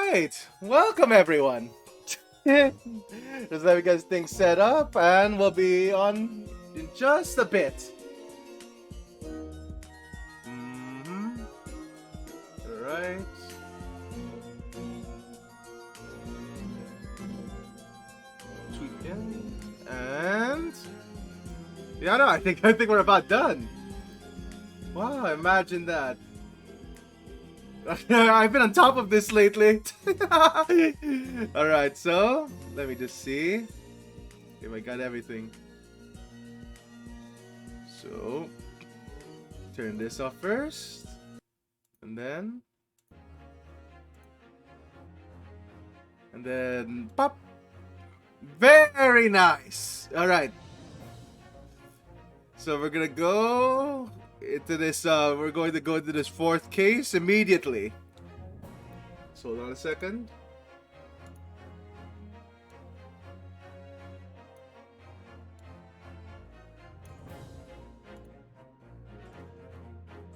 Alright, welcome everyone. Just let me get things set up and we'll be on in just a bit. Alright. And yeah, no, I think we're about done. Wow, imagine that. I've been on top of this lately. Alright, so let me just see if I got everything. So turn this off first. And then pop. Very nice. Alright. So we're gonna go into this, we're going to go into this fourth case immediately. So hold on a second.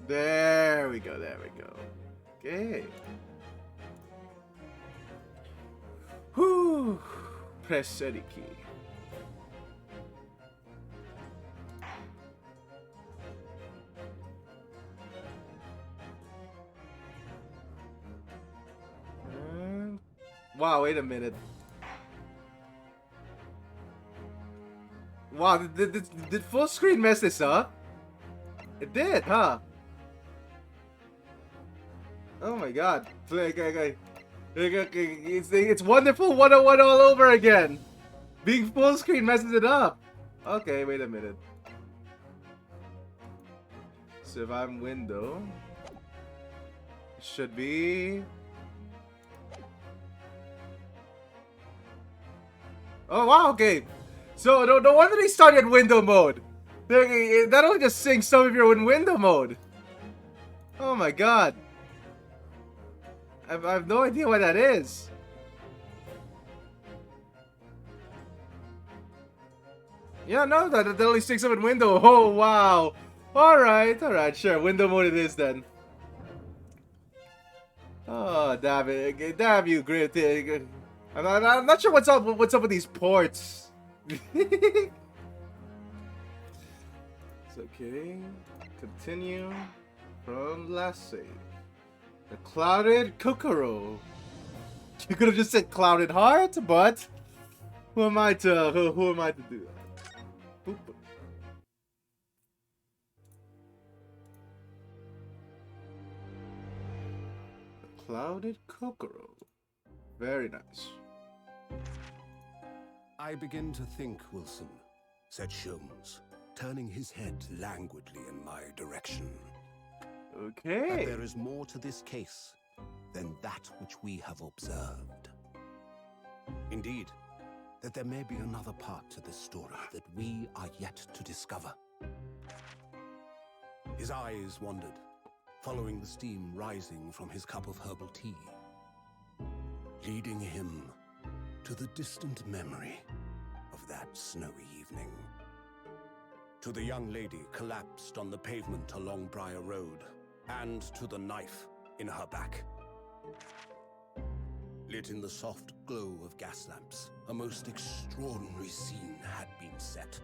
There we go, there we go. Okay. Whew. Press any key. Wow, wait a minute. Wow, did full screen mess this up? It did, huh? Oh my god. It's wonderful 101 all over again. Being full screen messes it up. Okay, wait a minute. So if I'm window, it should be... Oh wow, okay. So no wonder they started window mode. That only just syncs some of you in window mode. Oh my god. I have no idea what that is. Yeah, no, that only syncs up in window. Oh wow. Alright, sure. Window mode it is then. Oh damn it. Damn you, great. I'm not sure what's up with these ports. It's okay. Continue from last save. The clouded Kokoro. You could have just said clouded heart, but who am I to do that? Boop. The clouded Kokoro. Very nice. I begin to think, Wilson, said Sholmes, turning his head languidly in my direction. Okay. That there is more to this case than that which we have observed. Indeed, that there may be another part to this story that we are yet to discover. His eyes wandered, following the steam rising from his cup of herbal tea, leading him to the distant memory of that snowy evening. To the young lady collapsed on the pavement along Briar Road, and to the knife in her back. Lit in the soft glow of gas lamps, a most extraordinary scene had been set.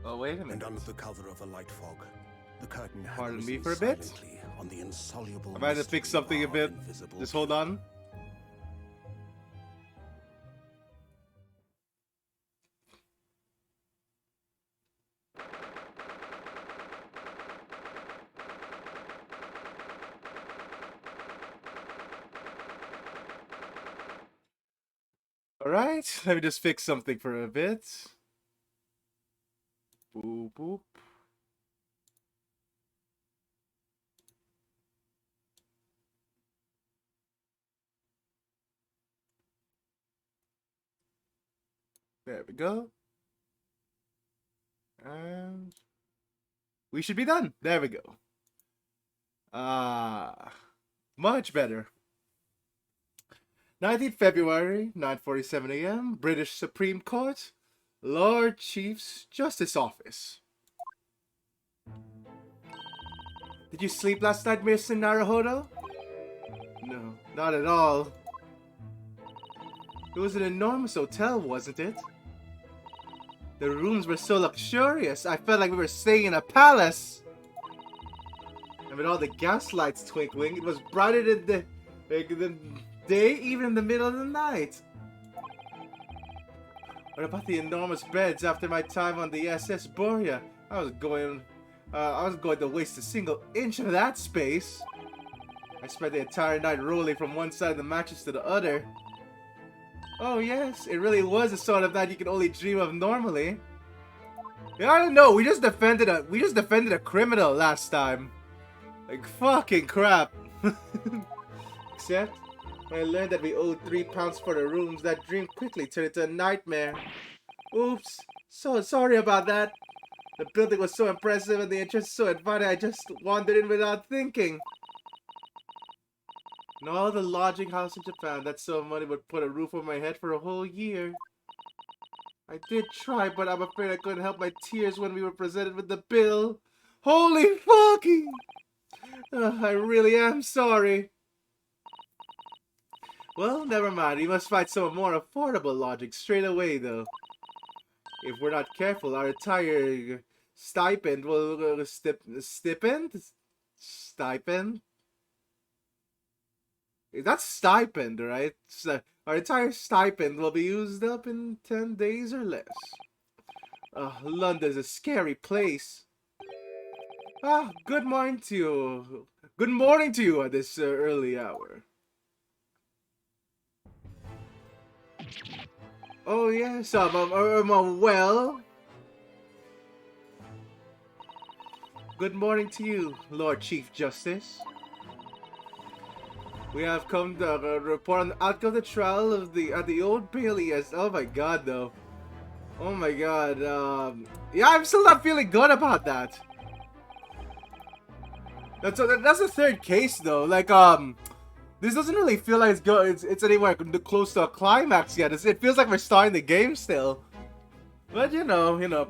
Oh, wait a minute. And under the cover of a light fog, the curtain had Pardon me risen for a bit? silently on the insoluble I might have to fix something a bit. Just hold on. Alright, let me just fix something for a bit. Boop, boop. There we go. And we should be done. There we go. Much better. 19th February, 9:47 a.m., British Supreme Court, Lord Chief's Justice Office. Did you sleep last night, Mr. Naruhodo? No, not at all. It was an enormous hotel, wasn't it? The rooms were so luxurious, I felt like we were staying in a palace. And with all the gas lights twinkling, it was brighter than the day, even in the middle of the night. What about the enormous beds after my time on the SS Borea? I was going to waste a single inch of that space. I spent the entire night rolling from one side of the mattress to the other. Oh yes, it really was the sort of night you can only dream of normally. Yeah, I don't know. We just defended a criminal last time. Like fucking crap. Except when I learned that we owed £3 for the rooms, that dream quickly turned into a nightmare. Oops. So sorry about that. The building was so impressive and the entrance so inviting, I just wandered in without thinking. In all the lodging house in Japan, that sum of money would put a roof over my head for a whole year. I did try, but I'm afraid I couldn't help my tears when we were presented with the bill. Holy fucking! I really am sorry. Well, never mind. We must find some more affordable lodging straight away, though. If we're not careful, our entire stipend will stipend? That's stipend, right? So our entire stipend will be used up in 10 days or less. London's a scary place. Good morning to you. Good morning to you at this early hour. Oh yes, well. Good morning to you, Lord Chief Justice. We have come to report on the outcome of the trial of the Old Bailey. Yes. Oh my God, though. Oh my God. Yeah, I'm still not feeling good about that. That's the third case, though. Like, this doesn't really feel like it's good. It's anywhere close to a climax yet. It feels like we're starting the game still. But you know,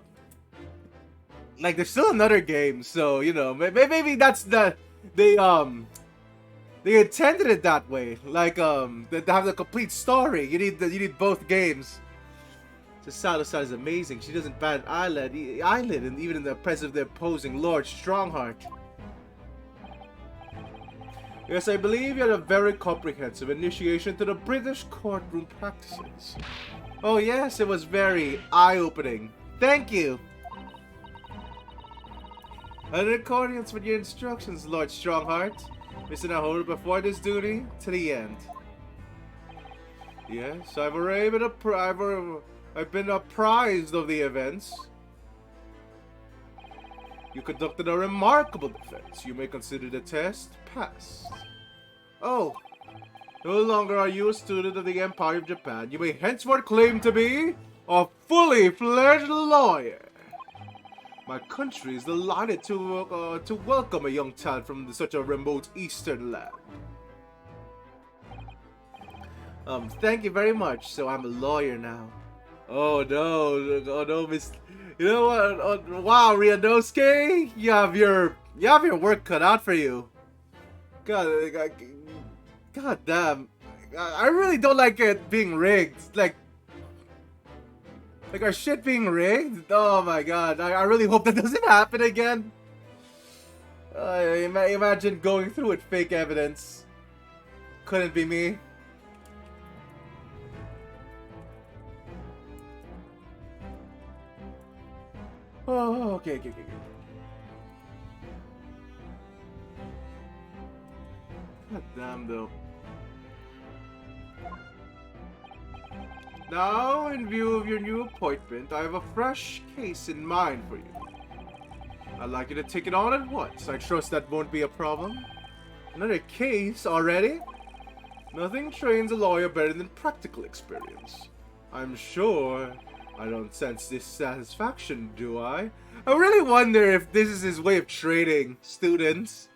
like there's still another game, so you know, maybe that's they intended it that way. Like to have the complete story. You need both games. Sado-san is amazing. She doesn't bat an eyelid, and even in the presence of the opposing Lord Strongheart. Yes, I believe you had a very comprehensive initiation to the British courtroom practices. Oh yes, it was very eye-opening. Thank you. And in accordance with your instructions, Lord Strongheart, Mr. Nahoru, before this duty to the end. Yes, I've been apprised of the events. You conducted a remarkable defense. You may consider the test passed. Oh, no longer are you a student of the Empire of Japan. You may henceforth claim to be a fully fledged lawyer. My country is delighted to welcome a young talent from such a remote eastern land. Thank you very much. So I'm a lawyer now. Oh no, Miss. You know what? Oh, wow, Ryanosuke, you have your work cut out for you. God damn. I really don't like it being rigged. Like our shit being rigged? Oh my God. I really hope that doesn't happen again. Imagine going through with fake evidence. Couldn't be me. Oh, okay. God damn, though. Now, in view of your new appointment, I have a fresh case in mind for you. I'd like you to take it on at once. I trust that won't be a problem. Another case already? Nothing trains a lawyer better than practical experience. I'm sure I don't sense dissatisfaction, do I? I really wonder if this is his way of training students.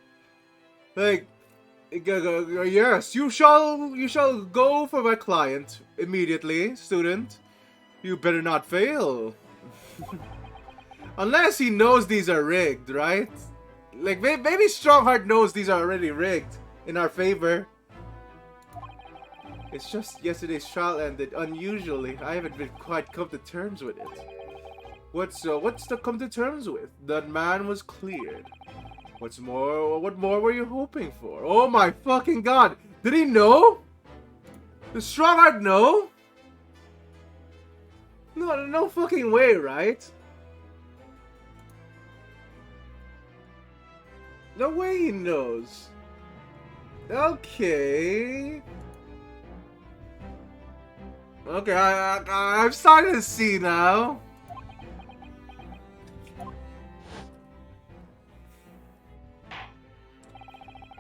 Like, yes, you shall go for my client immediately, student. You better not fail. Unless he knows these are rigged, right? Like, maybe Strongheart knows these are already rigged in our favor. It's just yesterday's trial ended unusually. I haven't been quite come to terms with it. What's to come to terms with? That man was cleared. What more were you hoping for? Oh my fucking god! Did he know? The Strongheart know? No fucking way, right? No way he knows. Okay. Okay, I'm starting to see now.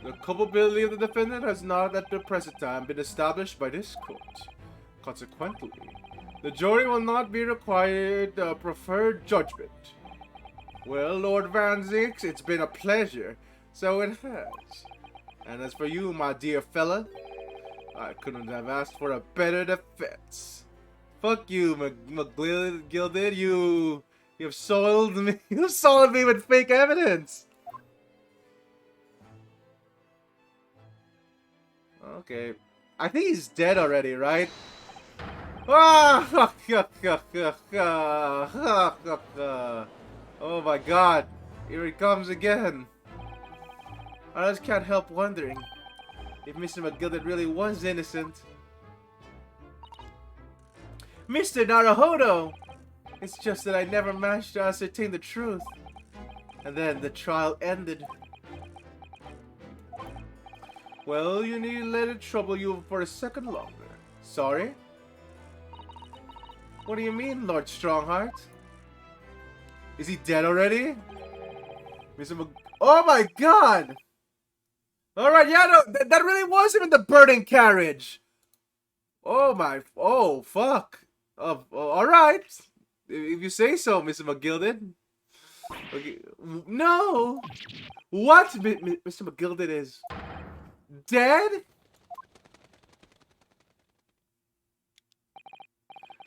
The culpability of the defendant has not at the present time been established by this court. Consequently, the jury will not be required to prefer judgment. Well, Lord Van Zix, it's been a pleasure. So it has. And as for you, my dear fella, I couldn't have asked for a better defense. Fuck you, McGilded. You've soiled me. You soiled me with fake evidence. Okay. I think he's dead already, right? Ah! Oh my god. Here he comes again. I just can't help wondering if Mr. McGilded really was innocent. Mr. Naruhodo! It's just that I never managed to ascertain the truth. And then the trial ended. Well, you need to let it trouble you for a second longer. Sorry? What do you mean, Lord Strongheart? Is he dead already? Oh my god! Alright, yeah, no, that really was him in the burning carriage! Oh, fuck. Alright. If you say so, Mr. McGilded. Okay. No! What? Mr. McGilded is dead?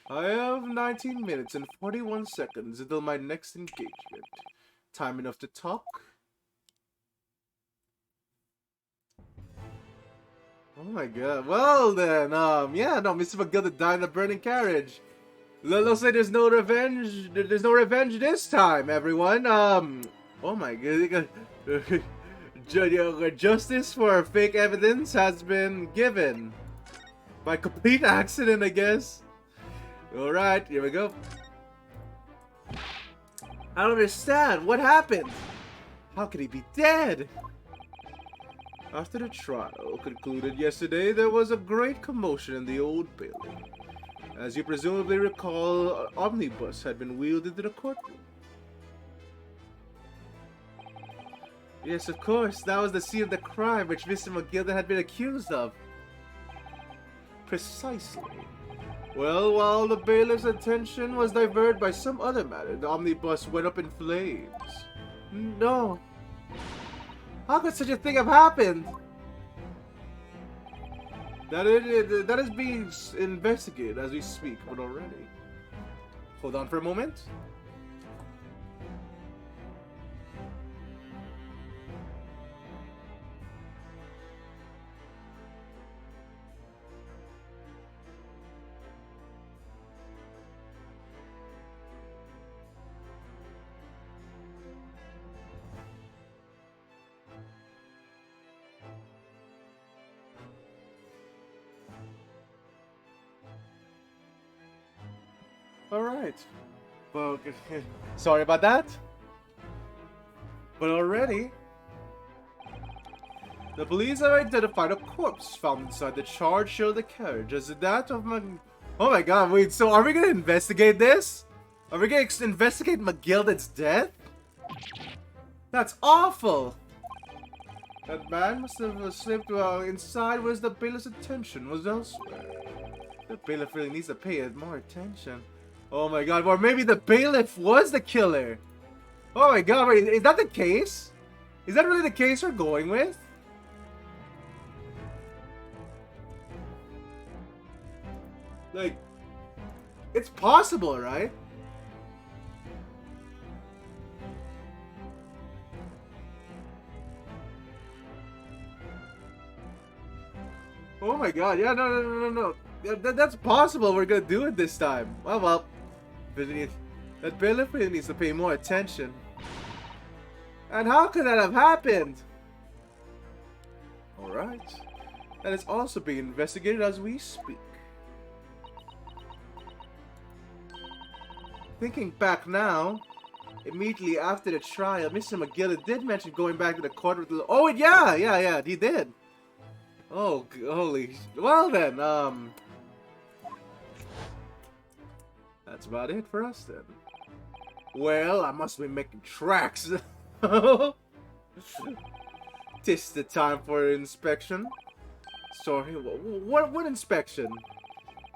I have 19 minutes and 41 seconds until my next engagement. Time enough to talk? Oh my god. Well then, yeah, no, Mr. McGilded died in the burning carriage. Let's say there's no revenge. There's no revenge this time, everyone. Oh my god. Justice for fake evidence has been given. By complete accident, I guess. Alright, here we go. I don't understand. What happened? How could he be dead? After the trial concluded yesterday, there was a great commotion in the Old Bailey. As you presumably recall, an omnibus had been wheeled into the courtroom. Yes, of course. That was the scene of the crime which Mr. McGilded had been accused of. Precisely. Well, while the bailiff's attention was diverted by some other matter, the omnibus went up in flames. No. How could such a thing have happened? That is being investigated as we speak, but already. Hold on for a moment. Alright. Well, sorry about that. But already, the police have identified a corpse found inside the charred shell of the carriage as that of my... Oh my god, wait, so are we gonna investigate this? Are we gonna investigate McGilded's death? That's awful! That man must have slipped inside where the bailiff's attention was elsewhere. The bailiff really needs to pay it more attention. Oh my god, or maybe the bailiff was the killer. Oh my god, wait, is that the case? Is that really the case we're going with? Like, it's possible, right? Oh my god, yeah, no. Yeah, that's possible, we're gonna do it this time. Well, that bailiff really needs to pay more attention. And how could that have happened? Alright. And it's also being investigated as we speak. Thinking back now, immediately after the trial, Mr. McGill did mention going back to the court with the... Oh, yeah, he did. Oh, holy... Well then, that's about it for us then. Well, I must be making tracks. Tis the time for inspection. Sorry, what inspection?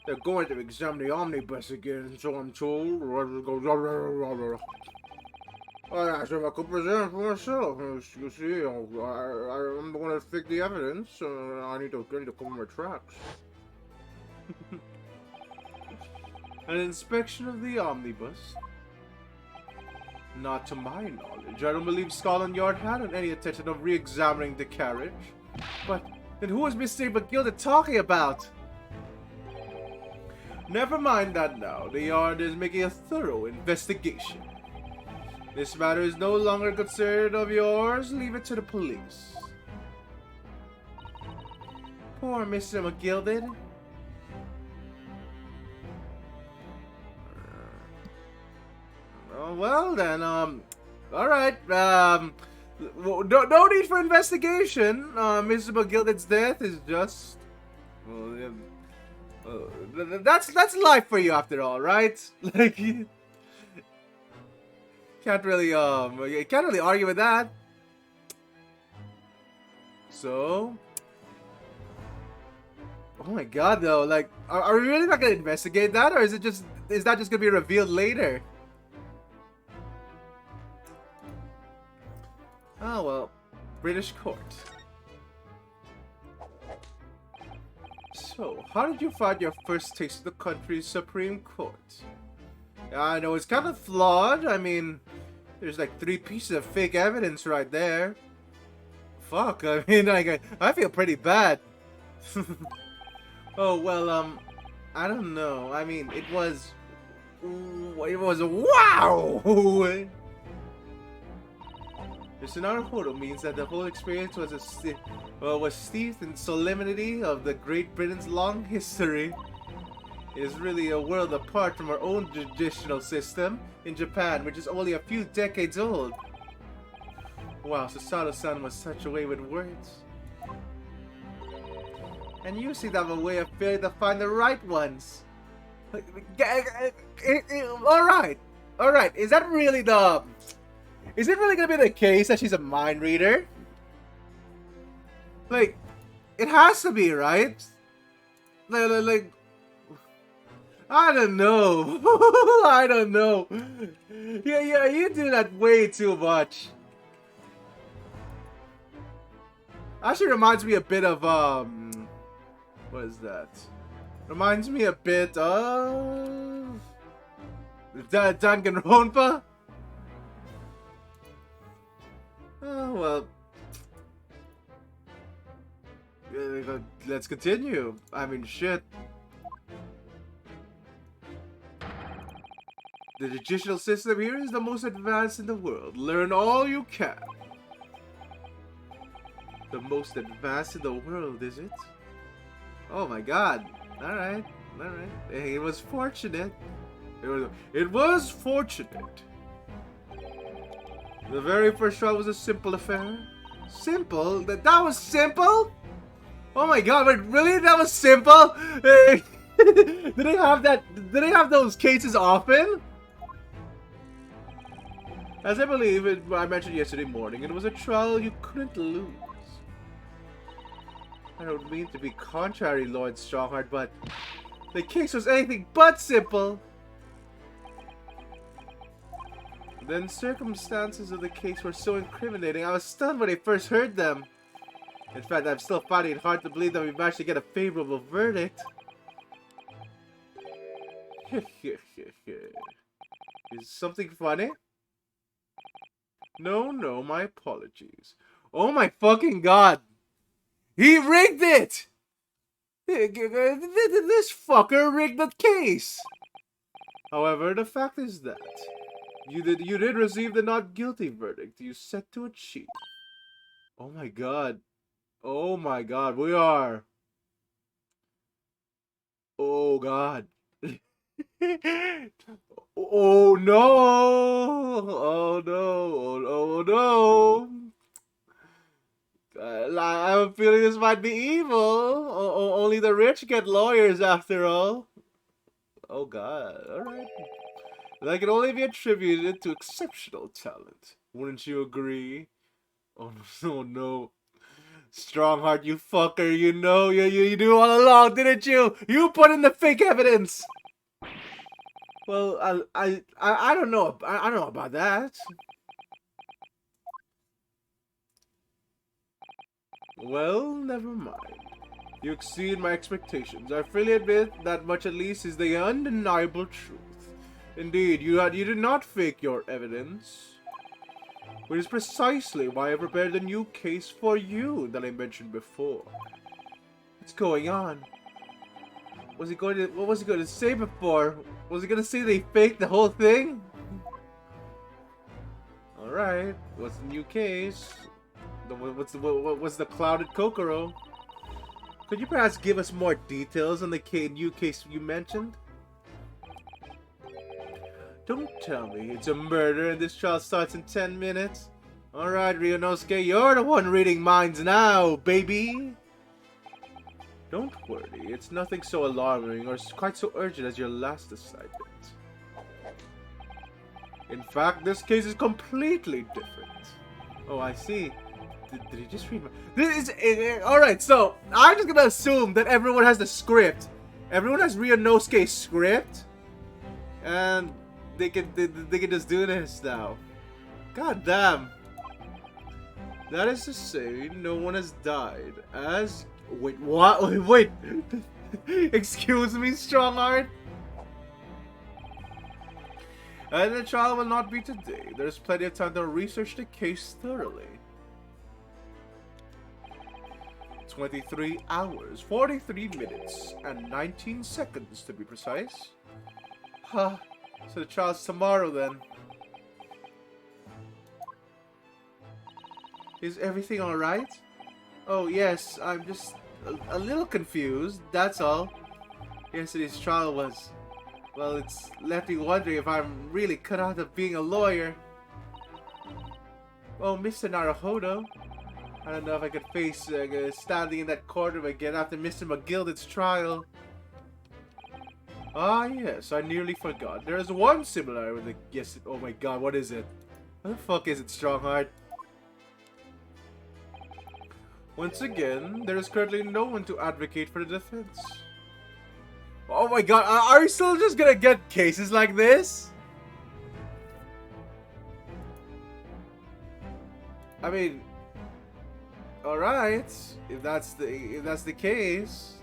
They're going to examine the omnibus again, so I'm told. I asked if I could present for myself. You see, I'm the one that fixed the evidence. I need to cover my tracks. An inspection of the omnibus? Not to my knowledge. I don't believe Scotland Yard had any intention of re-examining the carriage. But then who is Mr. McGill talking about? Never mind that now. The Yard is making a thorough investigation. This matter is no longer concern of yours. Leave it to the police. Poor Mr. McGilded. Oh, well then, alright, no need for investigation. Mr. McGilded's death is just... that's life for you after all, right? Like, you can't really argue with that. So... Oh my god, though, like, are we really not gonna investigate that, or is that just gonna be revealed later? Oh well, British court. So, how did you find your first taste of the country's Supreme Court? I know it's kind of flawed. I mean, there's like 3 pieces of fake evidence right there. Fuck, I mean, like, I feel pretty bad. Oh, well, I don't know. I mean, it was wow! The Sonara means that the whole experience was steeped in solemnity of the Great Britain's long history. It is really a world apart from our own judicial system in Japan, which is only a few decades old. Wow, Susato-san was such a way with words. And you seem to have a way of failing to find the right ones. Alright, is that really the... Is it really gonna be the case that she's a mind reader? Like, it has to be, right? Like, I don't know. I don't know. Yeah, you do that way too much. Actually reminds me a bit of, what is that? Reminds me a bit of... Danganronpa? Oh, well. Let's continue. I mean, shit. The judicial system here is the most advanced in the world. Learn all you can. The most advanced in the world, is it? Oh my god. Alright. It was fortunate. It was fortunate. The very first trial was a simple affair. Simple? That was simple? Oh my god, wait, really? That was simple? Did they have that? Did they have those cases often? As I believe I mentioned yesterday morning, it was a trial you couldn't lose. I don't mean to be contrary, Lord Strongheart, but the case was anything but simple. Then circumstances of the case were so incriminating, I was stunned when I first heard them. In fact, I'm still finding it hard to believe that we've managed to get a favorable verdict. Is something funny? No, my apologies. Oh my fucking god! He rigged it! This fucker rigged the case. However, the fact is that you did receive the not guilty verdict you set to achieve. Oh my god. Oh my god, we are. Oh god. Oh no! Oh no! Oh no! I have a feeling this might be evil. Only the rich get lawyers after all. Oh god, alright. That can only be attributed to exceptional talent. Wouldn't you agree? Oh no, no. Strongheart, you fucker, you know, you knew all along, didn't you? You put in the fake evidence! Well, I don't know. I don't know about that. Well, never mind. You exceed my expectations. I freely admit that much at least is the undeniable truth. Indeed, you did not fake your evidence. Which is precisely why I prepared the new case for you that I mentioned before. What's going on? What was he going to say before? Was he going to say they faked the whole thing? Alright, what's the new case? What's the clouded Kokoro? Could you perhaps give us more details on the new case you mentioned? Don't tell me it's a murder and this trial starts in 10 minutes. Alright, Ryunosuke, you're the one reading minds now, baby! Don't worry, it's nothing so alarming or quite so urgent as your last assignment. In fact, this case is completely different. Oh, I see. Did he just read my... This is... Alright, so, I'm just gonna assume that everyone has the script. Everyone has Ryunosuke's script. And they can just do this now. God damn. That is to say, no one has died. As... Wait, what? Wait. Excuse me, Strongheart? And the trial will not be today. There's plenty of time to research the case thoroughly. 23 hours, 43 minutes, and 19 seconds to be precise. Huh. So the trial's tomorrow then. Is everything alright? Oh yes, I'm just a little confused, that's all. Yesterday's trial was... Well, it's left me wondering if I'm really cut out of being a lawyer. Oh, Mr. Naruhodo. I don't know if I could face standing in that courtroom again after Mr. McGilded's trial. Ah, yes, I nearly forgot. There is one similar with the... Yes, oh my god, what is it? What the fuck is it, Strongheart? Once again, there is currently no one to advocate for the defense. Oh my god, are we still just gonna get cases like this? I mean, alright, if that's the case.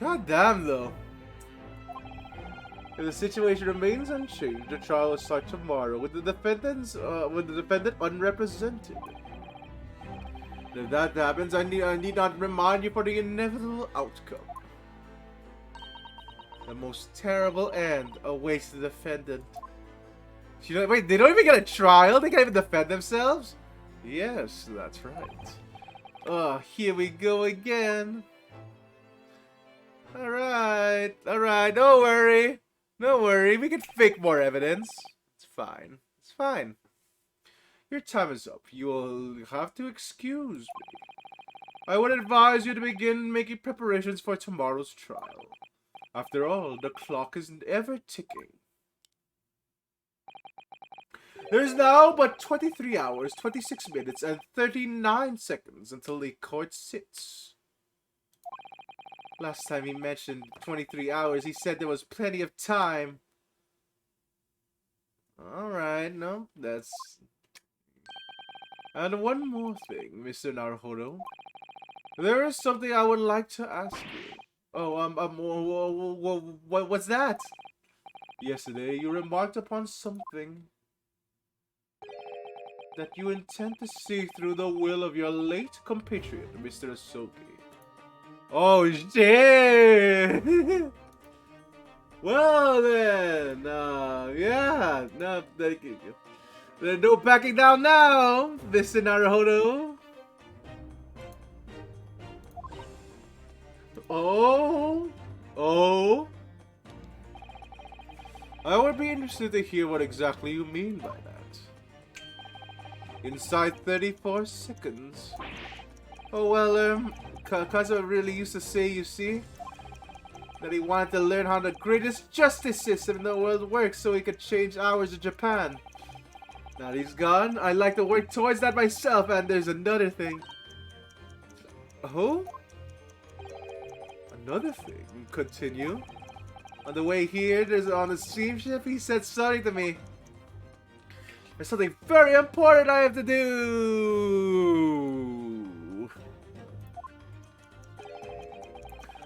God damn though. If the situation remains unchanged, the trial will start tomorrow with the defendant unrepresented. If that happens, I need not remind you for the inevitable outcome. The most terrible end awaits the defendant. Wait, they don't even get a trial? They can't even defend themselves? Yes, that's right. Oh, here we go again. Alright, don't worry. Don't worry, we can fake more evidence. It's fine. It's fine. Your time is up. You will have to excuse me. I would advise you to begin making preparations for tomorrow's trial. After all, the clock is ever ticking. There's now but 23 hours, 26 minutes, and 39 seconds until the court sits. Last time he mentioned 23 hours, he said there was plenty of time. Alright, no, that's... And one more thing, Mr. Naruhodo. There is something I would like to ask you. Oh, what's that? Yesterday, you remarked upon something that you intend to see through the will of your late compatriot, Mr. Asogi. Oh shit! Well then, yeah, no, there's no backing down now, Mr. Naruhodo. Oh, oh. I would be interested to hear what exactly you mean by that. Inside 34 seconds. Oh well, Kazuha really used to say, you see, that he wanted to learn how the greatest justice system in the world works so he could change ours in Japan. Now that he's gone, I like to work towards that myself, and there's another thing. Oh? Another thing? Continue. On the way here, on the steamship, he said something to me. There's something very important I have to do.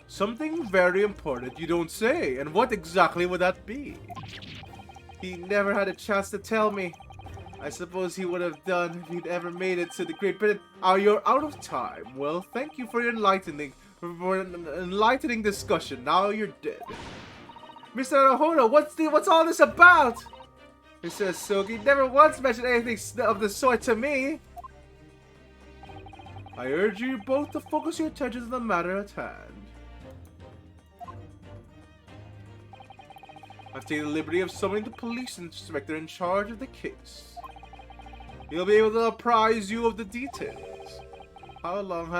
Something very important, you don't say. And what exactly would that be? He never had a chance to tell me. I suppose he would have done if he'd ever made it to the Great Britain. Oh, you're out of time. Well, thank you for your enlightening discussion. Now you're dead. Mr. Naruhodo, what's all this about? Mr. Asugi never once mentioned anything of the sort to me. I urge you both to focus your attention on the matter at hand. I've taken the liberty of summoning the police inspector in charge of the case. He'll be able to apprise you of the details. How long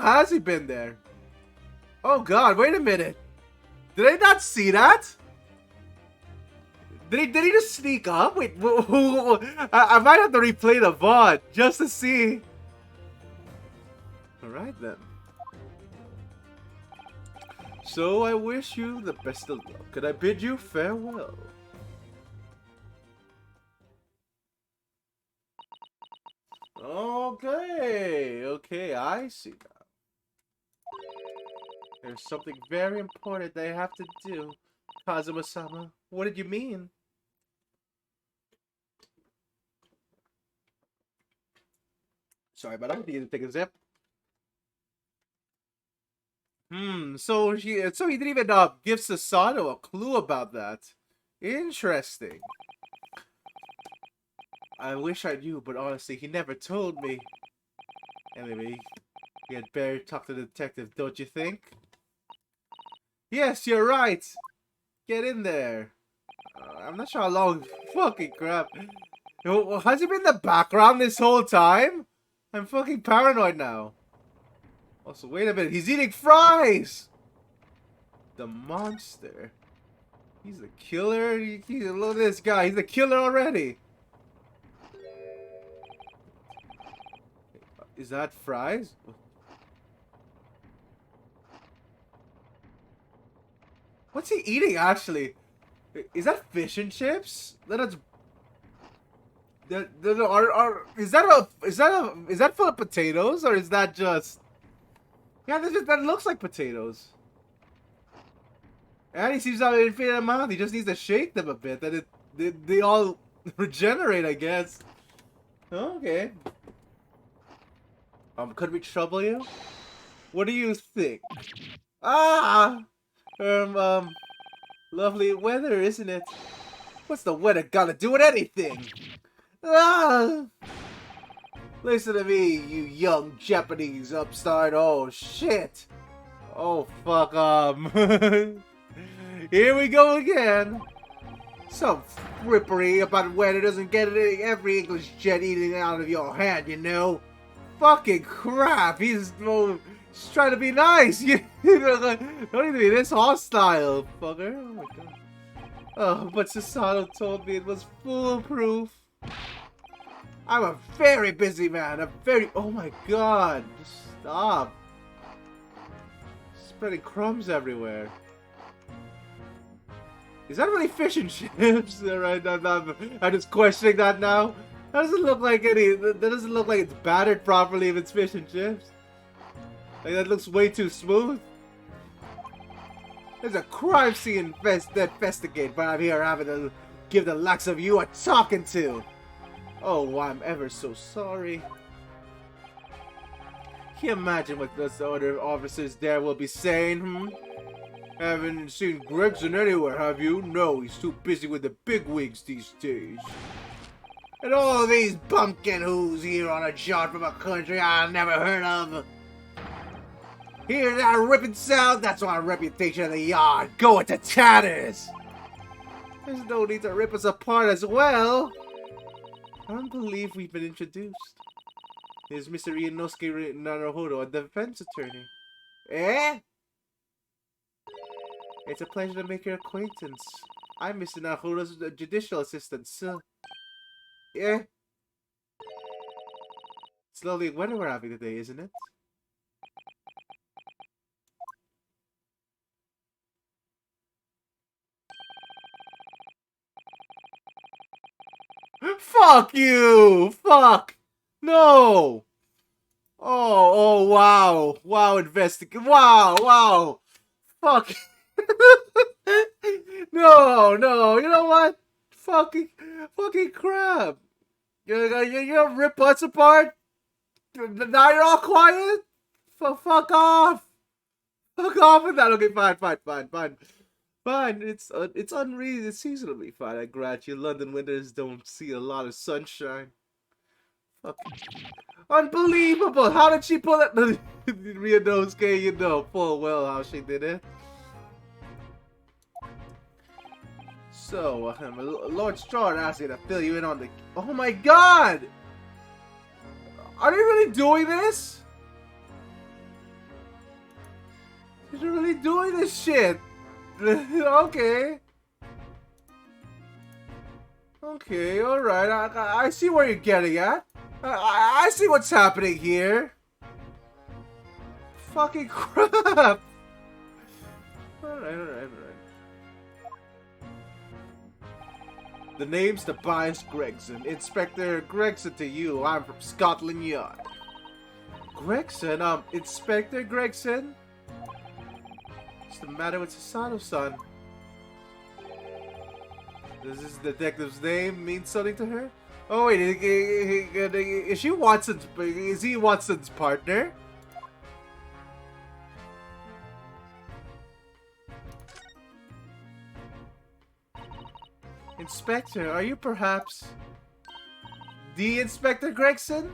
has he been there? Oh god, wait a minute. Did I not see that? Did he just sneak up? Wait, I might have to replay the VOD just to see. Alright then. So I wish you the best of luck. Could I bid you farewell? Okay, I see now. There's something very important that I have to do. Kazuma-sama, what did you mean? Sorry, but I'm going to take a zip. So he didn't even give Susanoo a clue about that. Interesting. I wish I knew, but honestly, he never told me. Anyway, we had better talk to the detective, don't you think? Yes, you're right. Get in there. I'm not sure how long. Fucking crap. Has he been in the background this whole time? I'm fucking paranoid now. Also, wait a minute. He's eating fries! The monster. He's the killer. Look at this guy. He's the killer already. Is that fries? What's he eating, actually? Is that fish and chips? Is that full of potatoes, or is that just? Yeah, that looks like potatoes. And he seems to have an infinite amount. He just needs to shake them a bit. That they all regenerate, I guess. Okay. Could we trouble you? What do you think? Ah! Lovely weather, isn't it? What's the weather got to do with anything? Ah! Listen to me, you young Japanese upstart. Oh, shit. Oh, fuck, here we go again. Some frippery about weather doesn't get every English jet eating out of your hand, you know? Fucking crap. He's trying to be nice. You don't need to be this hostile, fucker. Oh, my God. Oh, but Susanoo told me it was foolproof. I'm a very busy man. Oh my god. Just stop. Spreading crumbs everywhere. Is that really fish and chips? Alright, I'm just questioning that now. That doesn't look like that doesn't look like it's battered properly if it's fish and chips. Like, that looks way too smooth. There's a crime scene to investigate, but I'm here having to give the likes of you a talking to. Oh, I'm ever so sorry. Can you imagine what those other officers there will be saying, hmm? Haven't seen Gregson anywhere, have you? No, he's too busy with the bigwigs these days. And all these bumpkin who's here on a job from a country I've never heard of. Hear that ripping sound? That's our reputation of the yard. Go to tatters! There's no need to rip us apart as well. I don't believe we've been introduced. Here's Mr. Inosuke Naruhodo, a defense attorney. Eh? It's a pleasure to make your acquaintance. I'm Mr. Naruhodo's judicial assistant, so... Yeah? It's lovely weather we're having today, isn't it? Fuck you! Fuck! No! Oh, wow. Wow, investigate. Wow. Fuck. No, you know what? Fucking crap. You're gonna rip us apart? Now you're all quiet? Fuck off. Fuck off with that. Okay, fine. Fine, it's unseasonably fine. I grant you, London winters don't see a lot of sunshine. Fuck. Unbelievable! How did she pull it? Ryunosuke, you know full well how she did it. So, Lord Strahd asked me to fill you in on the... Oh my god! Are they really doing this? They're really doing this shit! Okay. Okay, alright. I see where you're getting at. I see what's happening here. Fucking crap. Alright. The name's Tobias Gregson. Inspector Gregson to you. I'm from Scotland Yard. Gregson? Inspector Gregson? What's the matter with Sasato-san? Does this detective's name mean something to her? Oh wait, is she Watson's? Is he Watson's partner? Inspector, are you perhaps the Inspector Gregson?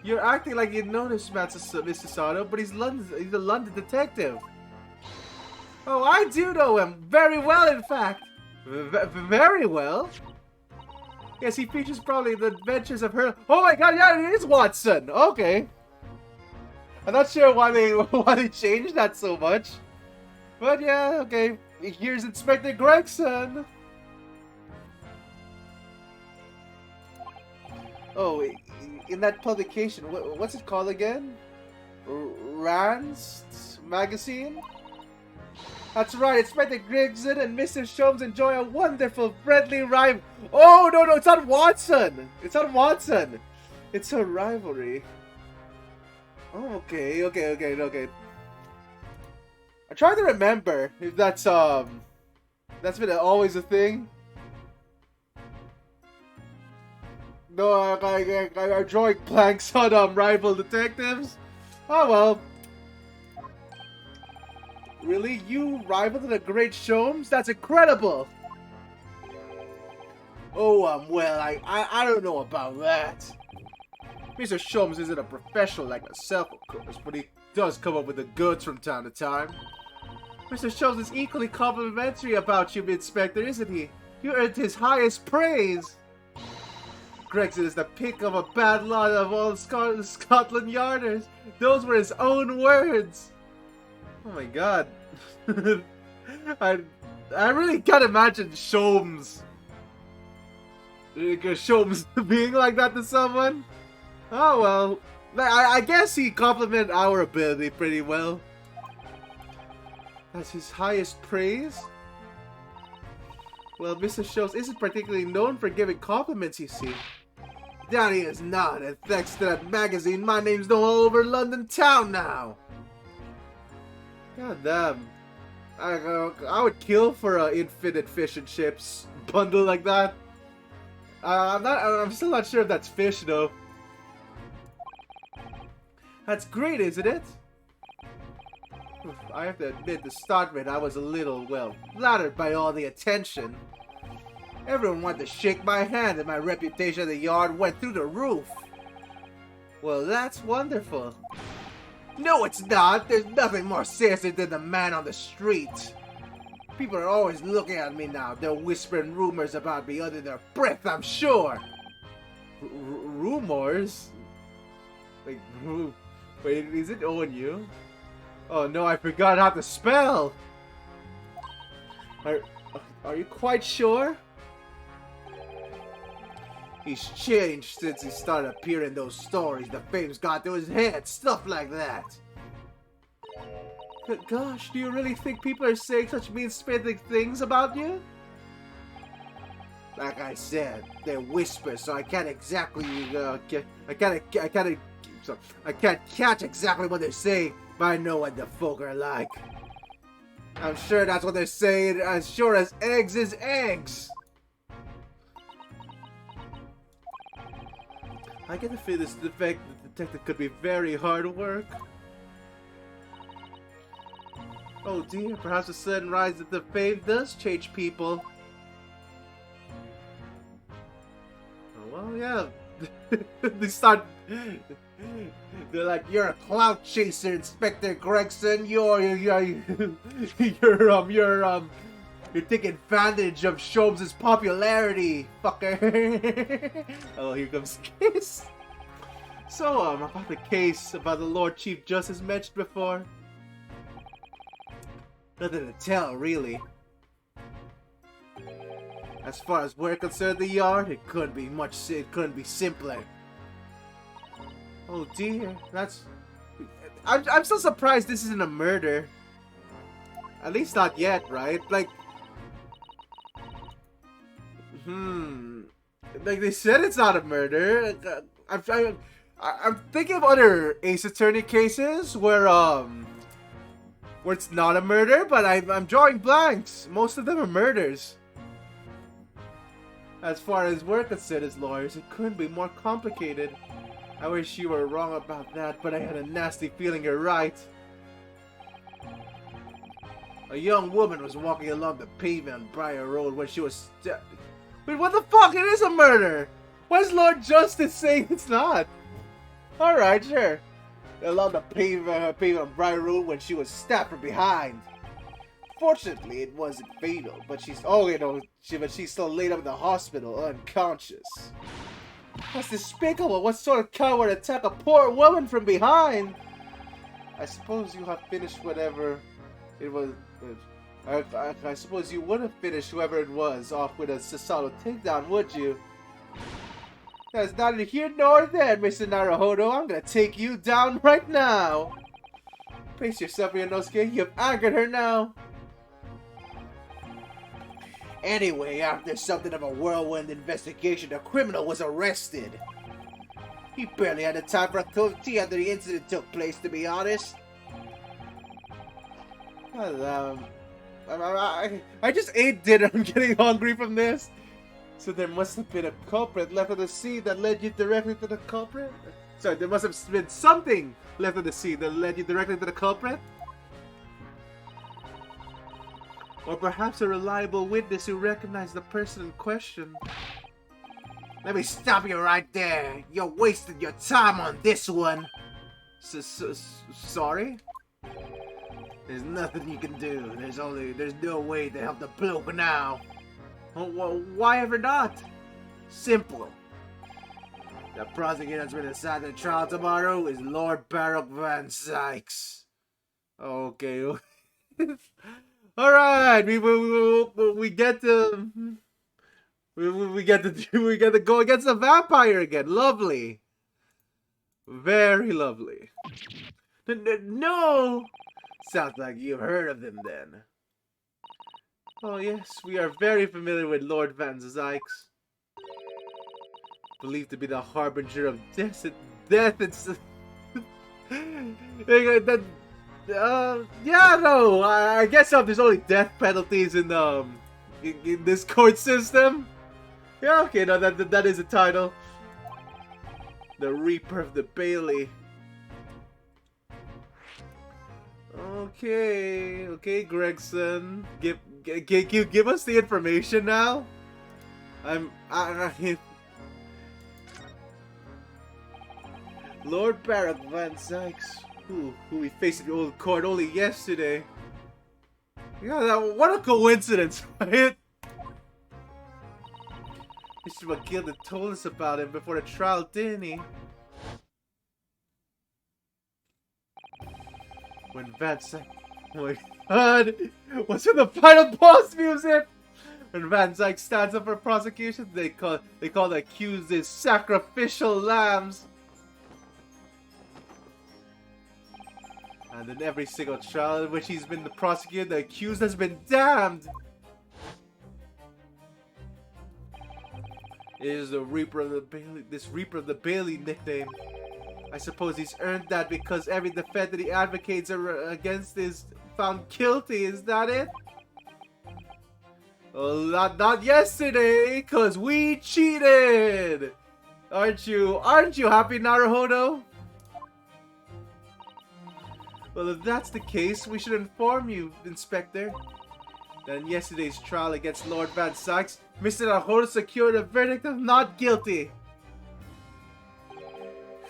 You're acting like you know this Mr. Sato, but he's a London detective. Oh, I do know him very well, in fact. Very well. Yes, he features probably the adventures of her. Oh my god, yeah, it is Watson. Okay. I'm not sure why they changed that so much, but yeah, okay. Here's Inspector Gregson. Oh, in that publication, what's it called again? Rand's magazine? That's right, Inspector Gregson and Mr. Sholmes enjoy a wonderful, friendly rivalry. Oh, no, it's not Watson! It's not Watson! It's a rivalry. Oh, okay. I'm trying to remember if that's been always a thing. No, I'm drawing blanks on rival detectives. Oh well. Really? You rival to the great Sholmes? That's incredible! Oh, well, I don't know about that. Mr. Sholmes isn't a professional like myself, of course, but he does come up with the goods from time to time. Mr. Sholmes is equally complimentary about you, Inspector, isn't he? You earned his highest praise! Gregson is the pick of a bad lot of all Scotland Yarders. Those were his own words. Oh my god. I really can't imagine Sholmes being like that to someone. Oh well. I guess he complimented our ability pretty well. That's his highest praise? Well, Mr. Sholmes isn't particularly known for giving compliments, you see. That he is not, and thanks to that magazine, my name's known all over London town now. God damn. I would kill for an infinite fish and chips bundle like that. I'm still not sure if that's fish though. That's great, isn't it? Oof, I have to admit, to start with, I was a little, well, flattered by all the attention. Everyone wanted to shake my hand, and my reputation in the yard went through the roof. Well, that's wonderful. No, it's not. There's nothing more sinister than the man on the street. People are always looking at me now. They're whispering rumors about me under their breath, I'm sure. Rumors? Like, wait, is it on you? Oh no, I forgot how to spell! Are you quite sure? He's changed since he started appearing in those stories. The fame's got to his head, stuff like that. But gosh, do you really think people are saying such mean-spirited things about you? Like I said, they're whispers, so I can't exactly I can't catch exactly what they're saying, but I know what the folk are like. I'm sure that's what they're saying, as sure as eggs is eggs. I get the feeling this detective could be very hard work. Oh dear, perhaps the sudden rise of the fame does change people. Oh, well, yeah. They're like, you're a clout chaser, Inspector Gregson. You're taking advantage of Sholmes' popularity, fucker. Oh, here comes the case. So, about the case about the Lord Chief Justice mentioned before. Nothing to tell, really. As far as we're concerned, the yard, it couldn't be simpler. Oh dear, I'm so surprised this isn't a murder. At least not yet, right? Like, like they said it's not a murder. I'm thinking of other Ace Attorney cases where it's not a murder, but I'm drawing blanks. Most of them are murders. As far as we're concerned as lawyers, it couldn't be more complicated. I wish you were wrong about that, but I had a nasty feeling you're right. A young woman was walking along the pavement on Briar Road when she was Wait, what the fuck? It is a murder! Why is Lord Justice saying it's not? Alright, sure. Along the pavement on Briar Road when she was stabbed from behind. Fortunately, it wasn't fatal, but she's still laid up in the hospital, unconscious. That's despicable. What sort of coward would attack a poor woman from behind? I suppose you have finished whatever it was. I suppose you would have finished whoever it was off with a Sasalo takedown, would you? That's neither here nor there, Mr. Naruhodo. I'm gonna take you down right now. Pace yourself, Ryunosuke. You've angered her now. Anyway, after something of a whirlwind investigation, the criminal was arrested. He barely had the time for a cup of tea after the incident took place, to be honest. Well, I just ate dinner. I'm getting hungry from this. So there must have been a culprit left of the scene that led you directly to the culprit? Sorry, there must have been something left of the scene that led you directly to the culprit? Or perhaps a reliable witness who recognized the person in question. Let me stop you right there. You're wasting your time on this one. Sorry? There's nothing you can do. There's no way to help the bloke now. Why ever not? Simple. The prosecutor's going to decide the trial tomorrow is Lord Baroque Van Sykes. Okay. Alright, we get to go against the vampire again. Lovely. Very lovely. No! Sounds like you've heard of them then. Oh yes, we are very familiar with Lord Van Sykes. Believed to be the harbinger of death yeah, no, I guess there's only death penalties in this court system. Yeah, okay, no, that is a title. The Reaper of the Bailey. Okay, Gregson. Give us the information now. Lord Barak Van Zykes, who we faced in the old court only yesterday. Yeah, what a coincidence, right? Mr. McGill told us about him before the trial, didn't he? When Van Zykes... Oh my god! What's in the final boss music? When Van Zykes stands up for prosecution, they call the accused as sacrificial lambs. And in every single trial in which he's been the prosecutor, the accused has been damned. It is the Reaper of the Bailey. This Reaper of the Bailey nickname. I suppose he's earned that because every defendant he advocates against is found guilty. Is that it? Well, not yesterday, cause we cheated. Aren't you happy, Naruhodo? Well, if that's the case, we should inform you, Inspector, that in yesterday's trial against Lord Van Zykes, Mr. Naruhodo secured a verdict of not guilty.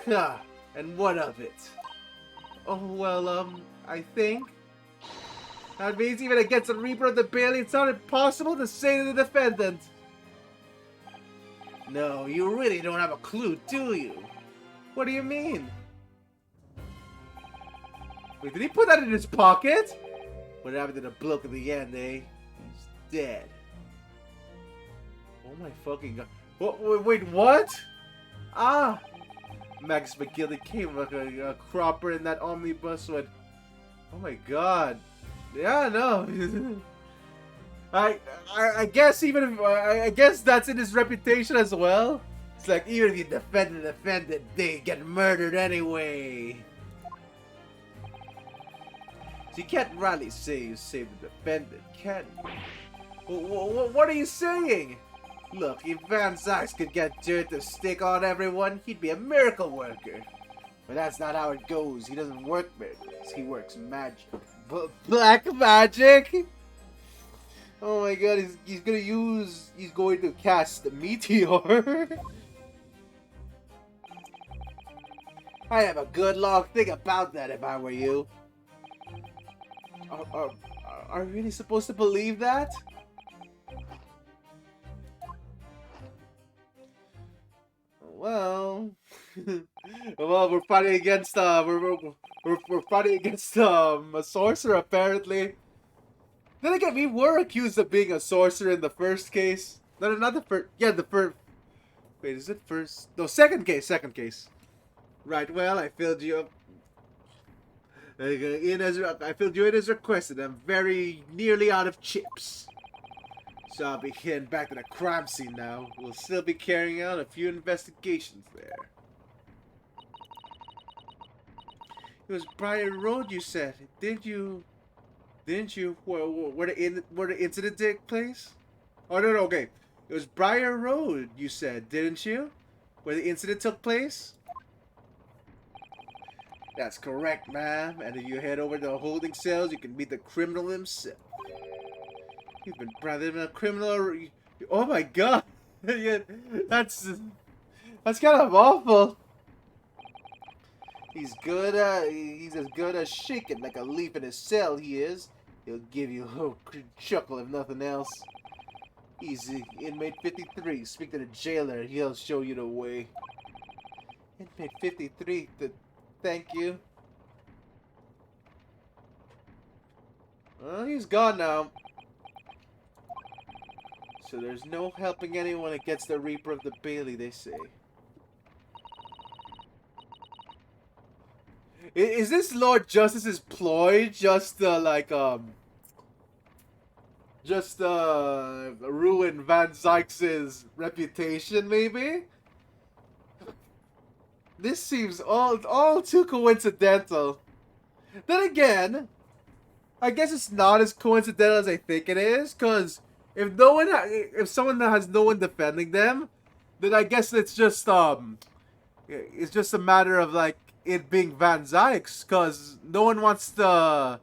Ha! And what of it? Oh, well, I think that means even against the Reaper of the Bailey, it's not impossible to say to the defendant. No, you really don't have a clue, do you? What do you mean? Wait, did he put that in his pocket? What happened to the bloke at the end, eh? He's dead. Oh my fucking god. Wait, what? Ah! Max McGilly came like a cropper in that omnibus with... Oh my god. Yeah, no. I guess even if... I guess that's in his reputation as well. It's like, even if you defend the defendant, they get murdered anyway. So you can't really say you saved the defendant, can you? What are you saying? Look, if Van Zykes could get dirt to stick on everyone, he'd be a miracle worker. But that's not how it goes. He doesn't work miracles. He works magic. Black magic? Oh my god, he's going to cast the meteor. I have a good long thing about that if I were you. Are we really supposed to believe that? Well, well, we're fighting against we're fighting against a sorcerer apparently. Then again, we were accused of being a sorcerer in the first case. No, not the first. Yeah, the first. Wait, is it first? No, second case. Second case. Right. Well, I filled you up. I filled you in as requested. I'm very nearly out of chips. So I'll be heading back to the crime scene now. We'll still be carrying out a few investigations there. It was Briar Road, you said, didn't you? Where the incident took place? Oh no, okay. It was Briar Road, you said, didn't you? Where the incident took place? That's correct, ma'am. And if you head over to the holding cells, you can meet the criminal himself. You've been branded a criminal. Oh my god. Yeah, that's kind of awful. He's as good as shaking like a leaf in his cell, he is. He'll give you a chuckle if nothing else. He's inmate 53. Speak to the jailer. He'll show you the way. Inmate 53. Thank you. Well, he's gone now. So there's no helping anyone against the Reaper of the Bailey, they say. Is this Lord Justice's ploy just ruin Van Zykes' reputation, maybe? This seems all too coincidental. Then again, I guess it's not as coincidental as I think it is, because If no one, if someone has no one defending them, then I guess it's just a matter of like it being Van Zyk's, cause no one wants to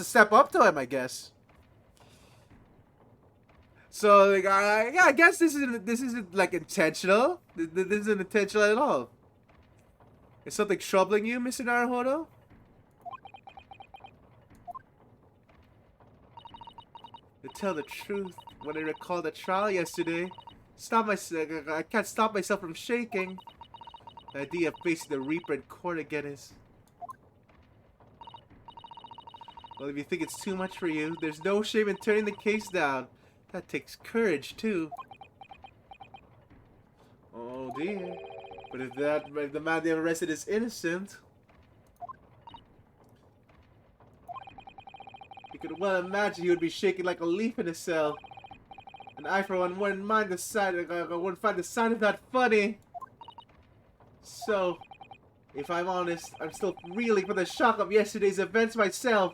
step up to him, I guess. So like, yeah, I guess this isn't like intentional. This isn't intentional at all. Is something troubling you, Mr. Naruhodo? To tell the truth, when I recall the trial yesterday, I can't stop myself from shaking. The idea of facing the Reaper in court again is... Well, if you think it's too much for you, there's no shame in turning the case down. That takes courage, too. Oh dear. But if the man they arrested is innocent, you could well imagine he would be shaking like a leaf in a cell. And I, for one, wouldn't mind the sight. I wouldn't find the sight of that funny. So, if I'm honest, I'm still reeling from the shock of yesterday's events myself.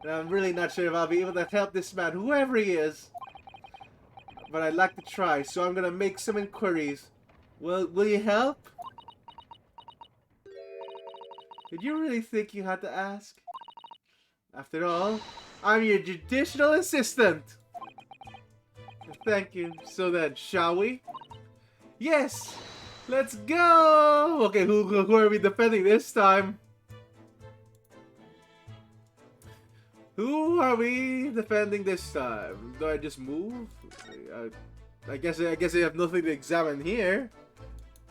And I'm really not sure if I'll be able to help this man, whoever he is. But I'd like to try, so I'm gonna make some inquiries. Will you help? Did you really think you had to ask? After all, I'm your judicial assistant. Thank you. So then, shall we? Yes! Let's go! Okay, who are we defending this time? Who are we defending this time? Do I just move? I guess I have nothing to examine here.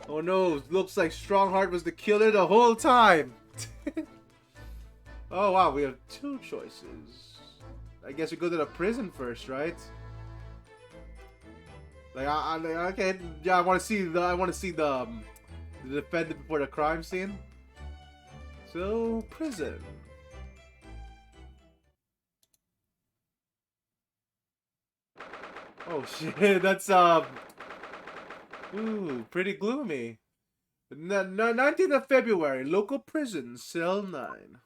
Oh no, looks like Strongheart was the killer the whole time. Oh wow, we have two choices. I guess we go to the prison first, right? Like okay, yeah, I want to see the defendant before the crime scene. So prison. Oh shit, that's ooh, pretty gloomy. 19th of February, local prison, cell 9.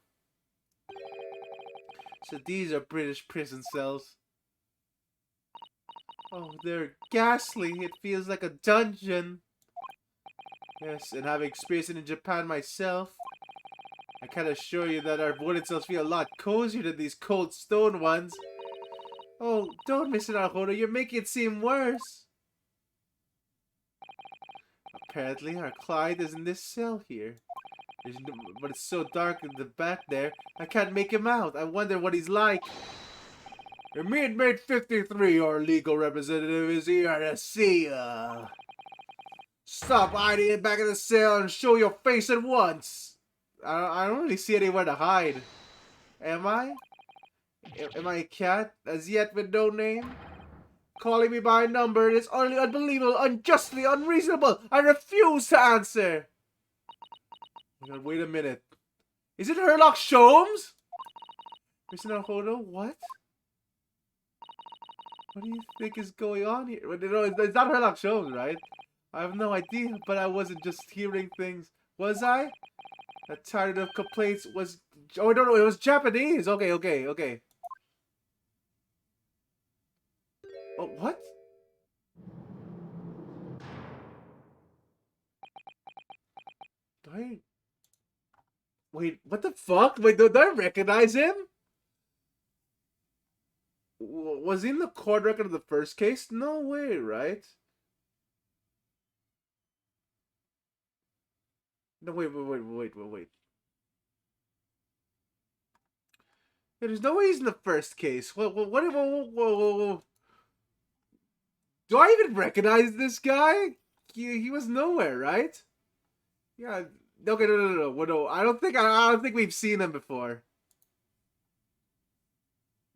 So these are British prison cells. Oh, they're ghastly. It feels like a dungeon. Yes, and having experienced it in Japan myself, I can assure you that our wooden cells feel a lot cozier than these cold stone ones. Oh, don't miss it, Naruhodo. You're making it seem worse. Apparently, our client is in this cell here. But it's so dark in the back there, I can't make him out. I wonder what he's like. Inmate 53, your legal representative, is here to see ya. Stop hiding in the back of the cell and show your face at once. I don't really see anywhere to hide. Am I? Am I a cat, as yet with no name? Calling me by a number is utterly unbelievable, unjustly unreasonable. I refuse to answer. Wait a minute. Is it Herlock Sholmes? Mr. Naruhodo, what? What do you think is going on here? No, it's not Herlock Sholmes, right? I have no idea, but I wasn't just hearing things. Was I? That tired of complaints was... Oh, no, it was Japanese. Okay. Oh, what? Do I... Wait, what the fuck? Wait, do I recognize him? Was he in the court record of the first case? No way, right? No, wait. Yeah, there's no way he's in the first case. Whoa. Do I even recognize this guy? He was nowhere, right? Yeah. Okay, no. Well, no, I don't think we've seen him before.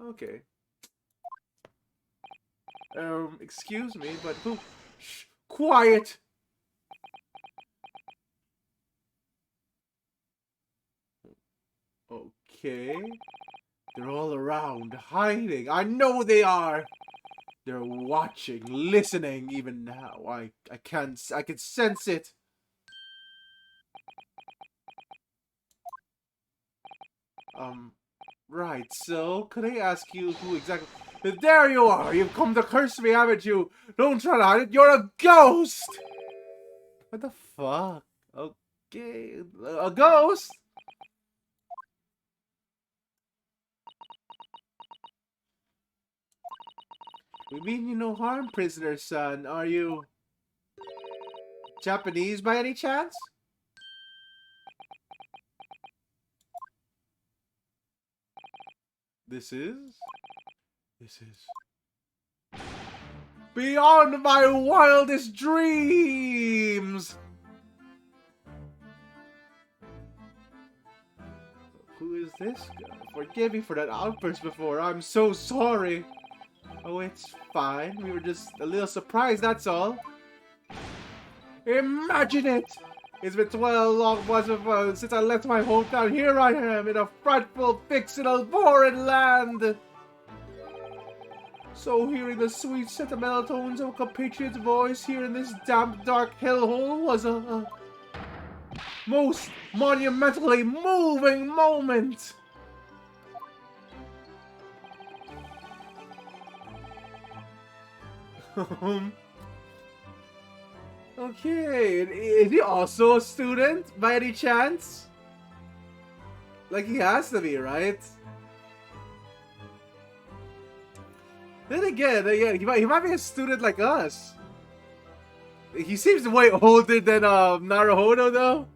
Okay. Excuse me, but who? Shh, quiet. Okay. They're all around, hiding. I know they are. They're watching, listening even now. I can sense it. Right. So, could I ask you who exactly... There you are! You've come to curse me, haven't you? Don't try to hide it, you're a ghost! What the fuck? Okay, a ghost? We mean you no harm, prisoner son. Are you Japanese by any chance? This is beyond my wildest dreams! Who is this guy? Forgive me for that outburst before. I'm so sorry. Oh, it's fine. We were just a little surprised, that's all. Imagine it! It's been 12 long months since I left my hometown. Here I am in a frightful, fictional, foreign land. So hearing the sweet, sentimental tones of a compatriot's voice here in this damp, dark hellhole was a most monumentally moving moment. Okay, is he also a student by any chance? Like he has to be, right? Then again, he might be a student like us. He seems way older than Naruhodo though.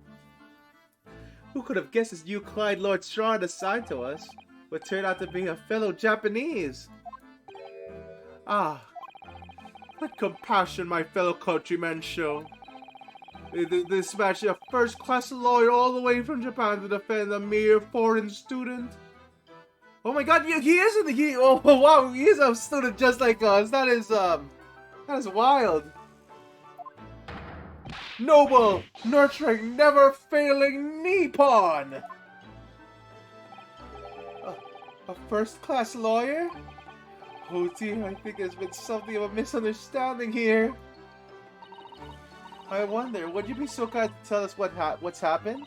Who could have guessed this new Clyde Lord Strahd assigned to us would turn out to be a fellow Japanese? Ah, what compassion my fellow countrymen show. They dispatched a first-class lawyer all the way from Japan to defend a mere foreign student. Oh my god, he isn't oh wow, he is a student just like us. That is wild. Noble, nurturing, never failing Nippon. A first-class lawyer? Oh dear, I think there's been something of a misunderstanding here. I wonder, would you be so kind to tell us what's happened?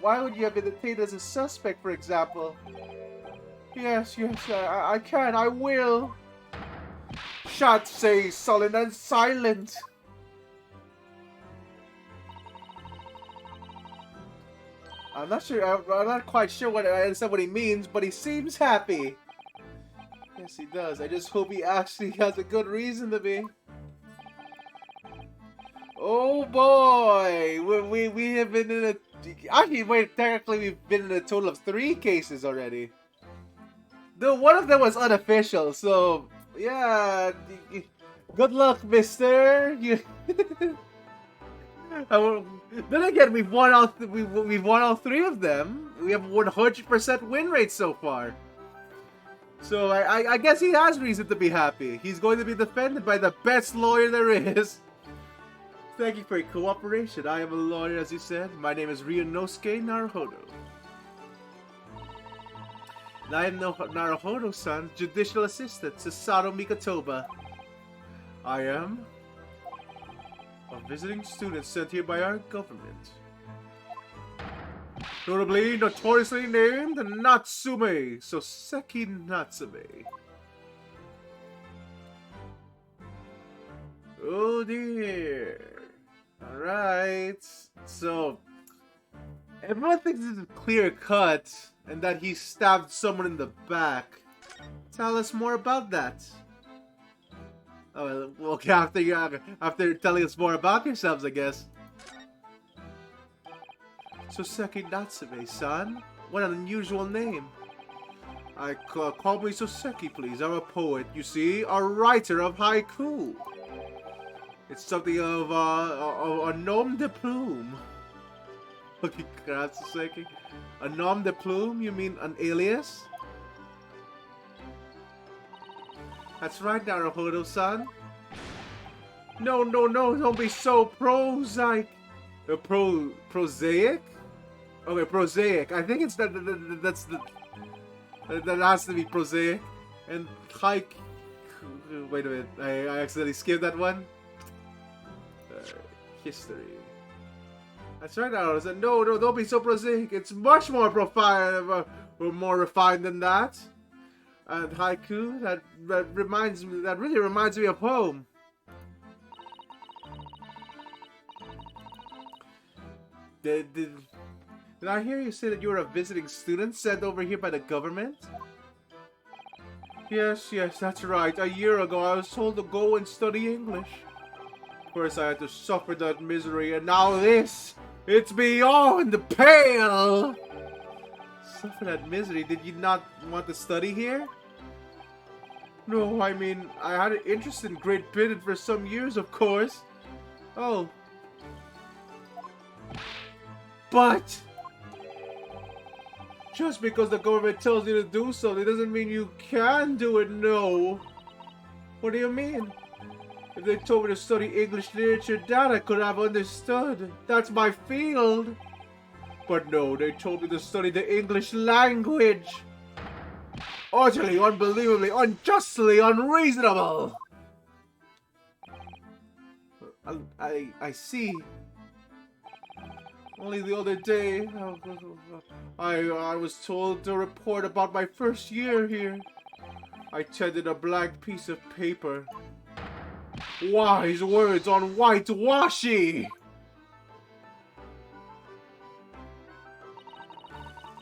Why would you have been detained as a suspect, for example? Yes, I can, I will. Shatsei, sullen and silent. I'm not quite sure what I understand what he means, but he seems happy. Yes, he does. I just hope he actually has a good reason to be. Oh boy! We have been in a... Actually, wait, technically we've been in a total of 3 cases already. Though one of them was unofficial, so... Yeah... Good luck, mister! Then again, we've won all 3 of them. We have 100% win rate so far. So I guess he has reason to be happy. He's going to be defended by the best lawyer there is. Thank you for your cooperation. I am a lawyer, as you said. My name is Ryunosuke Naruhodo. And I am Naruhodo-san's judicial assistant, Susato Mikotoba. I am a visiting student sent here by our government. Notably, notoriously named Natsume Soseki Natsume. Oh dear. Alright. So, everyone thinks this is clear cut and that he stabbed someone in the back. Tell us more about that. Oh, okay, after telling us more about yourselves, I guess. Soseki Natsume, son? What an unusual name. Call me Soseki, please. I'm a poet, you see, a writer of haiku. It's something of a nom de plume. Okay, Soseki. A nom de plume? You mean an alias? That's right, Naruhodo-san. No, don't be so prosaic. Prosaic? Okay, prosaic. I think it's that has to be prosaic. And hike. Wait a minute, I accidentally skipped that one. History. That's right, Naruhodo-san. No, don't be so prosaic. It's much more profound, or more refined than that. And haiku, that really reminds me of home. Did I hear you say that you were a visiting student sent over here by the government? Yes, that's right. A year ago, I was told to go and study English. First, I had to suffer that misery, and now this! It's beyond the pale! Suffer that misery? Did you not want to study here? No, I mean, I had an interest in Great Britain for some years, of course. Oh. But just because the government tells you to do something doesn't mean you can do it, no. What do you mean? If they told me to study English literature, that I could have understood. That's my field. But no, they told me to study the English language. Utterly, unbelievably, unjustly unreasonable. I see. Only the other day, I was told to report about my first year here. I tended a blank piece of paper. Wise words on white washi!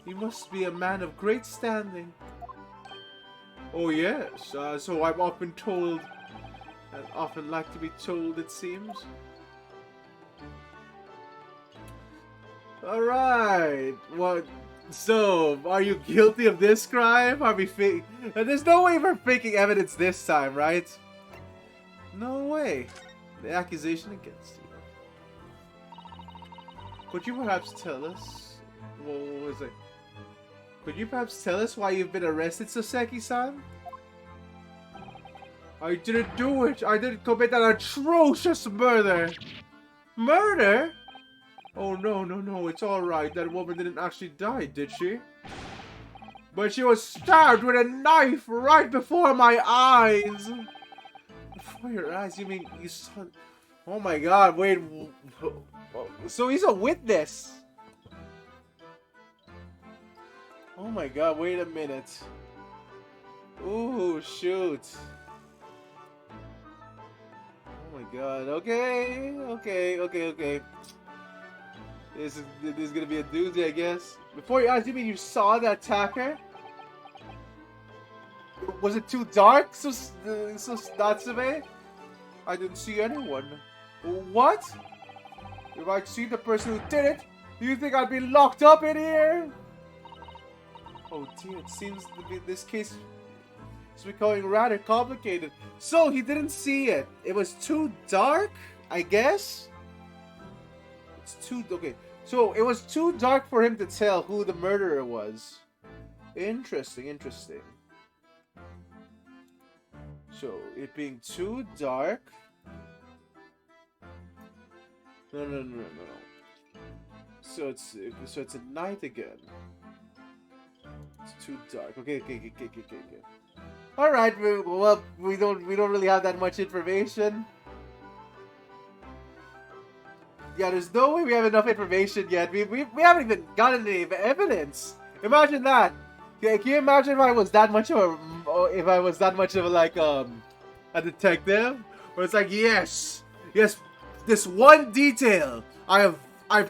You must be a man of great standing. Oh yes, so I'm often told, and often like to be told, it seems. Alright, what? So, are you guilty of this crime? Are we fake? There's no way we're faking evidence this time, right? No way. The accusation against you. Could you perhaps tell us? What was it? Could you perhaps tell us why you've been arrested, Soseki-san? I didn't do it. I didn't commit an atrocious murder. Murder? Oh, no, it's alright. That woman didn't actually die, did she? But she was stabbed with a knife right before my eyes. Before your eyes? You mean you saw... Oh my god, wait. So he's a witness. Oh my god, wait a minute. Ooh, shoot. Oh my god, okay. This is gonna be a doozy, I guess. Before your eyes, you mean you saw the attacker? Was it too dark, Natsume? I didn't see anyone. What? If I'd seen the person who did it, do you think I'd be locked up in here? Oh dear, it seems to be this case is becoming rather complicated. So he didn't see it. It was too dark, I guess? Okay. So it was too dark for him to tell who the murderer was. Interesting. So it being too dark. No. So it's at night again. It's too dark. Okay. All right. Well, we don't really have that much information. Yeah, there's no way we have enough information yet. We haven't even gotten any evidence. Imagine that. Can you imagine if I was that much of a detective? Where it's like, yes, this one detail I've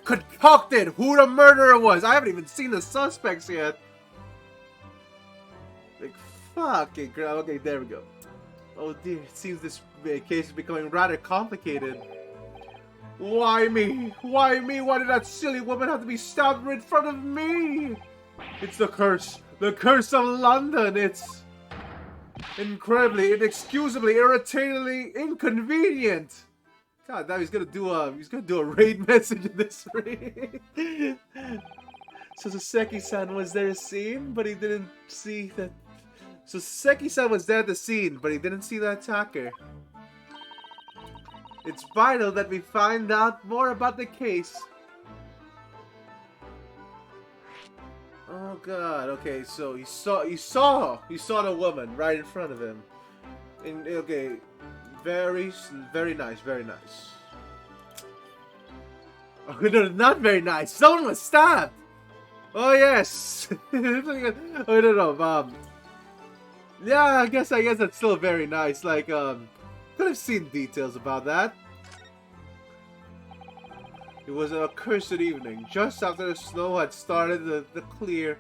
concocted who the murderer was. I haven't even seen the suspects yet. Like, fucking crap. Okay, there we go. Oh dear, it seems this case is becoming rather complicated. Why me? Why me? Why did that silly woman have to be stabbed in front of me? It's the curse. The curse of London. It's incredibly, inexcusably, irritatingly inconvenient. God damn, he's gonna do a raid message in this raid. So Soseki-san was there seen, but he didn't see that. So Soseki-san was there at the scene, but he didn't see the attacker. It's vital that we find out more about the case. Oh god, okay, so he saw the woman right in front of him. Okay, very nice. Oh no, not very nice. Someone was stabbed. Oh yes. Oh no, Yeah, I guess that's still very nice. Like, could have seen details about that. It was an accursed evening, just after the snow had started to clear.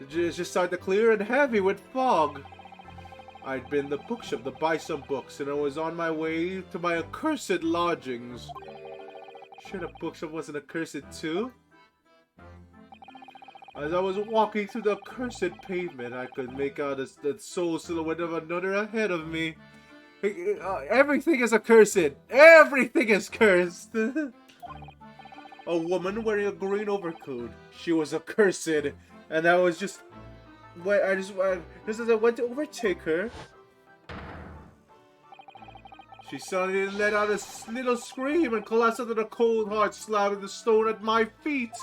Just started to clear and heavy with fog. I'd been in the bookshop to buy some books, and I was on my way to my accursed lodgings. Sure the bookshop wasn't accursed too? As I was walking through the accursed pavement, I could make out the soul silhouette of another ahead of me. Everything is accursed! Everything is cursed! A woman wearing a green overcoat. She was accursed, and I was just... just as I went to overtake her, she suddenly let out a little scream and collapsed under the cold hard slab of the stone at my feet.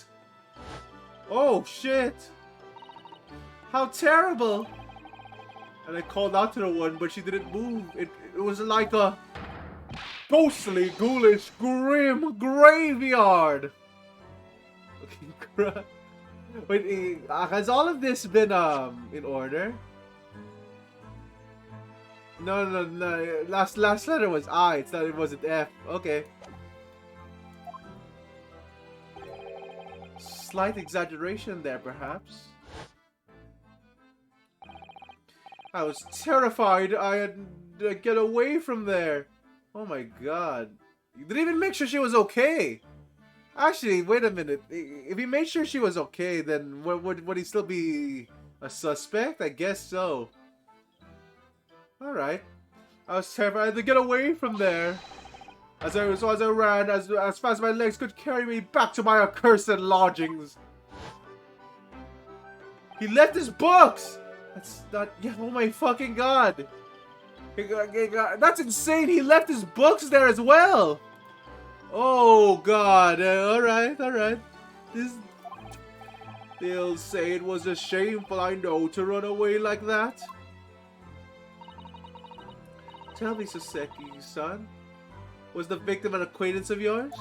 Oh shit! How terrible! And I called out to the one, but she didn't move. It was like a ghostly, ghoulish, grim graveyard. Wait, has all of this been in order? No. Last letter was I. It's not. It wasn't F. Okay. Slight exaggeration there, perhaps. I was terrified. I had to get away from there. Oh my god. You didn't even make sure she was okay. Actually, wait a minute. If he made sure she was okay, then would he still be a suspect? I guess so. Alright. I was terrified. I had to get away from there. As I ran, as fast as my legs could carry me back to my accursed lodgings. He left his books! That's not... Yeah, oh my fucking god! That's insane! He left his books there as well! Oh god, alright. They'll say it was a shameful, I know, to run away like that. Tell me, Saseki, son. Was the victim an acquaintance of yours?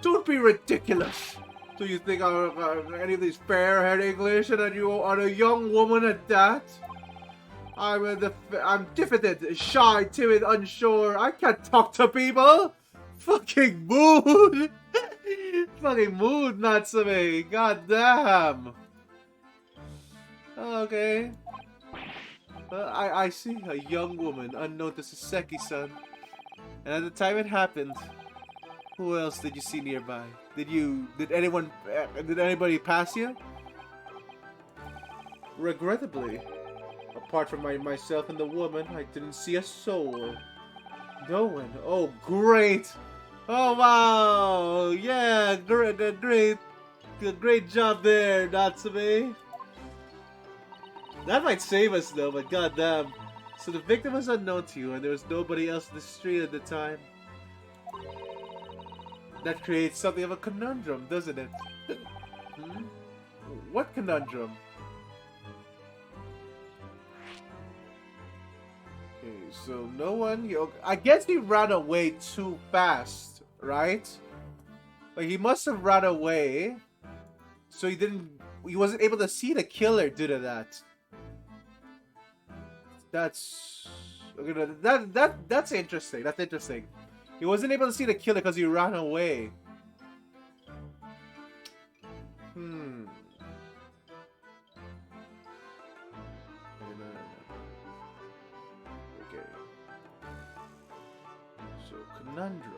Don't be ridiculous! Do you think any of these fair-haired English and that you are a young woman at that? I'm diffident, shy, timid, unsure. I can't talk to people! Fucking mood! Fucking mood, Natsume! God damn! Okay. I see a young woman unknown to Saseki-san. And at the time it happened, who else did you see nearby? Did anybody pass you? Regrettably, apart from myself and the woman, I didn't see a soul. No one. Oh, great! Oh wow! Yeah, great job there, Natsume. That might save us though, but goddamn. So the victim was unknown to you, and there was nobody else in the street at the time. That creates something of a conundrum, doesn't it? Hmm? What conundrum? Okay, so no one... I guess he ran away too fast, right? Like, he must have run away, so he wasn't able to see the killer due to that. That's... Okay, that's interesting. That's interesting. He wasn't able to see the killer because he ran away. Okay. So, conundrum.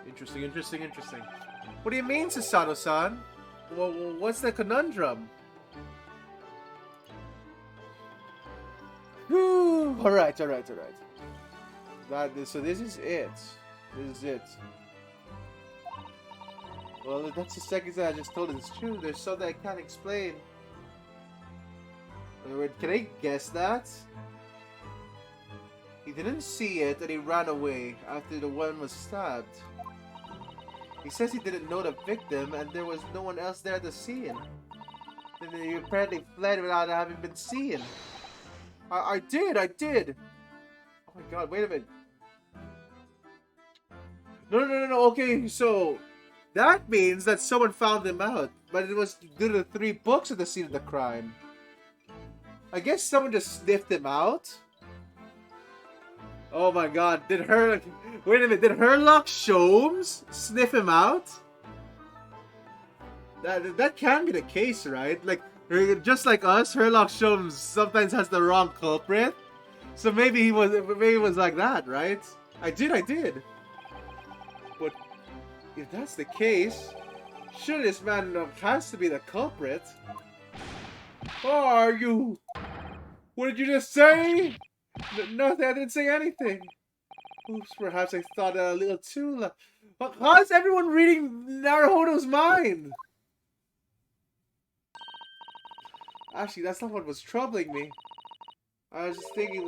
Interesting. What do you mean, Susato-san? Well, what's the conundrum? Alright. So this is it. Well, that's the second thing I just told. It's true. There's something I can't explain. Can I guess that? He didn't see it and he ran away after the one was stabbed. He says he didn't know the victim and there was no one else there to see him. Then he apparently fled without having been seen. I did! Oh my god, wait a minute. No, okay, so... That means that someone found him out, but it was due to the 3 books at the scene of the crime. I guess someone just sniffed him out. Oh my god, wait a minute, did Herlock Sholmes sniff him out? That can be the case, right? Like, just like us, Herlock Sholmes sometimes has the wrong culprit. So maybe it was like that, right? I did. But if that's the case, sure, this man has to be the culprit. Who are you? What did you just say? Nothing, I didn't say anything. Oops, perhaps I thought a little too loud. How is everyone reading Naruhodo's mind? Actually, that's not what was troubling me. I was just thinking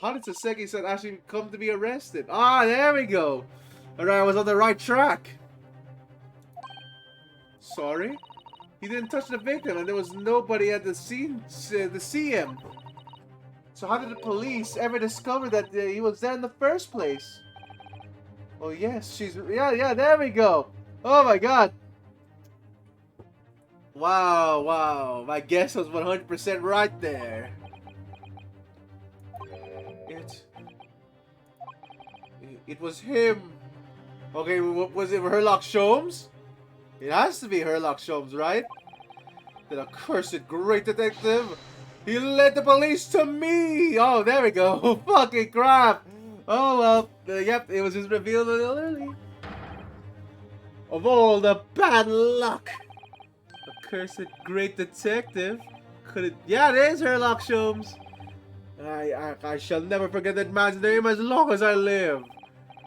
how did Saseki said actually come to be arrested? Ah, there we go. Alright, I was on the right track. Sorry? He didn't touch the victim and there was nobody at the scene to see him. So how did the police ever discover that he was there in the first place? Oh yes, yeah, there we go. Oh my god. Wow, my guess was 100% right there. It was him. Okay, was it Herlock Sholmes? It has to be Herlock Sholmes, right? That accursed great detective. He led the police to me! Oh, there we go. Fucking crap. Oh, well. Yep, it was just revealed a little early. Of all the bad luck. Accursed great detective. Could it... Yeah, it is Herlock Sholmes. I shall never forget that man's name as long as I live.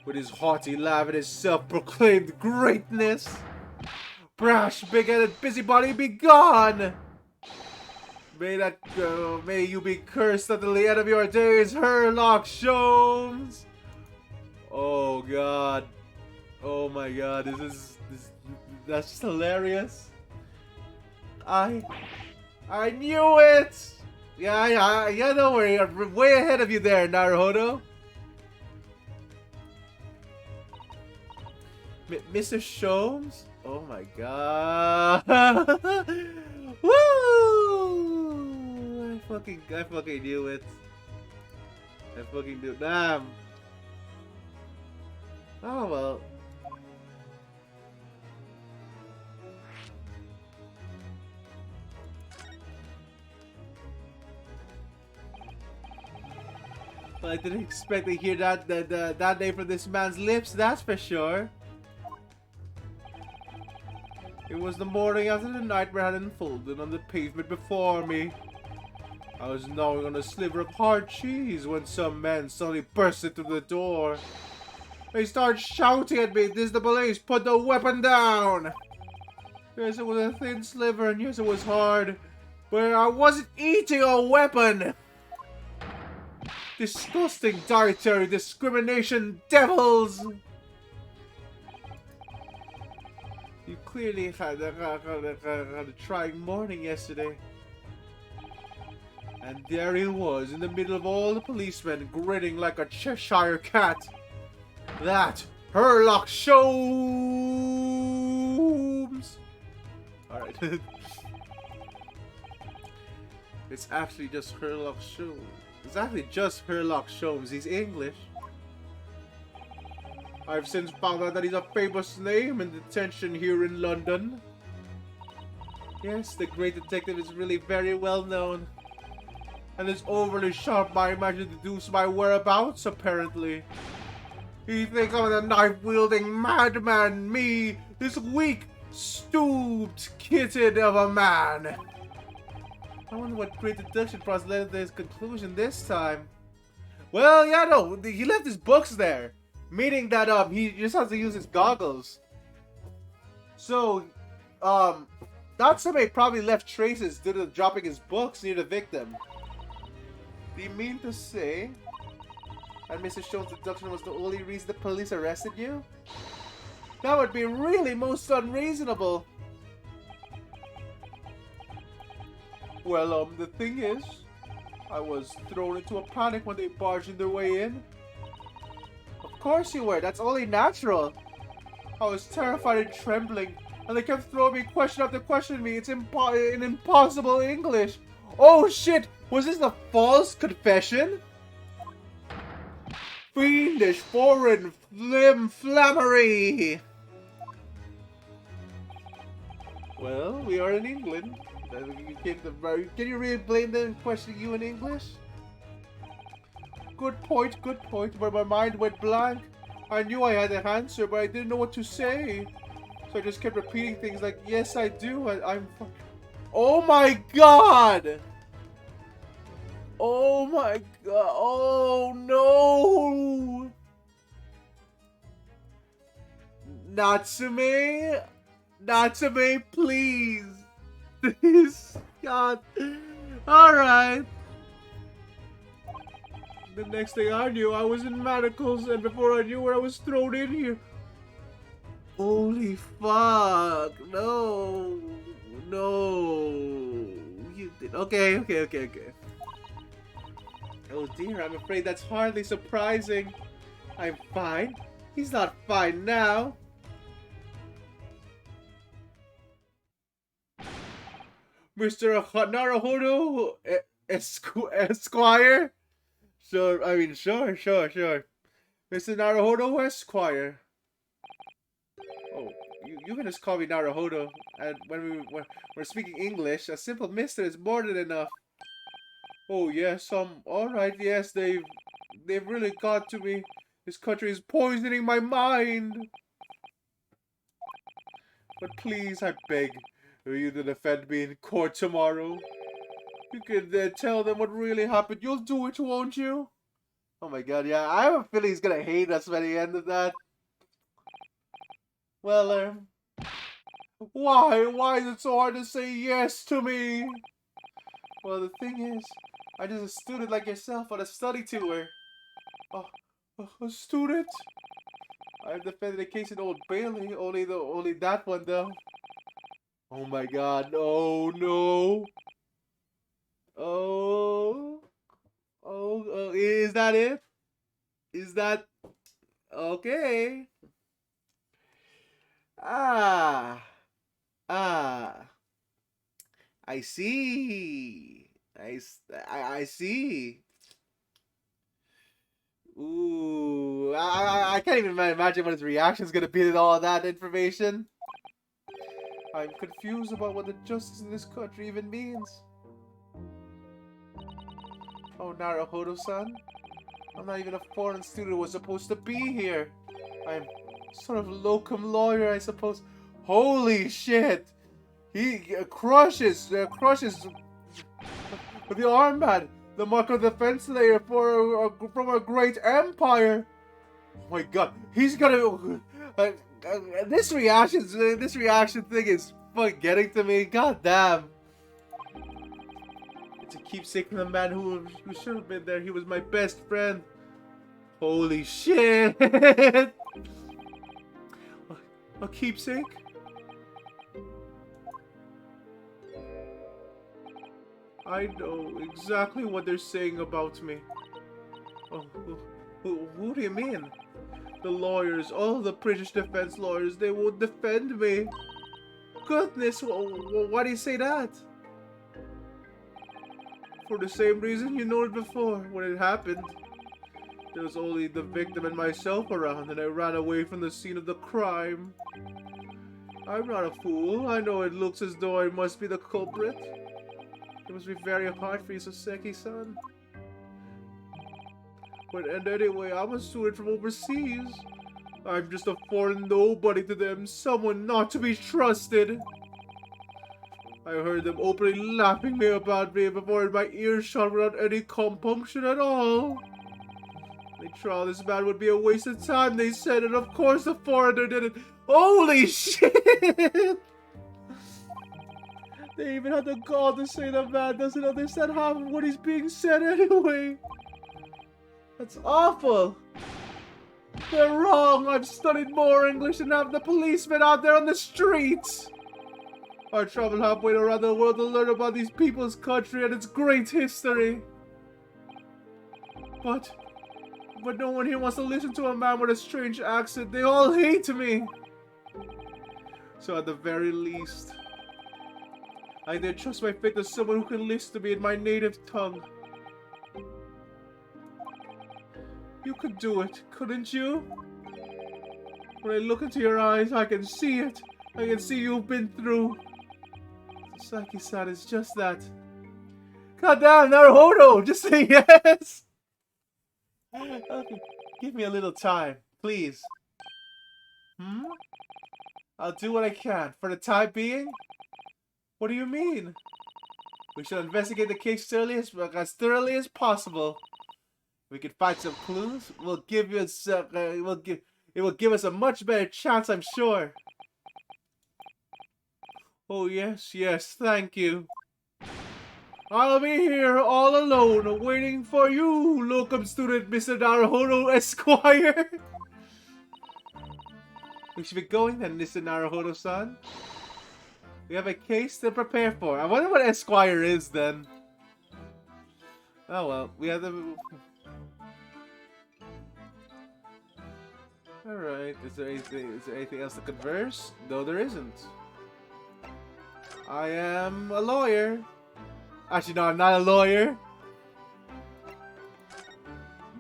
With his haughty laugh and his self-proclaimed greatness. Brash, big-headed busybody, be gone! May you be cursed until the end of your days, Herlock Sholmes! Oh god. Oh my god, that's just hilarious. I knew it! Yeah, don't worry, I'm way ahead of you there, Naruhodo. Mr. Sholmes? Oh my god. Woo! I fucking knew it. I fucking knew. Damn. Oh well. Well, I didn't expect to hear that name from this man's lips, that's for sure. It was the morning after the nightmare had unfolded on the pavement before me. I was gnawing on a sliver of hard cheese when some men suddenly burst into the door. They started shouting at me, "This is the police, put the weapon down!" Yes, it was a thin sliver, and yes, it was hard. But I wasn't eating a weapon! Disgusting dietary discrimination devils! You clearly had a trying morning yesterday. And there he was, in the middle of all the policemen, grinning like a Cheshire cat. That Herlock Sholmes! Alright. It's actually just Herlock Sholmes. It's actually just Herlock Sholmes. He's English. I've since found out that he's a famous name in detention here in London. Yes, the great detective is really very well known. And his overly sharp mind managed to deduce my whereabouts, apparently. You think I'm a knife-wielding madman, me, this weak, stooped kitten of a man? I wonder what great deduction process led to his conclusion this time. Well, yeah, no, he left his books there. Meaning that he just has to use his goggles. So, Natsume probably left traces due to dropping his books near the victim. Do you mean to say that Mr. Sholmes' deduction was the only reason the police arrested you? That would be really most unreasonable. Well, the thing is, I was thrown into a panic when they barged in their way in. Of course you were, that's only natural. I was terrified and trembling, and they kept throwing me question after question me. It's in impossible English. Oh shit! Was this a false confession? Fiendish, foreign, flammery! Well, we are in England. Can you really blame them and question you in English? Good point, but my mind went blank. I knew I had an answer, but I didn't know what to say. So I just kept repeating things like, yes, I do, I'm... Oh my god! Oh my god, oh no! Natsume? Natsume, please! Please, god. Alright. The next thing I knew, I was in manacles, and before I knew it, I was thrown in here. Holy fuck! No, no. You did. Okay. Oh dear, I'm afraid that's hardly surprising. I'm fine. He's not fine now. Mr. Naruhodo Esquire? Sure. Mr. Naruhodo Esquire. Oh, you can just call me Naruhodo. And when we're speaking English, a simple mister is more than enough. Oh yes, alright, yes, they've really got to me. This country is poisoning my mind. But please, I beg you to defend me in court tomorrow. You can tell them what really happened. You'll do it, won't you? Oh my god, yeah, I have a feeling he's gonna hate us by the end of that. Well, why is it so hard to say yes to me? Well, the thing is, I'm just a student like yourself on a study tour. A student? I've defended a case in Old Bailey, only that one though. Oh my god, oh no. Oh, is that it? Is that okay? I see. I see. Ooh, I can't even imagine what his reaction is gonna be to all that information. I'm confused about what the justice in this country even means. Oh, Naruhodo-san? I'm not even a foreign student who was supposed to be here. I'm sort of locum lawyer, I suppose. Holy shit! He crushes the armband, the mark of defense layer from a great empire. Oh my god, he's gonna. This reaction thing is fucking getting to me. God damn. It's a keepsake from the man who should have been there. He was my best friend. Holy shit! A keepsake? I know exactly what they're saying about me. Oh, who do you mean? The lawyers, all the British defense lawyers, they won't defend me. Goodness, why do you say that? For the same reason you noted before, when it happened. There was only the victim and myself around, and I ran away from the scene of the crime. I'm not a fool. I know it looks as though I must be the culprit. It must be very hard for you, Soseki-san. But and anyway, I'm a student from overseas. I'm just a foreign nobody to them, someone not to be trusted. I heard them openly laughing about me before in my earshot without any compunction at all. They thought this man would be a waste of time, they said, and of course the foreigner did it. Holy shit! They even had the gall to say the man doesn't understand half of what he's being said anyway. That's awful. They're wrong. I've studied more English than half the policemen out there on the streets. I traveled halfway around the world to learn about these people's country and its great history. But no one here wants to listen to a man with a strange accent. They all hate me. So at the very least, I did trust my fate to someone who can listen to me in my native tongue. You could do it, couldn't you? When I look into your eyes, I can see it. I can see you've been through. Sasaki-san is just that. God damn, Naruhodo! Just say yes! Okay, give me a little time, please. I'll do what I can. For the time being? What do you mean? We shall investigate the case as thoroughly as possible. We can find some clues. We'll give you it will give us a much better chance, I'm sure. Oh yes, thank you. I'll be here all alone, waiting for you, locum student Mr. Naruhodo Esquire. We should be going then, Mr. Naruhodo-san. We have a case to prepare for. I wonder what Esquire is then. Oh well, we have the... Alright, is there anything else to converse? No, there isn't. I am a lawyer. Actually, no, I'm not a lawyer.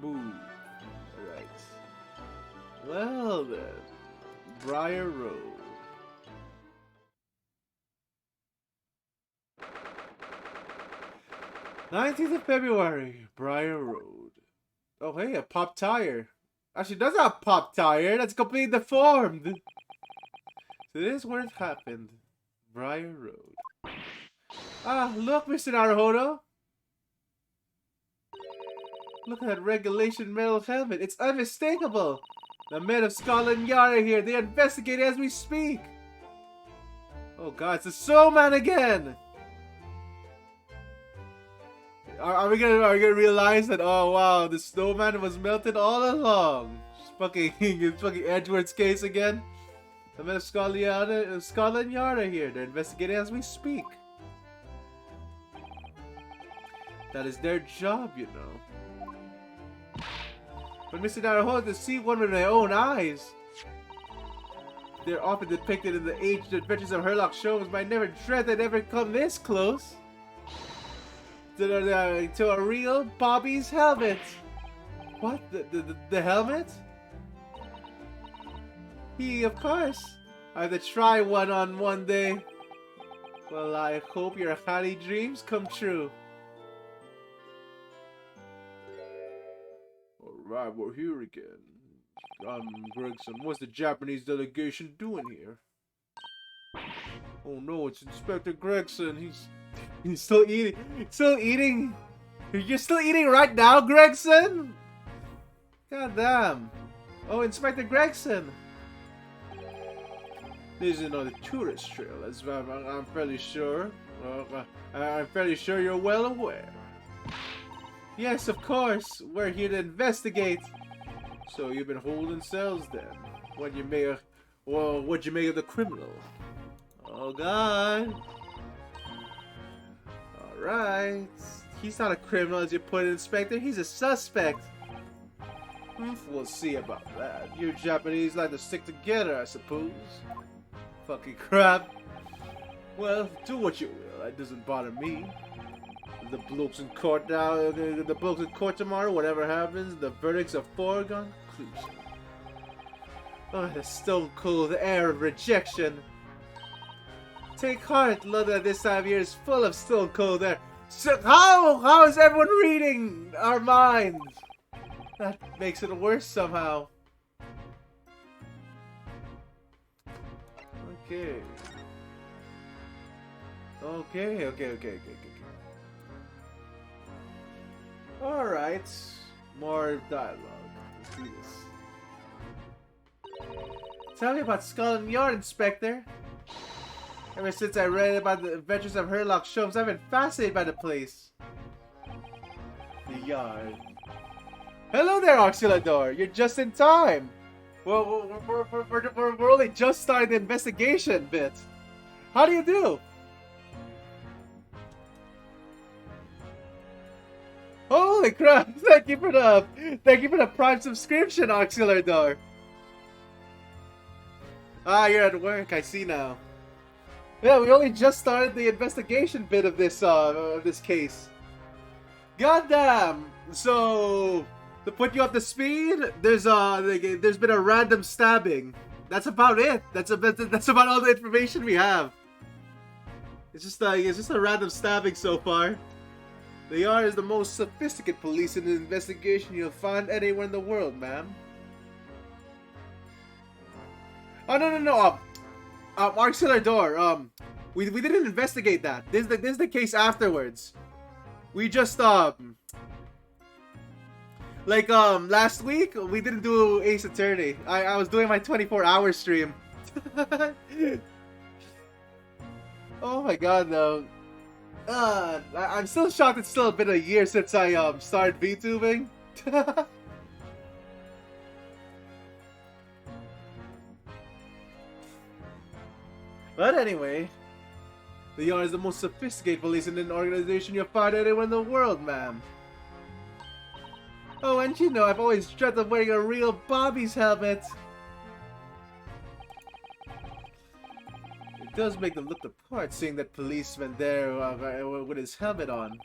Move. Alright. Well then. Briar Road. 19th of February, Briar Road. Oh hey, a pop tire. Actually, that's not a pop tire. That's completely deformed. So this is where it happened. Briar Road. Ah, look, Mr. Naruhodo. Look at that regulation metal helmet. It's unmistakable. The men of Scotland Yard are here. They investigate as we speak. Oh god, it's the Snowman again. Are we gonna realize that? Oh wow, the snowman was melted all along. It's fucking Edward's case again. The men of Scotland Yard are here. They're investigating as we speak. That is their job, you know. But Mr. Naruhodo, to see one with my own eyes. They're often depicted in the aged adventures of Herlock shows, but I never dreamt they'd ever come this close. To a real Bobby's helmet. What? The helmet? Of course. I have to try one on one day. Well, I hope your happy dreams come true. Alright, we're here again. Gregson, what's the Japanese delegation doing here? Oh no, it's Inspector Gregson. He's still eating. Still eating? You're still eating right now, Gregson? God damn. Oh, Inspector Gregson. This is another tourist trail, as I'm fairly sure. I'm fairly sure you're well aware. Yes, of course. We're here to investigate. So you've been holding cells then? What'd you make of the criminal? Oh God. Alright. He's not a criminal as you put it, Inspector. He's a suspect. We'll see about that. You Japanese like to stick together, I suppose. Fucking crap. Well, do what you will. That doesn't bother me. The blokes in court now. The blokes in court tomorrow. Whatever happens, the verdict's a foregone conclusion. Oh, the stone cold air of rejection. Take heart, London at this time of year is full of stone cold air. So how is everyone reading our minds? That makes it worse somehow. Okay. Okay. Alright. More dialogue. Let's do this. Tell me about Scotland Yard, Inspector. Ever since I read about the adventures of Herlock Sholmes, I've been fascinated by the place. The yard. Hello there, Auxiliador. You're just in time. Well, we're only just starting the investigation bit. How do you do? Holy crap! Thank you for the Prime subscription, Auxiliador. Ah, you're at work. I see now. Yeah, we only just started the investigation bit of this case. Goddamn! So, to put you up to speed, there's been a random stabbing. That's about it. That's about all the information we have. It's just a random stabbing so far. The yard is the most sophisticated police in the investigation you'll find anywhere in the world, ma'am. Oh no. Auxiliary door. We didn't investigate that. This is the case afterwards. We just last week we didn't do Ace Attorney. I was doing my 24-hour stream. Oh my god, though. I'm still shocked it's still been a year since I started VTubing. But anyway, the yard is the most sophisticated police in an organization you'll find anywhere in the world, ma'am. Oh, and you know, I've always dreamt of wearing a real Bobby's helmet. It does make them look the part, seeing that policeman there with his helmet on.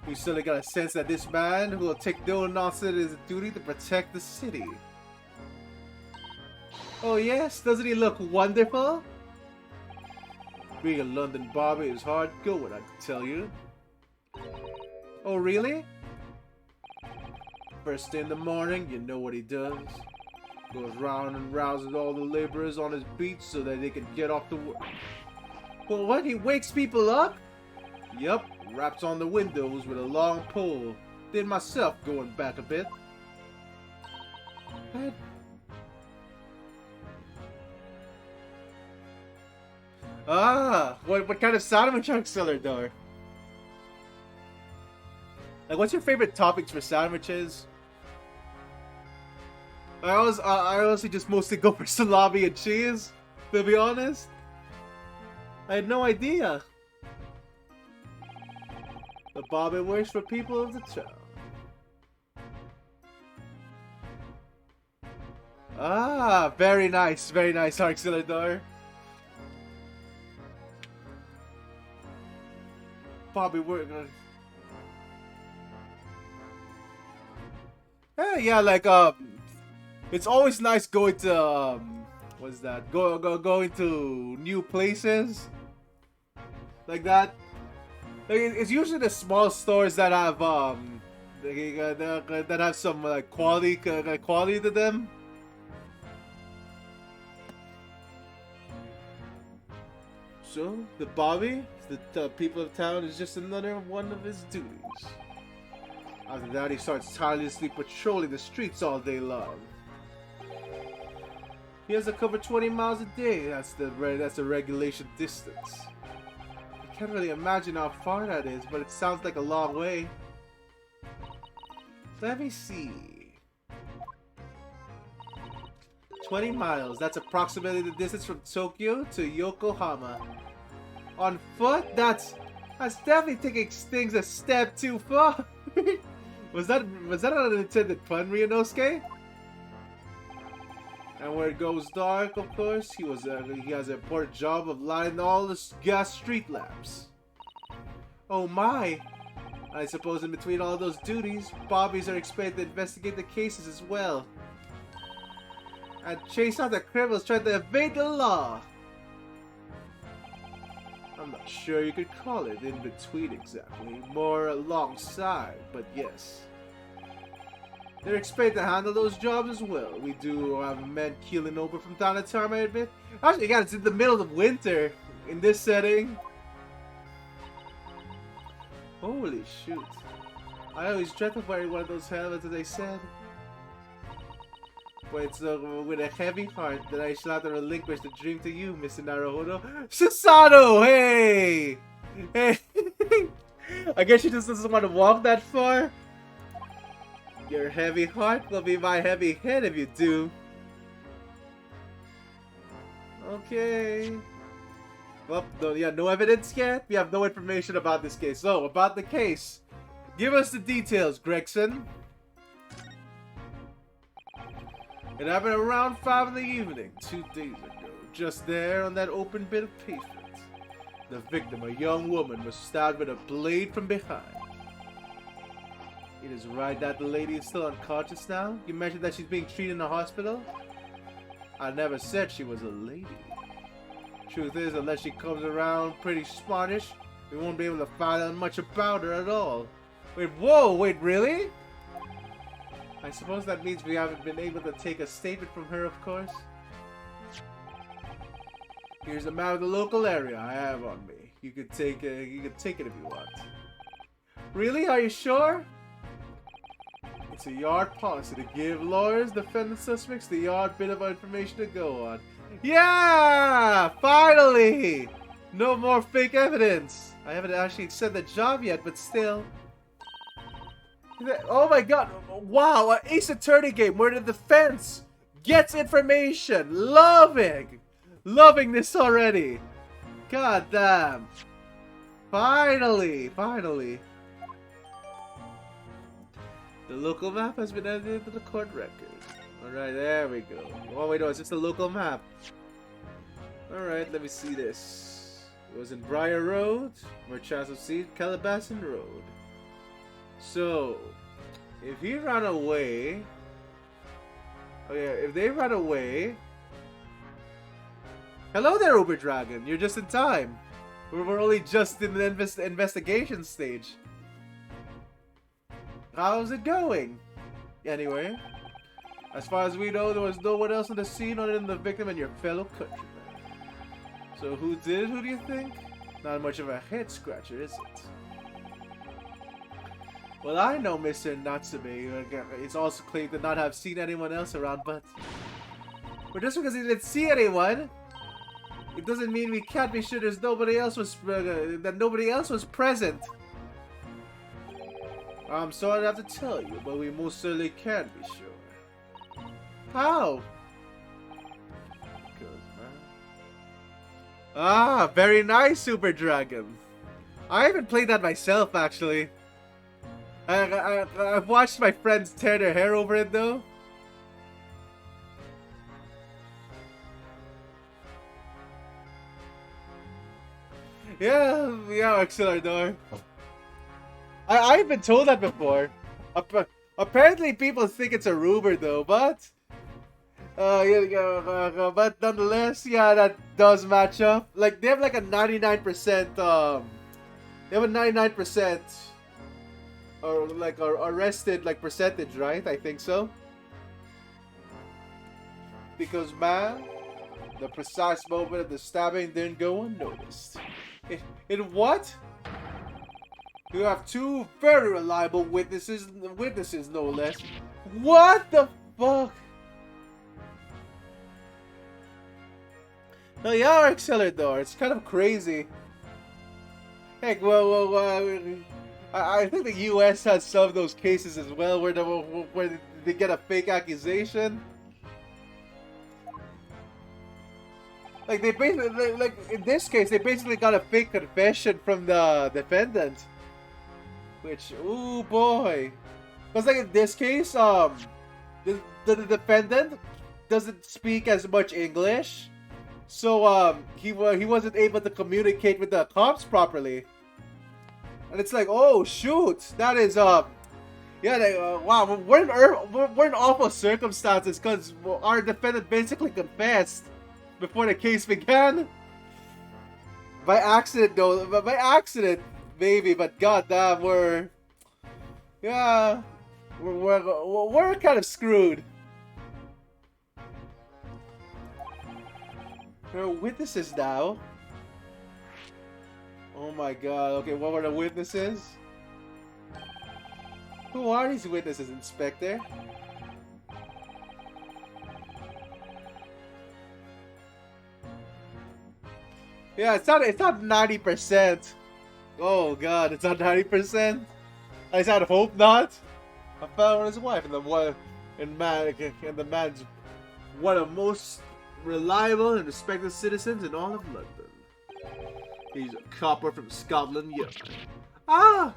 We certainly got a sense that this man, who will take no nonsense, is a duty to protect the city. Oh yes, doesn't he look wonderful? Being a London Bobby is hard going, I can tell you. Oh really? First thing in the morning, you know what he does. Goes round and rouses all the laborers on his beat so that they can get off the work. Well, what? He wakes people up? Yup, raps on the windows with a long pole. Did myself going back a bit. What? Ah, what kind of sandwich seller door? Like, what's your favorite toppings for sandwiches? I honestly just mostly go for salami and cheese, to be honest. I had no idea. The Bobby works for people of the town. Ah, very nice, Auxiliary door. Bobby work. Yeah, like it's always nice going to what's that? Going to new places like that. Like, it's usually the small stores that have that have some like quality to them. So the Bobby, the people of town, is just another one of his duties. After that, he starts tirelessly patrolling the streets all day long. He has to cover 20 miles a day. That's the regulation distance. I can't really imagine how far that is, but it sounds like a long way. Let me see. 20 miles. That's approximately the distance from Tokyo to Yokohama. On foot? That's definitely taking things a step too far. Was that an unintended pun, Ryunosuke? And where it goes dark, of course, he has an important job of lighting all the gas street lamps. Oh my! I suppose in between all those duties, Bobbies are expected to investigate the cases as well. And chase out the criminals trying to evade the law. I'm not sure you could call it in between exactly, more alongside, but yes. They're expected to handle those jobs as well. We do have men keeling over from time to time, I admit. Actually, God, it's in the middle of winter in this setting. Holy shoot. I always dreamt of wearing one of those helmets, as I said. But it's with a heavy heart that I shall have to relinquish the dream to you, Mr. Naruhodo. Susato! Hey! Hey! I guess she just doesn't want to walk that far. Your heavy heart will be my heavy head if you do. Okay. Well, no evidence yet? We have no information about this case. So, about the case. Give us the details, Gregson. It happened around 5 in the evening, 2 days ago. Just there on that open bit of pavement. The victim, a young woman, was stabbed with a blade from behind. It is right that the lady is still unconscious now? You mentioned that she's being treated in a hospital? I never said she was a lady. Truth is, unless she comes around pretty smartish, we won't be able to find out much about her at all. Wait, whoa, wait, really? I suppose that means we haven't been able to take a statement from her, of course. Here's a map of the local area I have on me. You could take it if you want. Really? Are you sure? It's a yard policy to give lawyers, defendant suspects the odd bit of information to go on. Yeah! Finally! No more fake evidence. I haven't actually said the job yet, but still. Oh my god. Wow, an Ace Attorney game where the defense gets information. Loving this already. God damn. Finally. The local map has been added into the court record. Alright, there we go. Oh wait, no, it's just a local map. Alright, let me see this. It was in Briar Road, Merchants Seed, Calabasas Road. So, if he ran away... Oh yeah, if they ran away... Hello there, Uber Dragon. You're just in time. We're only just in the investigation stage. How's it going? Anyway, as far as we know, there was no one else on the scene other than the victim and your fellow countrymen. So who did it? Who do you think? Not much of a head scratcher, is it? Well, I know Mr. Natsume. It's also claimed to not have seen anyone else around, but just because he didn't see anyone, it doesn't mean we can't be sure there's nobody else was that nobody else was present. I'm sorry to have to tell you, but we most certainly can be sure. How? Because, man. Ah, very nice, Super Dragon. I haven't played that myself, actually. I've watched my friends tear their hair over it, though. Yeah, Axelardor. I've been told that before. Apparently people think it's a rumor though, but but nonetheless, yeah, that does match up. Like they have like a 99% they have a 99% or like arrested like percentage, right? I think so. Because man, the precise moment of the stabbing didn't go unnoticed. In what? You have 2 very reliable witnesses no less. What the fuck? No, yeah, Axelardor, it's kind of crazy. Heck, well, I think the U.S. has some of those cases as well, where they get a fake accusation. Like they basically, like in this case, they basically got a fake confession from the defendant. Which, ooh boy, because like in this case, the defendant doesn't speak as much English, so he wasn't able to communicate with the cops properly, and it's like, oh shoot, that is yeah, wow, we're in awful circumstances because our defendant basically confessed before the case began. By accident though, by accident. Maybe, but goddamn, we're kind of screwed. There are witnesses now. Oh my god. Okay, what were the witnesses? Who are these witnesses, Inspector? Yeah, it's not 90%. Oh god, it's not 90%. I said, hope not. I found his wife, and the man's one of the most reliable and respected citizens in all of London. He's a copper from Scotland Yard. Ah,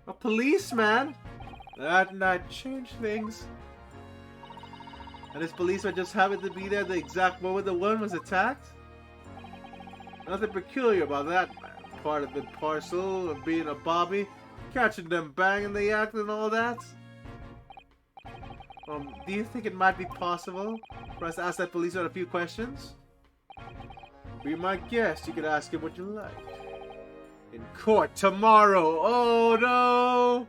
a policeman. That night changed things. And this policeman just happened to be there the exact moment the one was attacked? Nothing peculiar about that, man. Part of the parcel of being a Bobby, catching them banging the act and all that. Do you think it might be possible for us to ask that policeman a few questions? Be my guest, you could ask him what you like. In court tomorrow. Oh no!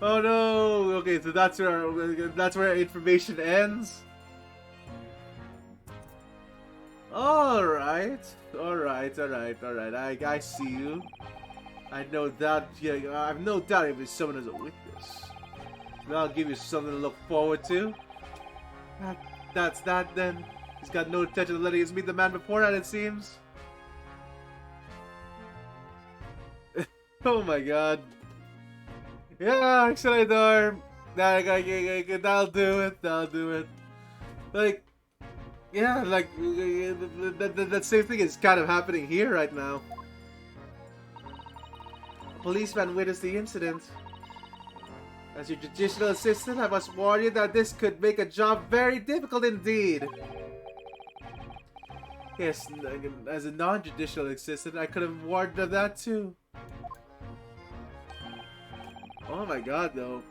Oh no! Okay, so that's where information ends. Alright. I see you. I know that. Yeah, I have no doubt if there's someone as a witness. That'll give you something to look forward to. That's that then. He's got no intention of letting us meet the man before that, it seems. Oh my god. Yeah, Accelerator. That'll do it. That'll do it. Like, yeah, like, that same thing is kind of happening here right now. A policeman witnessed the incident. As your judicial assistant, I must warn you that this could make a job very difficult indeed. Yes, as a non-judicial assistant, I could have warned of that too. Oh my god, though.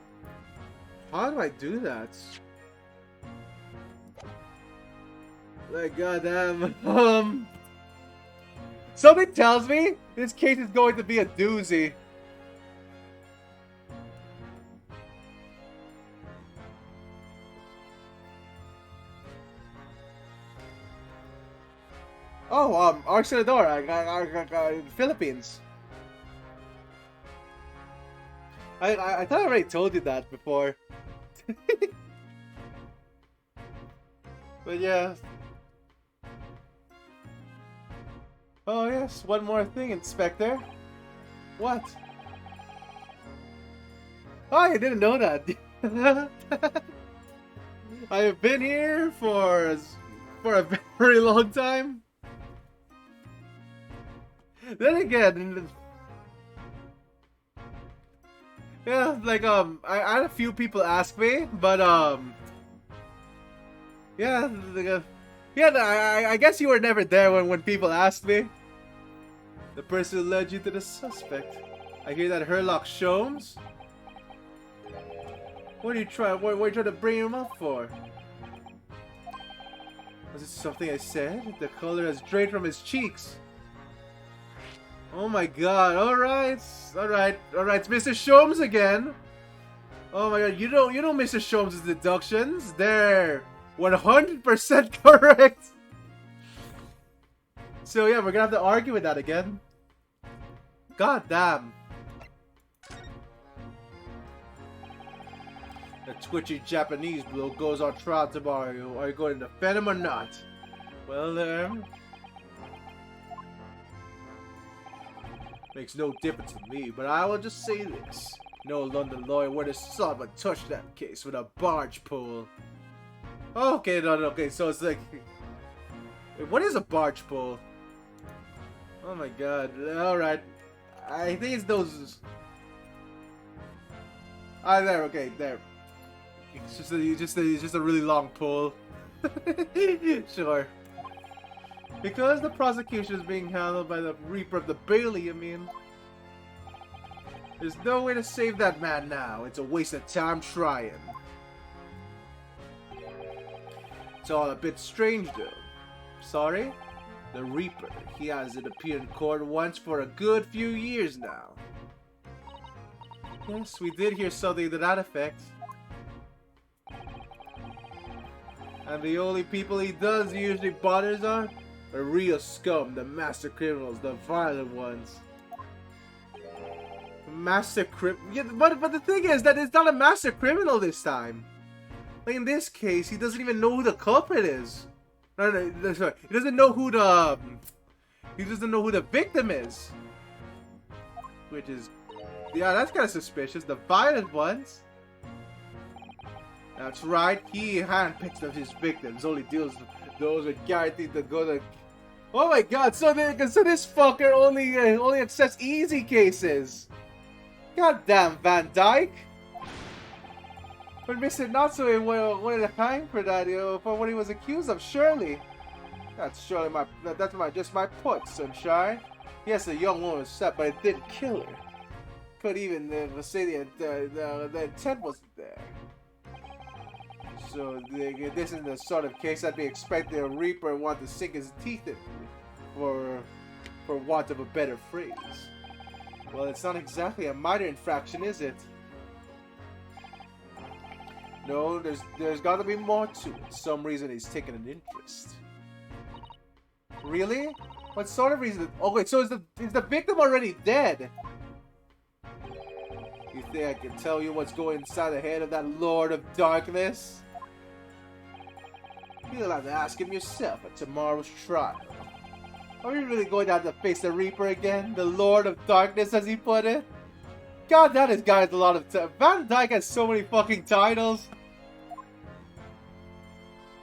How do I do that? Like, goddamn. Something tells me this case is going to be a doozy. Oh, Arsenador, Philippines. I thought I already told you that before. But yeah. Oh yes, one more thing, Inspector. What? Oh, I didn't know that. I have been here for a very long time. Then again, yeah, like I had a few people ask me, but yeah, I guess you were never there when people asked me. The person who led you to the suspect. I hear that Herlock Sholmes. What are you trying to bring him up for? Was it something I said? The color has drained from his cheeks. Oh my god, alright, it's Mr. Sholmes again. Oh my god, you know Mr. Sholmes' deductions? They're 100% correct. So yeah, we're gonna have to argue with that again. God damn. The twitchy Japanese bloke goes on trial tomorrow. Are you going to defend him or not? Well, makes no difference to me, but I will just say this. No London lawyer would have sought but touch that case with a barge pole. Okay, no, okay, so it's like... Wait, what is a barge pole? Oh my god, alright. I think it's those... Ah, there, okay, there. It's just a really long pole. Sure. Because the prosecution is being handled by the Reaper of the Bailey, I mean. There's no way to save that man now. It's a waste of time trying. It's all a bit strange, though. Sorry? The Reaper. He hasn't appeared in court once for a good few years now. Yes, we did hear something to that effect. And the only people he does usually bothers are real scum, the master criminals, the violent ones. Master yeah, but the thing is that it's not a master criminal this time. Like in this case, he doesn't even know who the culprit is. No, sorry. He doesn't know who the victim is. Which is, yeah, that's kind of suspicious. The violent ones. That's right. He handpicks of his victims. Only deals with those are guaranteed to go to. Oh my god! So this fucker only accepts easy cases. God damn, Van Dyke. But Mr. Natsume wanted to hang for that, for what he was accused of, surely. That's just my point, sunshine. Yes, the young woman was shot, but it didn't kill her. Could even say the intent wasn't there. So this is the sort of case I'd be expecting a Reaper want to sink his teeth in, for want of a better phrase. Well, it's not exactly a minor infraction, is it? No, there's got to be more to it. Some reason he's taken an interest. Really? What sort of reason? Oh wait, so is the victim already dead? You think I can tell you what's going inside the head of that Lord of Darkness? You'll have to ask him yourself at tomorrow's trial. Are you really going to have to face the Reaper again? The Lord of Darkness, as he put it? God, that guy has a lot of time. Van Dyke has so many fucking titles.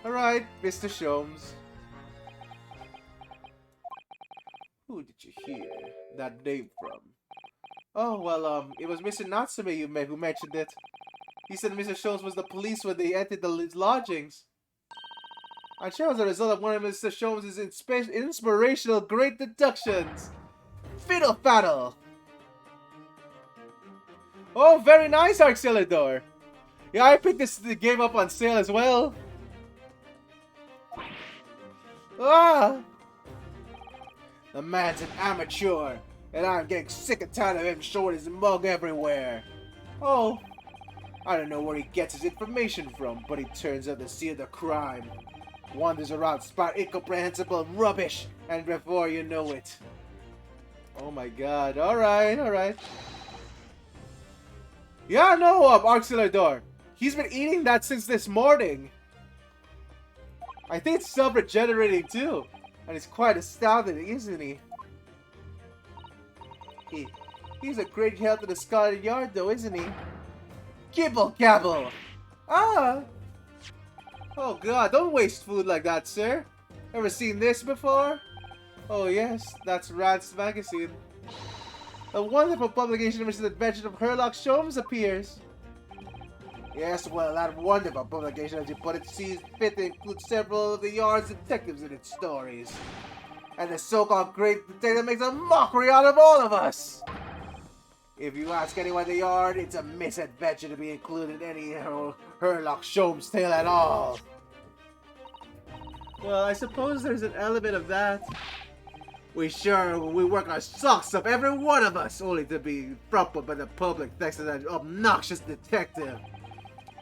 Alright, Mr. Sholmes. Who did you hear that name from? Oh, well, it was Mr. Natsume who mentioned it. He said Mr. Sholmes was the police when they entered his lodgings. I'm sure it was a result of one of Mr. Sholmes' inspirational great deductions. Fiddle faddle! Oh, very nice, Arxillador! Yeah, I picked the game up on sale as well. Ah! The man's an amateur, and I'm getting sick and tired of him showing his mug everywhere. Oh, I don't know where he gets his information from, but he turns up the scene of the crime. Wanders around, spout incomprehensible rubbish, and before you know it. Oh my god, alright. Yeah, no, Arxillador. He's been eating that since this morning. I think it's self-regenerating too. And it's quite astounding, isn't he? He's a great help to the Scotland Yard though, isn't he? Gibble gabble! Ah! Oh god, don't waste food like that, sir. Ever seen this before? Oh yes, that's Rand's magazine. A wonderful publication of the adventures of Sherlock Sholmes appears. Yes, well, that wonderful publication, as you put it, sees fit to include several of the Yard's detectives in its stories. And the so-called great detective makes a mockery out of all of us! If you ask anyone in the Yard, it's a misadventure to be included in any Sherlock Sholmes tale at all. Well, I suppose there's an element of that. We work our socks up, every one of us, only to be frumpled by the public thanks to that obnoxious detective.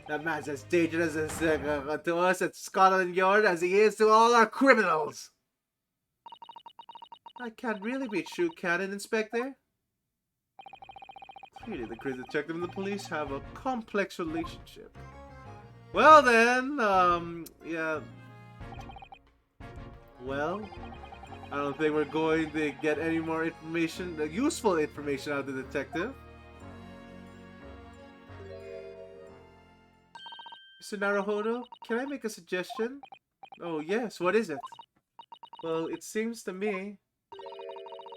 That man's as dangerous to us at Scotland Yard as he is to all our criminals. That can't really be true, can it, Inspector? Clearly, the crazy detective and the police have a complex relationship. Well then, yeah. Well, I don't think we're going to get any more information, useful information out of the detective. Mr. Naruhodo, can I make a suggestion? Oh yes, what is it? Well, it seems to me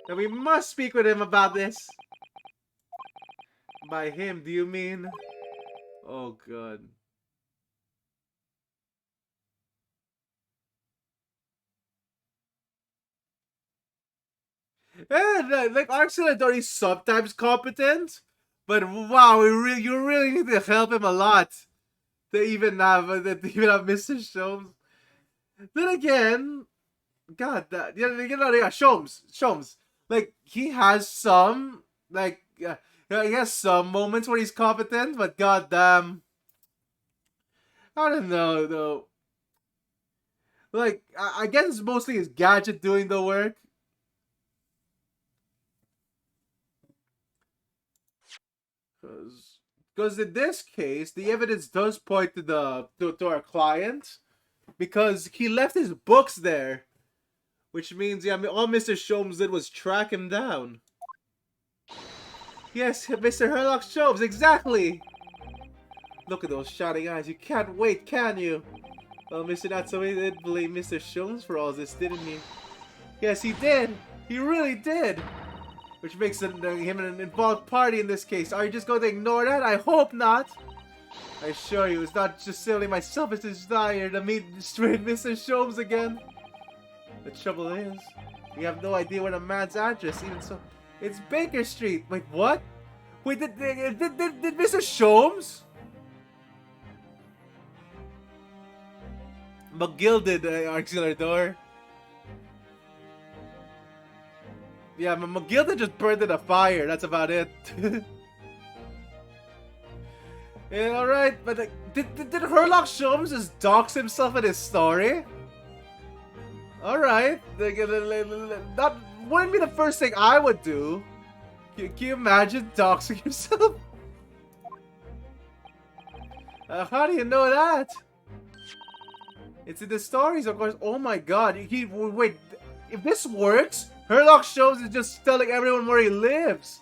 that we must speak with him about this. By him, do you mean? Oh god. Yeah, like Arxillador is sometimes competent, but wow, you really need to help him a lot to even have Mr. Sholmes. Then again, God, Sholmes, like he has some he has some moments where he's competent, but goddamn, I don't know though. Like I guess it's mostly his gadget doing the work. Because in this case, the evidence does point to our client, because he left his books there, which means all Mr. Sholmes did was track him down. Yes, Mr. Sherlock Sholmes, exactly. Look at those shining eyes. You can't wait, can you? Well, Mr. Natsume did blame Mr. Sholmes for all this, didn't he? Yes, he did. He really did. Which makes him an involved party in this case. Are you just going to ignore that? I hope not. I assure you, it's not just simply my selfish desire to meet straight Mr. Sholmes again. The trouble is, we have no idea where the man's address, even so. It's Baker Street. Wait, what? Wait, did Mr. Sholmes? McGill did auxiliary door. Yeah, McGill did just burned in a fire. That's about it. Yeah, alright, but did Herlock Sholmes just dox himself in his story? Alright, that wouldn't be the first thing I would do. Can you imagine doxing yourself? How do you know that? It's in the stories, of course. Oh my god, wait, if this works, Herlock Sholmes is just telling everyone where he lives.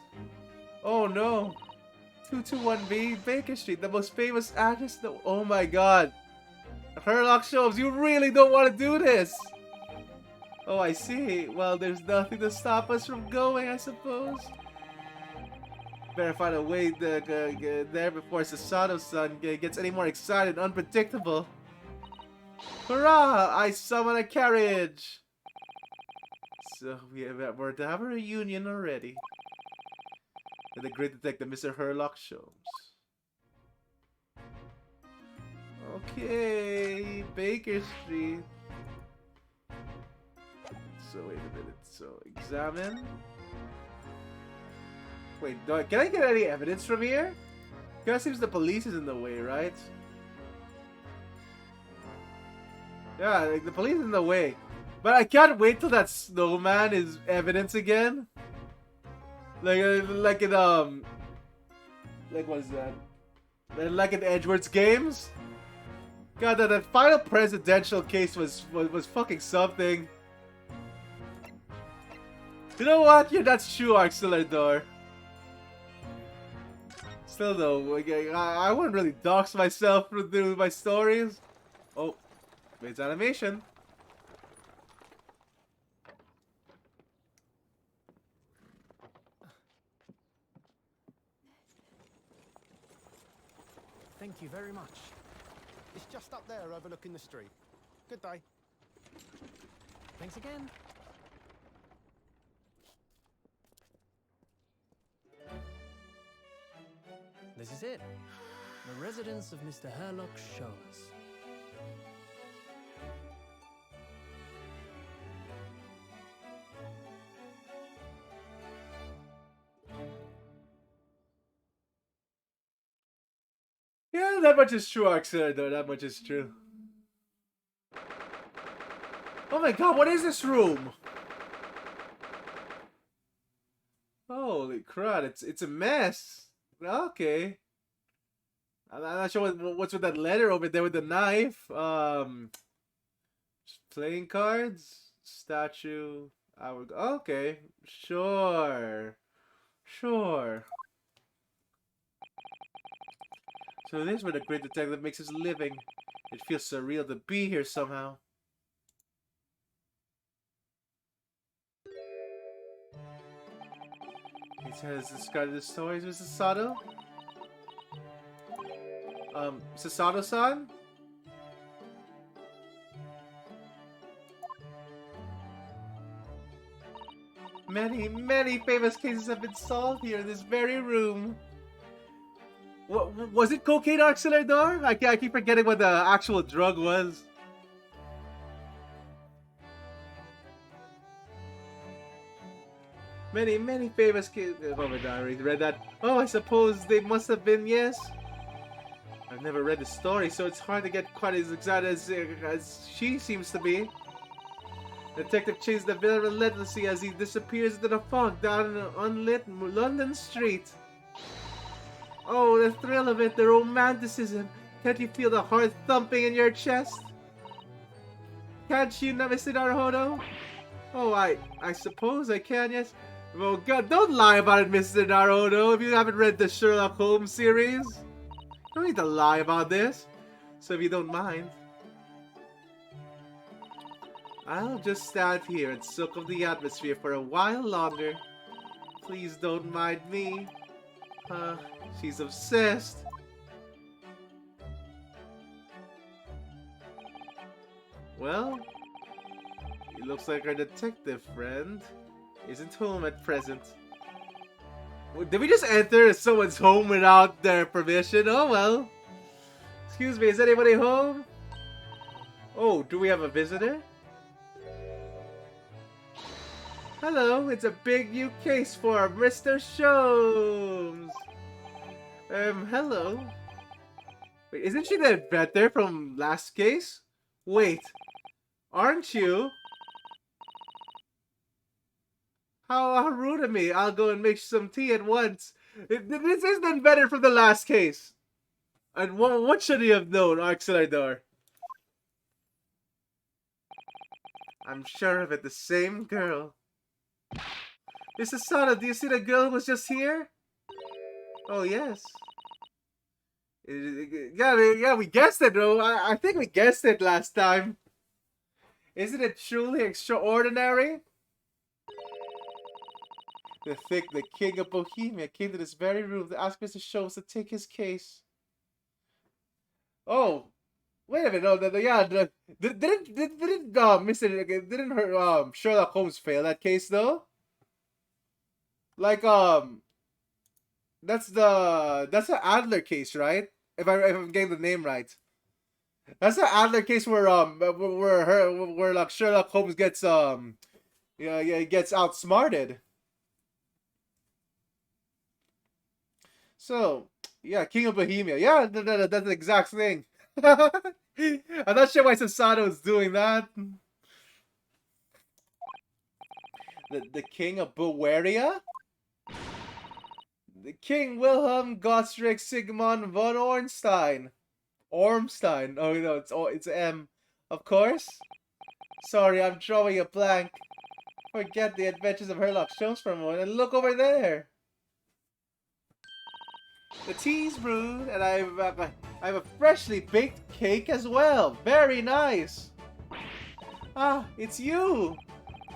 Oh no. 221B Baker Street, the most famous address. Oh my god. Herlock Sholmes, you really don't want to do this. Oh, I see. Well, there's nothing to stop us from going, I suppose. Better find a way to there before Sasato-san gets any more excited and unpredictable. Hurrah! I summon a carriage! So we're to have a reunion already. With the great detective, Mr. Herlock Sholmes. Okay, Baker Street. So wait a minute. So examine. Wait, can I get any evidence from here? Because it seems the police is in the way, right? Yeah, like the police is in the way. But I can't wait till that snowman is evidence again. Like in like what is that? Like in Edgeworth's games. God, that final presidential case was fucking something. You know what? Yeah, that's true, auxiliary door. Still though, like, I wouldn't really dox myself through my stories. Oh, it's animation. Thank you very much. It's just up there overlooking the street. Good day. Thanks again. This is it. The residence of Mr. Herlock Sholmes. Yeah, that much is true, auxiliary door. That much is true. Oh my god, what is this room? Holy crap, it's a mess. Okay. I'm not sure what's with that letter over there with the knife. Playing cards, statue. Okay, sure. So this is where the great detective makes his living. It feels surreal to be here somehow. He has discarded the stories, Mrs. Sato. Sasato-san? Many famous cases have been solved here in this very room. What was it? Cocaine, auxiliary door? I keep forgetting what the actual drug was. Many famous cases. Oh my god, I already read that. Oh, I suppose they must have been, yes. I've never read the story, so it's hard to get quite as excited as she seems to be. Detective chases the villain relentlessly as he disappears into the fog down an unlit London street. Oh, the thrill of it, the romanticism. Can't you feel the heart thumping in your chest? Can't you, Mr. Naruhodo? Oh, I suppose I can, yes. Oh god, don't lie about it, Mr. Naruhodo, if you haven't read the Sherlock Holmes series. Don't need to lie about this. So if you don't mind, I'll just stand here and soak up the atmosphere for a while longer. Please don't mind me. She's obsessed. Well, it looks like our detective friend isn't home at present. Did we just enter someone's home without their permission? Oh well. Excuse me, is anybody home? Oh, do we have a visitor? Hello, it's a big new case for Mr. Sholmes. Hello. Wait, isn't she the inventor from last case? Wait, aren't you? How rude of me. I'll go and make some tea at once. This is the inventor from the last case. And what should he have known, Arxelador? I'm sure of it, the same girl. Mrs. Sada, do you see the girl who was just here? Oh, yes. Yeah, we guessed it, though. I think we guessed it last time. Isn't it truly extraordinary? The king of Bohemia came to this very room to ask Mr. Sholmes to take his case. Oh, wait a minute. No, didn't her Sherlock Holmes fail that case though? Like that's the Adler case, right? If I'm getting the name right. That's the Adler case where like Sherlock Holmes gets gets outsmarted. So, yeah, King of Bohemia. Yeah, that's the exact thing. I'm not sure why Sasato is doing that. The King of Bavaria? The King Wilhelm Gottrich Sigmund von Ornstein. Ormstein. Oh, no, it's M. Of course. Sorry, I'm drawing a blank. Forget the adventures of Sherlock Holmes for a moment and look over there. The tea's brewed, and I have a freshly baked cake as well. Very nice. Ah, it's you.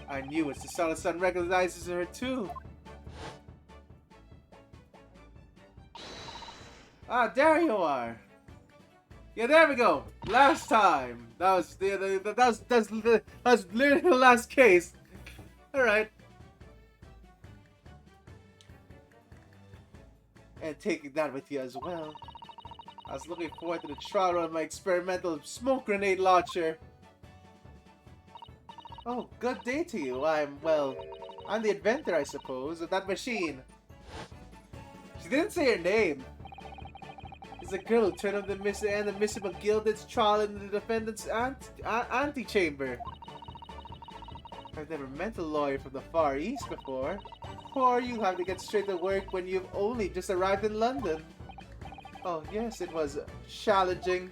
I knew it. The son recognizes her too. Ah, there you are. Yeah, there we go. Last time. That was literally the last case. All right. And taking that with you as well. I was looking forward to the trial of my experimental smoke grenade launcher. Oh, good day to you. I'm the inventor, I suppose, of that machine. She didn't say her name. It's a girl who turned up the Mississippi Gilded's trial in the defendant's antechamber. I've never met a lawyer from the Far East before. Or you have to get straight to work when you've only just arrived in London. Oh yes, it was challenging.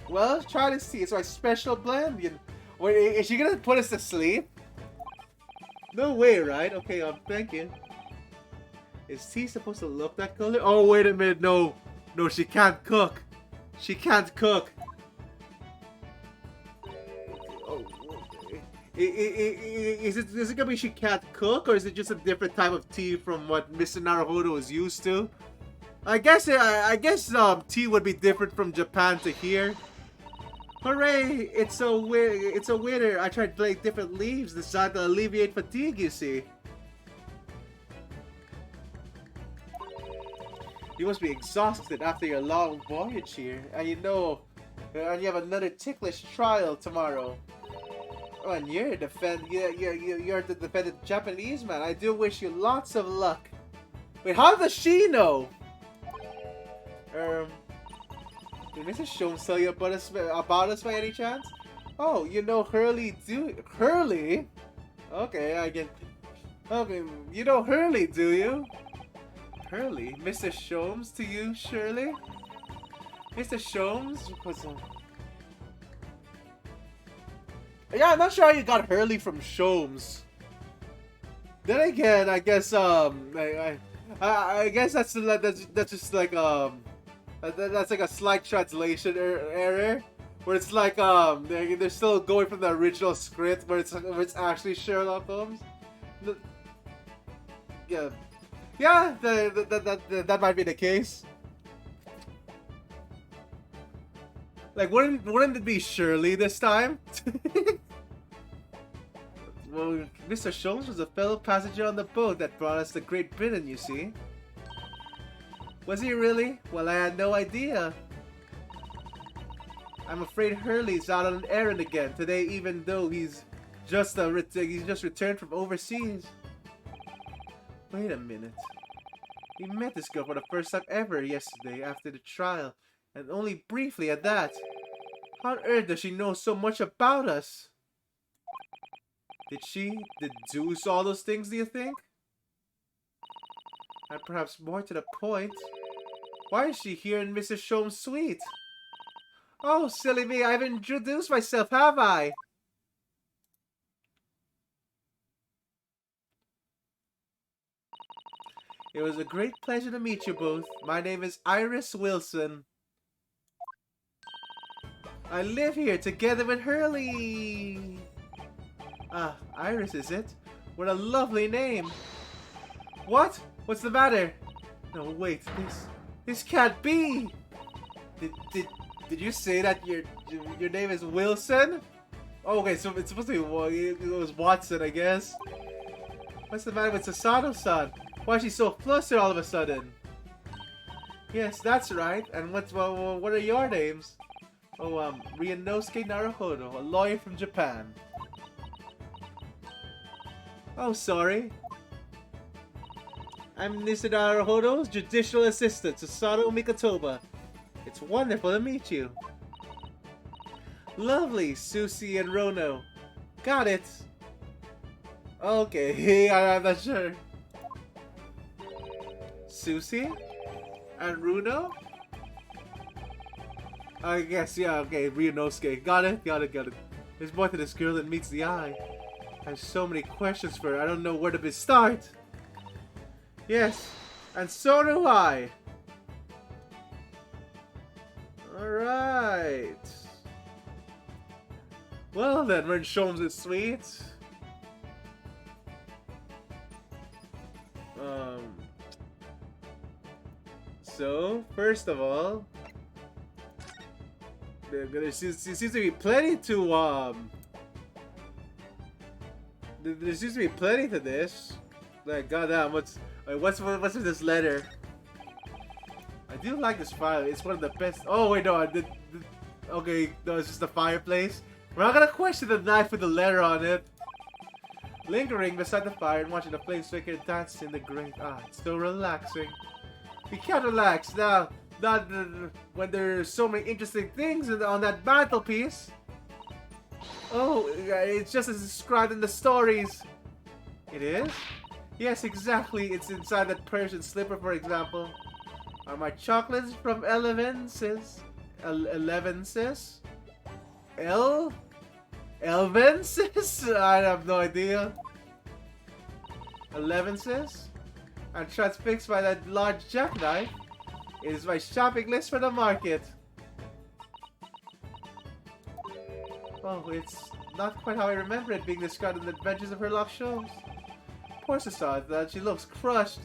Well, try to see. It's my special blend. Wait, is she gonna put us to sleep? No way, right? Okay, thank you. Is tea supposed to look that color? Oh, wait a minute. No, she can't cook. She can't cook. Is it gonna be she can't cook, or is it just a different type of tea from what Mr. Naruhodo is used to? I guess tea would be different from Japan to here. Hooray! It's a winter. I tried playing different leaves designed to alleviate fatigue. You see. You must be exhausted after your long voyage here, and you have another ticklish trial tomorrow. Oh, and you're to defend the Japanese man. I do wish you lots of luck. Wait, how does she know? Did Mrs. Sholmes tell you about us by any chance? Oh, you know Hurley Hurley? Okay, I get. Okay, you know Hurley, do you? Hurley? Mr. Sholmes to you, Shirley? Mr. Sholmes was a... Yeah, I'm not sure how you got Hurley from Sholmes. Then again, I guess I guess that's just like that's like a slight translation error, where it's like they're still going from the original script where it's actually Sherlock Holmes. Yeah, that might be the case. Like, wouldn't it be Shirley this time? Well, Mr. Sholmes was a fellow passenger on the boat that brought us to Great Britain, you see. Was he really? Well, I had no idea. I'm afraid Hurley's out on an errand again today, even though he's just returned from overseas. Wait a minute. He met this girl for the first time ever yesterday after the trial, and only briefly at that. How on earth does she know so much about us? Did she deduce all those things, do you think? And perhaps more to the point, why is she here in Mrs. Sholmes' suite? Oh, silly me, I haven't introduced myself, have I? It was a great pleasure to meet you both. My name is Iris Wilson. I live here together with Hurley. Ah, Iris, is it? What a lovely name. What? What's the matter? No, wait, this can't be. Did you say that your name is Wilson? Oh, okay, so it's supposed to be, it was Watson, I guess. What's the matter with Sasato-san? Why is she so flustered all of a sudden? Yes, that's right. And what are your names? Oh, Ryunosuke Naruhodo, a lawyer from Japan. Oh, sorry. I'm Mr. Naruhodo's judicial assistant, Susato Mikotoba. It's wonderful to meet you. Lovely, Susie and Rono. Got it. Okay, I'm not sure. Susie? And Runo? I guess, yeah, okay, Ryunosuke. Got it. There's more to this girl than meets the eye. I have so many questions for her, I don't know where to start. Yes, and so do I. Alright. Well then, we're in Sholmes' suite. So, first of all, there seems to be plenty to, there seems to be plenty to this. Like, goddamn, what's with this letter? I do like this file. It's one of the best. Oh wait, no, okay, no, it's just the fireplace. We're not gonna question the knife with the letter on it. Lingering beside the fire and watching the flames flicker and dance in the grate. Ah, it's so relaxing. We can't relax now. Not when there's so many interesting things on that mantelpiece. Oh, it's just as described in the stories. It is? Yes, exactly. It's inside that Persian slipper, for example. Are my chocolates from Elevensis? Elevensis? Elvensis? I have no idea. Elevensis? I'm transfixed by that large jackknife. It is my shopping list for the market. Oh, it's not quite how I remember it being described in the Adventures of Sherlock Holmes. Poor Sasato, she looks crushed.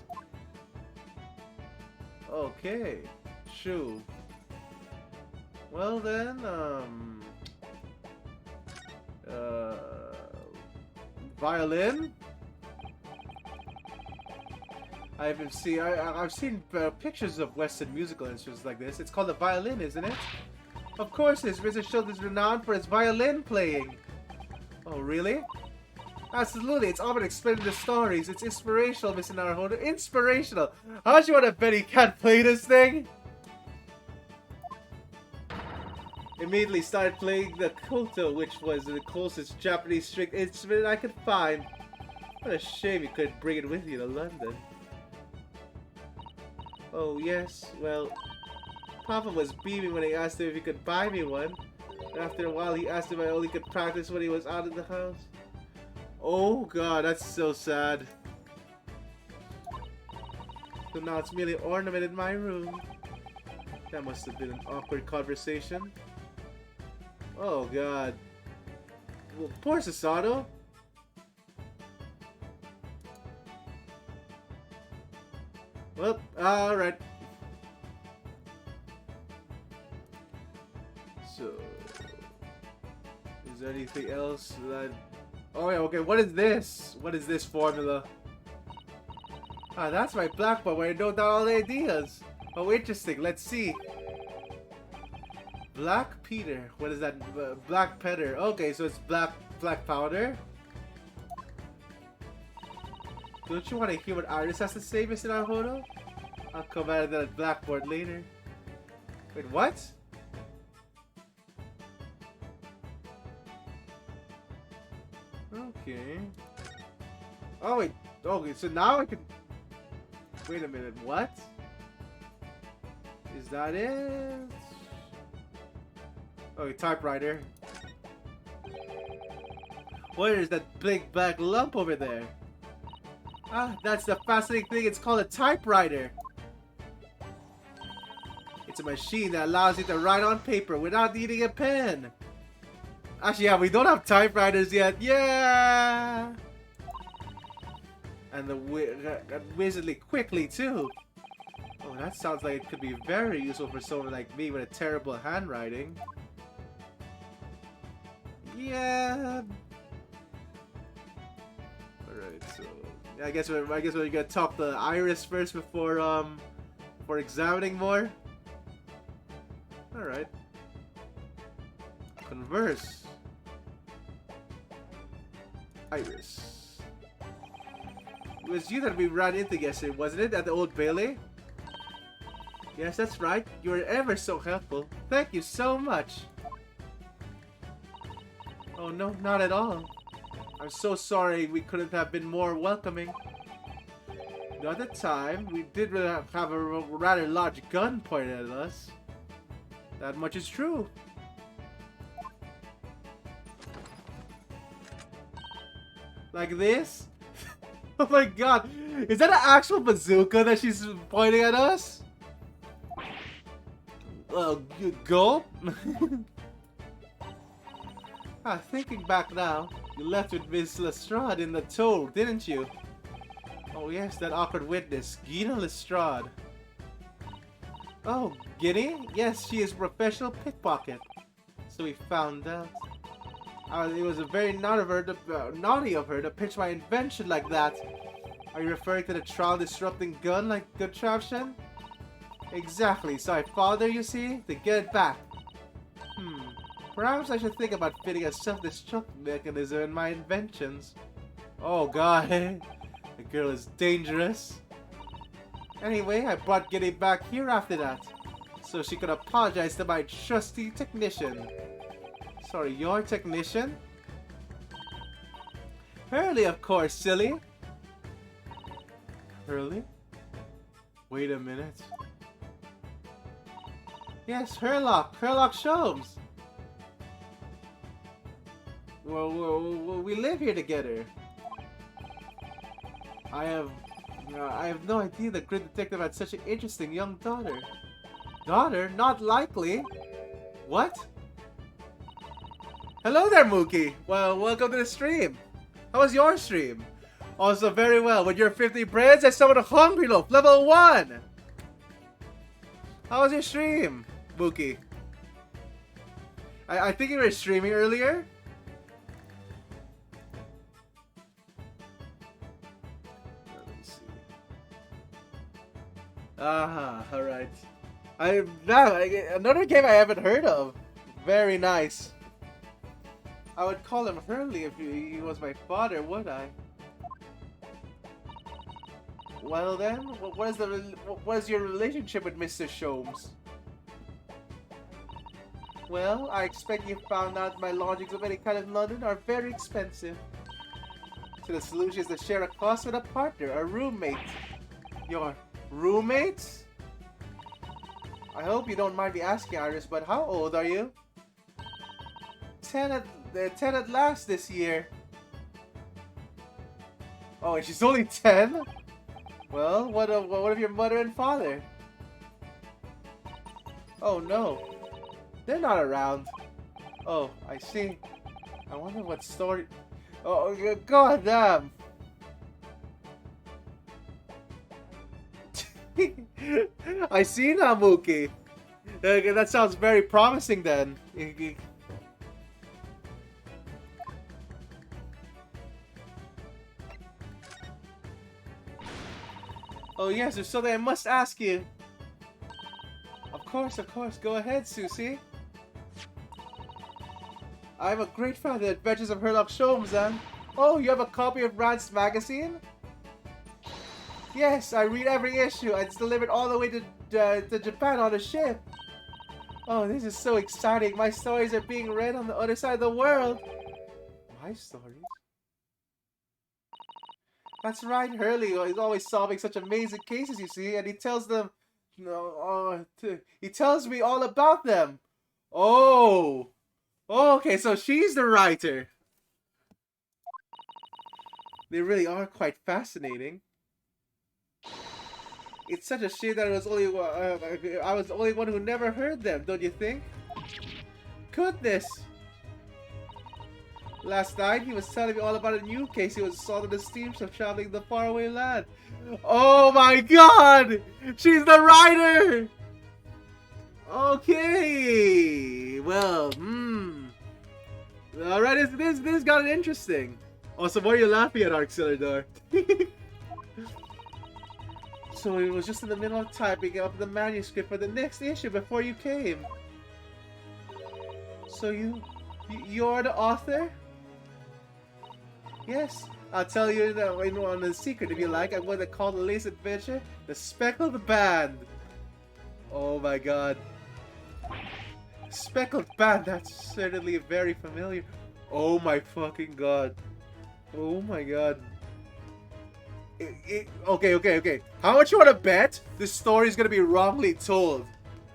Okay, shoo. Well then, violin. I've seen pictures of Western musical instruments like this. It's called a violin, isn't it? Of course it is. Mr. Schultz is renowned for his violin playing. Oh, really? Absolutely. It's all been explained in the stories. It's inspirational, Mr. Naruhodo. Inspirational. How much you want to bet he can't play this thing? Immediately started playing the koto, which was the closest Japanese string instrument I could find. What a shame you couldn't bring it with you to London. Oh, yes. Well, Papa was beaming when I asked him if he could buy me one. After a while, he asked if I only could practice when he was out of the house. Oh, God, that's so sad. So now it's merely ornamented in my room. That must have been an awkward conversation. Oh, God. Well, poor Sasato. Well, alright. So, is there anything else that... Oh yeah, okay, what is this? What is this formula? Ah, that's my blackboard where I note down all the ideas. Oh, interesting, let's see. Black Peter. What is that? Black Peter. Okay, so it's black powder. Don't you want to hear what Iris has to say, Mr. Naruhodo? I'll come out of that blackboard later. Wait, what? Okay. Oh wait. Okay, so now I can... Wait a minute, what? Is that it? Oh, typewriter. What is that big black lump over there? Ah, that's the fascinating thing. It's called a typewriter. It's a machine that allows you to write on paper without needing a pen. Actually, yeah, we don't have typewriters yet. Yeah! And the wizardly quickly, too. Oh, that sounds like it could be very useful for someone like me with a terrible handwriting. Yeah. Alright, so I guess we're gonna talk to Iris first before examining more. Alright. Converse. Iris. It was you that we ran into yesterday, wasn't it? At the Old Bailey? Yes, that's right. You were ever so helpful. Thank you so much. Oh no, not at all. I'm so sorry we couldn't have been more welcoming. At the time, we did have a rather large gun pointed at us. That much is true. Like this? Oh my god! Is that an actual bazooka that she's pointing at us? Gulp? Thinking back now, you left with Miss Lestrade in the tow, didn't you? Oh yes, that awkward witness, Gina Lestrade. Oh, Guinea? Yes, she is a professional pickpocket. So we found out. It was a very naughty of her to pitch my invention like that. Are you referring to the trial-disrupting gun like contraption? Exactly, so I followed her, you see, to get it back. Perhaps I should think about fitting a self-destruct mechanism in my inventions. Oh god, the girl is dangerous. Anyway, I brought Giddy back here after that, so she could apologize to my trusty technician. Sorry, your technician? Hurley, of course, silly. Hurley? Wait a minute. Yes, Herlock Sholmes. Well, we live here together. I have no idea the Grid Detective had such an interesting young daughter. Daughter? Not likely. What? Hello there, Mookie. Well, welcome to the stream. How was your stream? Also very well. With your 50 breads, I summoned a Hungry Loaf, level 1. How was your stream, Mookie? I think you were streaming earlier. Alright. Another game I haven't heard of. Very nice. I would call him Hurley if he was my father, would I? Well then, what is your relationship with Mr. Sholmes? Well, I expect you found out my lodgings of any kind in London are very expensive. So the solution is to share a cost with a partner, a roommate. Your roommate? I hope you don't mind me asking, Iris, but how old are you? 10 at last this year. Oh, and she's only 10? Well, what of your mother and father? Oh no. They're not around. Oh, I see. I wonder what story... Oh, god damn. I see now, Mookie. Okay, that sounds very promising then. Oh yes, there's something I must ask you. Of course, go ahead, Susie. I'm a great fan of the Adventures of Sherlock Holmes, and oh, you have a copy of Rand's magazine? Yes, I read every issue. It's delivered all the way to Japan on a ship. Oh, this is so exciting. My stories are being read on the other side of the world. My stories? That's right, Hurley is always solving such amazing cases, you see, and he tells them, he tells me all about them. Oh, okay, so she's the writer. They really are quite fascinating. It's such a shame that I was the only one who never heard them, don't you think? Goodness! Last night, he was telling me all about a new case he was solving on the steamship traveling the faraway land. Oh my god! She's the writer! Okay! Well, Alright, this got interesting. Also, why are you laughing at, Auxiliador? So it was just in the middle of typing up the manuscript for the next issue before you came. So you're the author? Yes, I'll tell you on the secret if you like. I'm going to call the latest adventure the Speckled Band. Oh my god. Speckled Band, that's certainly very familiar. Oh my fucking god. Oh my god. Okay. How much you want to bet this story is going to be wrongly told?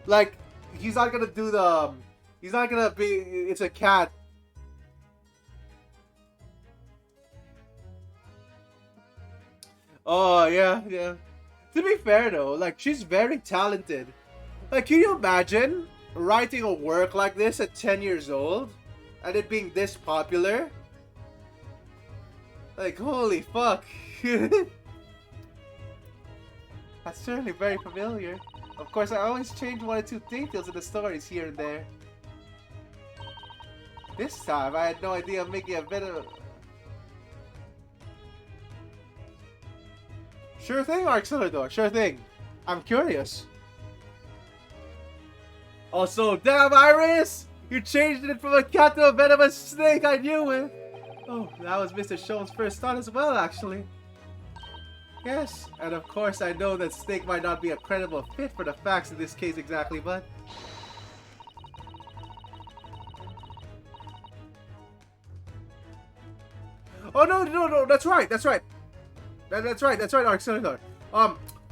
Like, he's not going to do the... he's not going to be... It's a cat. Oh, yeah. To be fair, though, like, she's very talented. Like, can you imagine writing a work like this at 10 years old? And it being this popular? Like, holy fuck. That's certainly very familiar. Of course, I always change one or two details in the stories here and there. This time, I had no idea of making a bit of... Sure thing, Auxiliador, sure thing. I'm curious. Also, damn, Iris! You changed it from a cat to a venomous snake, I knew it! Oh, that was Mr. Sholmes' first thought as well, actually. Yes, and of course I know that snake might not be a credible fit for the facts in this case exactly, but... Oh, no, that's right, That's right, Auxiliador.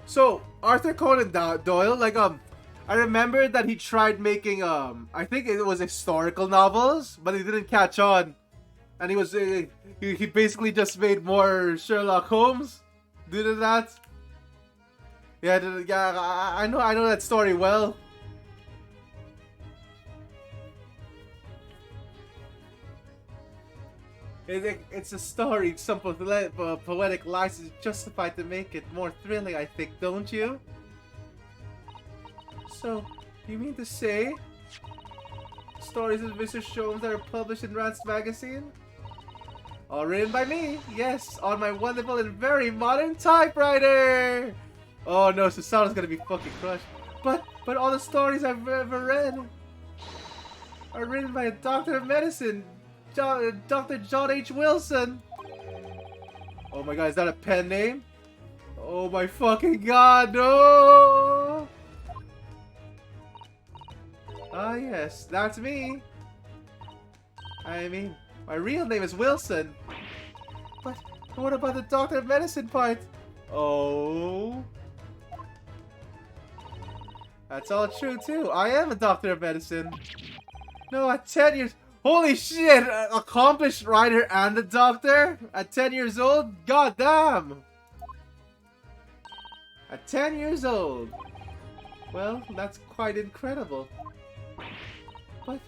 So, Arthur Conan Doyle, like, I remember that he tried making, I think it was historical novels, but he didn't catch on. And he was, he basically just made more Sherlock Holmes. Did that? Yeah, I know that story well. It's a story some poetic license justified to make it more thrilling, I think, don't you? So, you mean to say stories of Mr. Sholmes that are published in Rand's magazine? All written by me, yes, on my wonderful and very modern typewriter! Oh no, Susano's gonna be fucking crushed. But all the stories I've ever read are written by a doctor of medicine, Dr. John H. Wilson. Oh my god, is that a pen name? Oh my fucking god, no! Ah yes, that's me. I mean, my real name is Wilson. But what about the doctor of medicine part? Oh. That's all true too. I am a doctor of medicine. No, at 10 years... Holy shit! Accomplished writer and a doctor? At 10 years old? God damn! At 10 years old. Well, that's quite incredible.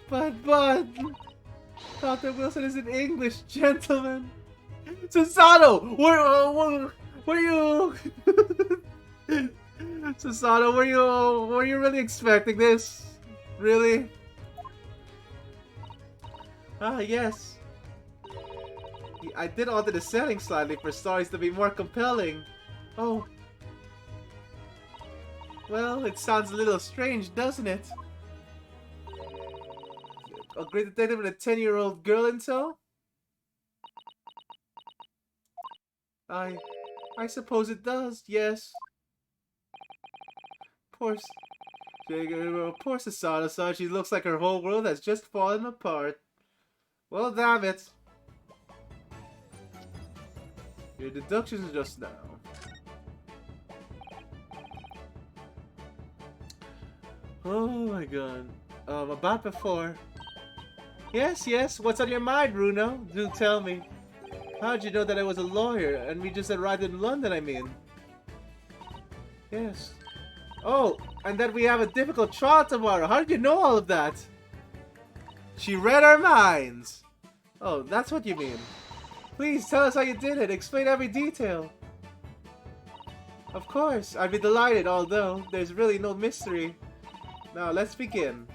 But... Dr. Wilson is an English gentleman. Susano! Were you... Susano, were you really expecting this? Really? Ah, yes. I did alter the settings slightly for stories to be more compelling. Oh. Well, it sounds a little strange, doesn't it? A great detective with a 10-year-old girl in tow? I suppose it does, yes. Poor, poor Sasada-san, she looks like her whole world has just fallen apart. Well, damn it. Your deductions just now. Oh my god. About before. Yes, yes, what's on your mind, Bruno? Do tell me. How'd you know that I was a lawyer and we just arrived in London, I mean? Yes. Oh, and that we have a difficult trial tomorrow. How did you know all of that? She read our minds. Oh, that's what you mean. Please tell us how you did it. Explain every detail. Of course, I'd be delighted, although there's really no mystery. Now, let's begin.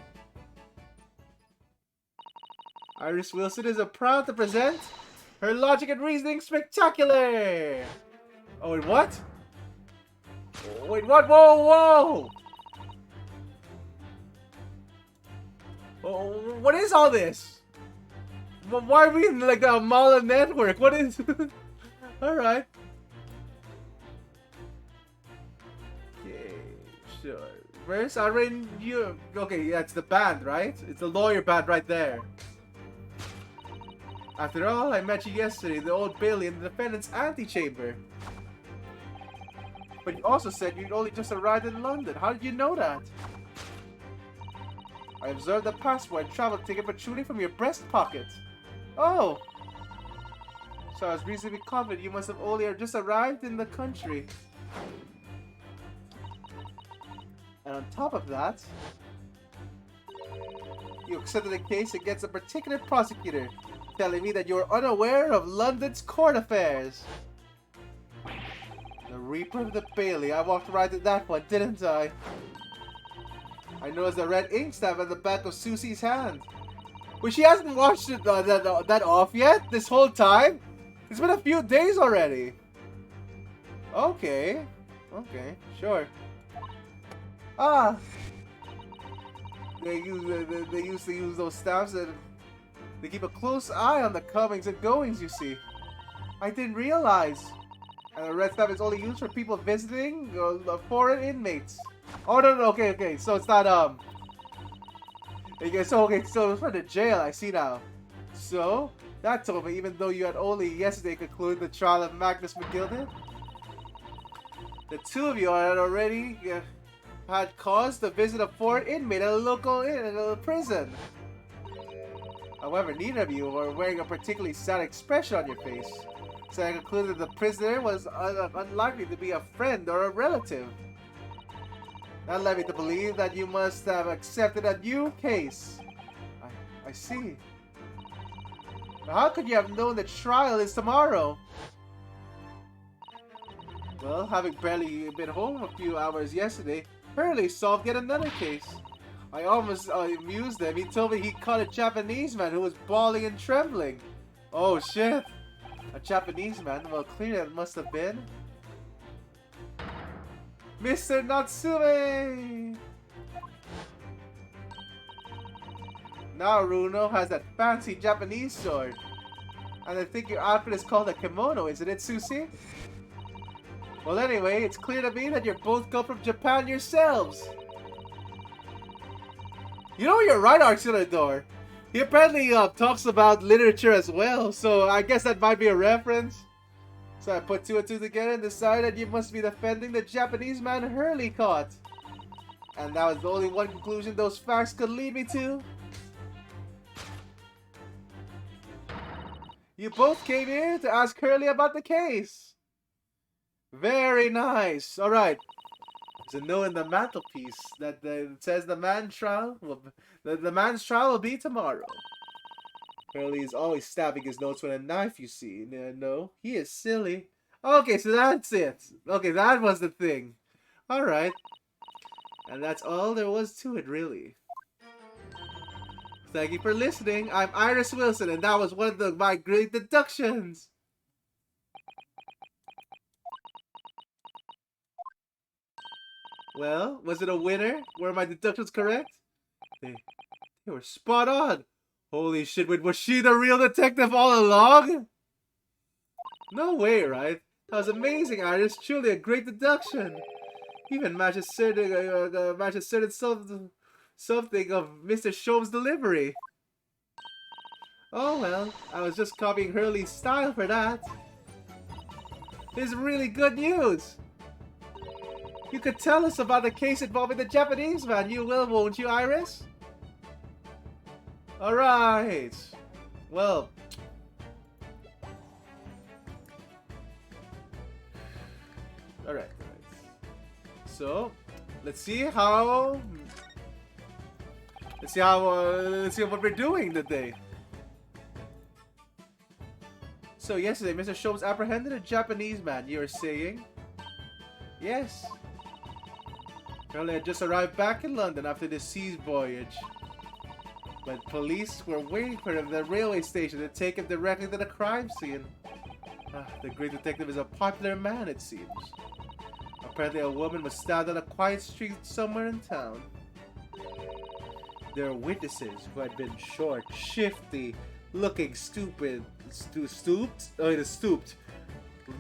Iris Wilson is proud to present her Logic and Reasoning Spectacular! Oh, wait, what? Wait, what? Whoa, whoa! Oh, what is all this? Why are we in like a mall network? What is... Alright. Okay, sure. Where's Irene? You... Okay, yeah, it's the band, right? It's the lawyer band right there. After all, I met you yesterday in the Old Bailey in the defendant's antechamber. But you also said you'd only just arrived in London. How did you know that? I observed the passport and travel ticket protruding from your breast pocket. Oh! So I was reasonably confident you must have only just arrived in the country. And on top of that, you accepted the case against a particular prosecutor, telling me that you were unaware of London's court affairs. The Reaper of the Bailey. I walked right to that one, didn't I? I noticed the red ink stab on the back of Susie's hand. But she hasn't washed it, that off yet this whole time? It's been a few days already. Okay. Okay, sure. Ah! They used to use those staffs and they keep a close eye on the comings and goings, you see. I didn't realize. And the red staff is only used for people visiting foreign inmates. Oh, no, no, okay, okay. So it's not, okay, so it's for the jail, I see now. So, that told me, even though you had only yesterday concluded the trial of Magnus McGilden, the two of you had already had cause to visit a foreign inmate at a local prison. However, neither of you were wearing a particularly sad expression on your face, so I concluded the prisoner was unlikely to be a friend or a relative. That led me to believe that you must have accepted a new case. I see. Now, how could you have known the trial is tomorrow? Well, having barely been home a few hours yesterday, Hurley solved yet another case. I almost amused him. He told me he caught a Japanese man who was bawling and trembling. Oh shit! A Japanese man? Well, clearly it must have been Mr. Natsume! Now Runo has that fancy Japanese sword. And I think your outfit is called a kimono, isn't it, Susie? Well, anyway, it's clear to me that you both come from Japan yourselves. You know, you're right, Archidor. He apparently talks about literature as well, so I guess that might be a reference. So I put two and two together and decided that you must be defending the Japanese man Hurley caught. And that was the only one conclusion those facts could lead me to. You both came here to ask Hurley about the case. Very nice. Alright. There's a note in the mantelpiece that says the man's trial will be tomorrow. Hurley is always stabbing his notes with a knife, you see. No, he is silly. Okay, so that's it. Okay, that was the thing. Alright. And that's all there was to it, really. Thank you for listening. I'm Iris Wilson, and that was one of my great deductions. Well, was it a winner? Were my deductions correct? They were spot on. Holy shit, wait, was she the real detective all along? No way, right? That was amazing, Iris. Truly a great deduction. Even matches certain something of Mr. Sholmes' delivery. Oh well, I was just copying Hurley's style for that. This is really good news. You could tell us about the case involving the Japanese man. You will, won't you, Iris? Alright. Well. Alright. So, let's see what we're doing today. So yesterday, Mr. Sholmes apprehended a Japanese man, you were saying? Yes. Hurley had just arrived back in London after the sea voyage. But police were waiting for him at the railway station to take him directly to the crime scene. The great detective is a popular man, it seems. Apparently a woman was stabbed on a quiet street somewhere in town. There are witnesses who had been short, shifty, looking stooped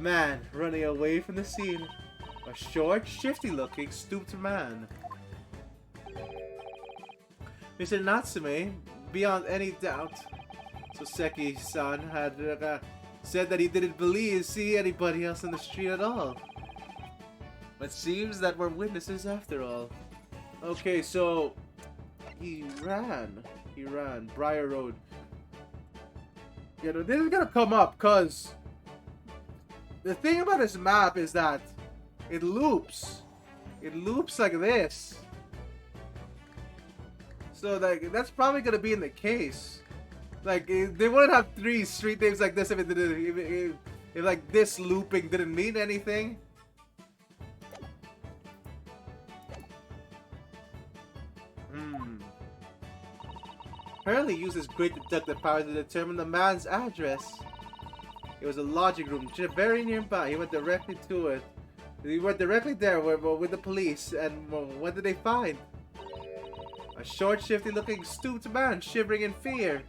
man running away from the scene. A short, shifty looking, stooped man. Mr. Natsume, beyond any doubt. Soseki-san had said that he didn't see anybody else in the street at all. But seems that we're witnesses after all. Okay, so he ran. Briar Road. You know, this is gonna come up because the thing about this map is that it loops. It loops like this. So like that's probably gonna be in the case. Like they wouldn't have 3 street names like this if it didn't. If like this looping didn't mean anything. Hurley used his great deductive power to determine the man's address. It was a lodging room very nearby. He went directly to it. He went directly there with the police. And what did they find? A short, shifty-looking, stooped man shivering in fear.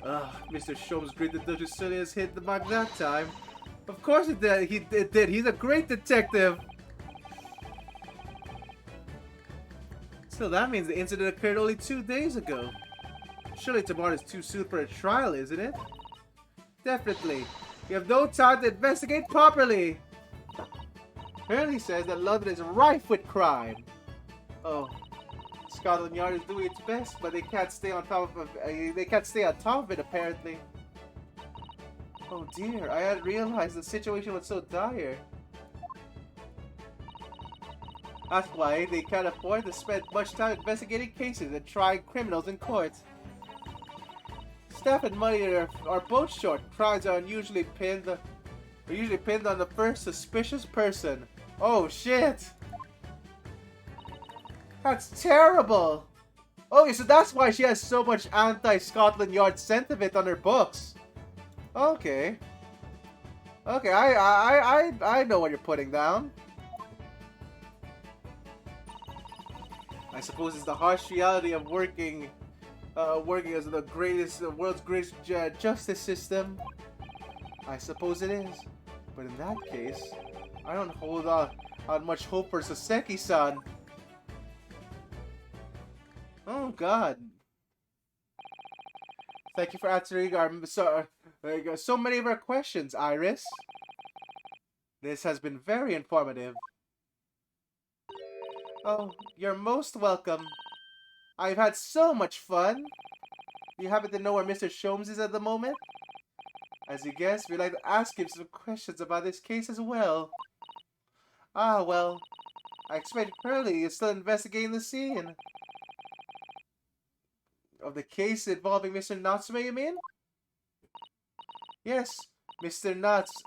Mr. Sholmes' great deduction certainly has hit the mark that time. Of course it did. It did. He's a great detective. So that means the incident occurred only 2 days ago. Surely tomorrow is too soon for a trial, isn't it? Definitely. You have no time to investigate properly. Hurley says that London is rife with crime. Oh, Scotland Yard is doing its best, but they can't stay on top of it apparently. Oh dear, I hadn't realized the situation was so dire. That's why they can't afford to spend much time investigating cases and trying criminals in court. Staff and money are both short. Crimes are usually pinned on the first suspicious person. Oh shit! That's terrible! Okay, so that's why she has so much anti-Scotland Yard sentiment on her books. Okay. Okay, I know what you're putting down. I suppose it's the harsh reality of working as the world's greatest justice system. I suppose it is. But in that case, I don't hold on much hope for Soseki-san. Oh God. Thank you for answering so many of our questions, Iris. This has been very informative. Oh, you're most welcome. I've had so much fun. Do you happen to know where Mr. Sholmes is at the moment? As you guessed, we'd like to ask him some questions about this case as well. Ah, well, I expect Hurley is still investigating the scene. Of the case involving Mr. Natsume, you mean? Yes, Mr. Natsume.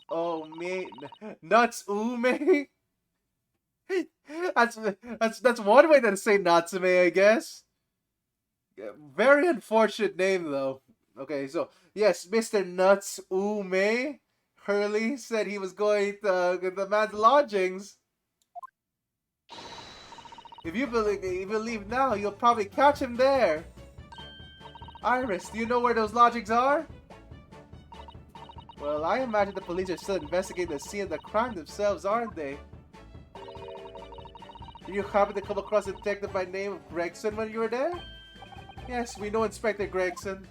That's one way to say Natsume, I guess. Very unfortunate name, though. Okay, so, yes, Mr. Nuts Ume Hurley said he was going to the man's lodgings. If you believe now, you'll probably catch him there. Iris, do you know where those lodgings are? Well, I imagine the police are still investigating the scene of the crime themselves, aren't they? Did you happen to come across a detective by the name of Gregson when you were there? Yes, we know Inspector Gregson.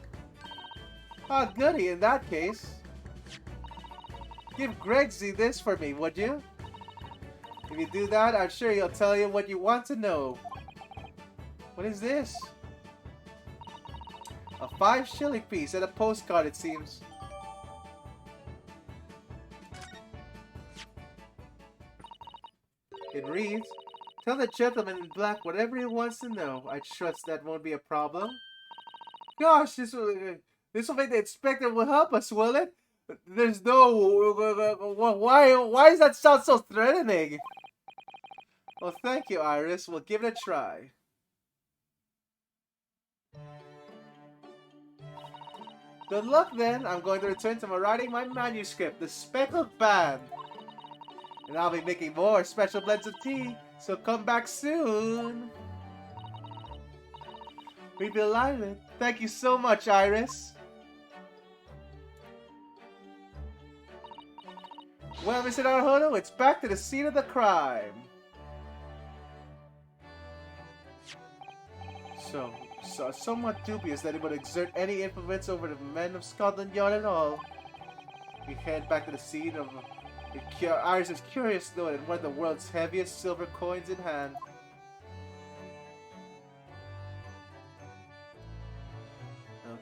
Ah, goody, in that case. Give Gregsy this for me, would you? If you do that, I'm sure he'll tell you what you want to know. What is this? A 5-shilling piece and a postcard, it seems. It reads, tell the gentleman in black whatever he wants to know. I trust that won't be a problem. Gosh, this will make the inspector will help us, will it? There's no... Why does that sound so threatening? Well, thank you, Iris. We'll give it a try. Good luck, then. I'm going to return to writing my manuscript, The Speckled Band. And I'll be making more special blends of tea, so come back soon. We'd be delighted. Thank you so much, Iris. Well, Mr. Naruhodo, it's back to the scene of the crime. So somewhat dubious that it would exert any influence over the men of Scotland Yard at all. We head back to the scene of... Iris is curious though and one of the world's heaviest silver coins in hand.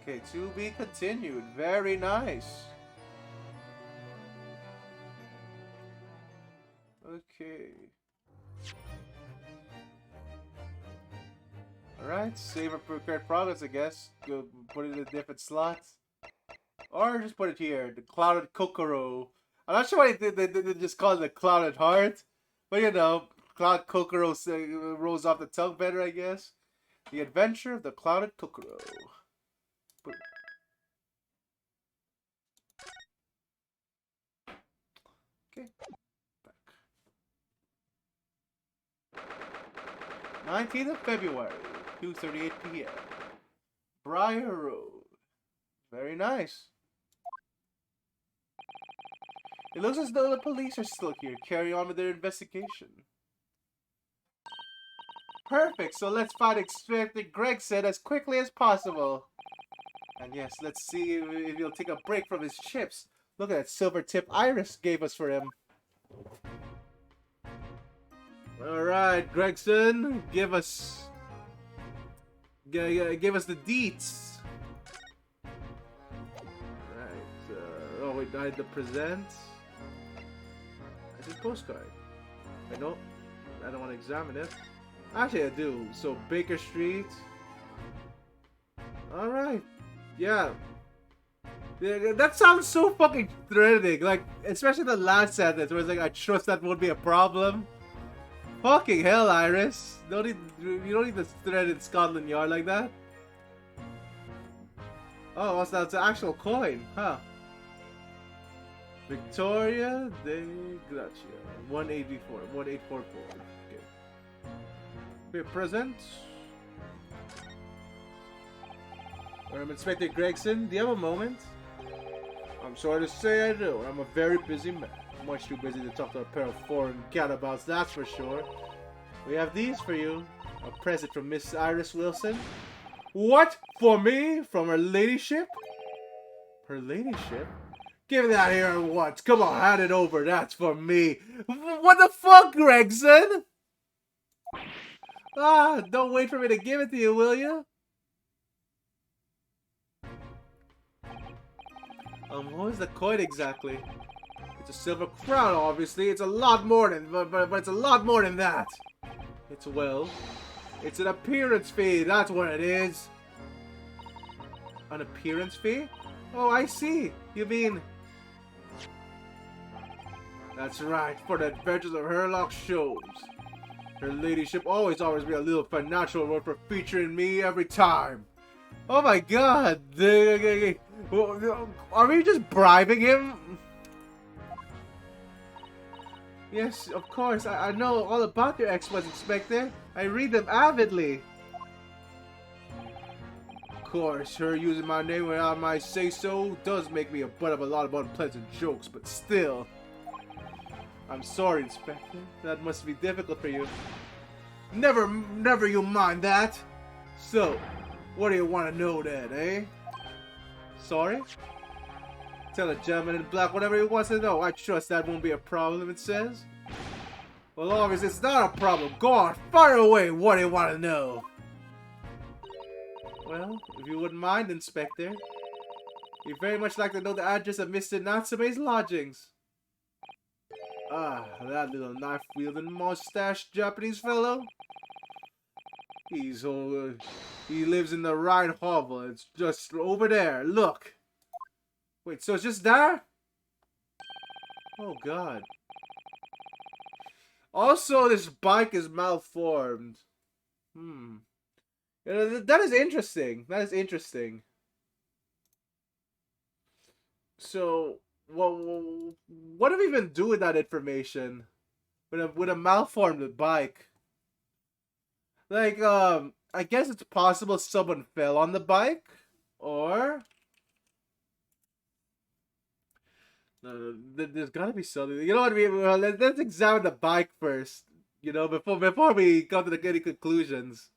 Okay, to be continued. Very nice. Okay. Alright, save or prepared progress, I guess. Go put it in a different slot. Or just put it here. The Clouded Kokoro. I'm not sure why they just call it the Clouded Heart. But you know, Cloud Kokoro rolls off the tongue better, I guess. The Adventure of the Clouded Kokoro. Okay. Back. 19th of February, 2:38 p.m. Briar Road. Very nice. It looks as though the police are still here, carrying on with their investigation. Perfect, so let's find Inspector Gregson as quickly as possible. And yes, let's see if he'll take a break from his chips. Look at that silver tip Iris gave us for him. Alright, Gregson, give us the deets. Right, oh wait, I had to present. It's a postcard. I don't want to examine it. Actually, I do. So Baker Street. All right. Yeah. That sounds so fucking threatening. Like, especially the last sentence where it's like, I trust that won't be a problem. Fucking hell, Iris. You don't need to threaten Scotland Yard like that. Oh, so that's an actual coin, huh? Victoria de Gracia, 1844. Okay. Here, present. Inspector Gregson, do you have a moment? I'm sorry to say I do. I'm a very busy man. Much too busy to talk to a pair of foreign gadabouts, that's for sure. We have these for you. A present from Miss Iris Wilson. What? For me? From her ladyship? Her ladyship? Give that here at once. Come on, hand it over. That's for me. What the fuck, Gregson? Ah, don't wait for me to give it to you, will you? What was the coin exactly? It's a silver crown, obviously. It's a lot more than, but it's a lot more than that. It's, well, it's an appearance fee. That's what it is. An appearance fee? Oh, I see. You mean... That's right, for the adventures of Herlock shows. Her ladyship always offers me a little financial reward for featuring me every time. Oh my god! Are we just bribing him? Yes, of course. I know all about your exploits, Inspector. I read them avidly. Of course, her using my name without my say-so does make me a butt of a lot of unpleasant jokes, but still. I'm sorry, Inspector. That must be difficult for you. Never you mind that. So, what do you want to know then, eh? Sorry? Tell the gentleman in black whatever he wants to know. I trust that won't be a problem, it says. Well, obviously it's not a problem. Go on, fire away. What do you want to know? Well, if you wouldn't mind, Inspector. We'd very much like to know the address of Mr. Natsume's lodgings. Ah, that little knife-wielding mustache Japanese fellow. He lives in the right hovel. It's just over there. Look. Wait, so it's just there? Oh god. Also, this bike is malformed. That is interesting. That is interesting. So, what do we even do with that information? With a malformed bike? Like, I guess it's possible someone fell on the bike? Or... No, there's gotta be something. You know what I mean? Well, let's examine the bike first. You know, before we come to any conclusions.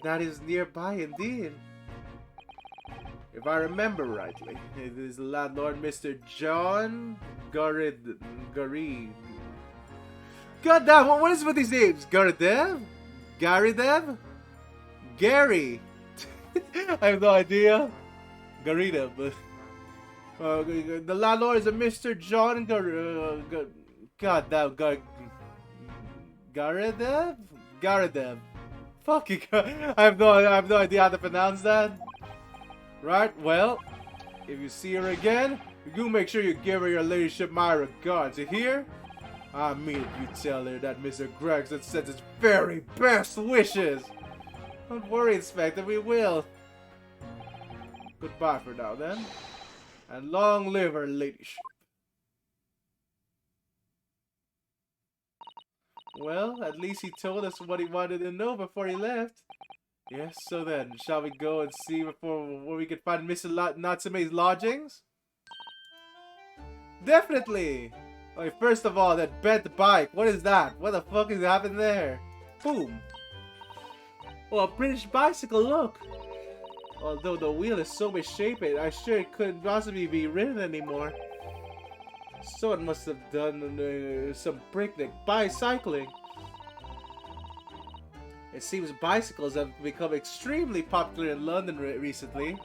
That is nearby indeed. If I remember rightly, it is the landlord, Mr. John Garid. God damn, what is with these names? Garidev? Garidev? Gary. I have no idea. Garita, but the landlord is a Mr. John God damn, Garidev. Fucking I have no idea how to pronounce that. Right, well, if you see her again, you make sure you give her your ladyship my regards. You hear? I mean, you tell her that Mr. Gregson sends his very best wishes. Don't worry, Inspector, we will. Goodbye for now, then. And long live her ladyship. Well, at least he told us what he wanted to know before he left. Yes, so then, shall we go and see where we can find Mr. Natsume's lodgings? Definitely! Okay, first of all, that bent bike. What is that? What the fuck is happening there? Boom. Oh, a British bicycle, look! Although the wheel is so misshapen, I'm sure it couldn't possibly be ridden anymore. Someone must have done some breakneck bicycling. It seems bicycles have become extremely popular in London recently.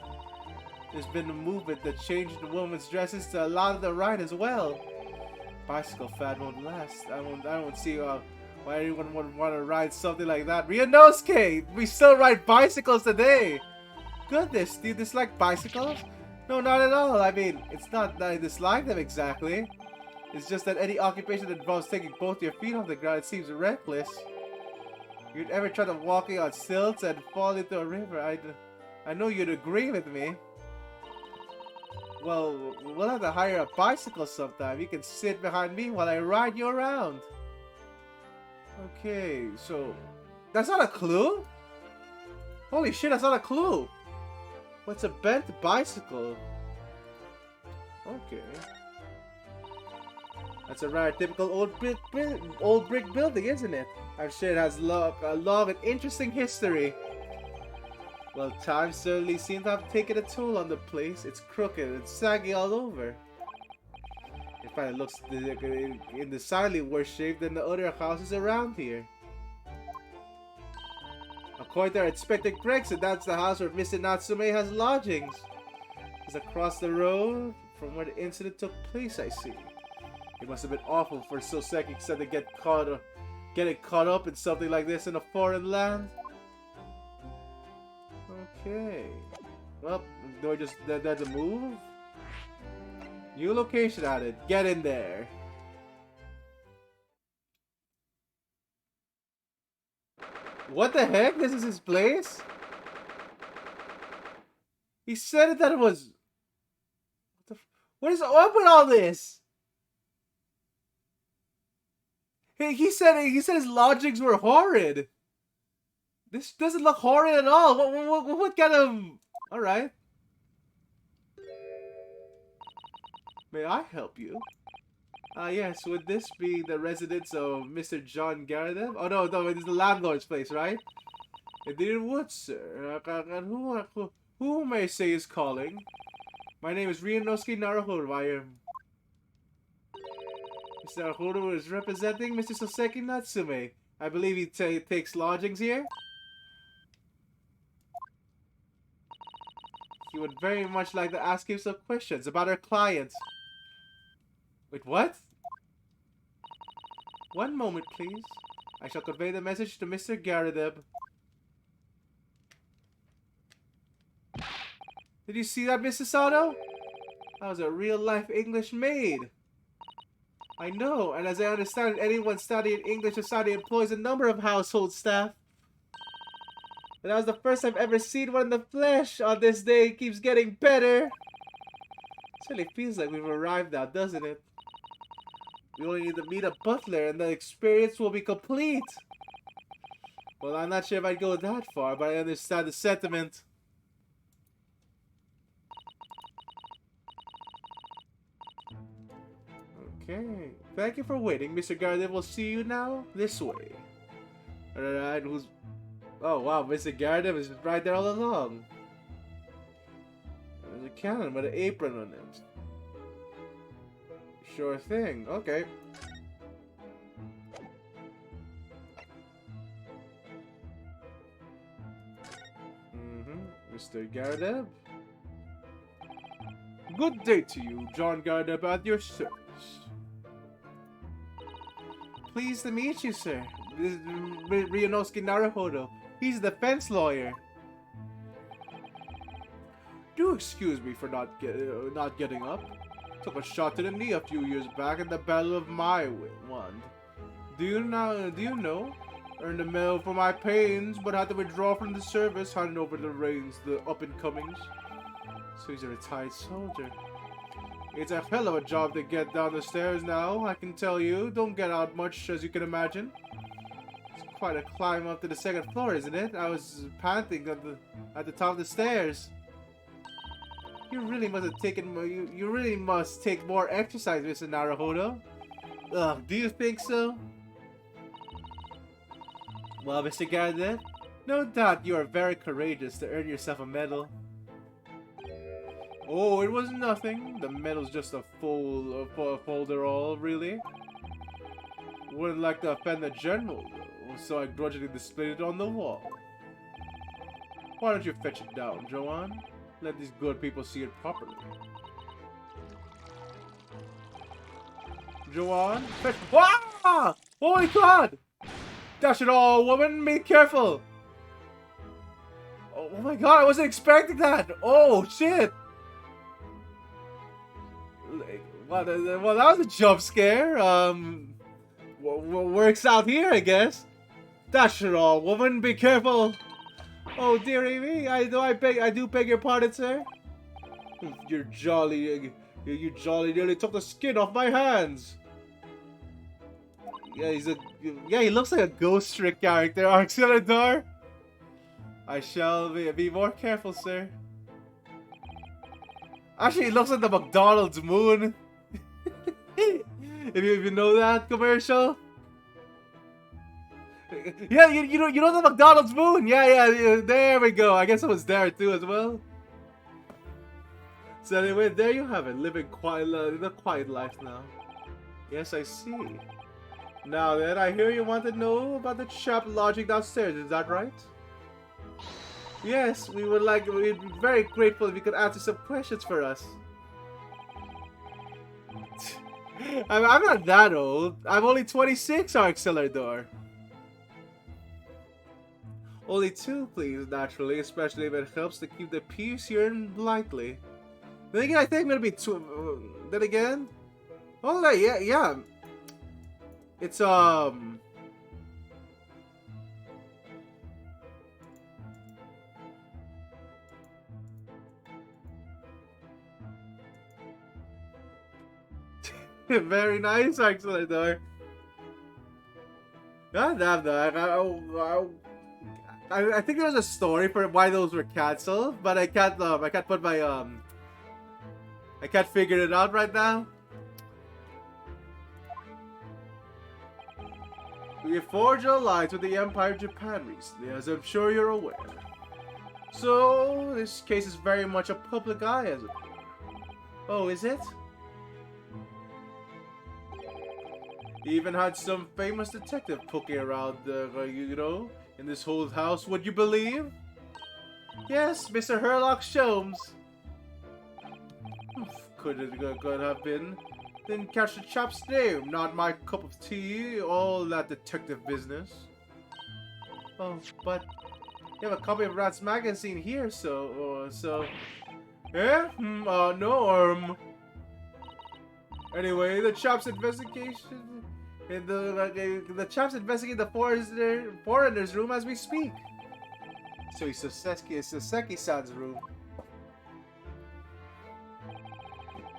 There's been a movement that changed the women's dresses to allow them to ride as well. Bicycle fad won't last. I won't see why anyone would want to ride something like that. Ryunosuke! We still ride bicycles today! Goodness, do you dislike bicycles? No, not at all. I mean, it's not that I dislike them exactly. It's just that any occupation that involves taking both your feet off the ground seems reckless. You'd ever try to walking on stilts and fall into a river, I know you'd agree with me. Well, we'll have to hire a bicycle sometime. You can sit behind me while I ride you around. Okay, so... That's not a clue? Holy shit, that's not a clue! What's a bent bicycle? Okay. That's a rather typical old brick building, isn't it? I'm sure it has a long and interesting history. Well, time certainly seems to have taken a toll on the place. It's crooked and saggy all over. In fact, it looks in decidedly worse shape than the other houses around here. According to our Inspector Gregson, that's the house where Mr. Natsume has lodgings. It's across the road from where the incident took place, I see. It must have been awful for Soseki to getting caught up in something like this in a foreign land. Okay. Well, do I just that's a move? New location added. Get in there. What the heck? This is his place? He said that it was... What is up with all this? He said his logics were horrid. This doesn't look horrid at all. What kind of... Alright. May I help you? Yes, would this be the residence of Mr. John Gareth? Oh, no, it is the landlord's place, right? Indeed it would, sir. Who may I say is calling? My name is Ryunosuke Naruhodo. I am... Mr. Naruhodo is representing Mr. Soseki Natsume. I believe he takes lodgings here. He would very much like to ask him some questions about our client. Wait, what? One moment, please. I shall convey the message to Mr. Garadeb. Did you see that, Mrs. Sato? That was a real-life English maid. I know, and as I understand it, anyone studying English society employs a number of household staff. But that was the first I've ever seen one in the flesh. On this day, it keeps getting better. It certainly feels like we've arrived now, doesn't it? We only need to meet a butler and the experience will be complete. Well, I'm not sure if I'd go that far, but I understand the sentiment. Okay. Thank you for waiting. Mr. Garden will see you now this way. Alright, who's... Oh, wow. Mr. Garden is right there all along. There's a cannon with an apron on it. Sure thing. Okay. Mr. Gardeb. Good day to you, John Gardeb, at your service. Pleased to meet you, sir. This is Ryunosuke Naruhodo. He's the defense lawyer. Do excuse me for not getting up. Took a shot to the knee a few years back at the Battle of my wand. Do you know? Earned a medal for my pains, but had to withdraw from the service, handing over the reins to the up-and-comings. So he's a retired soldier. It's a hell of a job to get down the stairs now, I can tell you. Don't get out much, as you can imagine. It's quite a climb up to the second floor, isn't it? I was panting at the top of the stairs. You really must have taken. You really must take more exercise, Mr. Naruhodo. Ugh, do you think so? Well, Mr. Gardet, no doubt you are very courageous to earn yourself a medal. Oh, it was nothing. The medal's just a folderol, really. Wouldn't like to offend the general, though, so I grudgingly displayed it on the wall. Why don't you fetch it down, Joanne? Let these good people see it properly. Joanne, fetch. Ah! Holy God! Dash it all, woman! Be careful! Oh my God! I wasn't expecting that. Oh shit! Well, that was a jump scare. Works out here, I guess. Dash it all, woman! Be careful! Oh dearie me! I do beg your pardon, sir. You jolly nearly took the skin off my hands. Yeah, he looks like a Ghost Trick character, Arxelador. I shall be more careful, sir. Actually, it looks like the McDonald's moon. if you know that commercial. Yeah, you know the McDonald's moon. Yeah, there we go. I guess it was there too as well. So anyway, there you have it. Living the quiet life now. Yes, I see. Now then, I hear you want to know about the chap lodging downstairs, is that right? Yes, we'd be very grateful if you could answer some questions for us. I'm not that old. I'm only 26, Arxelador. Only 2, please, naturally, especially if it helps to keep the peace here in Blightly. Then again, I think I'm gonna be 2. Then again? Oh, yeah. It's, Very nice, actually, though. God damn, though. I think there's a story for why those were canceled, but I can't put my I can't figure it out right now. We have forged alliance with the Empire of Japan recently, as I'm sure you're aware. So, this case is very much a public eye, as it were. Oh, is it? Even had some famous detective poking around, you know, in this whole house, would you believe? Yes, Mr. Herlock Sholmes. Could have been. Didn't catch the chap's name, not my cup of tea, all that detective business. Oh, but you have a copy of Rat's magazine here, so... Eh? No, Anyway, the chap's investigation... The chap's investigating the foreigner's room as we speak. So it's Saseki-san's room.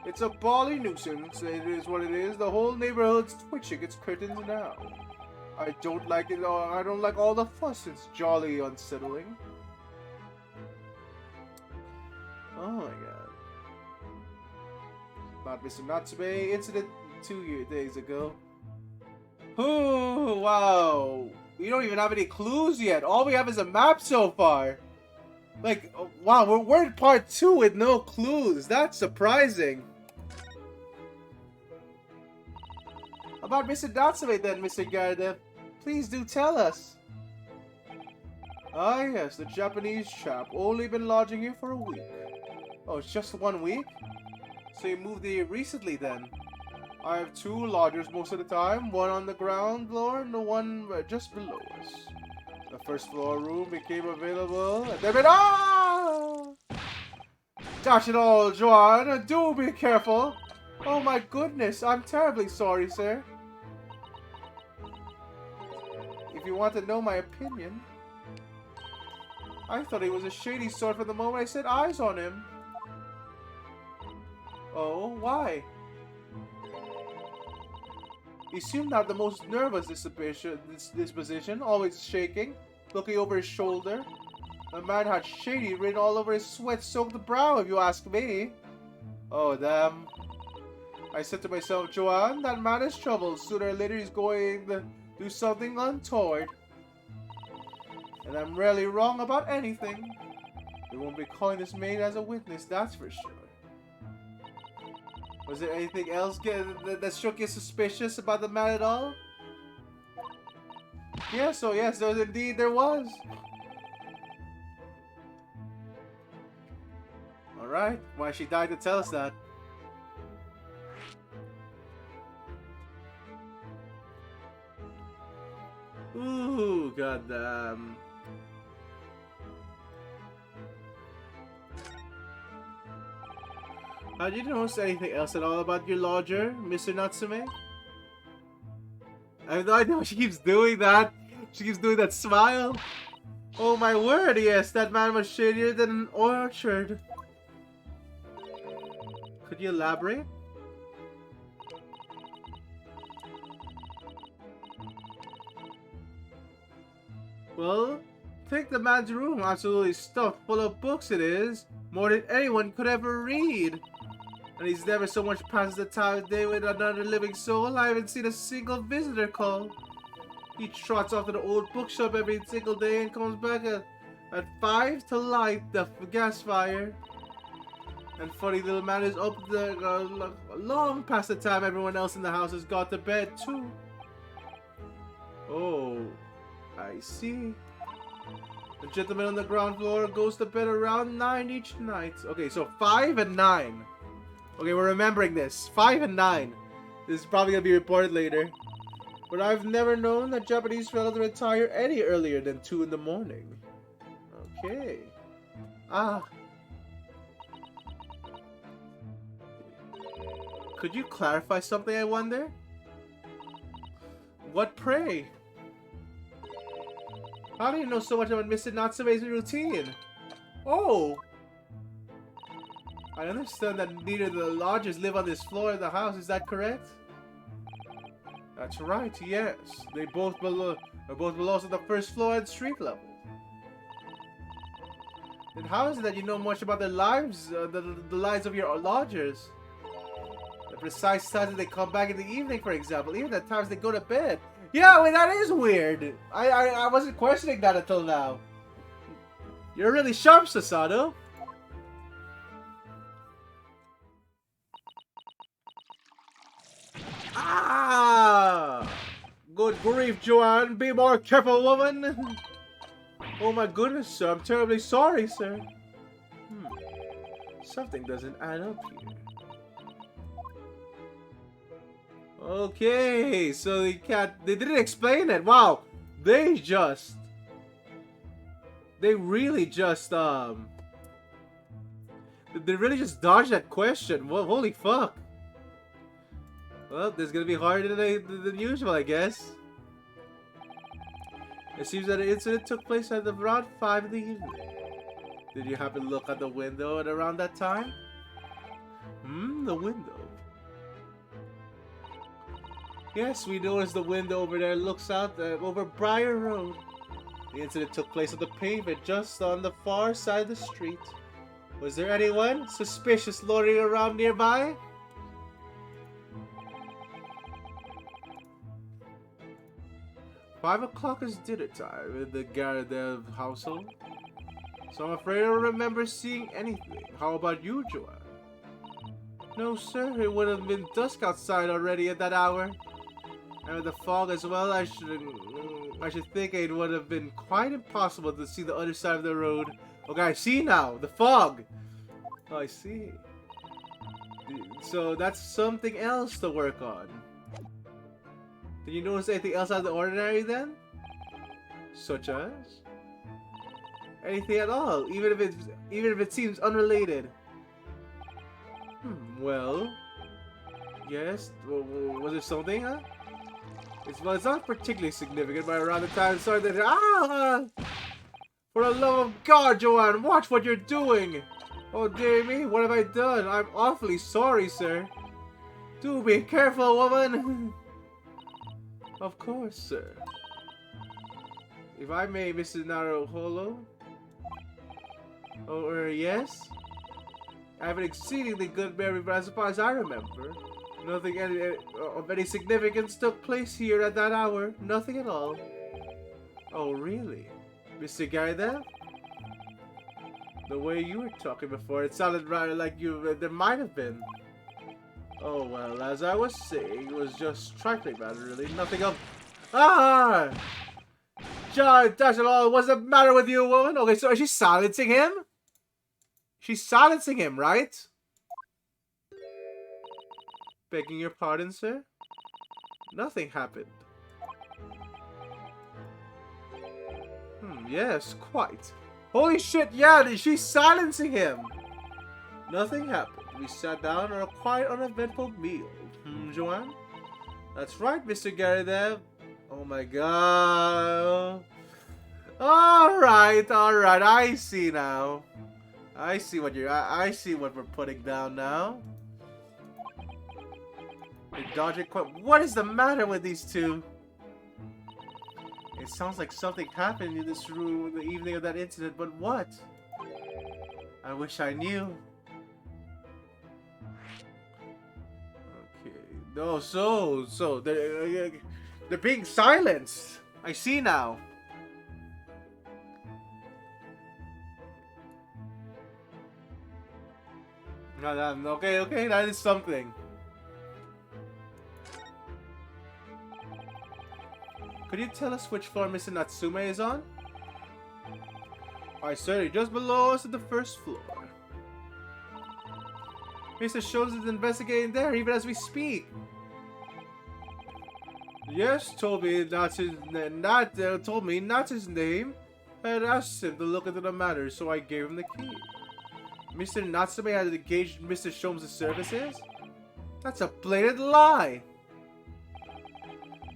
It's a bally nuisance, it is what it is. The whole neighborhood's twitching its curtains now. I don't like it, I don't like all the fuss, it's jolly unsettling. Oh my god. About Mr. Natsume incident 2 days ago. Oh, wow. We don't even have any clues yet. All we have is a map so far. Like, wow, we're in part 2 with no clues. That's surprising. About Mr. Natsume then, Mr. Gardev. Please do tell us. Ah yes, the Japanese chap. Only been lodging here for a week. Oh, it's just 1 week? So you moved here recently then? I have 2 lodgers most of the time. One on the ground floor and the one just below us. The first floor room became available. And then Dash it all, Joanne. Do be careful. Oh my goodness, I'm terribly sorry, sir. If you want to know my opinion, I thought he was a shady sort from the moment I set eyes on him. Oh, why? He seemed to have the most nervous disposition, always shaking, looking over his shoulder. The man had shady written all over his sweat-soaked brow, if you ask me. Oh, damn. I said to myself, Joanne, that man is trouble. Sooner or later he's going to do something untoward. And I'm rarely wrong about anything. We won't be calling this maid as a witness, that's for sure. Was there anything else that struck you suspicious about the man at all? Yes, oh yes, indeed there was. Alright, why she died to tell us that. Ooh, goddamn. Did you notice anything else at all about your lodger, Mr. Natsume? I have no idea why she keeps doing that. She keeps doing that smile. Oh my word, yes, that man was shadier than an orchard. Could you elaborate? Well, take the man's room, absolutely stuffed full of books it is. More than anyone could ever read. And he's never so much passes the time of day with another living soul. I haven't seen a single visitor call. He trots off to the old bookshop every single day and comes back at 5 to light the gas fire. And funny little man is up long past the time everyone else in the house has got to bed too. Oh, I see. The gentleman on the ground floor goes to bed around 9 each night. Okay, so 5 and 9. Okay, we're remembering this. 5 and 9. This is probably going to be reported later. But I've never known that Japanese fella to retire any earlier than 2 in the morning. Okay. Ah. Could you clarify something, I wonder? What pray? How do you know so much about Mr. Natsume's routine? Oh! I understand that neither of the lodgers live on this floor of the house, is that correct? That's right, yes. They both belong to the first floor and street level. Then how is it that you know much about their lives, the lives of your lodgers? The precise times that they come back in the evening, for example, even the times they go to bed. Yeah, I mean, that is weird. I wasn't questioning that until now. You're really sharp, Sasato. Ah! Good grief, Joanne. Be more careful, woman. Oh my goodness, sir. I'm terribly sorry, sir. Something doesn't add up here. Okay, so they didn't explain it. Wow. They really just dodged that question. Well, holy fuck. Well, this is gonna be harder than usual, I guess. It seems that the incident took place at around 5 in the evening. Did you happen to look at the window at around that time? The window. Yes, we noticed the window over there looks out over Briar Road. The incident took place on the pavement just on the far side of the street. Was there anyone suspicious loitering around nearby? "5 o'clock is dinner time in the Garadev household, so I'm afraid I don't remember seeing anything. How about you, Joanne?" "No, sir. It would have been dusk outside already at that hour. And with the fog as well, I should think it would have been quite impossible to see the other side of the road." Okay, I see now. The fog. Oh, I see. So that's something else to work on. Did you notice anything else out of the ordinary then? Such as? Anything at all, even if it seems unrelated. Well, yes. Was there something, huh? It's not particularly significant, but around the time I started that. For the love of God, Joanne, watch what you're doing! Oh dear me, what have I done? I'm awfully sorry, sir. Do be careful, woman. Of course, sir. If I may, Mr. Naruholo? Yes? I have an exceedingly good memory, but as far as I remember, nothing of any significance took place here at that hour. Nothing at all. Oh, really? Mr. Gardev? The way you were talking before, it sounded rather like there might have been. Oh, well, as I was saying, it was just trifling matter, really. Nothing of... John, dash it all, what's the matter with you, woman? Okay, so is she silencing him? She's silencing him, right? Begging your pardon, sir? Nothing happened. Yes, quite. Holy shit, yeah, she's silencing him! Nothing happened. We sat down on a quiet, uneventful meal. Joanne? That's right, Mr. Garadev. Oh my god. Alright, I see now. I see what we're putting down now. You're dodging what is the matter with these two? It sounds like something happened in this room the evening of that incident, but what? I wish I knew. Okay. No, so they're being silenced. I see now. Okay, that is something. Could you tell us which floor Mr. Natsume is on? I sir, just below us at the first floor. Mr. Shows is investigating there even as we speak. Yes, told me not his name. I had asked him to look into the matter, so I gave him the key. Mr. Natsume had engaged Mr. Sholmes' services? That's a blatant lie!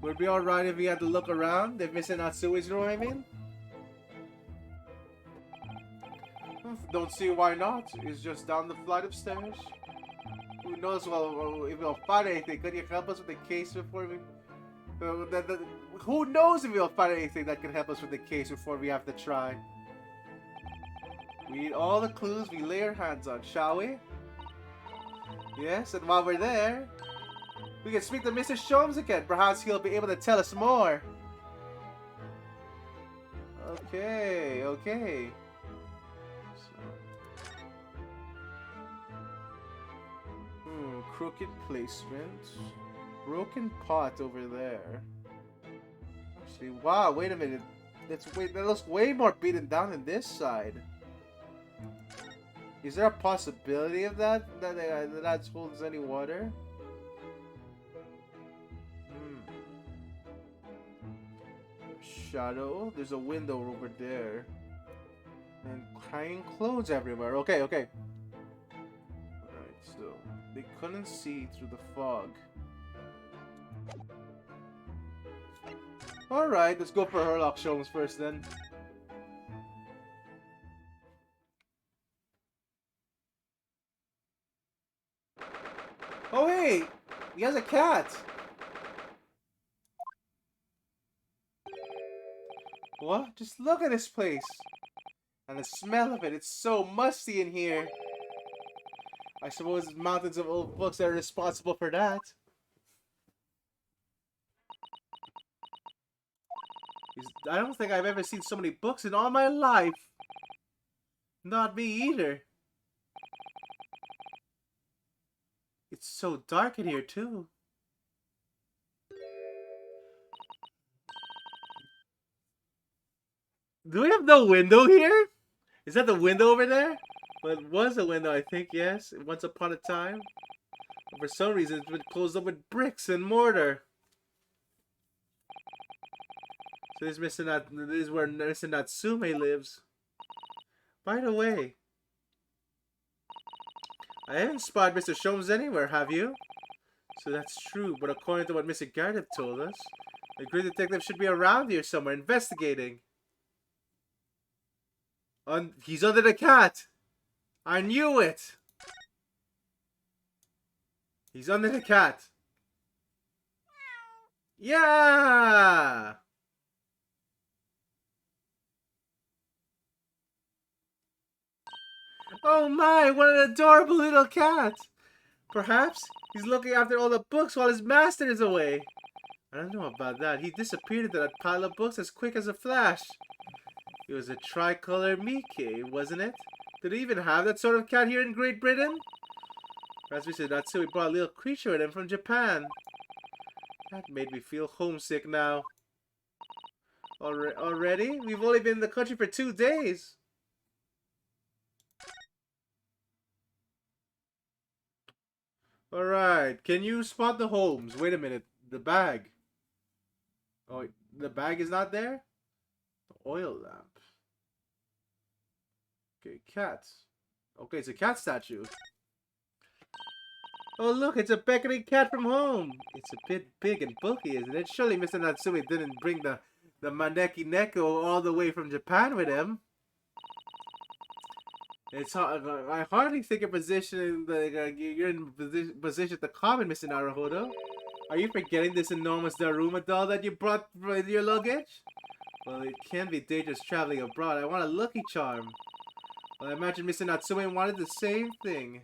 Would it be alright if we had to look around? If Mr. Natsume is, you know what I mean? Don't see why not. It's just down the flight of stairs. Who knows if we'll find anything. Could you help us with the case before we... Who knows if we'll find anything that can help us with the case before we have to try. We need all the clues we lay our hands on, shall we? Yes, and while we're there, we can speak to Mr. Sholmes again. Perhaps he'll be able to tell us more. Okay, okay. Crooked placement. Broken pot over there. Actually, wow, wait a minute. That looks way more beaten down than this side. Is there a possibility of that holds any water? Shadow. There's a window over there. And hanging clothes everywhere. Okay, okay. Alright, so they couldn't see through the fog. Alright, let's go for Herlock Sholmes first then. Oh hey! He has a cat! What? Just look at this place! And the smell of it, it's so musty in here! I suppose it's mountains of old books that are responsible for that. I don't think I've ever seen so many books in all my life. Not me either. It's so dark in here too. Do we have no window here? Is that the window over there? Well, it was a window, I think, yes. Once upon a time. But for some reason, it's been closed up with bricks and mortar. So this is where Mr. Natsume lives. By the way, I haven't spotted Mr. Sholmes anywhere, have you? So that's true, but according to what Mr. Garrett told us, the great detective should be around here somewhere investigating. He's under the cat! I knew it! He's under the cat. Yeah! Oh my, what an adorable little cat! Perhaps he's looking after all the books while his master is away. I don't know about that. He disappeared into that pile of books as quick as a flash. It was a tricolor Mickey, wasn't it? Did they even have that sort of cat here in Great Britain? Perhaps Mr. Natsui brought a little creature with him from Japan. That made me feel homesick now. Already? We've only been in the country for 2 days. Alright, can you spot the Holmes? Wait a minute, the bag. Oh, the bag is not there? The oil lamp. Okay, cats. Okay, it's a cat statue. Oh look, it's a beckoning cat from home. It's a bit big and bulky, isn't it? Surely Mr. Natsumi didn't bring the Maneki Neko all the way from Japan with him. I hardly think you're in position to comment, Mr. Naruhodo. Are you forgetting this enormous Daruma doll that you brought with your luggage? Well, it can be dangerous traveling abroad. I want a lucky charm. Well, I imagine Mr. Natsume wanted the same thing.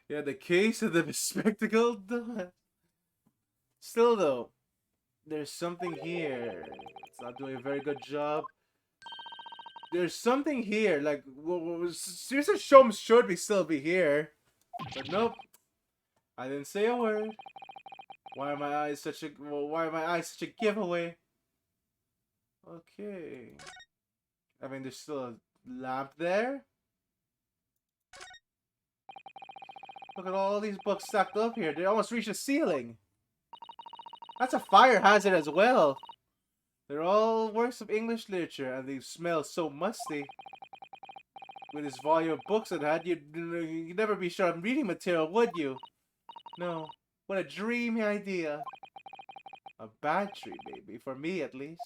Yeah, the case of the bespectacled doll. Still, though, there's something here. It's not doing a very good job. There's something here. Like, Mr. Sholmes should still be here. But nope. I didn't say a word. Why are my eyes such a giveaway? Okay. I mean, there's still a lamp there. Look at all these books stacked up here. They almost reach the ceiling. That's a fire hazard as well. They're all works of English literature, and they smell so musty. With this volume of books it had, you'd never be sure of reading material, would you? No. What a dreamy idea. A battery, maybe, for me at least.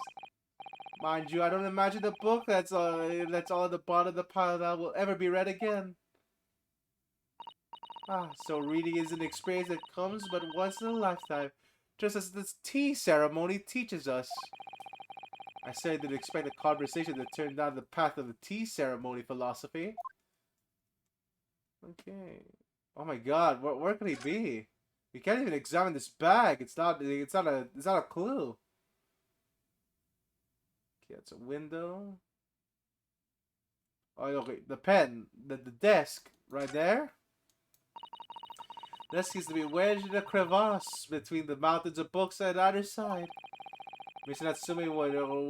Mind you, I don't imagine the book that's all at the bottom of the pile that will ever be read again. Ah, so reading is an experience that comes but once in a lifetime, just as this tea ceremony teaches us. I said I didn't expect a conversation to turn down the path of the tea ceremony philosophy. Okay. Oh my god, where could he be? We can't even examine this bag. It's not a clue. Okay, it's a window. Oh, okay, the pen, the desk, right there. Desk seems to be wedged in a crevasse between the mountains of books on either side. Mr. Natsumi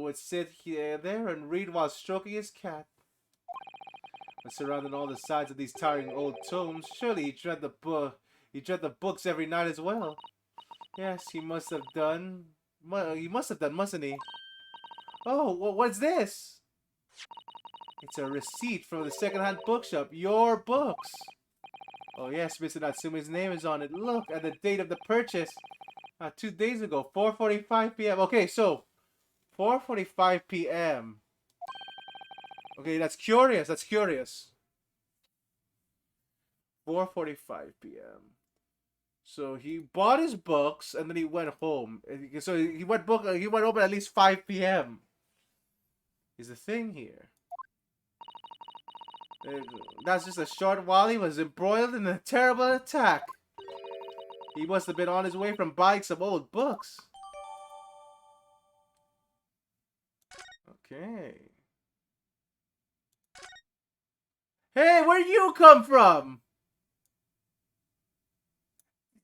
would sit there and read while stroking his cat. But surrounding all the sides of these towering old tomes, surely he dread the books every night as well. Yes, he must have done. He must have done, mustn't he? Oh, what's this? It's a receipt from the second-hand bookshop. Your books. Oh yes, Mr. Natsumi's name is on it. Look at the date of the purchase. 2 days ago, 4:45 p.m. Okay, so 4:45 p.m. Okay, that's curious. That's curious. 4:45 p.m. So he bought his books and then he went home. So he went home at least 5 p.m. Is the thing here. That's just a short while he was embroiled in a terrible attack. He must have been on his way from buying some old books. Okay. Hey, where'd you come from?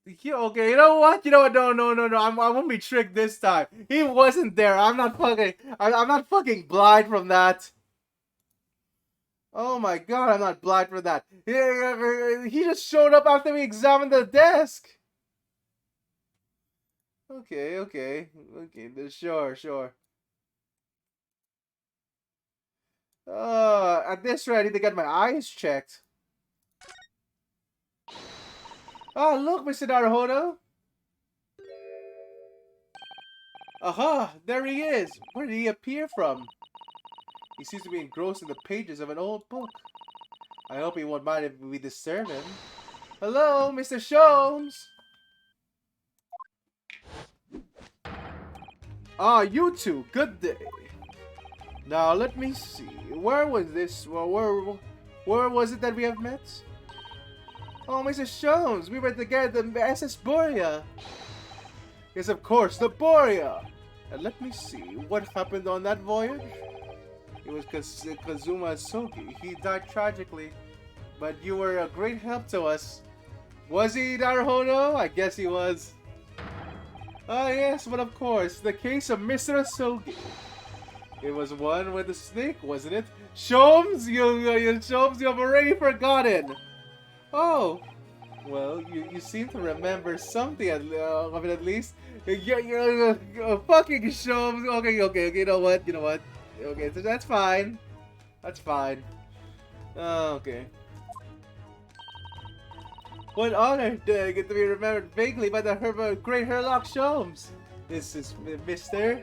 Okay, you know what? No. I won't be tricked this time. He wasn't there. I'm not fucking blind from that. Oh my god, I'm not blind for that. He just showed up after we examined the desk. Okay, sure. At this rate, I need to get my eyes checked. Oh, look, Mr. Naruhodo. Aha, there he is. Where did he appear from? He seems to be engrossed in the pages of an old book. I hope he won't mind if we disturb him. Hello, Mr. Sholmes. Ah, you two. Good day. Now, let me see. Where was this? Where was it that we have met? Oh, Mr. Sholmes, we were together at the SS Borea. Yes, of course, the Borea. And let me see. What happened on that voyage? It was Kazuma Soki. He died tragically. But you were a great help to us. Was he, Naruhodo? I guess he was. Ah, yes, but of course. The case of Mr. Asogi. It was one with the snake, wasn't it? Sholmes, Sholmes, you have already forgotten. Oh, well, you seem to remember something of it at least. You're fucking Sholmes. Okay, you know what? Okay, so that's fine. Okay. What honor do I get to be remembered vaguely by the great Herlock Sholmes? This is Mr.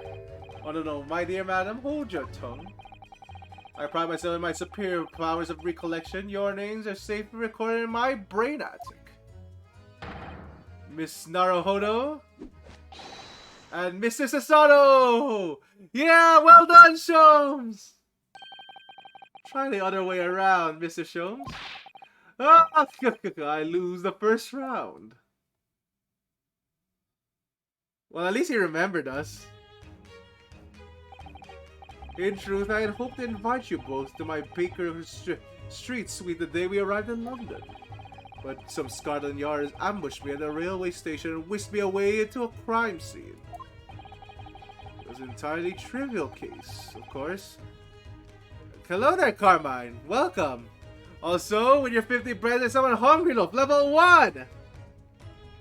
Oh no, my dear madam, hold your tongue. I pride myself in my superior powers of recollection. Your names are safely recorded in my brain attic. Miss Naruhodo and Mr. Sasato! Yeah, well done, Sholmes! Try the other way around, Mr. Sholmes. Ah, I lose the first round. Well, at least he remembered us. In truth, I had hoped to invite you both to my Baker Street suite the day we arrived in London. But some Scotland Yarders ambushed me at a railway station and whisked me away into a crime scene. It was an entirely trivial case, of course. Hello there, Carmine. Welcome. Also, with your 50 bread, there's someone hungry loaf, level 1!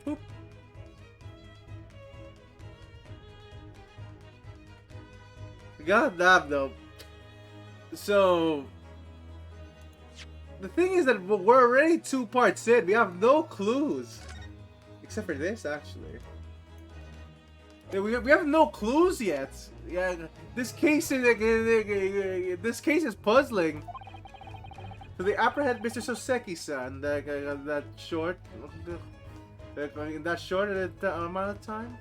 Boop. God damn, though. So, the thing is that we're already 2 parts in. We have no clues. Except for this, actually. Yeah, we have no clues yet. Yeah, this case is puzzling. So they apprehend Mr. Soseki-san, that short, in that short amount of time.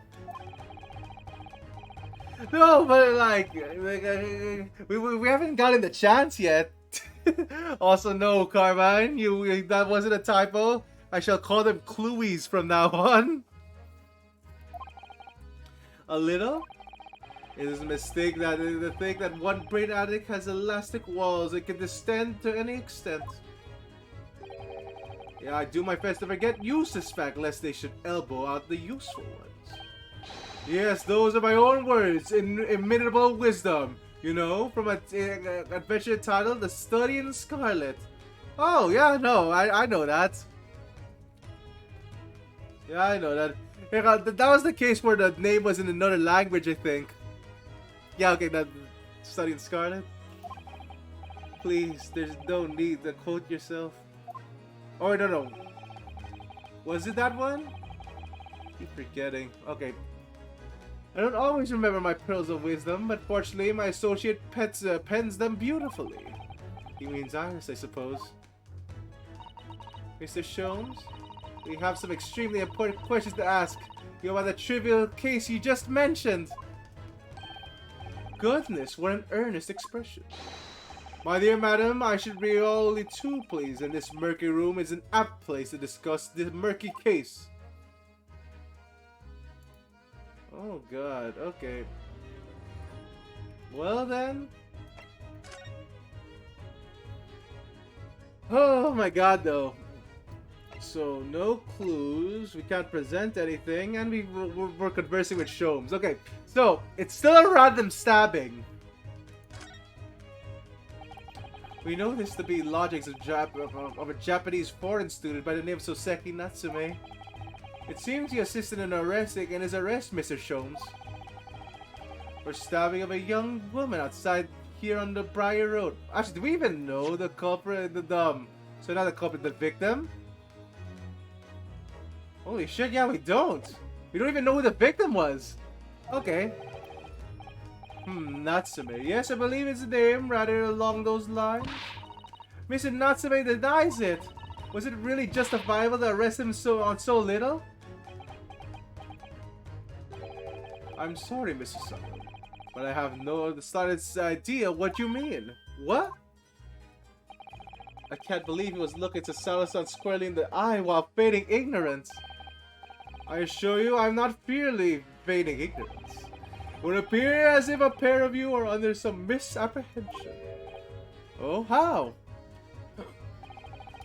No, but like we haven't gotten the chance yet. Also, no, Carmine, that wasn't a typo. I shall call them Cluies from now on. A little? It is a mistake that the thing that one brain addict has elastic walls. It can distend to any extent. Yeah, I do my best to forget useless fact lest they should elbow out the useful ones. Yes, those are my own words, inimitable wisdom. You know, from an adventure titled The Study in Scarlet. Oh, yeah, no, I know that. Yeah, I know that. That was the case where the name was in another language, I think. Yeah, okay, that Study in Scarlet. Please, there's no need to quote yourself. Oh, no. Was it that one? Keep forgetting. Okay. I don't always remember my pearls of wisdom, but fortunately my associate pens them beautifully. He means Iris, I suppose. Mr. Sholmes, we have some extremely important questions to ask. You about the trivial case you just mentioned. Goodness, what an earnest expression. My dear madam, I should be only too pleased, and this murky room is an apt place to discuss this murky case. Oh god, okay. Well then. Oh my god though. So no clues, we can't present anything, and we're conversing with Sholmes. Okay, so it's still a random stabbing. We know this to be logics of a Japanese foreign student by the name of Soseki Natsume. It seems he assisted in arresting in his arrest, Mr. Sholmes. For stabbing of a young woman outside here on the Briar Road. Actually, do we even know the culprit, so not the culprit, the victim? Holy shit, yeah, we don't. We don't even know who the victim was. Okay. Natsume. Yes, I believe it's the name, rather along those lines. Mr. Natsume denies it. Was it really justifiable to arrest him on so little? I'm sorry, Mr. Sutton, but I have no the slightest idea what you mean. What? I can't believe he was looking to Salazar squarely in the eye while feigning ignorance. I assure you, I'm not merely feigning ignorance. It would appear as if a pair of you are under some misapprehension. Oh, how?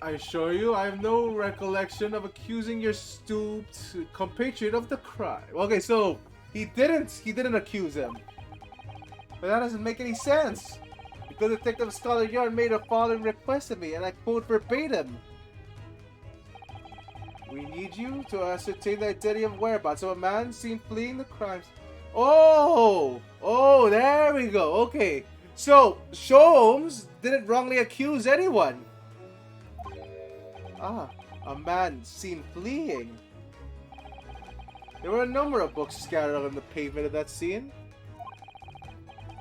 I assure you, I have no recollection of accusing your stooped compatriot of the crime. Okay, so he didn't accuse him. But that doesn't make any sense. Because Detective Scholar Yarn made a following request of me, and I quote verbatim. We need you to ascertain the identity of whereabouts of a man seen fleeing the crimes. Oh, there we go. Okay, so Sholmes didn't wrongly accuse anyone. A man seen fleeing. There were a number of books scattered on the pavement of that scene.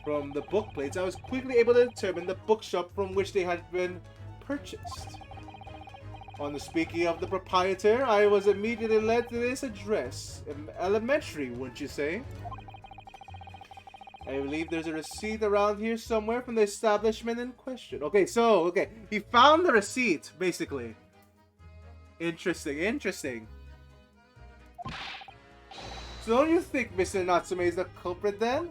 From the book plates, I was quickly able to determine the bookshop from which they had been purchased. On the speaking of the proprietor, I was immediately led to this address. Elementary, wouldn't you say? I believe there's a receipt around here somewhere from the establishment in question. Okay, he found the receipt, basically. Interesting. So don't you think Mr. Natsume is the culprit then?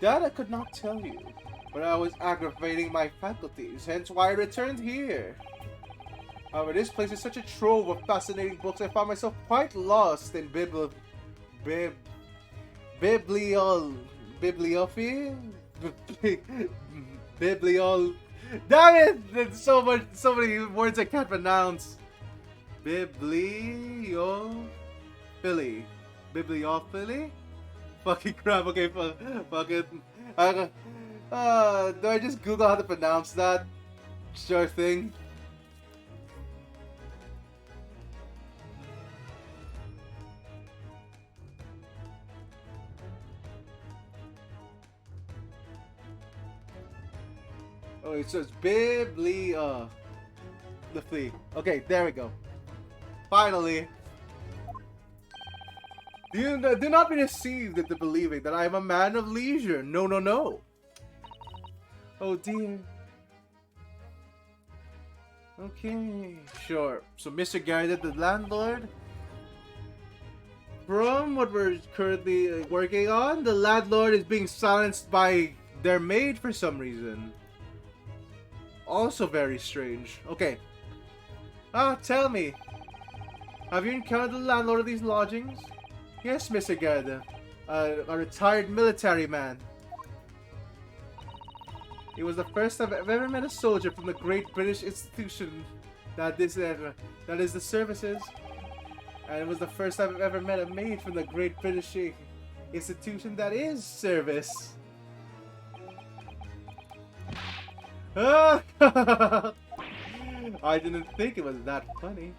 That I could not tell you, but I was aggravating my faculties, hence why I returned here. However, this place is such a trove of fascinating books, I found myself quite lost in bibliophy? Damn it! There's so many words I can't pronounce. Bibliophily. Fucking crap, okay, fuck it. Do I just Google how to pronounce that? Sure thing. Oh, it says Bibli, the flea. Okay, there we go. Finally. Do not be deceived into believing that I am a man of leisure. No, no, no. Oh dear. Okay, sure. So Mr. Garrett, the landlord? From what we're currently working on, the landlord is being silenced by their maid for some reason. Also very strange. Okay. Tell me. Have you encountered the landlord of these lodgings? Yes, Mr. Garrett. A retired military man. It was the first time I've ever met a soldier from the great British institution that is the services. And it was the first time I've ever met a maid from the great British institution that is service. I didn't think it was that funny.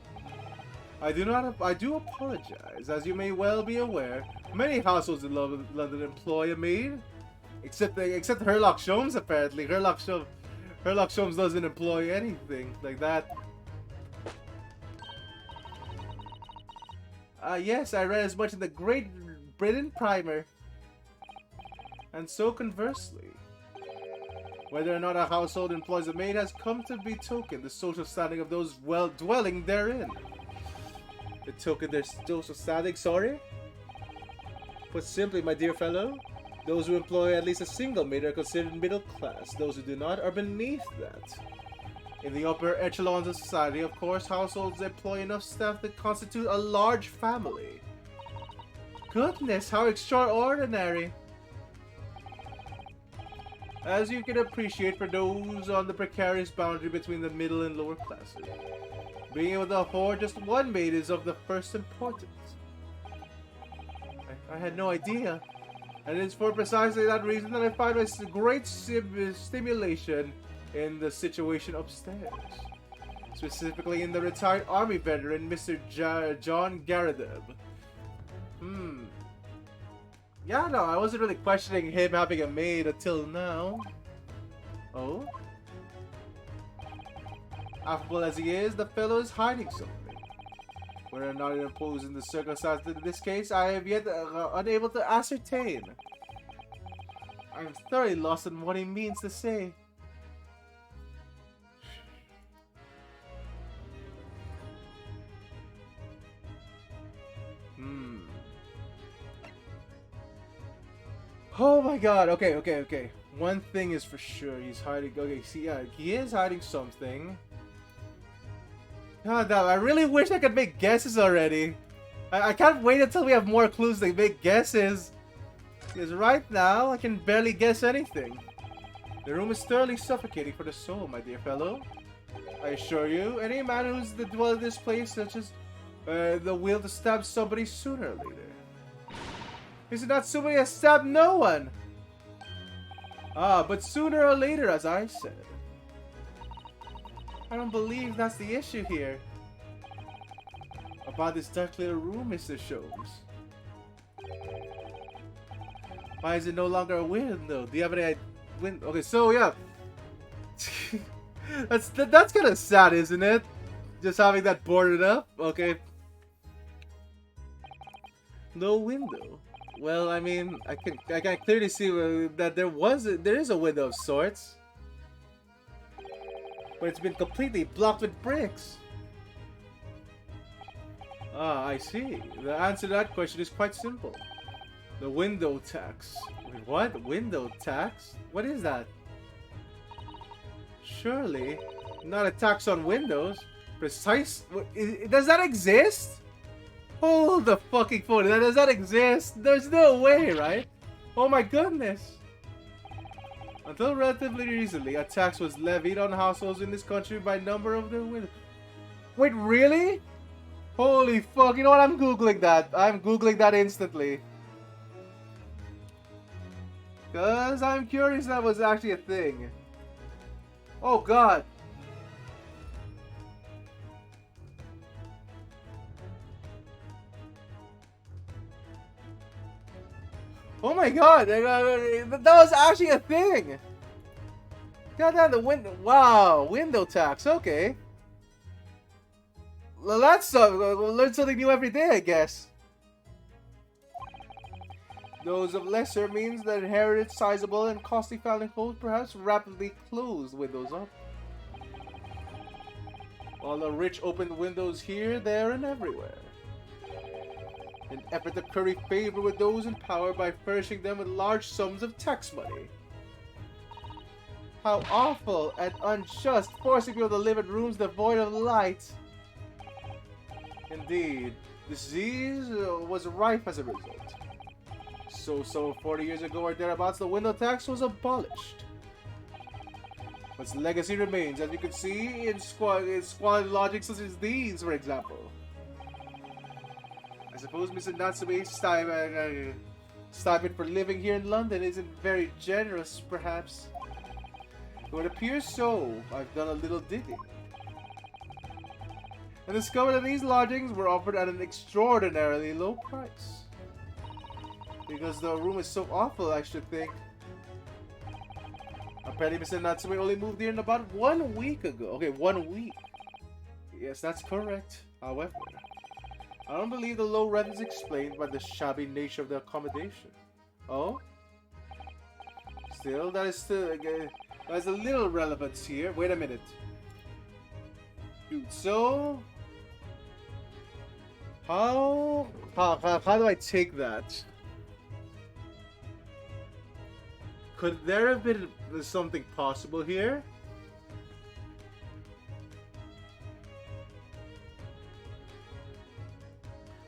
I do apologize. As you may well be aware, many households in London employ a maid. Except Herlock Sholmes, apparently. Herlock Sholmes doesn't employ anything like that. Yes, I read as much in the Great Britain Primer. And so conversely, whether or not a household employs a maid has come to betoken the social standing of those dwelling therein. Betoken their social standing, sorry? Put simply, my dear fellow, those who employ at least a single maid are considered middle class. Those who do not are beneath that. In the upper echelons of society, of course, households employ enough staff to constitute a large family. Goodness, how extraordinary! As you can appreciate, for those on the precarious boundary between the middle and lower classes, being able to afford just one maid is of the first importance. I had no idea. And it is for precisely that reason that I find my great stimulation in the situation upstairs. Specifically in the retired army veteran, Mr. John Garadeb. Yeah, no, I wasn't really questioning him having a maid until now. Oh? Affable as he is, the fellow is hiding something. Whether or not it imposes the circumstances in this case, I have yet unable to ascertain. I am thoroughly lost in what he means to say. Oh my god, okay. One thing is for sure, he's hiding, okay, see, yeah, he is hiding something. God damn, I really wish I could make guesses already. I can't wait until we have more clues to make guesses. Because right now, I can barely guess anything. The room is thoroughly suffocating for the soul, my dear fellow. I assure you, any man who's dwell in this place such as the will to stab somebody sooner or later. Is it not somebody has stabbed no one? But sooner or later, as I said. I don't believe that's the issue here. About this dark little room, Mr. Sholmes. Why is it no longer a window? Do you have any window? Okay, so yeah. that's kind of sad, isn't it? Just having that boarded up. Okay. No window. Well, I mean, I can clearly see that there is a window of sorts. But it's been completely blocked with bricks. I see. The answer to that question is quite simple. The window tax. Wait, what? Window tax? What is that? Surely, not a tax on windows. Precise? Does that exist? Hold the fucking phone. Does that exist? There's no way, right? Oh my goodness. Until relatively recently, a tax was levied on households in this country by number of their windows. Wait, really? Holy fuck, you know what? I'm googling that. I'm googling that instantly. Because I'm curious if that was actually a thing. Oh god. Oh my god, that was actually a thing! God damn, the window. Wow, window tax. Okay. Well, that's we'll learn something new every day, I guess. Those of lesser means that inherited sizable and costly family homes perhaps rapidly closed windows up. While the rich opened windows here, there, and everywhere. In an effort to curry favor with those in power by furnishing them with large sums of tax money. How awful and unjust, forcing people to live in rooms devoid of light. Indeed, disease was rife as a result. So 40 years ago or thereabouts, the window tax was abolished. But its legacy remains, as you can see in squalid logic such as these, for example. I suppose Mr. Natsume's stipend for living here in London isn't very generous, perhaps. Though it appears so, I've done a little digging. And discovered that these lodgings were offered at an extraordinarily low price. Because the room is so awful, I should think. Apparently, Mr. Natsume only moved here in about 1 week ago. Okay, 1 week. Yes, that's correct. However, I don't believe the low rent is explained by the shabby nature of the accommodation. Oh? Still, that is still... there's a little relevance here. Wait a minute. Dude, so... How do I take that? Could there have been something possible here?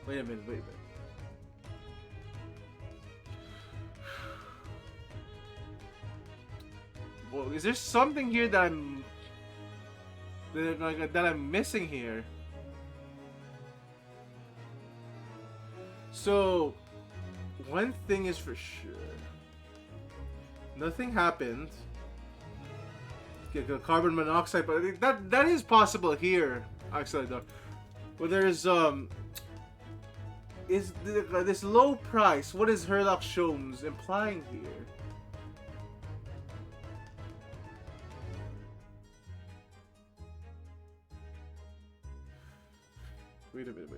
Wait a minute. Well, is there something here that I'm missing here? So, one thing is for sure. Nothing happened. Carbon monoxide, but I think that is possible here. Actually, though. But there's is this low price? What is Herlock Sholmes implying here? Wait a minute.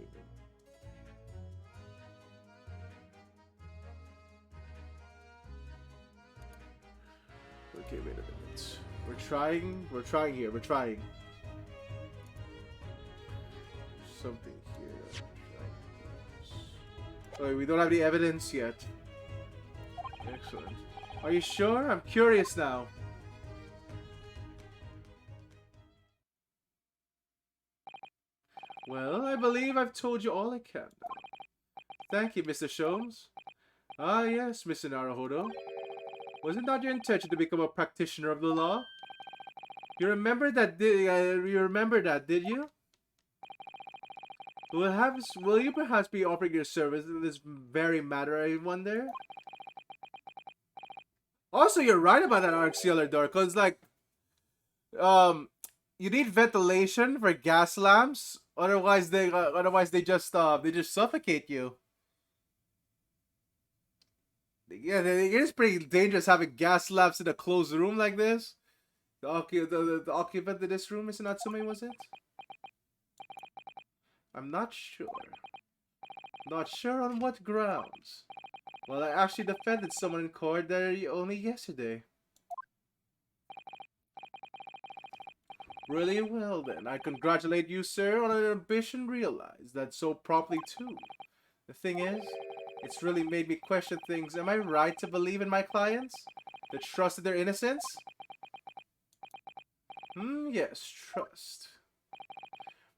Okay, wait a minute. We're trying here. Something here. Oh, we don't have any evidence yet. Excellent. Are you sure? I'm curious now. Well, I believe I've told you all I can now. Thank you, Mr. Sholmes. Ah, yes, Mr. Naruhodo. Wasn't that your intention to become a practitioner of the law? You remember that, did you? Will you perhaps be offering your service in this very matter, I wonder? Also, you're right about that arc sealer door, because, like, you need ventilation for gas lamps, otherwise they just suffocate you. Yeah, it is pretty dangerous having gas lamps in a closed room like this. The occupant of this room is Natsume, was it? I'm not sure. Not sure on what grounds. Well, I actually defended someone in court there only yesterday. Really well then, I congratulate you, sir, on an ambition realized. That's so promptly too. The thing is, it's really made me question things. Am I right to believe in my clients? To trust in their innocence? Yes, trust.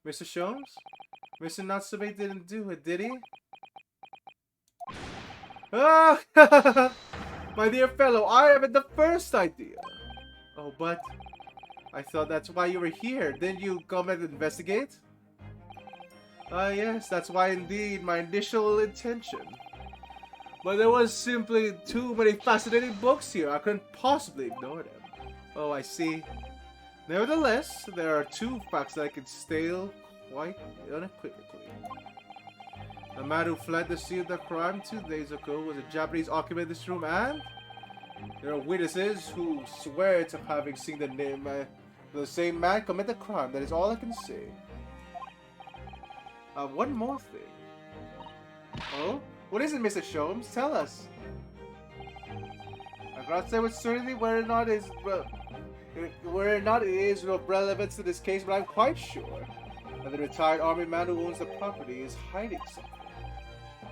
Mr. Sholmes? Mr. Natsume didn't do it, did he? Ah! My dear fellow, I haven't the first idea. Oh, but I thought that's why you were here. Didn't you come and investigate? Yes, that's why indeed, my initial intention. But there was simply too many fascinating books here. I couldn't possibly ignore them. Oh, I see. Nevertheless, there are two facts that I can state quite unequivocally. The man who fled the scene of the crime 2 days ago was a Japanese occupant in this room, and There are witnesses who swear to having seen the same man commit the crime. That is all I can say. One more thing. Oh? What is it, Mr. Sholmes? Tell us. I cannot say with certainty whether or not it is of relevance to this case, but I'm quite sure that the retired army man who owns the property is hiding something.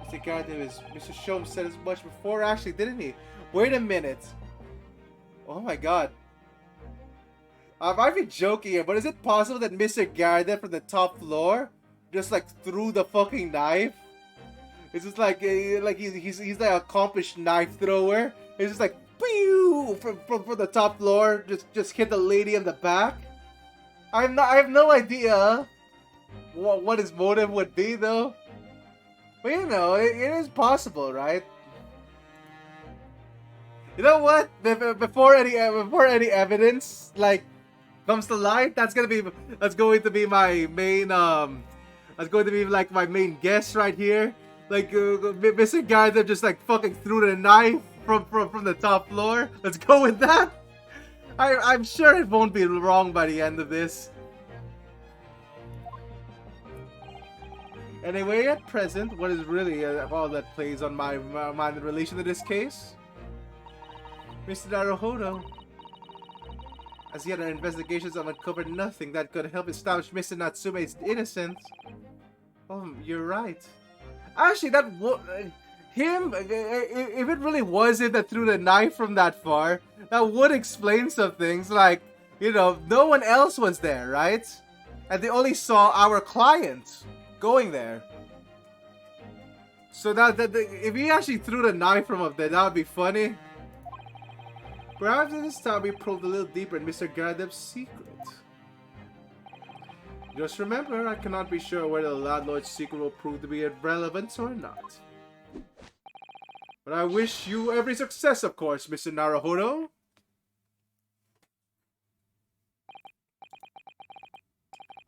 Mr. Gareth, Mr. Sholmes said as much before, actually, didn't he? Wait a minute. Oh my god. I might be joking here, but is it possible that Mr. Gareth from the top floor just like threw the fucking knife? It's just like he's like an accomplished knife thrower. It's just like pew from the top floor, just hit the lady in the back. I have no idea what his motive would be though. But you know, it is possible, right? You know what? Before any evidence like comes to light, that's going to be my main that's going to be like my main guess right here. Like Mr. Gardner just like fucking threw the knife from the top floor. Let's go with that. I'm sure it won't be wrong by the end of this. Anyway, at present, what is really all that plays on my mind in relation to this case? Mr. Naruhodo, as yet our investigations have uncovered nothing that could help establish Mr. Natsume's innocence. Oh, you're right. Actually, that him, if it really was him that threw the knife from that far, that would explain some things. Like, you know, no one else was there, right? And they only saw our client going there. So that if he actually threw the knife from up there, that would be funny. Perhaps this time we probed a little deeper in Mr. Gardeb's secret. Just remember, I cannot be sure whether the landlord's secret will prove to be irrelevant or not. But I wish you every success, of course, Mr. Naruhodo.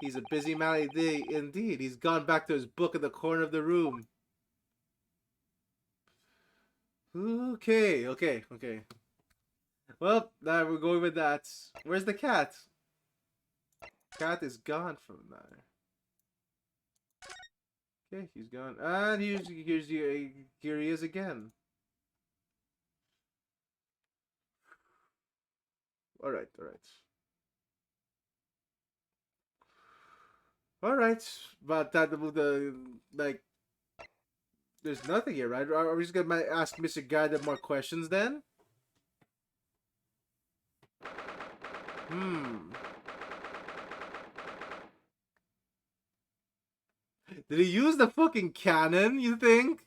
He's a busy man indeed. He's gone back to his book in the corner of the room. Okay. Well, now we're going with that. Where's the cat? Cat is gone from there. Okay, he's gone. And here he is again. Alright. But that like there's nothing here, right? Are we just gonna ask Mr. Gardner more questions then? Did he use the fucking cannon, you think?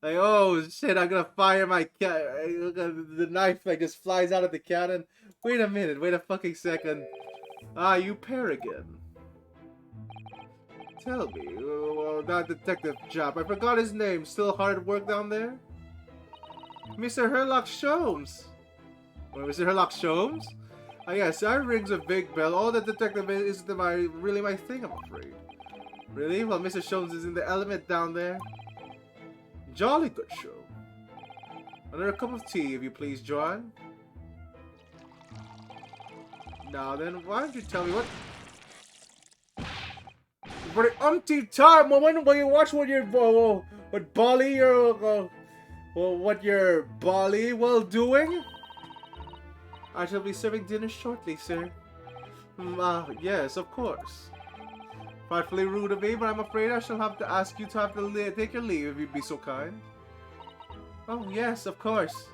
Like, oh shit, I'm gonna fire my the knife like just flies out of the cannon. Wait a minute, wait a fucking second. Ah, you Peregrine. Tell me, that detective chap, I forgot his name. Still hard at work down there? Mr. Herlock Sholmes. Well, Mr. Herlock Sholmes? Ah, yes, that rings a big bell. All the detective isn't really my thing, I'm afraid. Really? Well, Mr. Sholmes is in the element down there. Jolly good show. Another cup of tea, if you please, John. Now then, why don't you tell me what... For the umpteenth time, when you watch what your Bolly doing? I shall be serving dinner shortly, sir. Yes, of course. Frightfully rude of me, but I'm afraid I shall have to ask you to take your leave if you'd be so kind. Oh, yes, of course.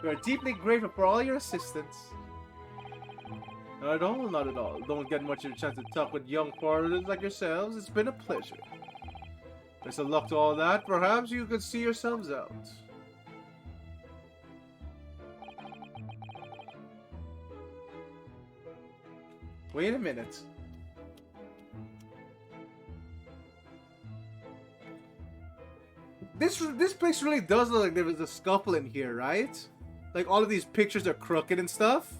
We are deeply grateful for all your assistance. Not at all, not at all. Don't get much of a chance to talk with young foreigners like yourselves. It's been a pleasure. Best of luck to all that. Perhaps you could see yourselves out. Wait a minute. This place really does look like there was a scuffle in here, right? Like all of these pictures are crooked and stuff.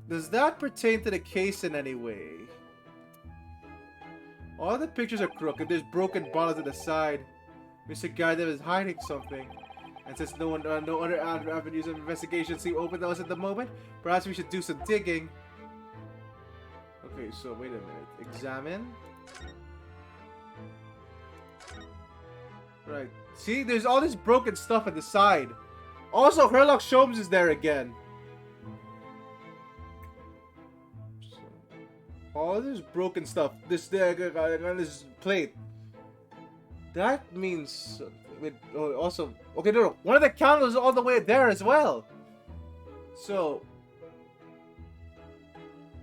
Does that pertain to the case in any way? All the pictures are crooked. There's broken bottles at the side. Mr. Gardner is hiding something. And since no other avenues of investigation seem open to us at the moment, perhaps we should do some digging. Okay, so wait a minute. Examine. Right. See, there's all this broken stuff at the side. Also, Sherlock Holmes is there again. So, all this broken stuff. This on this plate. That means. Also, okay, no. One of the candles is all the way there as well. So,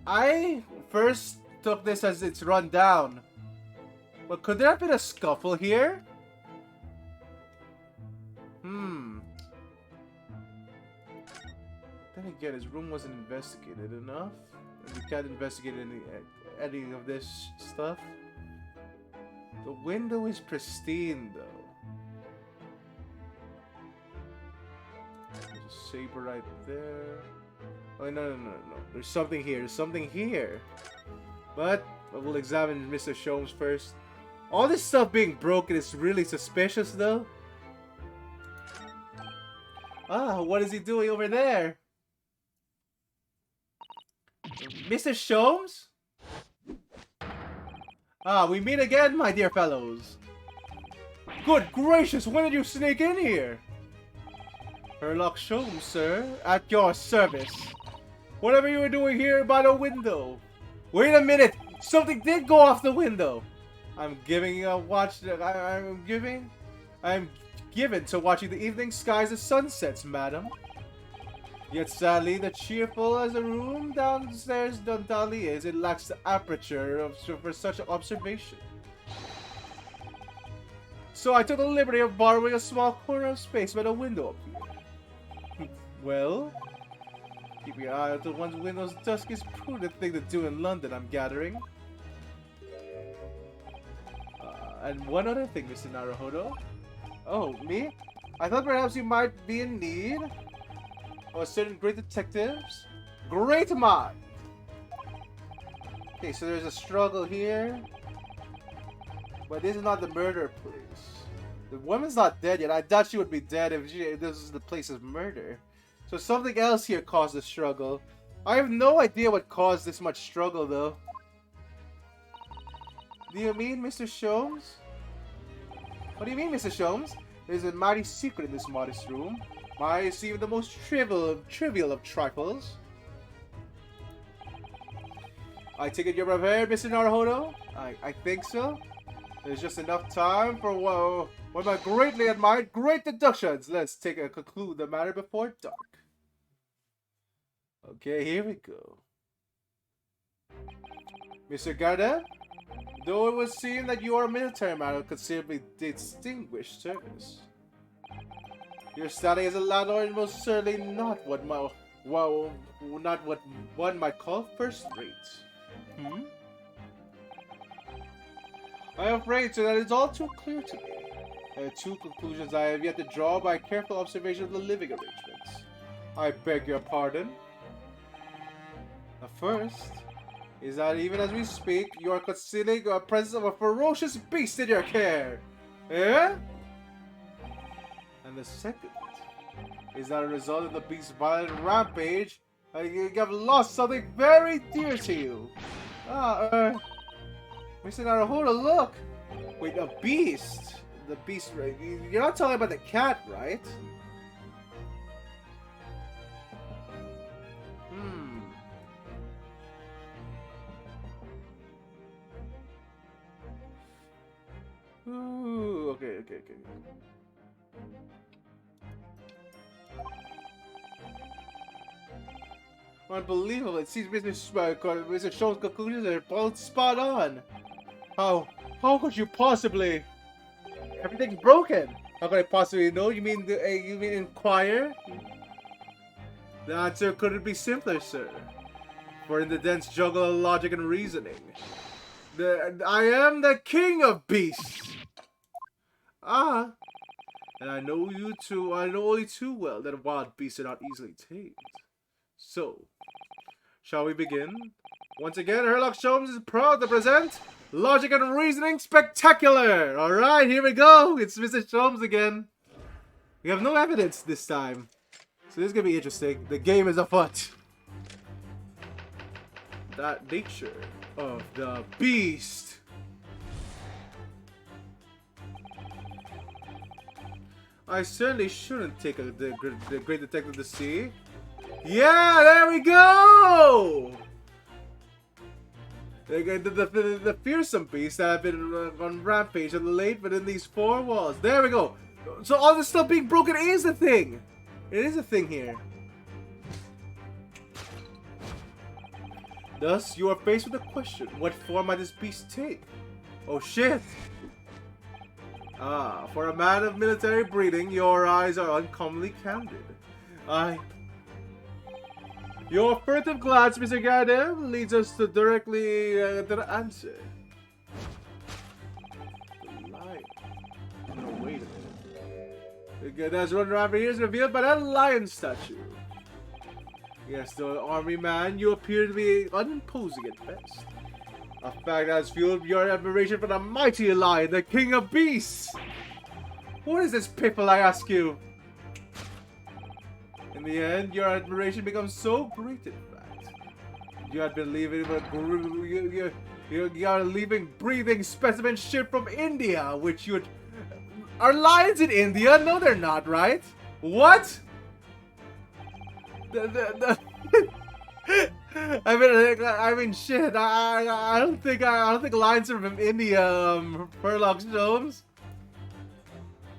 I first took this as it's run down. But could there have been a scuffle here? Then again, his room wasn't investigated enough. And we can't investigate any of this stuff. The window is pristine, though. There's a saber right there. Oh, no. There's something here. There's something here. But we'll examine Mr. Sholmes first. All this stuff being broken is really suspicious, though. Ah, what is he doing over there? Mr. Sholmes? Ah, we meet again, my dear fellows. Good gracious, when did you sneak in here? Sherlock Holmes, sir, at your service. Whatever you were doing here by the window. Wait a minute, something did go off the window. I'm giving a watch that I'm given to watching the evening skies and sunsets, madam. Yet sadly, the cheerful as a room downstairs undoubtedly is, it lacks the aperture for such observation. So I took the liberty of borrowing a small corner of space by the window up here. Well, keeping an eye out to one's windows dusk is a prudent thing to do in London, I'm gathering. And one other thing, Mr. Naruhodo. Oh, me? I thought perhaps you might be in need of certain great detectives. Great mind! Okay, so there's a struggle here. But this is not the murder place. The woman's not dead yet. I thought she would be dead if this is the place of murder. So something else here caused the struggle. I have no idea what caused this much struggle, though. Do you mean, Mr. Sholmes? What do you mean, Mr. Sholmes? There's a mighty secret in this modest room. Might seem the most trivial of trifles. I take it you're prepared, Mr. Naruhodo? I think so. There's just enough time for one of my greatly admired great deductions. Let's conclude the matter before dark. Okay, here we go. Mr. Garda, though it would seem that you are a military man of considerably distinguished service, your standing as a landlord is most certainly not what one might call first rate. I am afraid, sir, that it's all too clear to me. There are two conclusions I have yet to draw by careful observation of the living arrangements. I beg your pardon. The first is that even as we speak, you are concealing the presence of a ferocious beast in your care. Eh? And the second is that as a result of the beast's violent rampage, you have lost something very dear to you. Mr. Naruhodo, look! Wait, a beast? The beast, right? You're not talking about the cat, right? Ooh, okay. Unbelievable. It seems Mr. Sholmes' conclusions are both spot on. How could you possibly? Everything's broken. How could I possibly know? You mean inquire? The answer couldn't be simpler, sir. For in the dense jungle of logic and reasoning, I am the king of beasts. And I know only too well that wild beasts are not easily tamed. So, shall we begin? Once again, Sherlock Holmes is proud to present Logic and reasoning spectacular! Alright, here we go! It's Mr. Sholmes again. We have no evidence this time. So this is gonna be interesting. The game is afoot. That nature of the beast. I certainly shouldn't take the great detective to sea. Yeah, there we go! The fearsome beasts that have been on rampage of late within these four walls. There we go. So all this stuff being broken is a thing. It is a thing here. Thus, you are faced with a question. What form might this beast take? Oh shit. Ah, for a man of military breeding, your eyes are uncommonly candid. Your furtive glance, Mr. Gardem, leads us directly to the answer. The lion. Oh, wait a minute. The guy that's running around here is revealed by that lion statue. Yes, the army man, you appear to be unimposing at best. A fact that has fueled your admiration for the mighty lion, the king of beasts. What is this people, I ask you? In the end, your admiration becomes so great, in fact. You had been leaving you are leaving breathing specimen shit from India, which you would... Are lions in India? No, they're not, right? What? I mean, shit. I don't think lions are from India. Sherlock Holmes.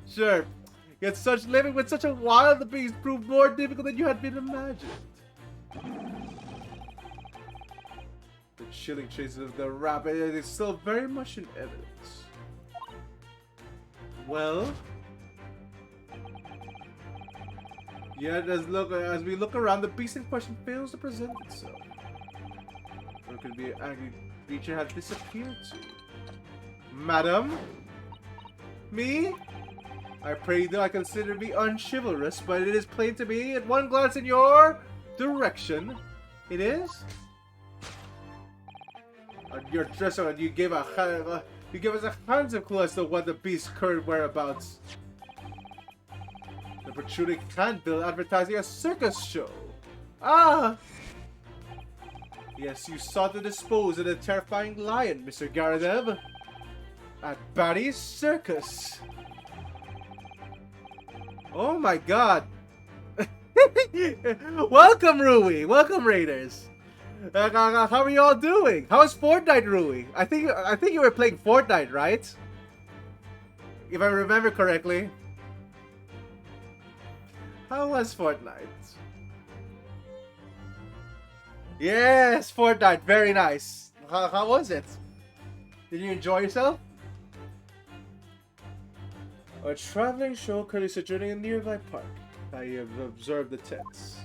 Sure. Yet living with such a wild beast proved more difficult than you had been imagined. The chilling traces of the rabbit is still very much in evidence. Well, yet as we look around, the beast in question fails to present itself. Or could be an angry creature has disappeared to. Madam? Me? I pray that I consider me unchivalrous, but it is plain to me at one glance in your direction. It is? Your dress on, you gave us a hands of clue as to what the beast's current whereabouts. The protruding handbill advertising a circus show. Ah! Yes, you sought to dispose of the terrifying lion, Mr. Garadev. At Batty's Circus. Oh my god. Welcome, Rui. Welcome, Raiders. How are you all doing? How's Fortnite, Rui? I think you were playing Fortnite, right? If I remember correctly. How was Fortnite? Yes, Fortnite. Very nice. How was it? Did you enjoy yourself? A traveling show currently sojourning in a nearby park. I have observed the tents.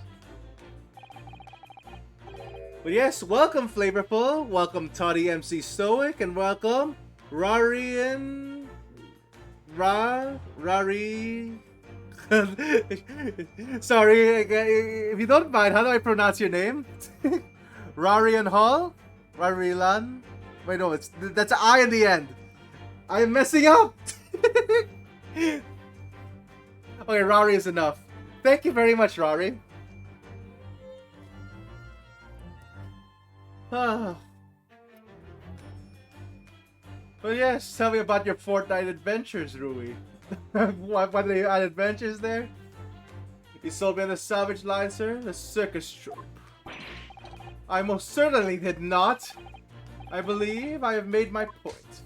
But yes, welcome Flavorful, welcome Toddy MC Stoic, and welcome Rari. Sorry, if you don't mind, how do I pronounce your name? Rarian Hall? Rarilan? Wait, no, that's an I in the end. I am messing up! Okay, Rari is enough. Thank you very much, Rari. But yes, tell me about your Fortnite adventures, Rui. What are your adventures there? You sold me on the salvage line, sir? The circus troop. I most certainly did not. I believe I have made my point.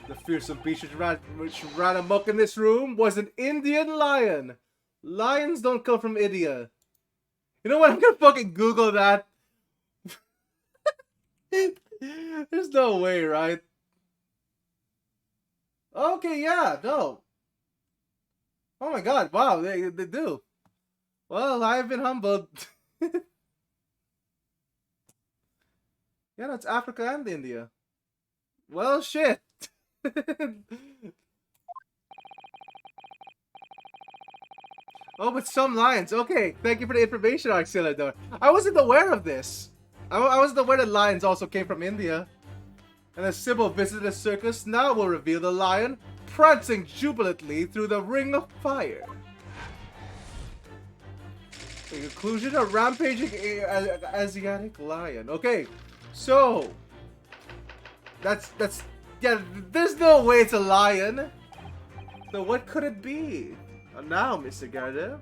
The fearsome beast which ran amok in this room was an Indian lion. Lions don't come from India. You know what? I'm gonna fucking Google that. There's no way, right? Okay, yeah, no. Oh my god, wow, they do. Well, I've been humbled. Yeah, that's Africa and India. Well, shit. Oh, but some lions. Okay, thank you for the information, Auxiliador. I wasn't aware of this. I wasn't aware that lions also came from India. And as Sybil visited a circus, now we'll reveal the lion prancing jubilantly through the ring of fire. In conclusion, a rampaging Asiatic lion. Okay, so that's yeah. There's no way it's a lion. So what could it be? Now, Mr. Gardev,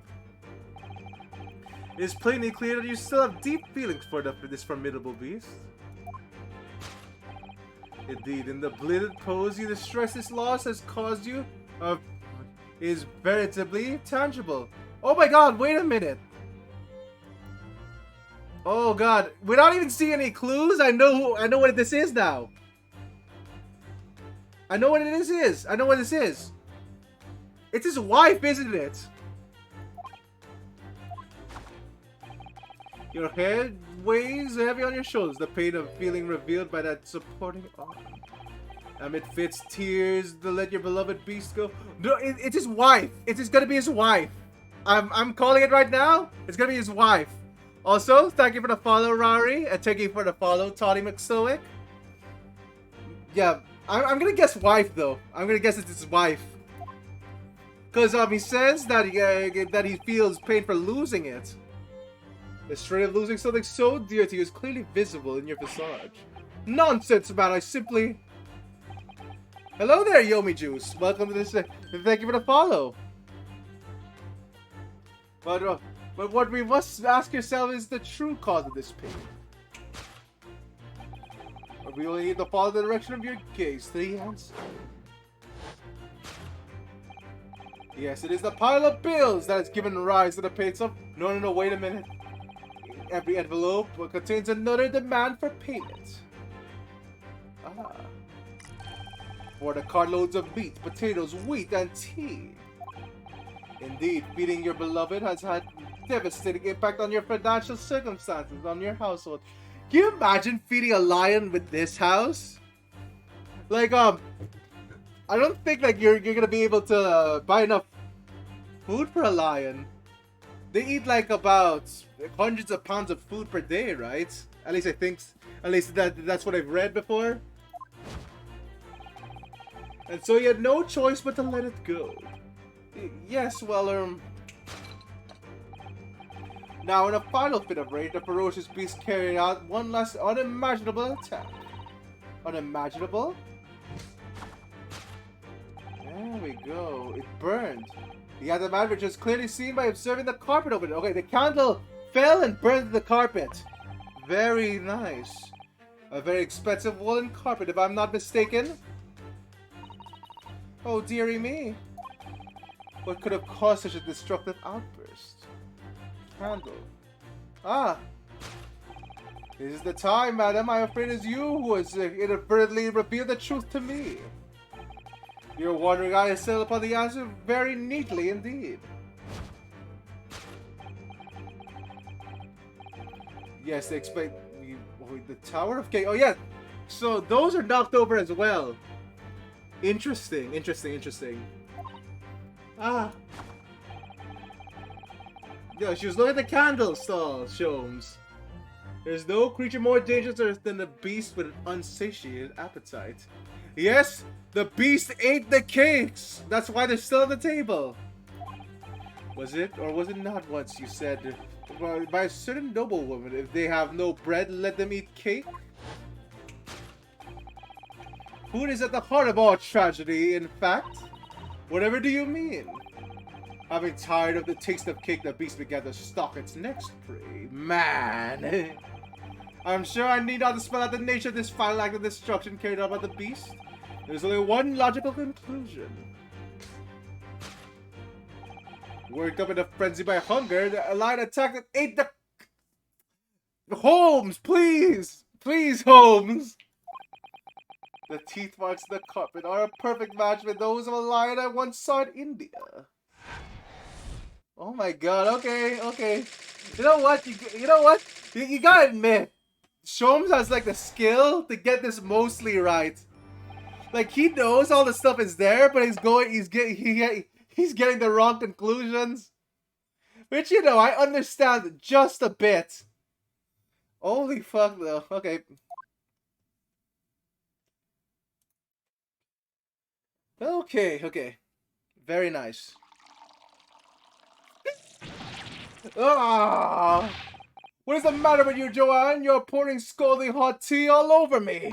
it is plainly clear that you still have deep feelings for this formidable beast. Indeed, in the blended pose, the stress this loss has caused you is veritably tangible. Oh my god, wait a minute. Oh god, without even seeing any clues, I know what this is now. I know what this is. I know what this is. It's his wife, isn't it? Your head weighs heavy on your shoulders, the pain of feeling revealed by that supporting arm. Amid fits tears to let your beloved beast go. No, it's his wife. It's gonna be his wife. I'm calling it right now. It's gonna be his wife. Also, thank you for the follow, Rari, and thank you for the follow, Toddy McStoic. Yeah, I'm gonna guess wife though. I'm gonna guess it's his wife. Cause he says that he feels pain for losing it. The strain of losing something so dear to you is clearly visible in your visage. Nonsense, man! I simply. Hello there, Yomi Juice. Welcome to this. Thank you for the follow. But what we must ask yourself is the true cause of this pain. We only need to follow the direction of your gaze to the answer. Yes, it is the pile of bills that has given rise to the pain. No, wait a minute. Every envelope contains another demand for payment. For the cartloads of meat, potatoes, wheat, and tea. Indeed, feeding your beloved has had devastating impact on your financial circumstances, on your household. Can you imagine feeding a lion with this house? Like, I don't think like you're gonna be able to buy enough food for a lion. They eat like about hundreds of pounds of food per day, right? At least I think. At least that's what I've read before. And so you had no choice but to let it go. Yes, well, Now, in a final fit of rage, the ferocious beast carried out one last unimaginable attack. Unimaginable? There we go. It burned. The other average is clearly seen by observing the carpet over it. Okay, the candle fell and burned the carpet. Very nice. A very expensive woolen carpet, if I'm not mistaken. Oh, dearie me. What could have caused such a destructive outburst? Candle. Ah. This is the time, madam. I'm afraid it's you who has inadvertently revealed the truth to me. Your wandering eye has settled upon the answer very neatly indeed. Yes, they expect the Tower of Gate. Oh yeah, so those are knocked over as well. Interesting. Ah. Yeah, she was looking at the candle stall, Sholmes. There's no creature more dangerous than the beast with an unsatiated appetite. Yes, the beast ate the cakes! That's why they're still on the table. Was it, or was it not once you said, by a certain noblewoman, if they have no bread, let them eat cake? Food is at the heart of all tragedy, in fact. Whatever do you mean? Having tired of the taste of cake, the beast began to stalk its next prey. Man! I'm sure I need not to spell out the nature of this final act of destruction carried out by the beast. There's only one logical conclusion. Worked up in a frenzy by hunger, the lion attacked and ate the... Holmes, please! Please, Holmes! The teeth marks of the carpet are a perfect match with those of a lion I once saw in India. Oh my god, okay. You know what? You gotta admit, Sholmes has like the skill to get this mostly right. Like he knows all the stuff is there, but he's getting the wrong conclusions. Which, you know, I understand just a bit. Holy fuck, though. Okay. Okay, okay. Very nice. Ah! What is the matter with you, Joanne? You're pouring scalding hot tea all over me.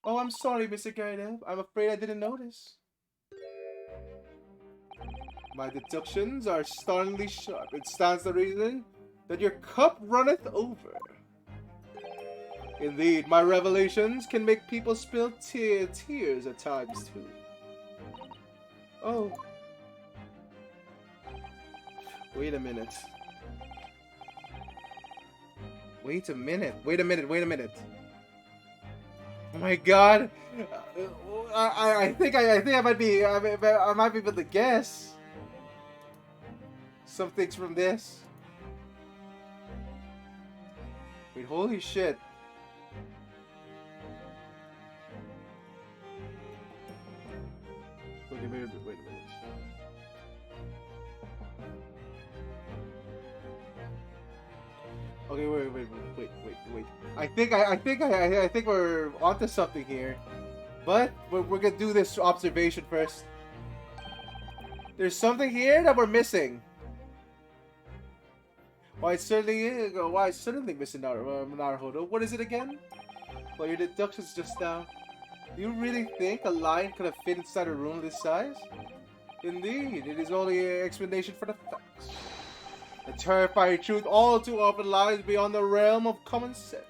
Oh, I'm sorry, Mr. Gardev. I'm afraid I didn't notice. My deductions are startlingly sharp. It stands to reason that your cup runneth over. Indeed, my revelations can make people spill tears at times, too. Oh. Wait a minute. Wait a minute. Wait a minute. Wait a minute. Oh my god. I think I might be I might be able to guess some things from this. Wait, holy shit. Okay, wait a minute. Okay, wait. I think we're onto something here. But we're gonna do this observation first. There's something here that we're missing. Why it's certainly missing Naruhodo. What is it again? Well, your deductions just now. Do you really think a lion could have fit inside a room this size? Indeed, it is only an explanation for the facts. The terrifying truth all too often lies beyond the realm of common sense.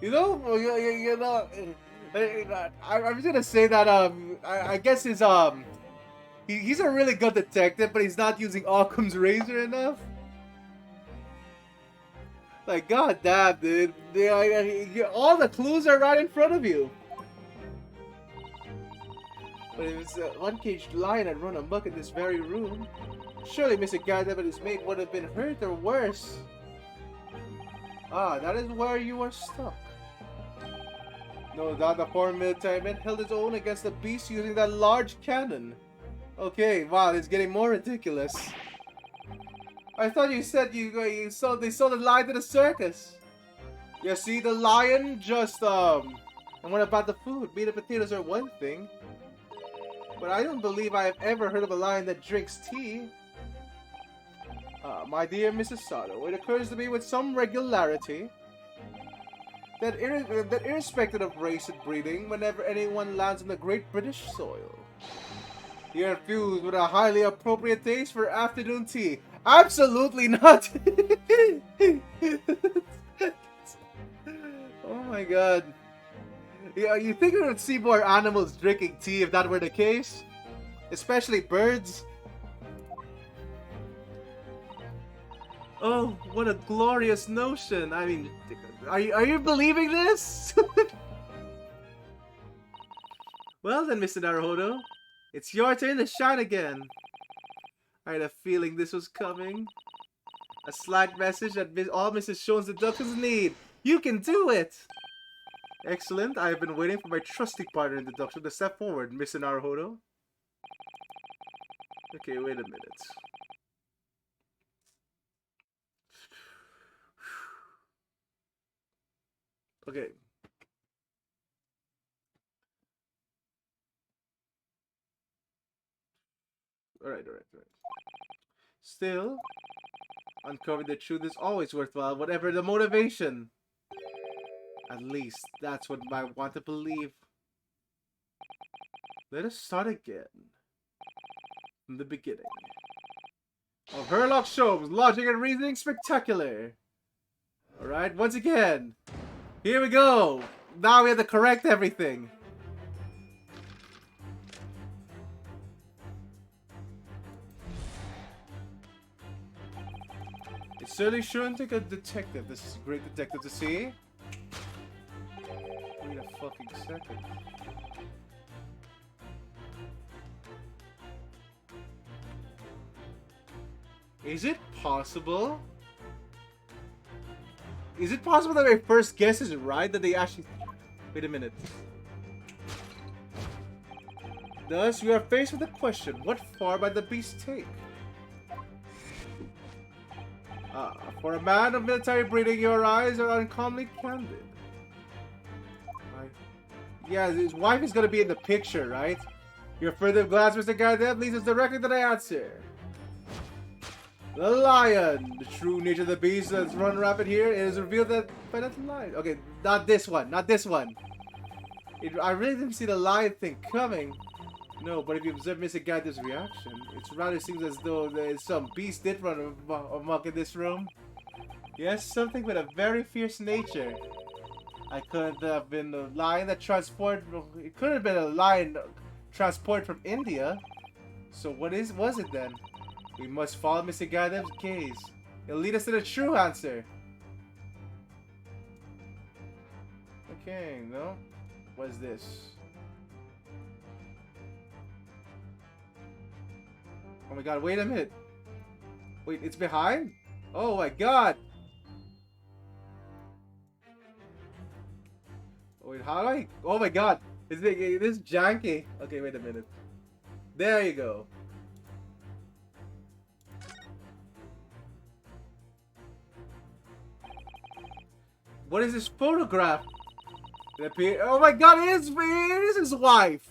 You know, I'm just gonna say that I guess he's a really good detective, but he's not using Occam's razor enough. Like, goddamn, dude, all the clues are right in front of you. But if it's an uncaged lion had run amok in this very room, surely Mr. Gardev and his mate would have been hurt or worse. Ah, that is where you are stuck. No doubt the foreign military man held his own against the beast using that large cannon. Okay, wow, it's getting more ridiculous. I thought you said they sold the lion to the circus. You see, the lion just and what about the food? Meat and potatoes are one thing. But I don't believe I have ever heard of a lion that drinks tea. My dear Mrs. Sato, it occurs to me with some regularity that irrespective of race and breeding, whenever anyone lands on the great British soil, you're infused with a highly appropriate taste for afternoon tea. Absolutely not! Oh my god. Yeah, you think we would see more animals drinking tea if that were the case? Especially birds? Oh, what a glorious notion! I mean, are you believing this? Well then, Mr. Naruhodo, it's your turn to shine again. I had a feeling this was coming. A slight message that all Mrs. Shone's deductions need. You can do it! Excellent. I have been waiting for my trusty partner in deduction to step forward, Mr. Naruhodo. Okay, wait a minute. Okay. Alright. Still, uncovering the truth is always worthwhile, whatever the motivation. At least, that's what I want to believe. Let us start again. From the beginning. Of Herlock Sholmes, logic and reasoning spectacular. Alright, once again. Here we go. Now we have to correct everything. It certainly shouldn't take a detective. This is a great detective to see. Wait a fucking second. Is it possible? Is it possible that my first guess is right? That they actually... Wait a minute. Thus, we are faced with the question, what far might the beast take? For a man of military breeding, your eyes are uncommonly candid. Yeah, his wife is gonna be in the picture, right? Your further glance, Mr. Gardev, leads us directly to the answer. The lion! The true nature of the beast that's run rapid here, it is revealed that by that lion. Okay, not this one, not this one. I really didn't see the lion thing coming. No, but if you observe Mr. Gardev's reaction, it rather seems as though there is some beast did run amok in this room. Yes, something with a very fierce nature. I couldn't have been a lion that transported. It could have been a lion transported from India. So what was it then? We must follow Mr. Gardev's gaze. It'll lead us to the true answer. Okay, no. What is this? Oh my god, wait a minute. Wait, it's behind? Oh my god! Wait, how do I... Oh my god! This is janky. Okay, wait a minute. There you go. What is this photograph? Oh my god, it is his wife!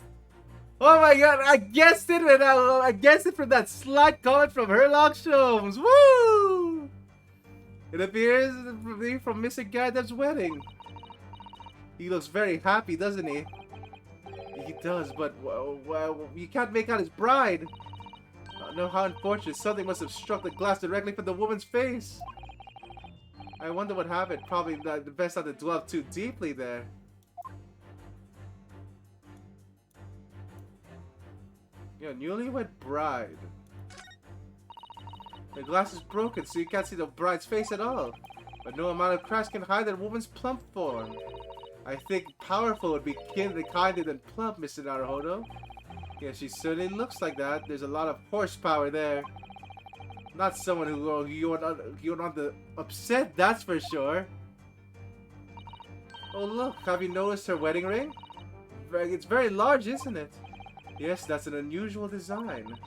Oh my god, I guessed it, and I guessed it from that slight comment from Herlock Sholmes. Woo! It appears from Mr. Gardev's wedding. He looks very happy, doesn't he? He does, but well, you can't make out his bride. No, how unfortunate. Something must have struck the glass directly from the woman's face. I wonder what happened. Probably the best not to dwell too deeply there. Yeah, newlywed bride. The glass is broken, so you can't see the bride's face at all. But no amount of cracks can hide that woman's plump form. I think powerful would be kinder than plump, Mr. Naruhodo. Yeah, she certainly looks like that. There's a lot of horsepower there. Not someone who you would want to upset, that's for sure. Oh look, have you noticed her wedding ring? It's very large, isn't it? Yes, that's an unusual design.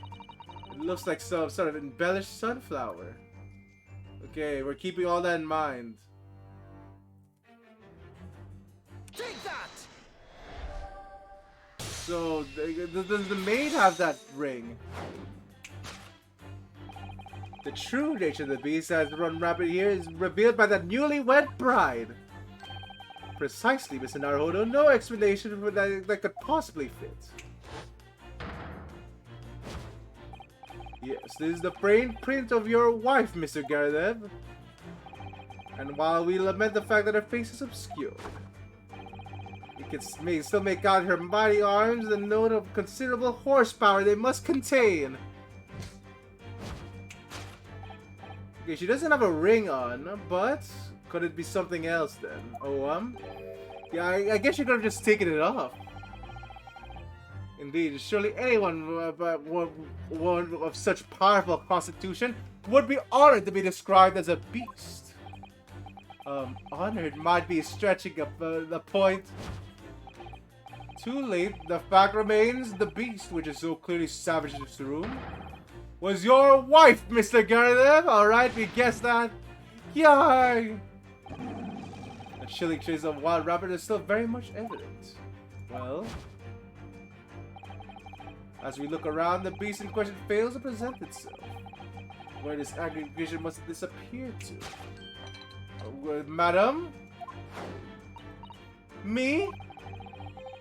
It looks like some sort of embellished sunflower. Okay, we're keeping all that in mind. Take that! So, does the maid have that ring? The true nature of the beast that has run rapid here is revealed by that newlywed bride. Precisely, Mr. Naruhodo. No explanation for that could possibly fit. Yes, this is the print of your wife, Mr. Gardev. And while we lament the fact that her face is obscured, you can still make out her mighty arms the note of considerable horsepower they must contain. Okay, she doesn't have a ring on, but could it be something else then? Oh, yeah, I guess you could have just taken it off. Indeed, surely anyone one of such powerful constitution would be honored to be described as a beast. Honored might be stretching up the point. Too late, the fact remains the beast, which is so clearly savage in this room, was your wife, Mr. Gardev. Alright, we guessed that. Yay! The chilling trace of wild rabbit is still very much evident. Well, as we look around, the beast in question fails to present itself. Where this angry vision must have disappeared to. Madam? Me?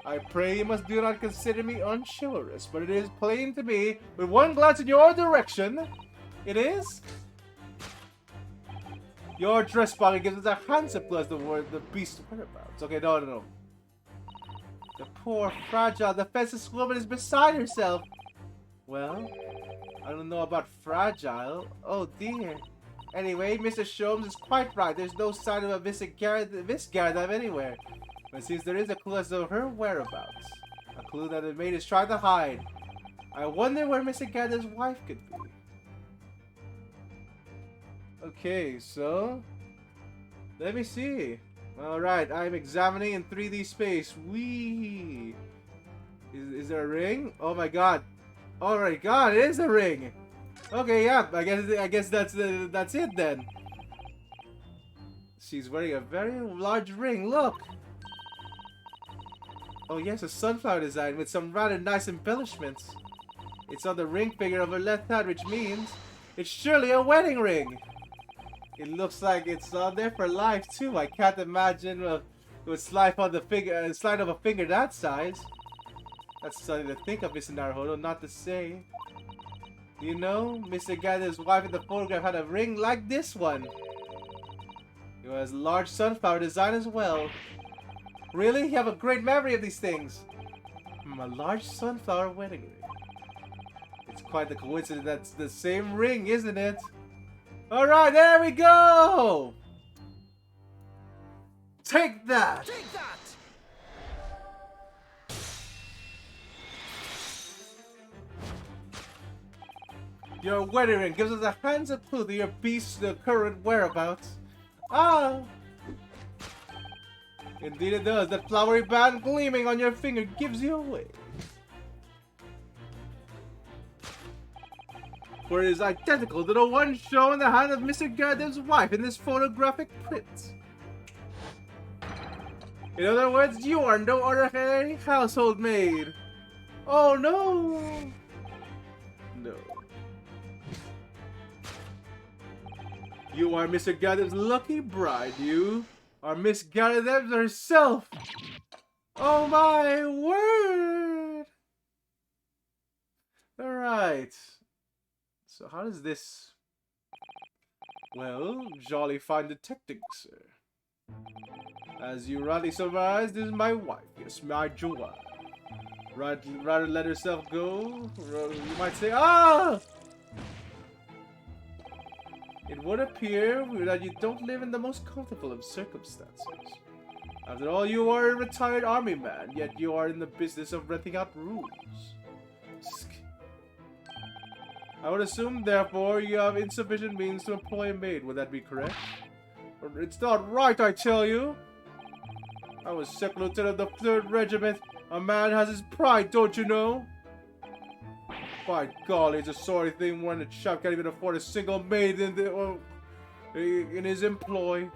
I pray you must do not consider me unchivalrous, but it is plain to me, with one glance in your direction, it is. Your dress pocket gives us a handsome plus the word the beast's whereabouts. Okay, no. The poor, fragile, defenseless woman is beside herself. Well, I don't know about fragile. Oh dear. Anyway, Mr. Sholmes is quite right. There's no sign of a Miss Gardev anywhere. But it seems there is a clue as to her whereabouts. A clue that the maid is trying to hide. I wonder where Mr. Gardev's wife could be. Okay, so let me see. Alright, I'm examining in 3D space. Wee! Is there a ring? Oh my god. Oh my god, it is a ring! Okay, yeah, I guess that's it then. She's wearing a very large ring, look! Oh yes, a sunflower design with some rather nice embellishments. It's on the ring finger of her left hand, which means it's surely a wedding ring! It looks like it's on there for life too. I can't imagine it would slide on the finger, slide of a finger that size. That's something to think of, Mr. Naruhodo, not to say. You know, Mr. Gadda's wife in the photograph had a ring like this one. It was a large sunflower design as well. Really? You have a great memory of these things. A large sunflower wedding ring. It's quite the coincidence that's the same ring, isn't it? Alright, there we go! Take that! Take that! Your wedding ring gives us a handsome clue to your beast's current whereabouts. Ah! Indeed it does. That flowery band gleaming on your finger gives you away. For it is identical to the one shown in the hand of Mr. Gadda's wife in this photographic print. In other words, you are no ordinary household maid. Oh no! No. You are Mr. Gadda's lucky bride. You are Miss Gadda herself. Oh my word! Alright. So how does this... Well, jolly fine detecting, sir. As you rightly surmised, this is my wife. Yes, my Joanne. Rather let herself go. You might say, ah! It would appear that you don't live in the most comfortable of circumstances. After all, you are a retired army man, yet you are in the business of renting out rooms. I would assume, therefore, you have insufficient means to employ a maid. Would that be correct? It's not right, I tell you! I was second lieutenant of the 3rd Regiment. A man has his pride, don't you know? By golly, it's a sorry thing when a chap can't even afford a single maid in his employ.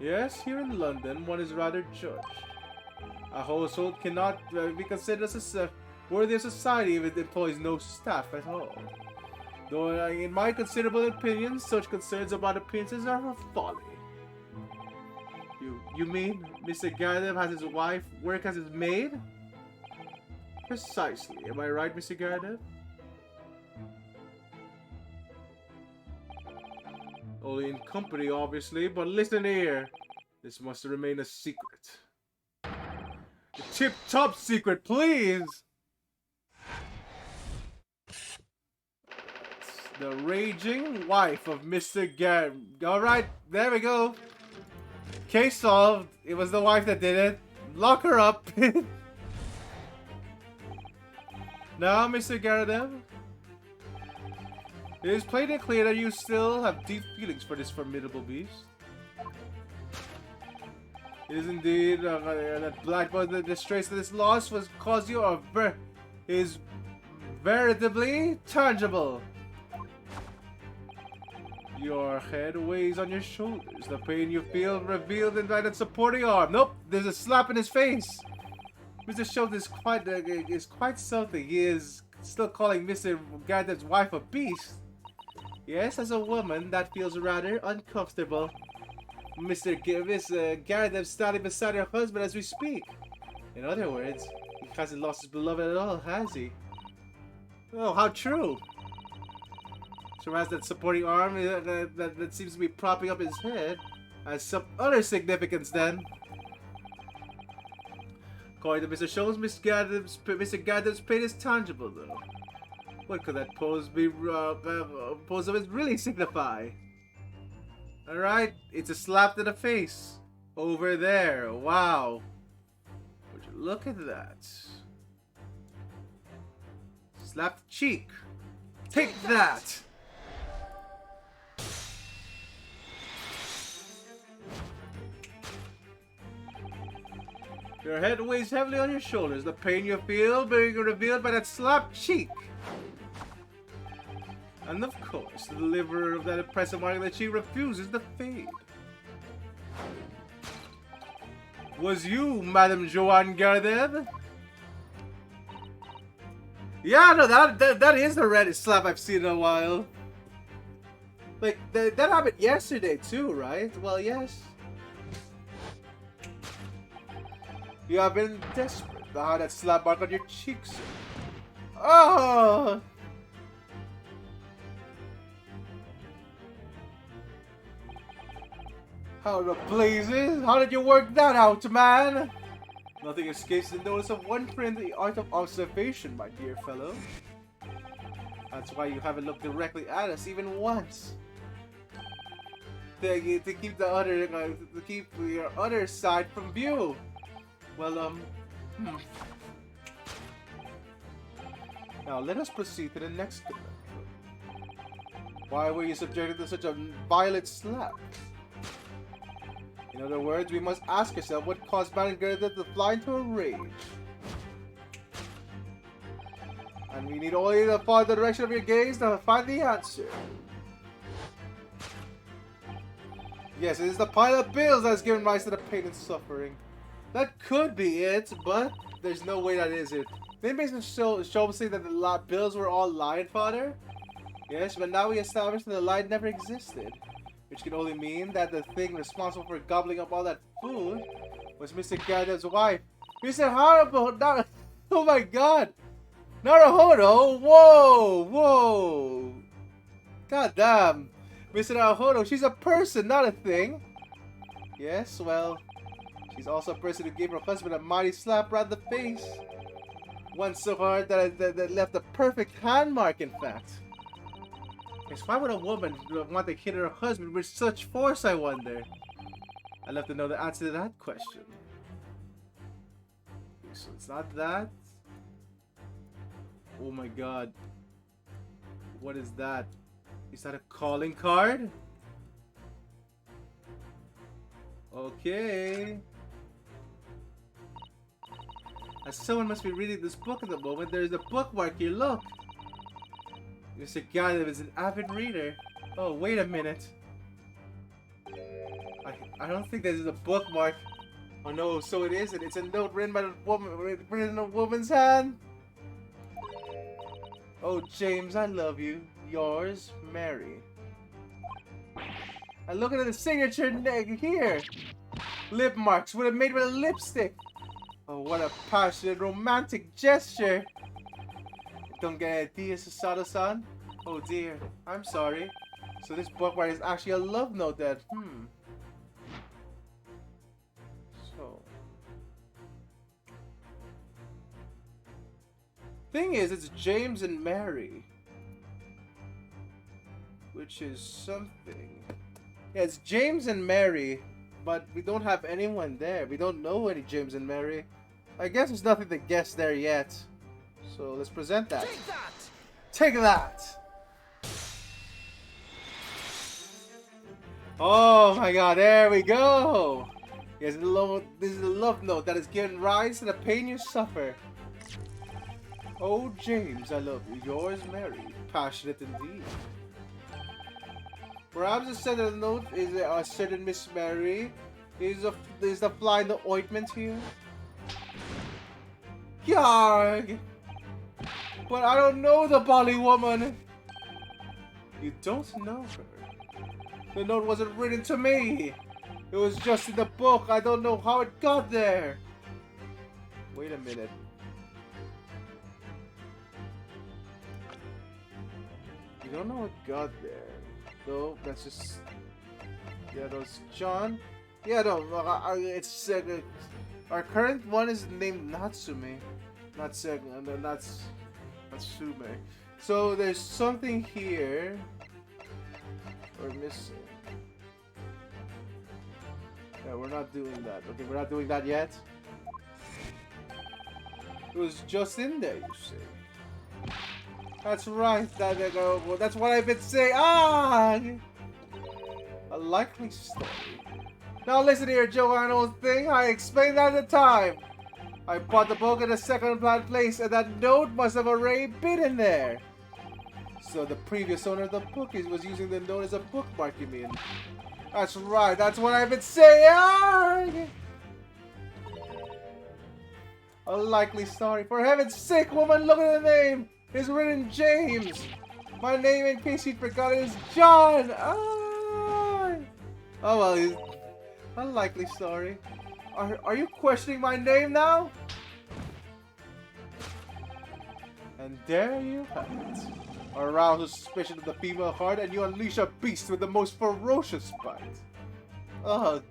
Yes, here in London, one is rather judged. A household cannot be considered a worthy of society if it employs no staff at all. Though, in my considerable opinion, such concerns about appearances are a folly. You mean Mr. Gadda has his wife work as his maid? Precisely. Am I right, Mr. Gadda? Only in company, obviously, but listen here. This must remain a secret. A tip-top secret, please! The raging wife of Mr. Gadda. Alright, there we go. Case solved. It was the wife that did it. Lock her up. Now, Mr. Gadda, it is plain and clear that you still have deep feelings for this formidable beast. It is indeed that black boy, the distress of this loss was caused you is veritably tangible. Your head weighs on your shoulders. The pain you feel revealed in that supporting arm. Nope, there's a slap in his face. Mr. Schultz is quite something. He is still calling Mr. Gadda's wife a beast. Yes, as a woman, that feels rather uncomfortable. Miss Gadda is standing beside her husband as we speak. In other words, he hasn't lost his beloved at all, has he? Oh, how true. So as that supporting arm that seems to be propping up his head has some other significance then. According to Mr. Schultz, Mr. Gadda's pain is tangible though. What could that pose of it really signify? Alright, it's a slap to the face. Over there. Wow. Would you look at that? Slap the cheek. Take that! Your head weighs heavily on your shoulders, the pain you feel being revealed by that slapped cheek. And of course, the deliverer of that impressive mark that she refuses to fade. Was you, Madame Joanne Gardev? Yeah, no, that is the reddest slap I've seen in a while. Like, that happened yesterday too, right? Well, yes. You have been desperate. Ah, that slap mark on your cheeks. Oh! How the blazes? How did you work that out, man? Nothing escapes the notice of one friend, the art of observation, my dear fellow. That's why you haven't looked directly at us even once. To keep the other, to keep your other side from view. Well, Now let us proceed to the next conundrum. Why were you subjected to such a violent slap? In other words, we must ask ourselves what caused Baron Gerda to fly into a rage. And we need only to follow the direction of your gaze to find the answer. Yes, it is the pile of bills that has given rise to the pain and suffering. That could be it, but there's no way that is it. They basically show say that the bills were all lion fodder. Yes, but now we established that the lion never existed. Which can only mean that the thing responsible for gobbling up all that food was Mr. Gandalf's wife. Mr. Harubo, oh my god! Naruhodo, whoa, whoa! God damn! Mr. Naruhodo, she's a person, not a thing! Yes, well, she's also a person who gave her husband a mighty slap right in the face. One so hard that left a perfect hand mark, in fact. Yes, why would a woman want to hit her husband with such force, I wonder? I'd love to know the answer to that question. Okay, so it's not that. Oh my god. What is that? Is that a calling card? Okay. As someone must be reading this book at the moment, there is a bookmark here, look! Mr. Gandalf is an avid reader. Oh, wait a minute. I don't think this is a bookmark. Oh no, so it isn't. It's a note written by a woman, written in a woman's hand. Oh, James, I love you. Yours, Mary. And look at the signature here. Lip marks would have made with a lipstick. Oh, what a passionate, romantic gesture. Don't get any ideas, Susato-san? Oh dear, I'm sorry. So this bookmark is actually a love note then. So. Thing is, it's James and Mary. Which is something. Yeah, it's James and Mary, but we don't have anyone there. We don't know any James and Mary. I guess there's nothing to guess there yet. So let's present that. Take that! Take that! Oh my god, there we go! Yes, this is a love note that has given rise to the pain you suffer. Oh James, I love you. Yours, Mary. Passionate indeed. Perhaps the center of the note is a certain Miss Mary. Is the fly in the ointment here? Yarg! But I don't know the Bali woman. You don't know her. The note wasn't written to me. It was just in the book. I don't know how it got there. Wait a minute. You don't know how it got there. No, that's just... Yeah, that's John. Yeah, no, it's... our current one is named Natsume. Not second, and that's Natsume. So there's something here we're missing. Yeah, we're not doing that. Okay, we're not doing that yet. It was just in there, you see. That's right. That's what I've been saying. Ah, a likely story. Now listen here, Joanne, old thing. I explained that at the time. I bought the book in a second-hand place, and that note must have already been in there. So the previous owner of the book was using the note as a bookmark, you mean? That's right. That's what I've been saying. Unlikely story. For heaven's sake, woman, look at the name! It's written James! My name, in case you forgot, is John! Ah! Oh well, he's... Unlikely story. Are you questioning my name now? And there you have it. Arouse the suspicion of the female heart and you unleash a beast with the most ferocious bite. Oh.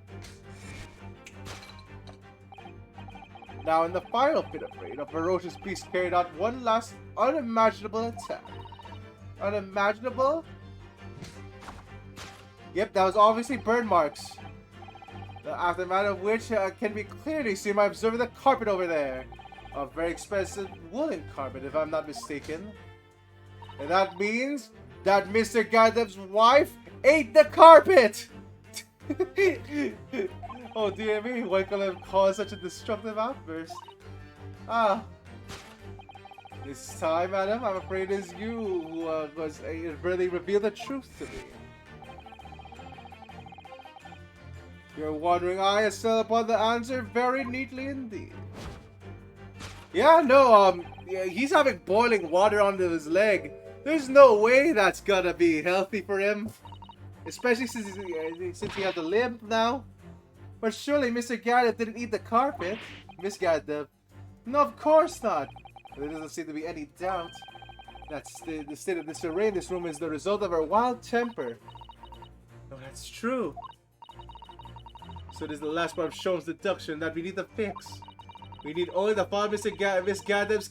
Now in the final fit of raid, a ferocious beast carried out one last unimaginable attack. Unimaginable? Yep, that was obviously burn marks. The aftermath of which can be clearly seen by observing the carpet over there. A very expensive woolen carpet, if I'm not mistaken. And that means that Mr. Gadev's wife ate the carpet! Oh dear me, what could have caused such a destructive outburst? Ah. This time, madam, I'm afraid it is you who was really revealed the truth to me. Your wandering eye has set upon the answer very neatly indeed. Yeah, no, yeah, he's having boiling water under his leg. There's no way that's gonna be healthy for him. Especially since he has a limp now. But surely Mr. Gadev didn't eat the carpet. Miss Gadev. No, of course not. There doesn't seem to be any doubt. That's the state of disarray in this room is the result of her wild temper. No, that's true. So this is the last part of Sean's deduction that we need to fix. We need only to follow Miss Gadev's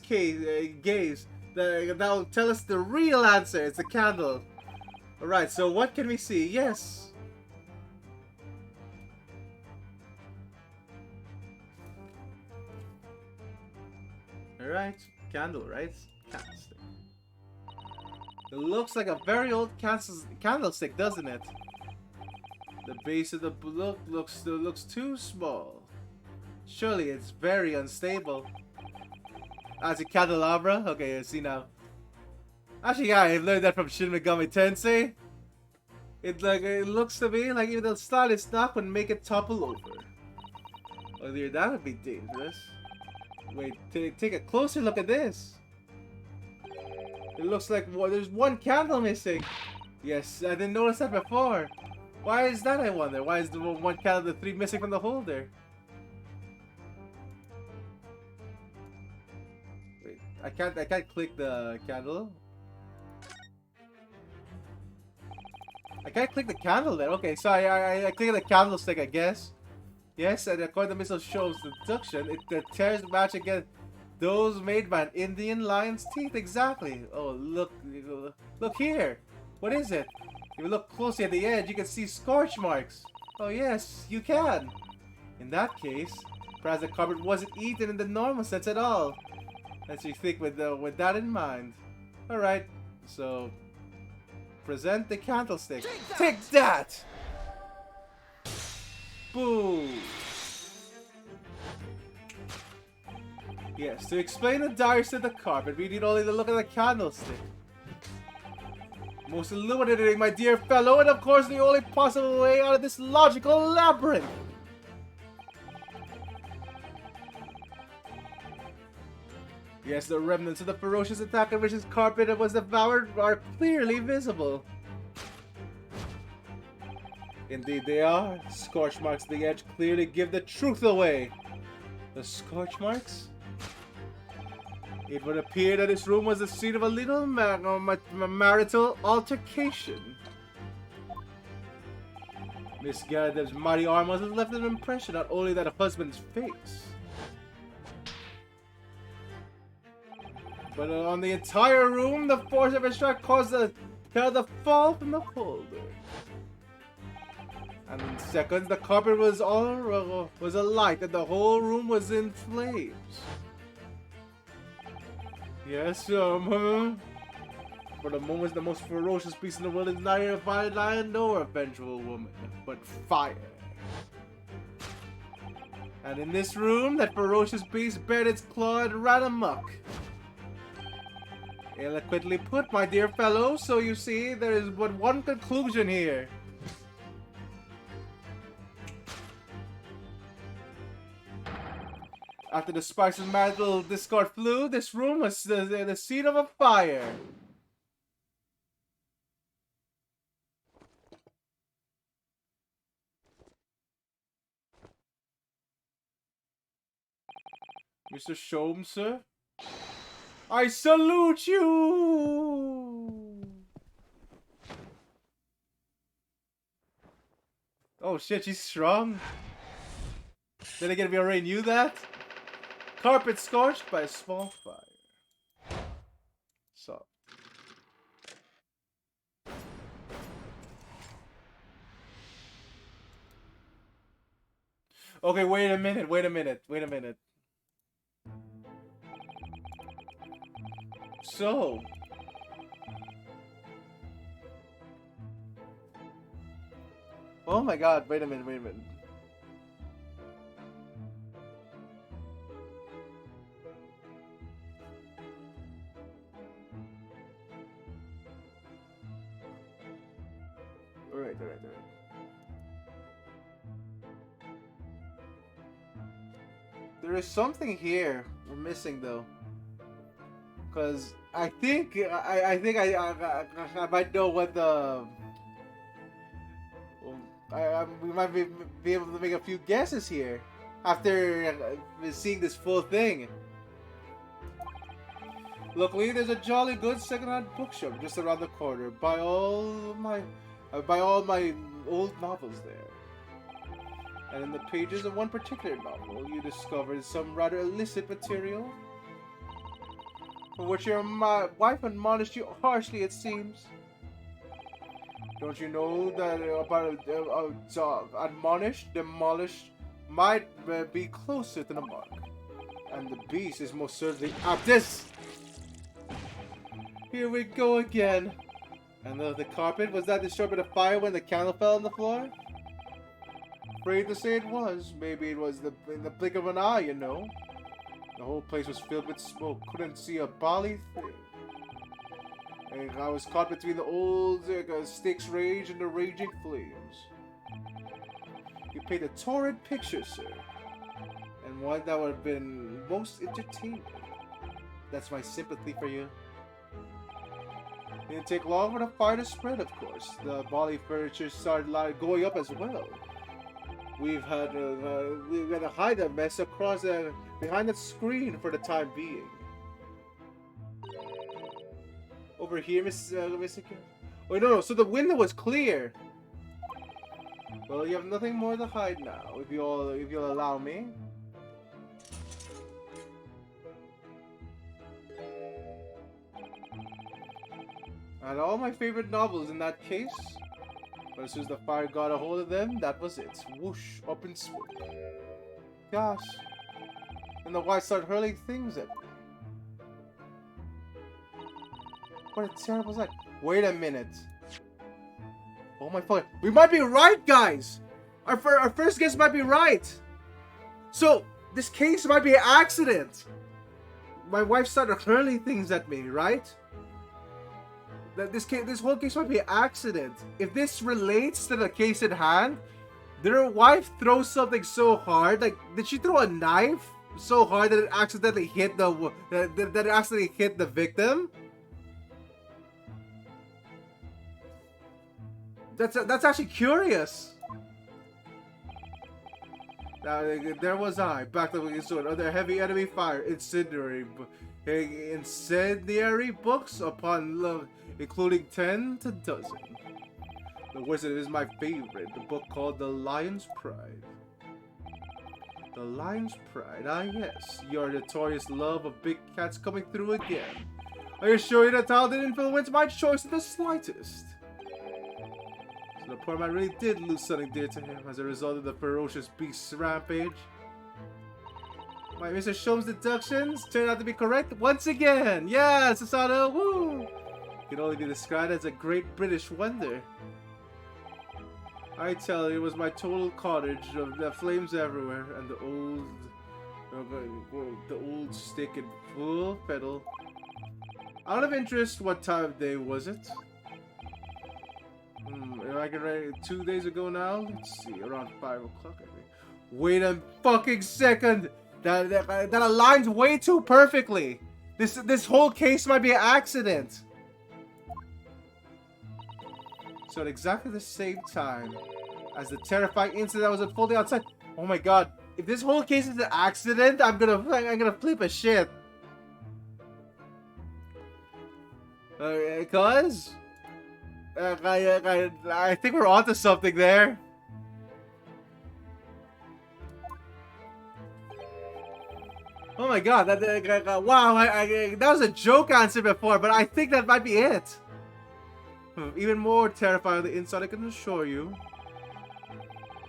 gaze. That'll tell us the real answer. It's the candle. Alright, so what can we see? Yes. Alright, candle, right? Candlestick. It looks like a very old candlestick, doesn't it? The base of the book looks too small. Surely it's very unstable. As a candelabra? Okay, I see now. Actually, yeah, I learned that from Shin Megami Tensei. It looks to me like even the slightest knock would make it topple over. Oh dear, that would be dangerous. Wait, take a closer look at this. It looks like there's one candle missing. Yes, I didn't notice that before. Why is that, I wonder? Why is the one candle, the three missing from the holder? Wait, I can't click the candle. I can't click the candle there. Okay, so I click the candlestick, I guess. Yes, and according to Missile Show's deduction, it tears match against those made by an Indian lion's teeth. Exactly. Oh, look here. What is it? If you look closely at the edge, you can see scorch marks. Oh yes, you can. In that case, perhaps the carpet wasn't eaten in the normal sense at all. Let's think with that in mind. All right, so present the candlestick. Take that! Boom! Yes, to explain the dire state of the carpet, we need only to look at the candlestick. Most illuminating, my dear fellow, and of course the only possible way out of this logical labyrinth. Yes, the remnants of the ferocious attack in which his carpet was devoured are clearly visible. Indeed they are. Scorch marks at the edge clearly give the truth away. The scorch marks? It would appear that this room was the scene of a little marital altercation. Miss Gadev's mighty arm must have left an impression not only that of husband's face, but on the entire room. The force of her strike caused the candle to fall from the holder. And in seconds, the carpet was alight and the whole room was in flames. Yes, for the moment, the most ferocious beast in the world is neither a violent lion nor a vengeful woman, but fire. And in this room, that ferocious beast bared its claw and ran amok. Eloquently put, my dear fellow, so you see, there is but one conclusion here. After the sparks of metal discord flew, this room was the scene of a fire. Mr. Shome, sir? I salute you! Oh shit, she's strong. Then again, we already knew that. Carpet scorched by a small fire. So. Okay, wait a minute. So. Oh my god, wait a minute. Alright. There is something here we're missing though. Cause I think I might know what the we might be able to make a few guesses here after seeing this full thing. Luckily, there's a jolly good second-hand bookshop just around the corner. Buy all my old novels there. And in the pages of one particular novel, you discovered some rather illicit material, for which your wife admonished you harshly, it seems. Don't you know that admonished, demolished might be closer to the mark? And the beast is most certainly at this. Here we go again. And the carpet, was that destroyed by the fire when the candle fell on the floor? Afraid to say it was. Maybe it was in the blink of an eye, you know. The whole place was filled with smoke. Couldn't see a bally thing. And I was caught between the old Styx rage and the raging flames. You paid a torrid picture, sir. And one that would have been most entertaining. That's my sympathy for you. It didn't take long for the fire to spread, of course. The bally furniture started going up as well. We've had to hide the mess across behind the screen for the time being. Over here, Miss Akira? Oh no, so the window was clear. Well, you have nothing more to hide now, if you'll allow me. I had all my favorite novels in that case, but as soon as the fire got a hold of them, that was it. Whoosh, up in smoke. Gosh. And the wife started hurling things at me. What a terrible sight. Wait a minute. Oh my fuck. We might be right, guys! Our first guess might be right! So, this case might be an accident! My wife started hurling things at me, right? This whole case might be an accident. If this relates to the case at hand, did her wife throw something so hard? Like, did she throw a knife so hard that it accidentally hit the victim? That's actually curious. There was I, backed up against sword under heavy enemy fire, incendiary books upon love, including 10 to dozen. The Wizard is my favorite, the book called The Lion's Pride. The Lion's Pride, ah yes, your notorious love of big cats coming through again. I assure you that title didn't influence my choice in the slightest. The poor man really did lose something dear to him as a result of the ferocious beast's rampage. My Mr. Shome's deductions turned out to be correct once again! Yes, Asano! Woo! It can only be described as a great British wonder. I tell you, it was my total cottage of the flames everywhere and the old stick in full pedal. Out of interest, what time of day was it? If I can write it 2 days ago now, let's see, around 5 o'clock I think. Wait a fucking second! That aligns way too perfectly. This whole case might be an accident. So at exactly the same time as the terrifying incident that was unfolding outside. Oh my god! If this whole case is an accident, I'm gonna flip a shit. Cause I think we're onto something there. Oh my god, wow, that was a joke answer before, but I think that might be it. Even more terrifying on the inside, I can assure you.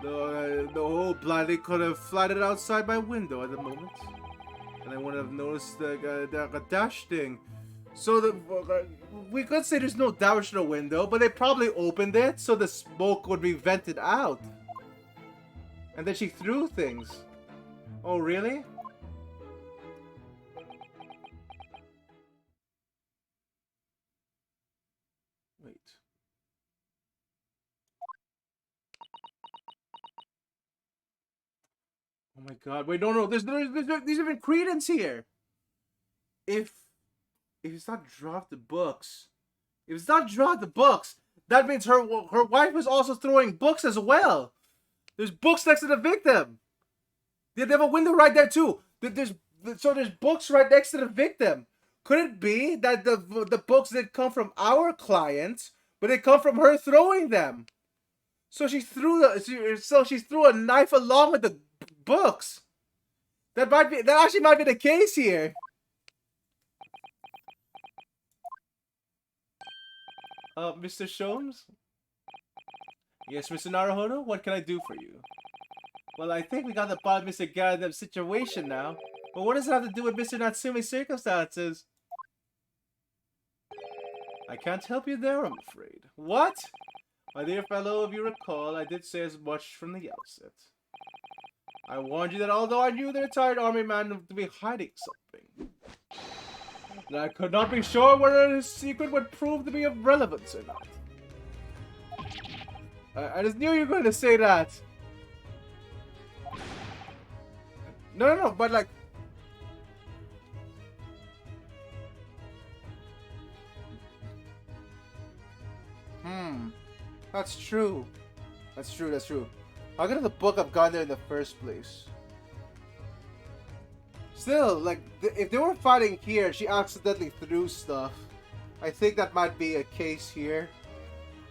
The whole blindly could have flooded outside my window at the moment. And I wouldn't have noticed the dash thing. So we could say there's no damage to the window, but they probably opened it so the smoke would be vented out. And then she threw things. Oh, really? Wait. Oh my god, wait, no, there's even credence here. If it's not dropped the books, that means her wife was also throwing books as well. There's books next to the victim. They have a window right there too. There's books right next to the victim. Could it be that the books didn't come from our client, but they come from her throwing them? So she threw a knife along with the books. That actually might be the case here. Mr. Sholmes? Yes, Mr. Naruhodo, what can I do for you? Well, I think we got the bottom of Mr. Garadev's situation now. But what does it have to do with Mr. Natsume's circumstances? I can't help you there, I'm afraid. What? My dear fellow, if you recall, I did say as much from the outset. I warned you that although I knew the retired army man to be hiding something, that I could not be sure whether his secret would prove to be of relevance or not. I just knew you were going to say that. No, but like... That's true. That's true. How could the book have gone there in the first place? Still, like, if they were fighting here, she accidentally threw stuff. I think that might be a case here.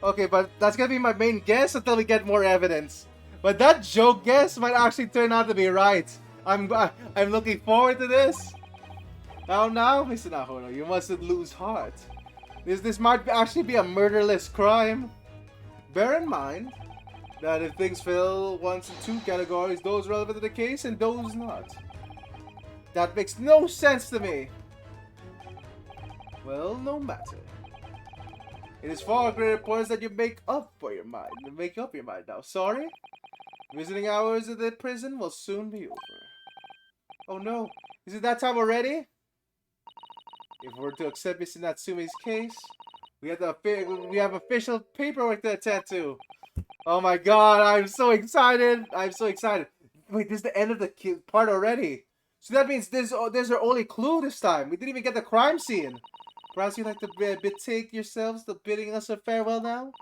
Okay, but that's gonna be my main guess until we get more evidence. But that joke guess might actually turn out to be right. I'm looking forward to this. Now, Mr. Nahono, you mustn't lose heart. This might actually be a murderless crime. Bear in mind that if things fall once in two categories, those relevant to the case and those not. That makes no sense to me. Well, no matter. It is far greater importance that you make up your mind now. Sorry? Visiting hours at the prison will soon be over. Oh no, is it that time already? If we're to accept Mr. Natsume's case, we have official paperwork to attend to. Oh my god, I'm so excited. Wait, this is the end of the part already. So that means this is our only clue this time. We didn't even get the crime scene. Perhaps you'd like to betake yourselves to bidding us a farewell now?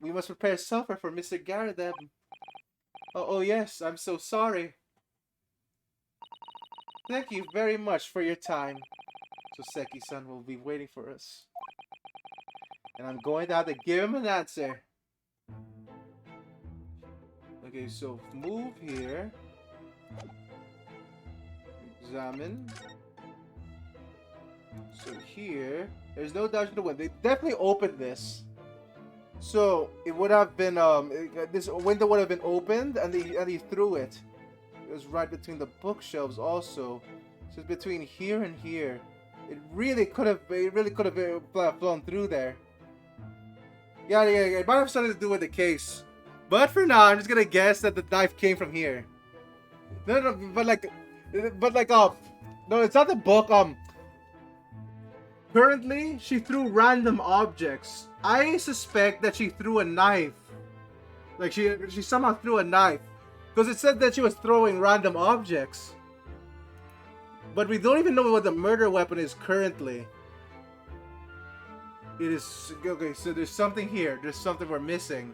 We must prepare supper for Mr. Garadev. Oh yes, I'm so sorry. Thank you very much for your time. Soseki-san will be waiting for us. And I'm going to have to give him an answer. Okay, so move here. Examine. So here, there's no doubt in the window. They definitely opened this. So it would have been this window would have been opened, and he threw it. It was right between the bookshelves also. So it's between here and here. It really could have flown through there. Yeah. It might have something to do with the case. But for now, I'm just gonna guess that the knife came from here. No, but no, it's not the book. Currently, she threw random objects. I suspect that she threw a knife. Like she somehow threw a knife, because it said that she was throwing random objects. But we don't even know what the murder weapon is currently. It is... Okay, so there's something here. There's something we're missing.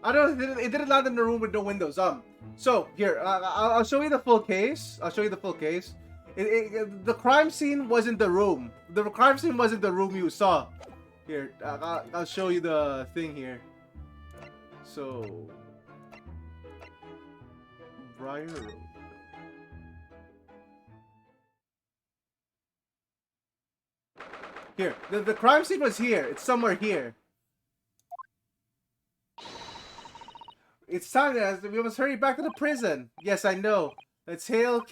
I don't know, it didn't land in the room with no windows. So, here, I'll show you the full case. I'll show you the full case. The crime scene wasn't the room. The crime scene wasn't the room you saw. Here, I'll show you the thing here. So... Briar Road. Here, the crime scene was here. It's somewhere here. It's time that we must hurry back to the prison. Yes, I know. Let's hail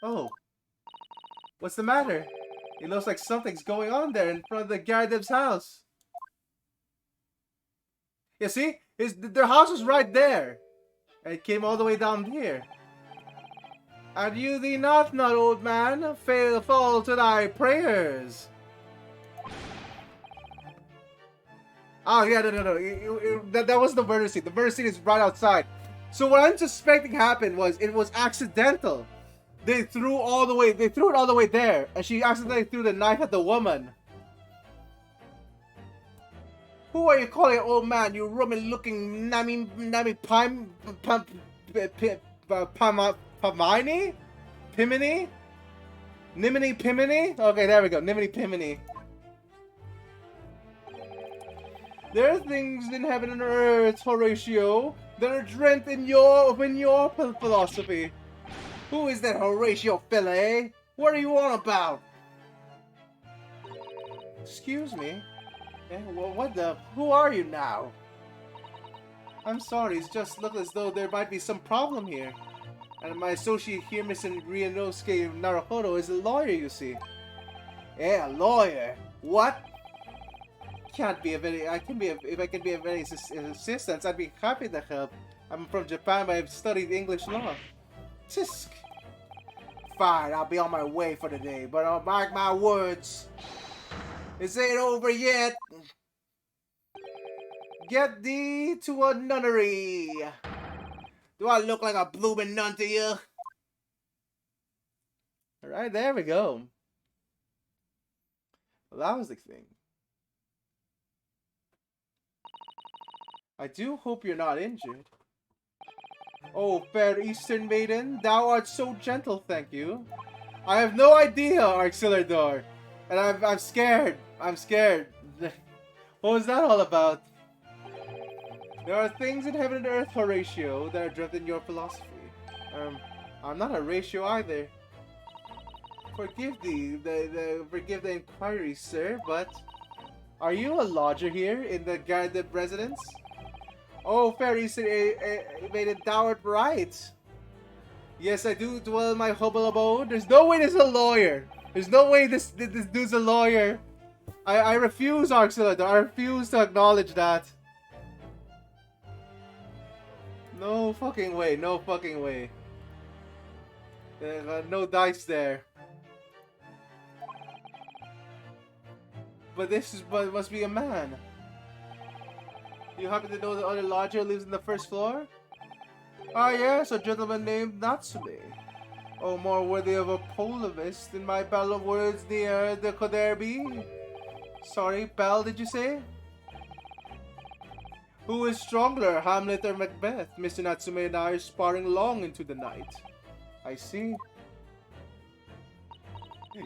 Oh. What's the matter? It looks like something's going on there in front of the Garadev's house. You see? Their house was right there. And it came all the way down here. And you thee not, old man, fall to thy prayers. Oh, yeah, no. That was the murder scene. The murder scene is right outside. So what I'm suspecting happened was it was accidental. They threw it all the way there. And she accidentally threw the knife at the woman. Who are you calling old man, you Roman-looking Pimini? Pimini? Nimini Pimini? Okay, there we go. Nimini Pimini. There are things in heaven and earth, Horatio, that are dreamt in your philosophy. Who is that Horatio fella, eh? What are you on about? Excuse me? Yeah, well, what the... Who are you now? I'm sorry, it just looks as though there might be some problem here. And my associate here, Mr. Ryunosuke Naruhodo, is a lawyer, you see. Yeah, a lawyer? What? Can't be of any... if I can be of any assistance, I'd be happy to help. I'm from Japan, but I've studied English law. Tisk. Fine, I'll be on my way for the day, but I'll mark my words. This ain't over yet. Get thee to a nunnery. Do I look like a bloomin' nun to you? Alright, there we go. Well, that was the thing. I do hope you're not injured. Oh, fair Eastern maiden, thou art so gentle, thank you. I have no idea, Auxiliador. And I'm scared. I'm scared. What was that all about? There are things in heaven and earth, Horatio, that are dreamt in your philosophy. I'm not Horatio either. Forgive the inquiry, sir, but... Are you a lodger here in the Garadeb residence? Oh, fair Eastern maiden, thou art right. Yes, I do dwell in my humble abode. There's no way this is a lawyer. There's no way this dude's a lawyer. I refuse, Auxiliador. I refuse to acknowledge that. No fucking way. No fucking way. No dice there. But must be a man. You happen to know the other lodger lives in the first floor? Ah yes, a gentleman named Natsume. Oh, more worthy of a polemist in my battle of words near the could there be? Sorry, pal, did you say? Who is stronger, Hamlet or Macbeth? Mr. Natsume and I are sparring long into the night. I see.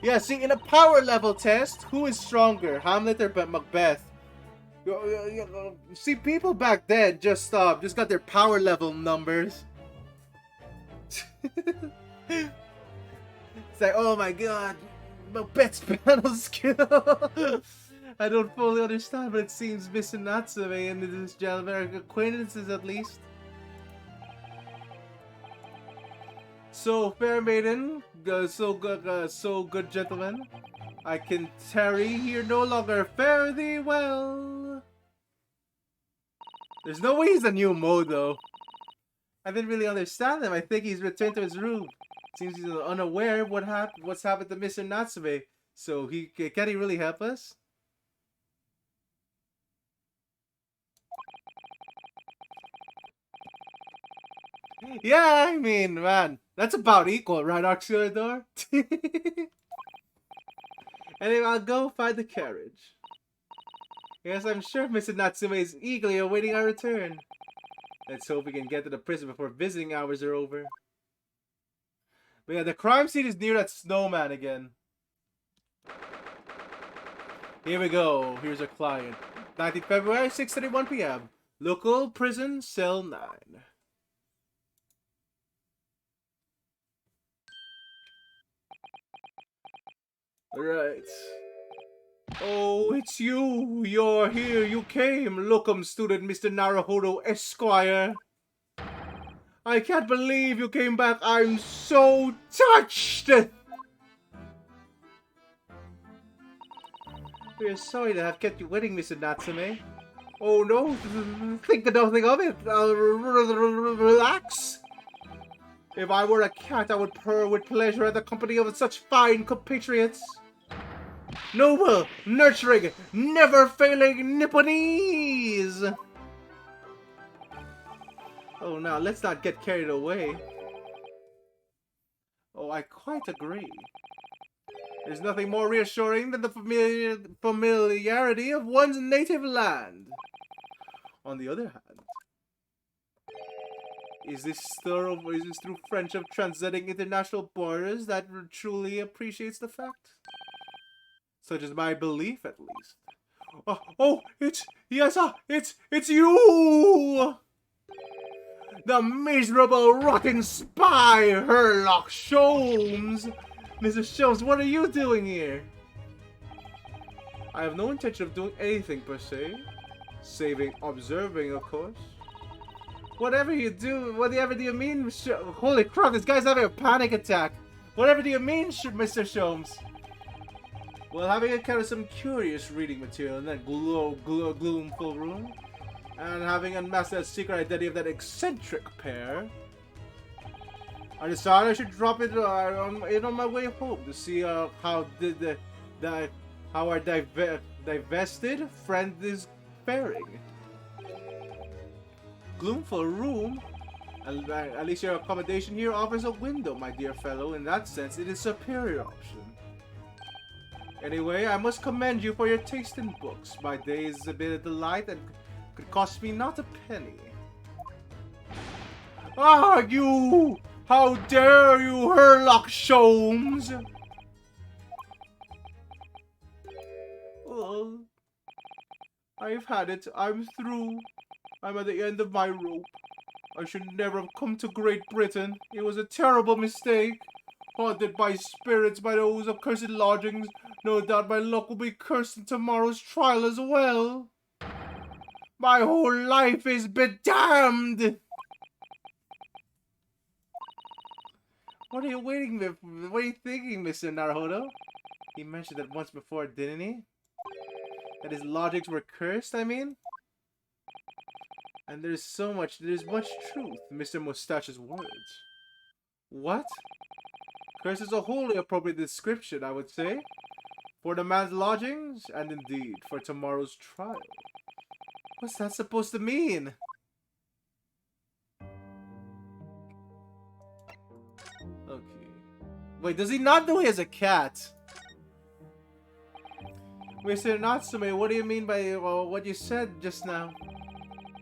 Yeah, see, in a power level test, who is stronger, Hamlet or Macbeth? See, people back then just got their power level numbers. It's like, oh my god, Macbeth's battle skill. I don't fully understand, but it seems Mr. Natsume and this gentleman are acquaintances at least. So, fair maiden, so good gentlemen, I can tarry here no longer. Fare thee well. There's no way he's a new mode though. I didn't really understand him. I think he's returned to his room. Seems he's unaware of what's happened to Mr. Natsume. So can he really help us? Yeah, I mean, man, that's about equal, right, Auxiliador? Anyway, I'll go find the carriage. Yes, I'm sure Mr. Natsume is eagerly awaiting our return. Let's hope we can get to the prison before visiting hours are over. But yeah, the crime scene is near that snowman again. Here we go. Here's our client. 19th February, 6:31 p.m. Local prison, cell 9. Alright. Oh, it's you. You're here. You came. Locum student Mr. Naruhodo Esquire. I can't believe you came back. I'm so touched. We're sorry to have kept you waiting, Mr. Natsume. Oh no, think nothing of it. Relax. If I were a cat, I would purr with pleasure at the company of such fine compatriots. Noble, nurturing, never-failing Nipponese. Oh, now let's not get carried away. Oh, I quite agree. There's nothing more reassuring than the familiarity of one's native land. On the other hand, is this through friendship transcending international borders that truly appreciates the fact? Such is my belief, at least. It's you! The miserable, rotten spy, Herlock Sholmes! Mr. Sholmes, what are you doing here? I have no intention of doing anything per se. Observing, of course. Whatever do you mean? Holy crap, this guy's having a panic attack. Whatever do you mean, Mr. Sholmes? Well, having encountered some curious reading material in that gloomful room, and having unmasked the secret identity of that eccentric pair, I decided I should drop it in on my way home to see how our divested friend is faring. Gloomful room? At least your accommodation here offers a window, my dear fellow. In that sense, it is a superior option. Anyway, I must commend you for your taste in books. My day is a bit of delight and could cost me not a penny. Ah, you! How dare you, Herlock Sholmes! Well, I've had it. I'm through. I'm at the end of my rope. I should never have come to Great Britain. It was a terrible mistake. Haunted by spirits by those accursed lodgings. No doubt my luck will be cursed in tomorrow's trial as well. My whole life is bedamned! What are you waiting for? What are you thinking, Mr. Naruhodo? He mentioned that once before, didn't he? That his logics were cursed, I mean? And there's much truth in Mr. Mustache's words. What? Curse is a wholly appropriate description, I would say. For the man's lodgings, and indeed, for tomorrow's trial. What's that supposed to mean? Okay. Wait, does he not know he has a cat? Mr. Natsume, what do you mean by what you said just now?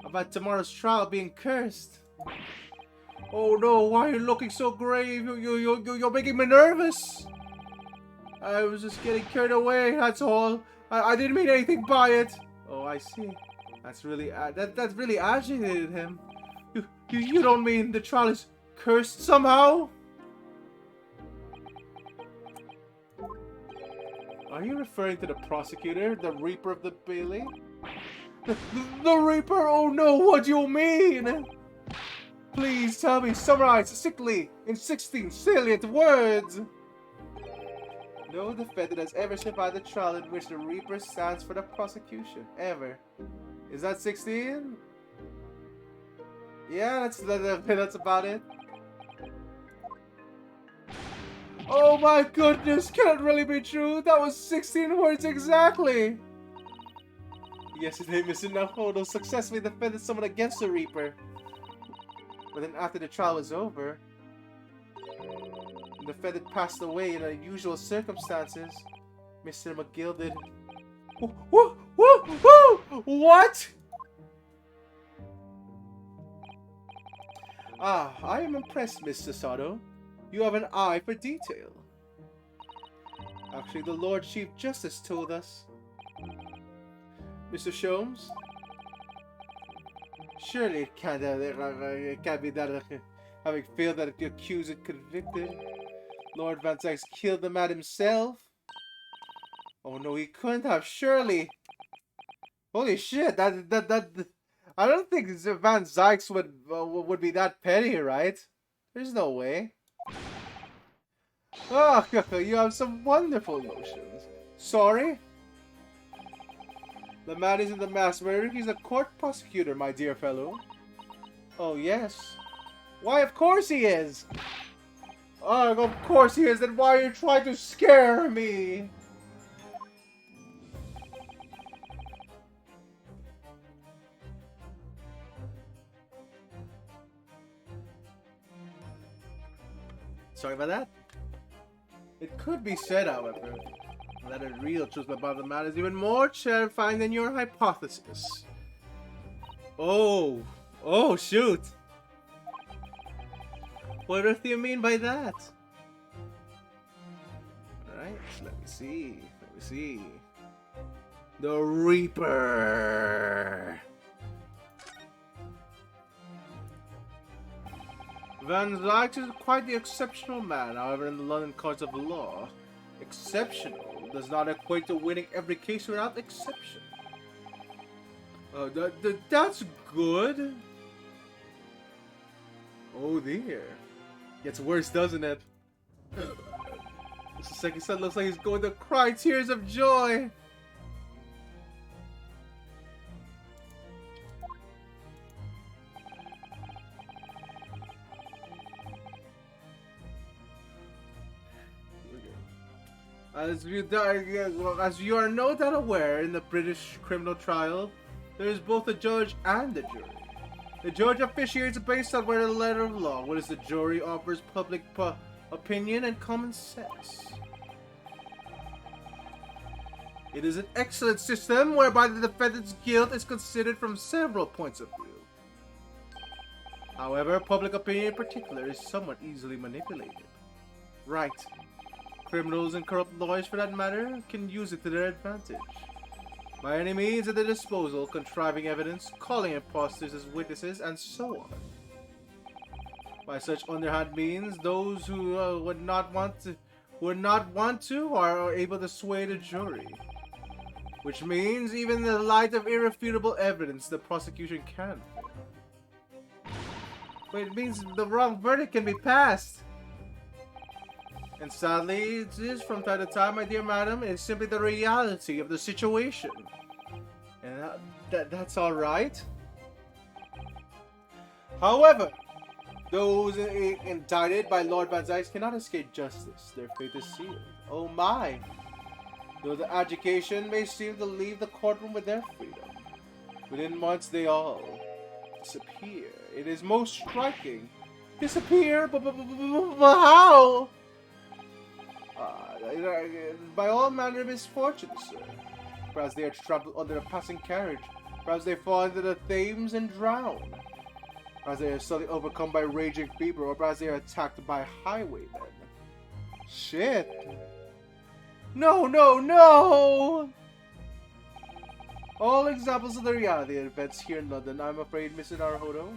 About tomorrow's trial being cursed? Oh no, why are you looking so grave? You're making me nervous. I was just getting carried away, that's all. I didn't mean anything by it. Oh, I see. That's really that really agitated him. You don't mean the trial is cursed somehow? Are you referring to the prosecutor, the Reaper of the Bailey? The Reaper? Oh no, what do you mean? Please tell me, summarize sickly in 16 salient words. No defendant has ever survived a trial in which the Reaper stands for the prosecution. Ever. Is that 16? Yeah, that's about it. Oh my goodness, can it really be true? That was 16 words exactly! Yesterday, Mr. Naruto successfully defended someone against the Reaper. But then after the trial was over, the defendant passed away in unusual circumstances. Mr. McGill did... What? Ah, I am impressed, Mr. Sato. You have an eye for detail. Actually, the Lord Chief Justice told us. Mr. Sholmes? Surely it can't be that having failed that the accused and convicted. Lord Van Zykes killed the man himself. Oh no, he couldn't have, surely. Holy shit, that I don't think Van Zykes would be that petty, right? There's no way. Oh, you have some wonderful notions. Sorry? The man isn't a mass murderer, he's a court prosecutor, my dear fellow. Oh, yes. Why, of course he is! Oh, of course he is, then why are you trying to scare me? Sorry about that. It could be said, however, that a real truth about the matter is even more terrifying than your hypothesis. Oh. Oh, shoot. What earth do you mean by that? Alright, let me see. Let me see. The Reaper. Van Zykes is quite the exceptional man, however, in the London courts of law. Exceptional does not equate to winning every case without exception. That's good. Oh dear. Gets worse, doesn't it? Mr. Second Son looks like he's going to cry tears of joy. As you are no doubt aware, in the British criminal trial, there is both a judge and a jury. The judge officiates based on the letter of law, whereas the jury offers public opinion and common sense. It is an excellent system whereby the defendant's guilt is considered from several points of view. However, public opinion in particular is somewhat easily manipulated. Right. Criminals and corrupt lawyers, for that matter, can use it to their advantage. By any means at their disposal, contriving evidence, calling imposters as witnesses, and so on. By such underhand means, those who would not want to are able to sway the jury. Which means, even in the light of irrefutable evidence, the prosecution can fail. But it means the wrong verdict can be passed. And sadly, it is from time to time, my dear madam, it's simply the reality of the situation. And that's alright. However, those indicted by Lord Van Zykes cannot escape justice. Their fate is sealed. Oh my! Though the education may seem to leave the courtroom with their freedom, within months they all disappear. It is most striking. Disappear? But how? By all manner of misfortunes, sir. Perhaps they are trampled under a passing carriage. Perhaps they fall into the Thames and drown. Perhaps they are suddenly overcome by raging fever, or perhaps they are attacked by highwaymen. Shit. No, no, no! All examples of the reality of events here in London, I'm afraid, Mr. Naruto.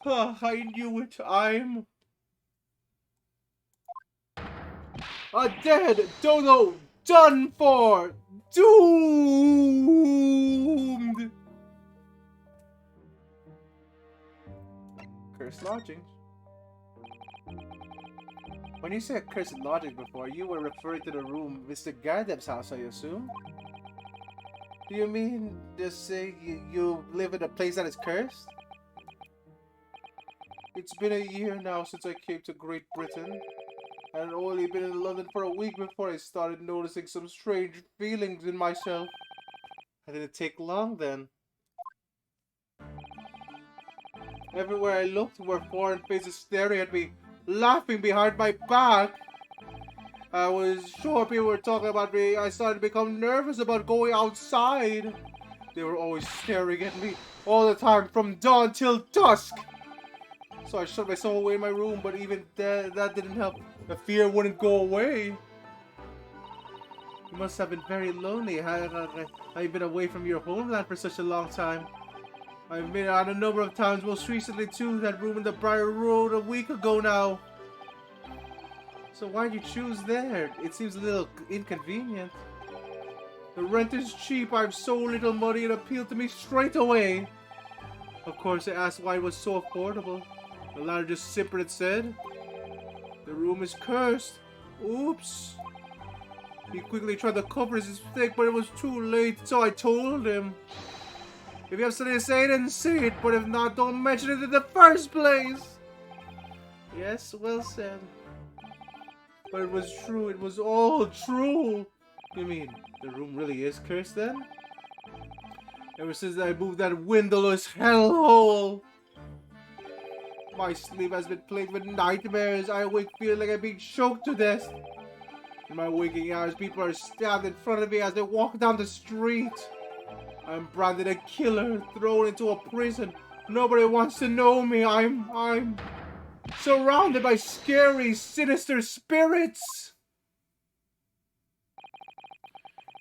I knew it. I'm a dead dodo, done for, doomed. Cursed lodgings. When you said cursed lodgings before, you were referring to the room Mr. Gardeb's house, I assume. Do you mean just say you live in a place that is cursed? It's been a year now since I came to Great Britain. I had only been in London for a week before I started noticing some strange feelings in myself. I didn't take long then. Everywhere I looked were foreign faces staring at me, laughing behind my back. I was sure people were talking about me. I started to become nervous about going outside. They were always staring at me all the time from dawn till dusk. So I shut myself away in my room, but even that didn't help. The fear wouldn't go away. You must have been very lonely. Have you been away from your homeland for such a long time? I've been out a number of times, most recently too, that room in the Briar Road a week ago now. So why'd you choose there? It seems a little inconvenient. The rent is cheap, I have so little money, it appealed to me straight away. Of course, I asked why it was so affordable. The latter just simpered and said, "The room is cursed." Oops. He quickly tried to cover his mistake, but it was too late, so I told him. If you have something to say, then say it, but if not, don't mention it in the first place. Yes, well said. But it was true, it was all true. You mean, the room really is cursed then? Ever since I moved that windowless hellhole, my sleep has been plagued with nightmares. I awake feeling like I'm being choked to death. In my waking hours, people are stabbed in front of me as they walk down the street. I'm branded a killer, thrown into a prison. Nobody wants to know me. I'm surrounded by scary, sinister spirits.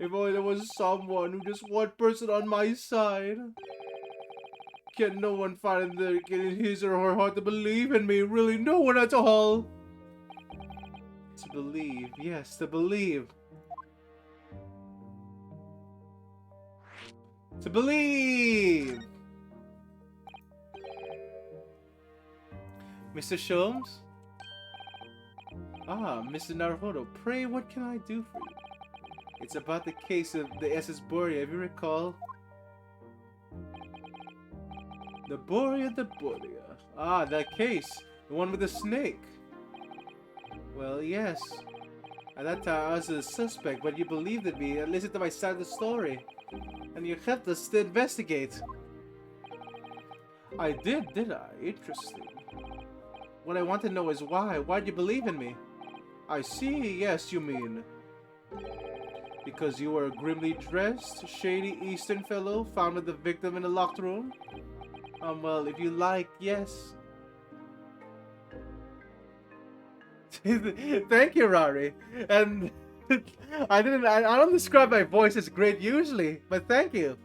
If only there was someone who just one person on my side. Can no one find in his or her heart to believe in me? Really, no one at all. To believe, yes, to believe. To believe! Mr. Sholmes? Ah, Mr. Naruhodo, pray what can I do for you? It's about the case of the SS Borea, if you recall. The Borea, the Borea. Ah, that case. The one with the snake. Well, yes. At that time, I was a suspect, but you believed in me and listened to my side of the story. And you helped us to investigate. I did I? Interesting. What I want to know is why. Why'd you believe in me? I see, yes, you mean. Because you were a grimly dressed, shady Eastern fellow found with the victim in a locked room? Well, if you like, yes. Thank you, Rari. And I don't describe my voice as great usually, but thank you.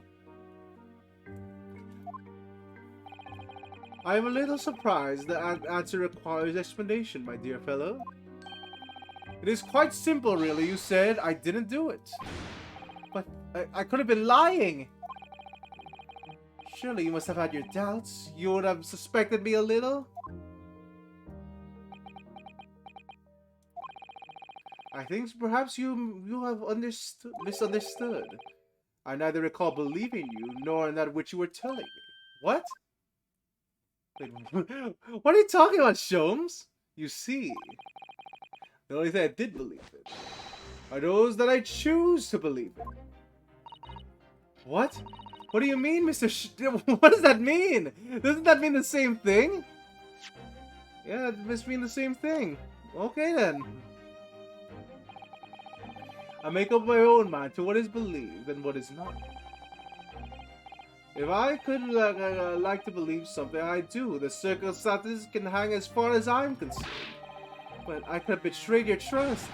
I'm a little surprised the answer requires explanation, my dear fellow. It is quite simple, really. You said I didn't do it. But I could have been lying. Surely you must have had your doubts. You would have suspected me a little. I think perhaps you have misunderstood. I neither recall believing you, nor in that which you were telling me. What? Wait, what are you talking about, Sholmes? You see, the only thing I did believe in are those that I choose to believe in. What? What do you mean, what does that mean? Doesn't that mean the same thing? Yeah, it must mean the same thing. Okay then. I make up my own mind to what is believed and what is not. If I could like to believe something, I do. The circumstances can hang as far as I'm concerned. But I could have betrayed your trust.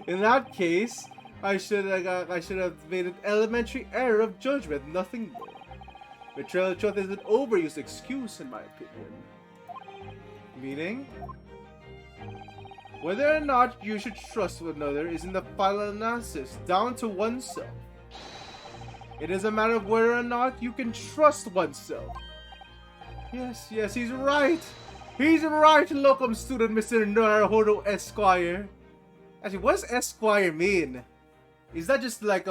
In that case, I should have made an elementary error of judgment, nothing more. Betrayal of trust is an overused excuse, in my opinion. Meaning? Whether or not you should trust one another is in the final analysis, down to oneself. It is a matter of whether or not you can trust oneself. Yes, he's right. He's right, locum student Mr. Naruhodo Esquire. Actually, what does Esquire mean? Is that just like,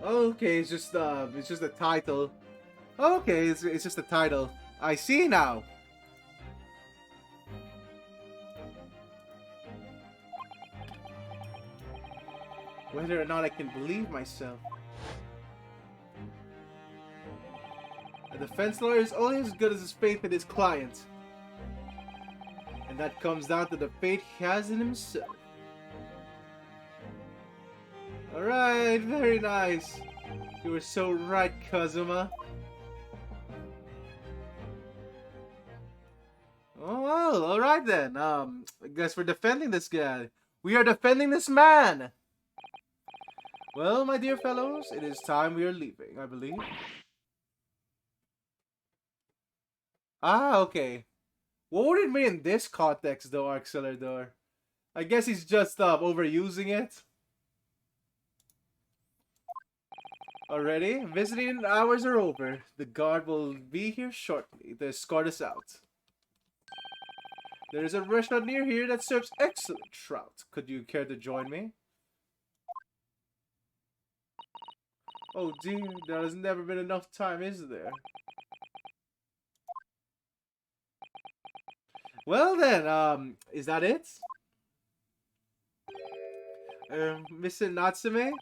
Okay, it's just the title. Okay, it's just the title. I see now. Whether or not I can believe myself. A defense lawyer is only as good as his faith in his client. And that comes down to the faith he has in himself. Alright, very nice. You were so right, Kazuma. Oh well, alright then. I guess we're defending this guy. We are defending this man! Well, my dear fellows, it is time we are leaving, I believe. Ah, okay. What would it mean in this context, though, Arxelador? I guess he's just overusing it. Already, visiting hours are over. The guard will be here shortly to escort us out. There is a restaurant near here that serves excellent trout. Could you care to join me? Oh dear, there has never been enough time, is there? Well then, is that it? Mr. Natsume?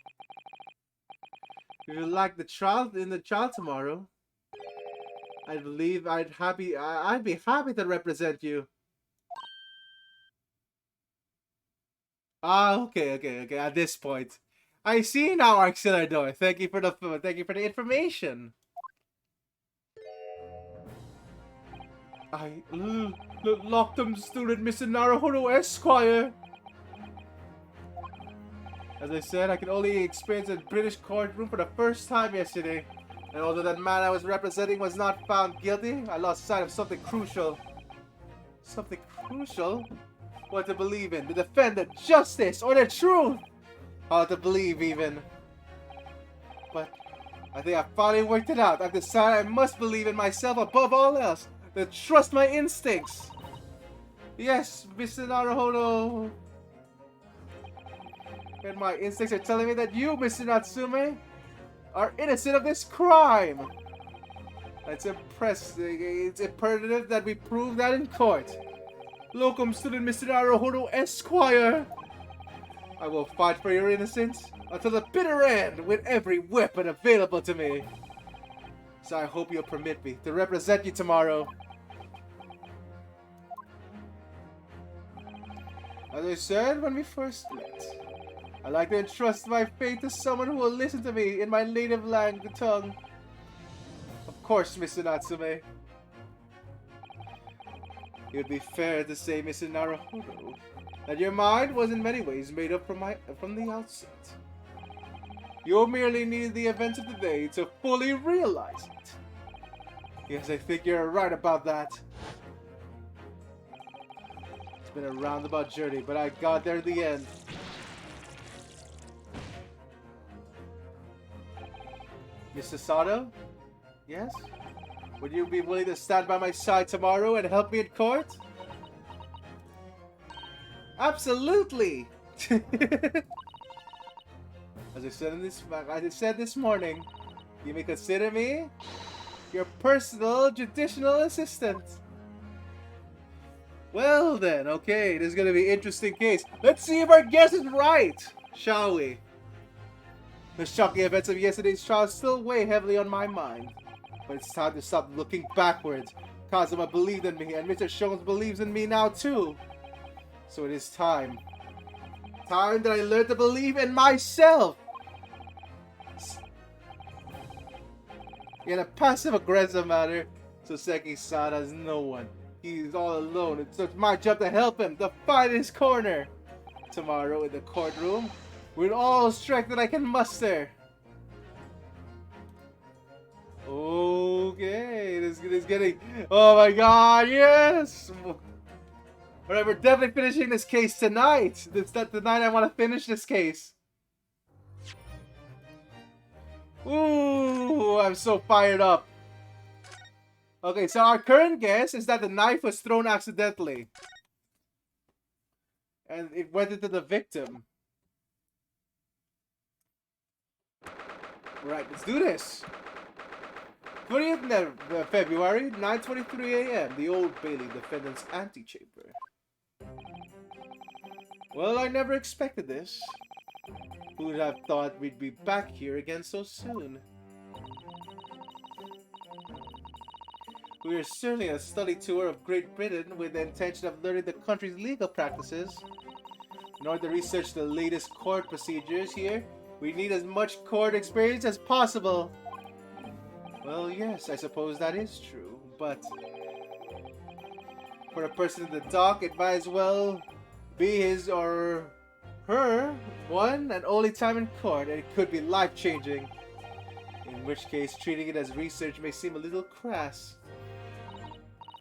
If you like the trial tomorrow, I believe I'd be happy to represent you. Ah, okay. At this point, I see now, Arxelador. Thank you for the information. Locked-up student, Mr. Naruhodo Esquire. As I said, I could only experience a British courtroom for the first time yesterday. And although that man I was representing was not found guilty, I lost sight of something crucial. Something crucial? What to believe in? To defend the justice or the truth? How to believe, even. But I think I finally worked it out. I've decided I must believe in myself above all else. To trust my instincts. Yes, Mr. Naruhodo. And my instincts are telling me that you, Mr. Natsume, are innocent of this crime. It's imperative that we prove that in court. Locum student Mr. Naruhodo Esquire. I will fight for your innocence until the bitter end with every weapon available to me. So I hope you'll permit me to represent you tomorrow. As I said when we first met, I like to entrust my fate to someone who will listen to me in my native tongue. Of course, Mr. Natsume. It would be fair to say, Mr. Naruhodo, that your mind was in many ways made up from the outset. You merely needed the events of the day to fully realize it. Yes, I think you're right about that. It's been a roundabout journey, but I got there in the end. Mr. Sato? Yes? Would you be willing to stand by my side tomorrow and help me in court? Absolutely! As I said this morning, you may consider me your personal judicial assistant. Well then, okay, this is gonna be an interesting case. Let's see if our guess is right, shall we? The shocking events of yesterday's trial still weigh heavily on my mind. But it's time to stop looking backwards. Kazuma believed in me, and Mr. Shones believes in me now too. So it is time. Time that I learned to believe in myself! In a passive-aggressive manner, Soseki-san has no one. He's all alone. It's my job to help him, to fight his corner. Tomorrow in the courtroom, with all strength that I can muster. Okay, this is getting... Oh my god, yes! Alright, we're definitely finishing this case tonight. It's that tonight I want to finish this case. Ooh, I'm so fired up. Okay, so our current guess is that the knife was thrown accidentally. And it went into the victim. Right, let's do this. 20th February, 9:23 a.m. The Old Bailey Defendant's Antechamber. Well, I never expected this. Who would have thought we'd be back here again so soon? We are certainly a study tour of Great Britain with the intention of learning the country's legal practices. In order to research the latest court procedures here, we need as much court experience as possible. Well, yes, I suppose that is true, but for a person in the dock, it might as well be his or her one and only time in court, and it could be life-changing. In which case, treating it as research may seem a little crass.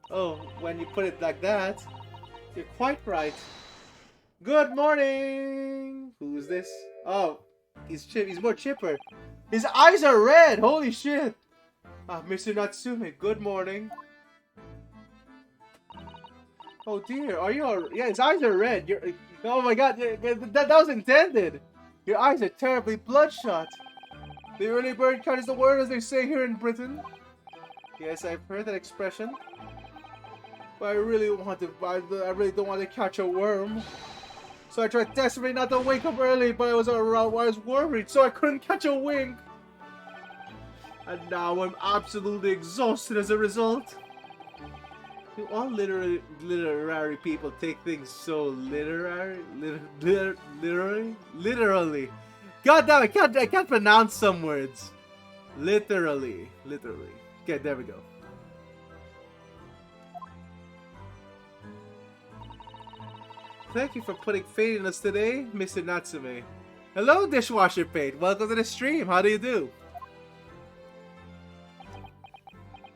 Oh, when you put it like that, you're quite right. Good morning! Who's this? Oh, he's more chipper. His eyes are red! Holy shit! Ah, Mr. Natsume, good morning. Oh dear, are you all... Yeah, his eyes are red. Oh my god, that was intended! Your eyes are terribly bloodshot. The early bird catches the worm, as they say here in Britain. Yes, I've heard that expression. But I really don't want to catch a worm. So I tried desperately not to wake up early, but I was worried, so I couldn't catch a wink. And now I'm absolutely exhausted as a result. Do all literary people take things so literally? God damn, I can't pronounce some words. Literally. Okay, there we go. Thank you for putting faith in us today, Mr. Natsume. Hello, Dishwasher Paint. Welcome to the stream. How do you do?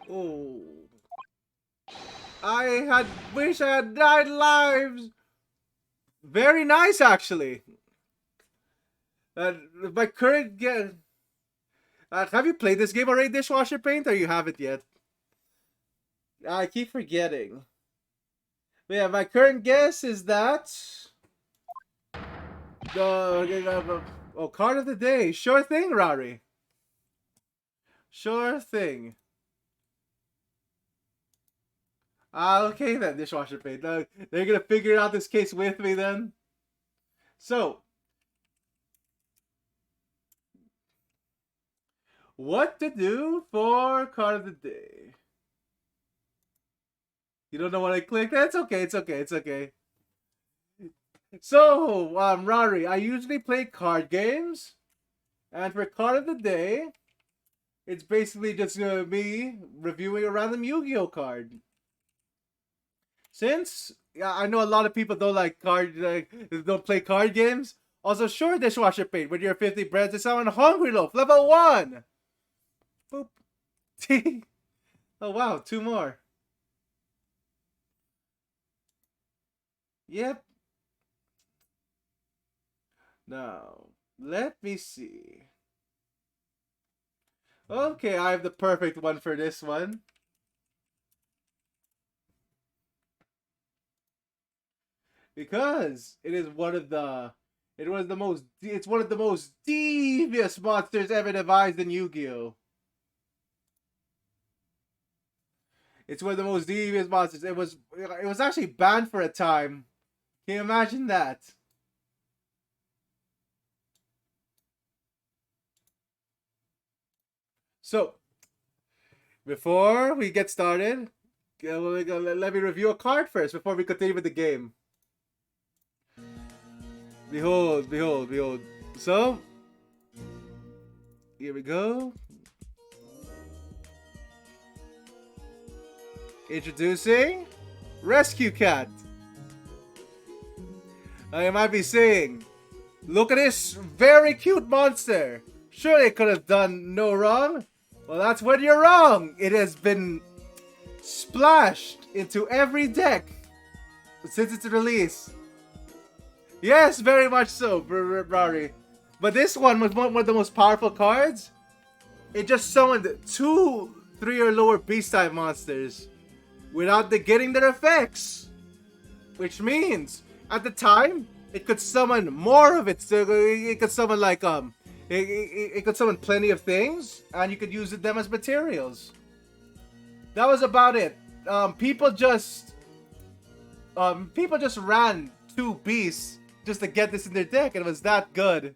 Oh. I wish I had 9 lives. Very nice, actually. My current game. Have you played this game already, Dishwasher Paint, or you haven't yet? I keep forgetting. But yeah, my current guess is that the card of the day. Sure thing, Rari. Sure thing. Okay then, Dishwasher Paint. They're gonna figure out this case with me then. So, what to do for card of the day? You don't know what I clicked? It's okay. So, Rari, I usually play card games. And for card of the day, it's basically just me reviewing a random Yu-Gi-Oh card. Since I know a lot of people don't like don't play card games. Also, sure, Dishwasher Paint, with your 50 breads to summon Hungry Loaf, level 1! Boop. Oh wow, 2 more. Yep. Now, let me see. Okay, I have the perfect one for this one. Because it's one of the most devious monsters ever devised in Yu-Gi-Oh! It's one of the most devious monsters. It was actually banned for a time. Can you imagine that? So, before we get started, let me review a card first before we continue with the game. Behold. So, here we go. Introducing Rescue Cat. Now you might be saying, look at this very cute monster. Surely it could have done no wrong. Well, that's when you're wrong. It has been splashed into every deck since its release. Yes, very much so, Rari. But this one was one of the most powerful cards. It just summoned 2, 3 or lower beast type monsters without getting their effects. Which means, at the time, it could summon more of it. So it could summon like It could summon plenty of things, and you could use them as materials. That was about it. People just ran 2 beasts just to get this in their deck, and it was that good.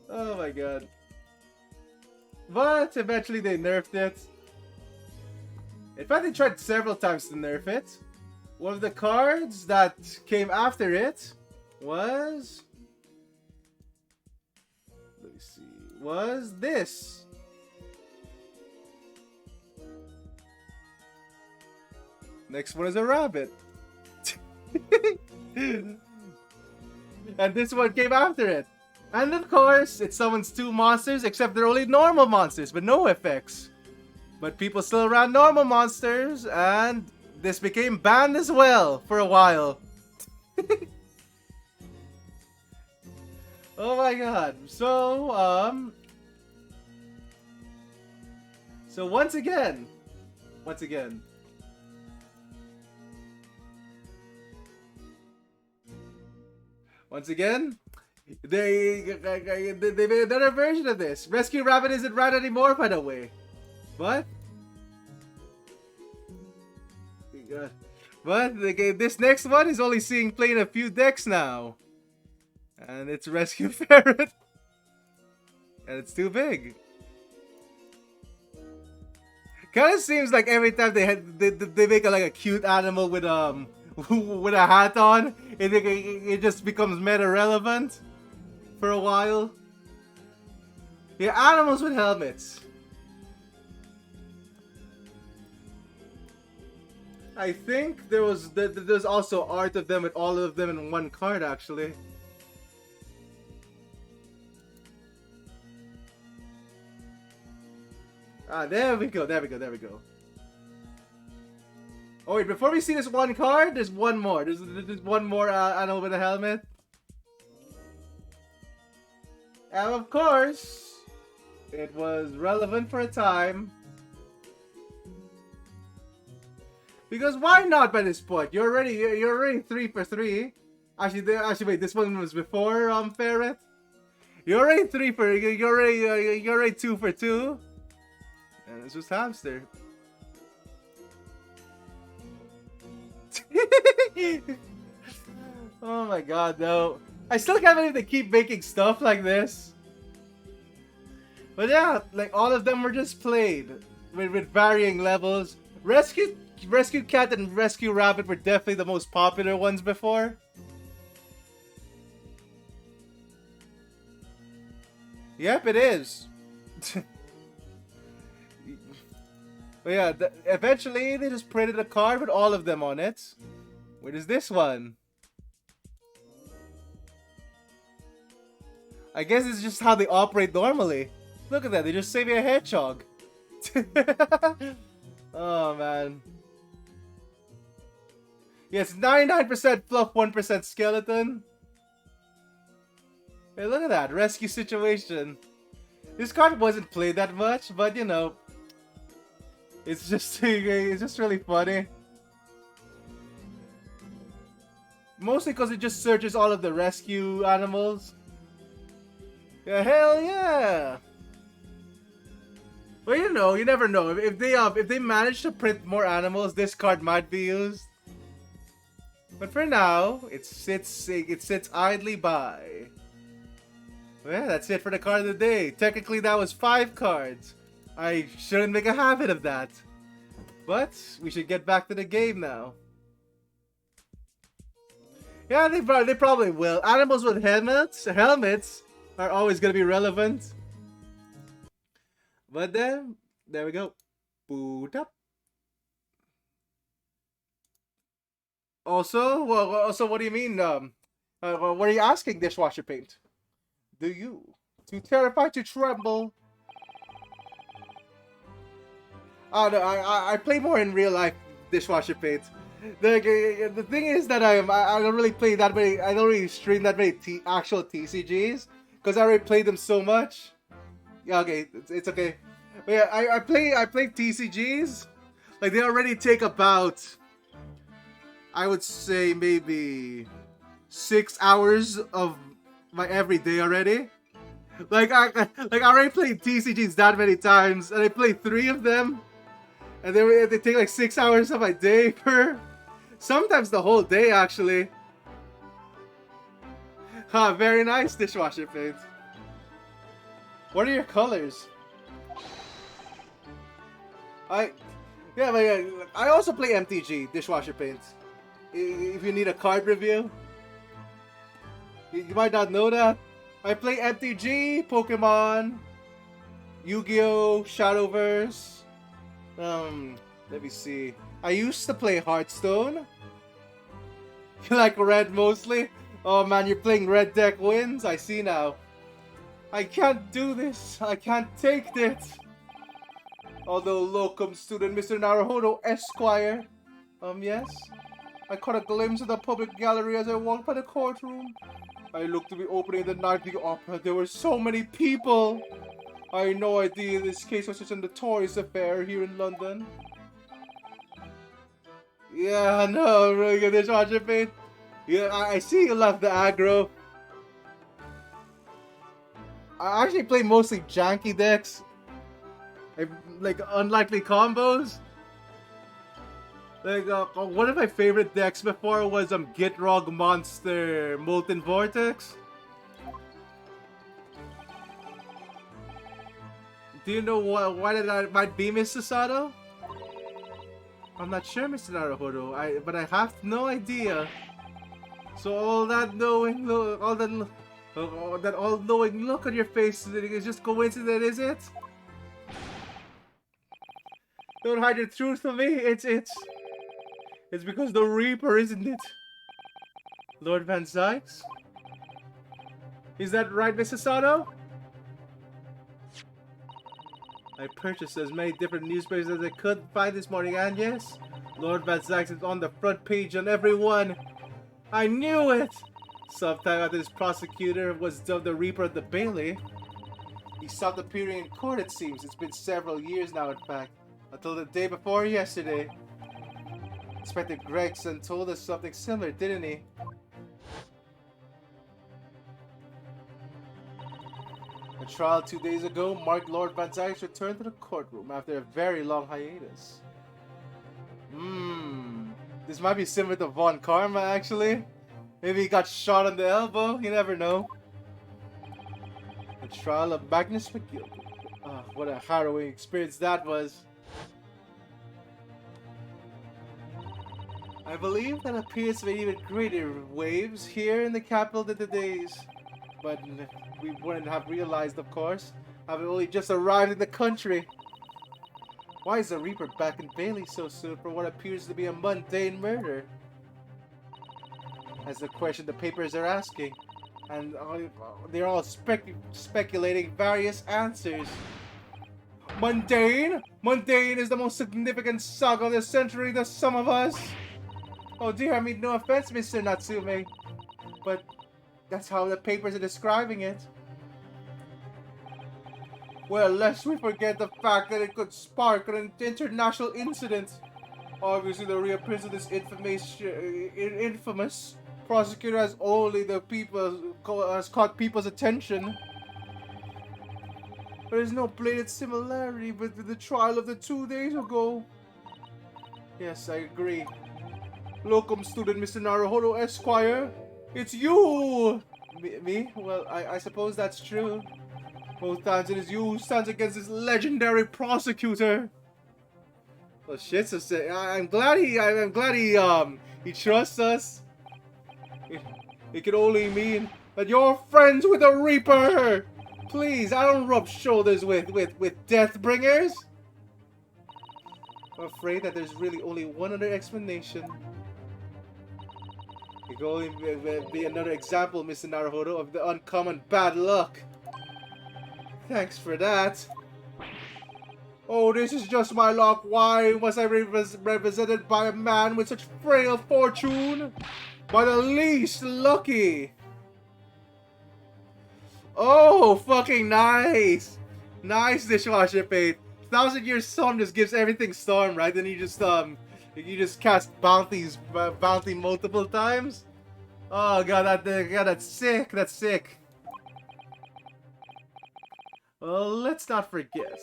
Oh my god. But eventually they nerfed it. In fact, they tried several times to nerf it. One of the cards that came after it was... let me see. Was this. Next one is a rabbit. And this one came after it. And of course, it summons 2 monsters, except they're only normal monsters, but no effects. But people still ran normal monsters, and this became banned as well for a while. Oh my god. So once again. They made another version of this. Rescue Rabbit isn't ran anymore, by the way. But this next one is only seeing play in a few decks now. And it's Rescue Ferret. And it's too big. Kind of seems like every time they make a cute animal with with a hat on, it just becomes meta relevant for a while. Yeah, animals with helmets. I think there's also art of them with all of them in one card actually. Ah, there we go. Oh wait, before we see this one card, there's one more. There's one more animal with a helmet. And of course, it was relevant for a time. Because why not by this point? You're already 3 for 3. Actually wait, this one was before Ferret. You're already 2 for 2. And it's just hamster. Oh my god, no. I still can't believe they keep making stuff like this. But yeah, like all of them were just played with varying levels. Rescue Cat and Rescue Rabbit were definitely the most popular ones before. Yep, it is. But yeah, eventually they just printed a card with all of them on it. Where is this one? I guess it's just how they operate normally. Look at that, they just save you a hedgehog. Oh man. Yes, 99% fluff, 1% skeleton. Hey, look at that, rescue situation. This card wasn't played that much, but you know, it's just really funny. Mostly because it just searches all of the rescue animals. Yeah, hell yeah! Well, you know, you never know. If they manage to print more animals, this card might be used. But for now, it sits idly by. Well, yeah, that's it for the card of the day. Technically, that was 5 cards. I shouldn't make a habit of that. But we should get back to the game now. Yeah, they probably will. Animals with helmets are always going to be relevant. But then, there we go. Boot up. Also, what do you mean? What are you asking, Dishwasher Paint? Do you? Too terrified to tremble? Oh no, I play more in real life Dishwasher Paint. The thing is that I don't really play that many. I don't really stream that many actual TCGs because I already played them so much. Yeah, okay, it's okay. But yeah, I play TCGs. Like they already take about, I would say maybe 6 hours of my everyday already. Like I already played TCGs that many times, and I played 3 of them, and they take like 6 hours of my day per. Sometimes the whole day actually. Huh, very nice dishwasher paint. What are your colors? I also play MTG dishwasher paint. If you need a card review, you might not know that. I play MTG, Pokemon, Yu-Gi-Oh, Shadowverse. Let me see. I used to play Hearthstone. You like red mostly? Oh man, you're playing red deck wins? I see now. I can't do this. I can't take this. Although locum student Mr. Naruhodo Esquire. Yes. I caught a glimpse of the public gallery as I walked by the courtroom. I looked to be opening the night of the opera. There were so many people. I had no idea this case was such a notorious affair here in London. Yeah, I know, really good dishwasher paint. Yeah, I see you love the aggro. I actually play mostly janky decks. Like unlikely combos. Like one of my favorite decks before was Gitrog Monster Molten Vortex. Do you know why that might be, Mr. Sato? I'm not sure, Mr. Naruhodo. But I have no idea. So all that knowing, that all-knowing look on your face is just coincidence, is it? Don't hide the truth from me. It's because the Reaper, isn't it? Lord Van Zykes? Is that right, Mr. Sato? I purchased as many different newspapers as I could find this morning, and yes, Lord Van Zykes is on the front page on every one. I knew it! Sometime after this prosecutor was dubbed the Reaper at the Bailey, he stopped appearing in court, it seems. It's been several years now, in fact. Until the day before yesterday. Inspector Gregson told us something similar, didn't he? A trial 2 days ago marked Lord Van Zykes' return to the courtroom after a very long hiatus. This might be similar to Von Karma, actually. Maybe he got shot on the elbow, you never know. The trial of Magnus McGill. What a harrowing experience that was. I believe that appears to be even greater waves here in the capital than the days. But we wouldn't have realized, of course, having only just arrived in the country. Why is the Reaper back in Bailey so soon for what appears to be a mundane murder? That's the question the papers are asking. And they're all speculating various answers. Mundane? Mundane is the most significant saga of the century to some of us. Oh dear, I mean no offense, Mr. Natsume. But that's how the papers are describing it. Well, lest we forget the fact that it could spark an international incident. Obviously, the reappearance of this infamous prosecutor has caught people's attention. There is no blatant similarity with the trial of the 2 days ago. Yes, I agree. Locum student Mr. Naruhodo Esquire, it's you! Me? Well, I suppose that's true. Both times it is you who stands against this legendary prosecutor. Well, shit, so I'm glad he trusts us. It can only mean that you're friends with the Reaper. Please, I don't rub shoulders with Deathbringers. I'm afraid that there's really only one other explanation. It can only be another example, Mr. Naruhodo, of the uncommon bad luck. Thanks for that. Oh, this is just my luck. Why was I represented by a man with such frail fortune? By the least lucky. Oh, fucking nice. Nice dishwasher paint. 1,000-Year Storm just gives everything storm, right? Then you just cast bounty multiple times. Oh god, that's sick. That's sick. Well, let's not forget.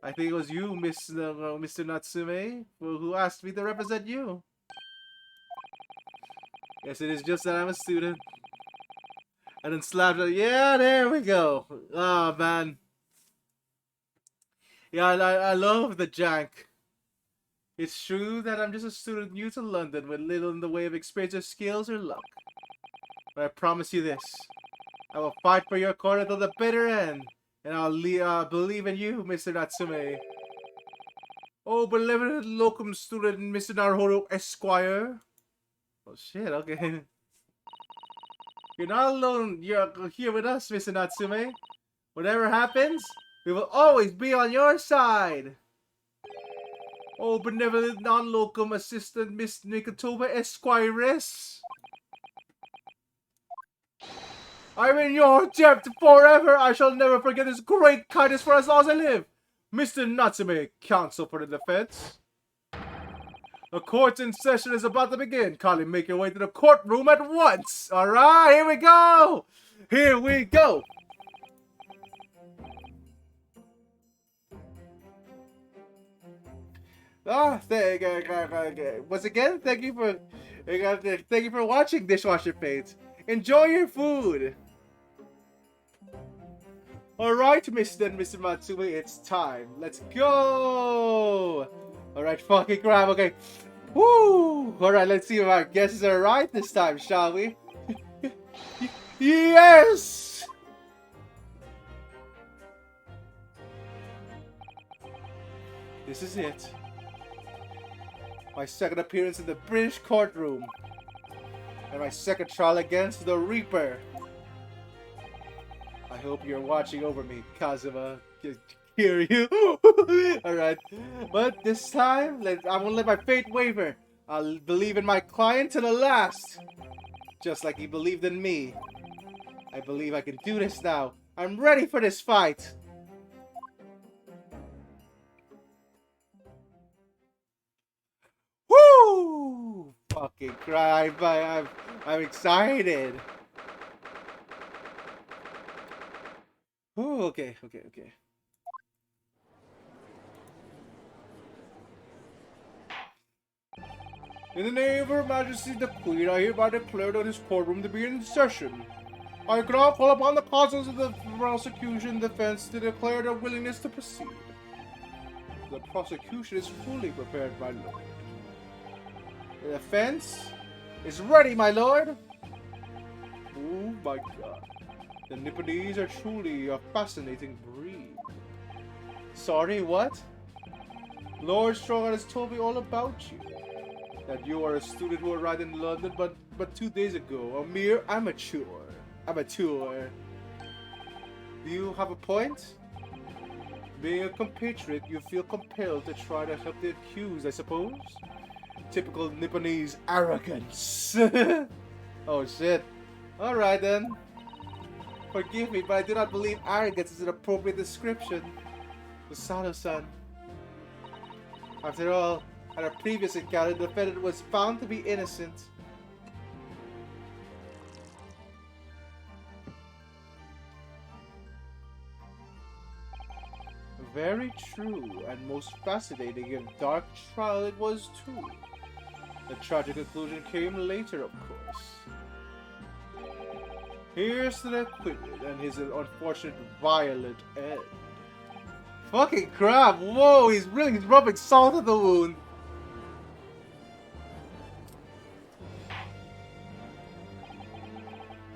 I think it was you, Mr. Natsume, who asked me to represent you. Yes, it is just that I'm a student. And then slapped it. Yeah, there we go. Oh, man. Yeah, I love the jank. It's true that I'm just a student new to London with little in the way of experience or skills or luck. But I promise you this. I will fight for your corner till the bitter end. And I'll believe in you, Mr. Natsume. Oh, beloved locum student, Mr. Naruhodo Esquire. Oh, shit, okay. You're not alone. You're here with us, Mr. Natsume. Whatever happens, we will always be on your side. Oh, benevolent non-locum assistant, Miss Nikotova Esquires. I'm in your debt forever. I shall never forget this great kindness for as long as I live. Mr. Natsume, counsel for the defense. The court in session is about to begin. Kindly make your way to the courtroom at once. Alright, here we go. Here we go. Once again, thank you for watching Dishwasher Fates. Enjoy your food. Alright, Mr. and Mr. Matsue, it's time. Let's go! Alright, fucking crap, okay. Woo! Alright, let's see if our guesses are right this time, shall we? Yes! This is it. My second appearance in the British courtroom. And my second trial against the Reaper. I hope you're watching over me, Kazuma. Hear you. Alright. But this time, I won't let my fate waver. I'll believe in my client to the last. Just like he believed in me. I believe I can do this now. I'm ready for this fight. Woo! Fucking cry. I'm excited. Ooh, okay. In the name of Her Majesty the Queen, I hereby declare that this courtroom to be in session. I now call upon the counsels of the prosecution defense to declare their willingness to proceed. The prosecution is fully prepared, my lord. The defense is ready, my lord. Oh my god. The Nipponese are truly a fascinating breed. Sorry, what? Lord Stronghart has told me all about you. That you are a student who arrived in London but 2 days ago. A mere amateur. Do you have a point? Being a compatriot, you feel compelled to try to help the accused, I suppose? Typical Nipponese arrogance. Oh shit. Alright then. Forgive me, but I do not believe arrogance is an appropriate description. Usano-san. After all, at our previous encounter, the defendant was found to be innocent. Very true, and most fascinating and dark trial it was too. The tragic conclusion came later, of course. Here's to the acquitted and his unfortunate violent end. Fucking crap! Whoa, he's rubbing salt in the wound.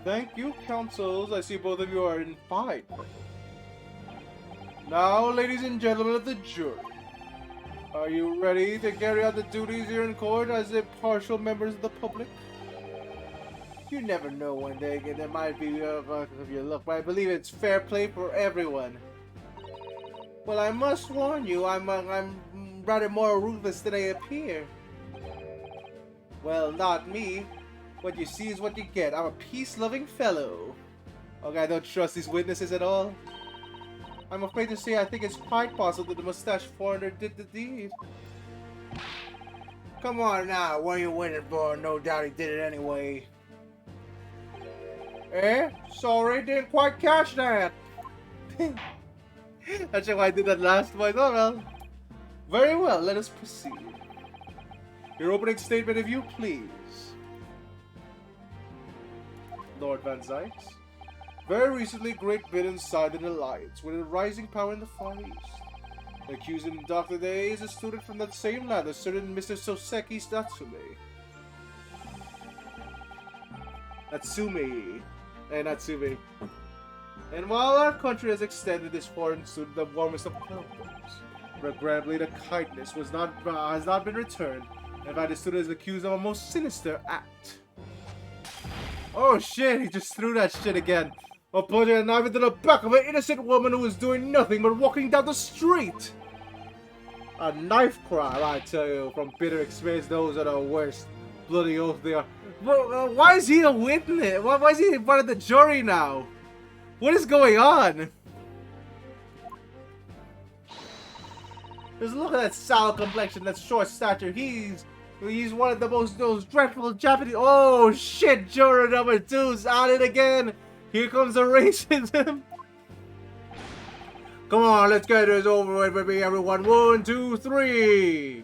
Thank you, counsels. I see both of you are in fine. Now, ladies and gentlemen of the jury, are you ready to carry out the duties here in court as impartial members of the public? You never know when there might be of your luck, but I believe it's fair play for everyone. Well, I must warn you, I'm rather more ruthless than I appear. Well, not me. What you see is what you get. I'm a peace-loving fellow. Okay, I don't trust these witnesses at all. I'm afraid to say I think it's quite possible that the mustache foreigner did the deed. Come on now, what are you waiting for? No doubt he did it anyway. Eh? Sorry, didn't quite catch that. That's why I did that last one. Oh well. Very well, let us proceed. Your opening statement, if you please. Lord Van Zykes. Very recently, Great Britain signed an alliance with a rising power in the Far East. The accused in Dr. Day is a student from that same land, a certain Mr. Soseki Natsume. Natsume. And while our country has extended this foreign student the warmest of welcomes, regrettably the kindness has not been returned, and by the student is accused of a most sinister act. Oh shit, he just threw that shit again. Or pointing a knife into the back of an innocent woman who was doing nothing but walking down the street. A knife crime, I tell you, from bitter experience, those are the worst. Bloody oath they are. Why is he a witness? Why is he in front of the jury now? What is going on? Just look at that sallow complexion, that short stature. He's one of the those dreadful Japanese. Oh shit, juror number 2's at it again. Here comes the racism. Come on, let's get this over with me, everyone. 1, 2, 3.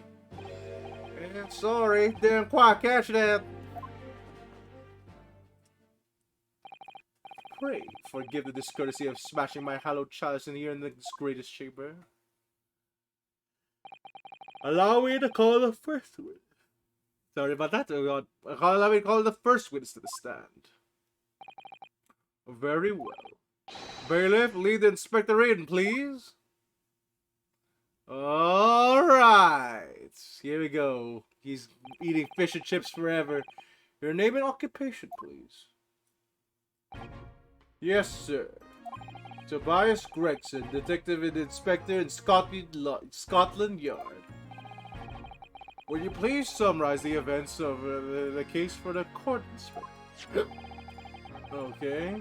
And sorry, didn't quite catch that. Pray forgive the discourtesy of smashing my hallowed chalice in here in this greatest chamber. Allow me to call the first witness. Sorry about that. Allow me to call the first witness to the stand. Very well. Bailiff, lead the inspector in, please. Alright. Here we go. He's eating fish and chips forever. Your name and occupation, please. Yes, sir. Tobias Gregson, detective and inspector in Scotland Yard. Will you please summarize the events of the case for the court inspector? Okay.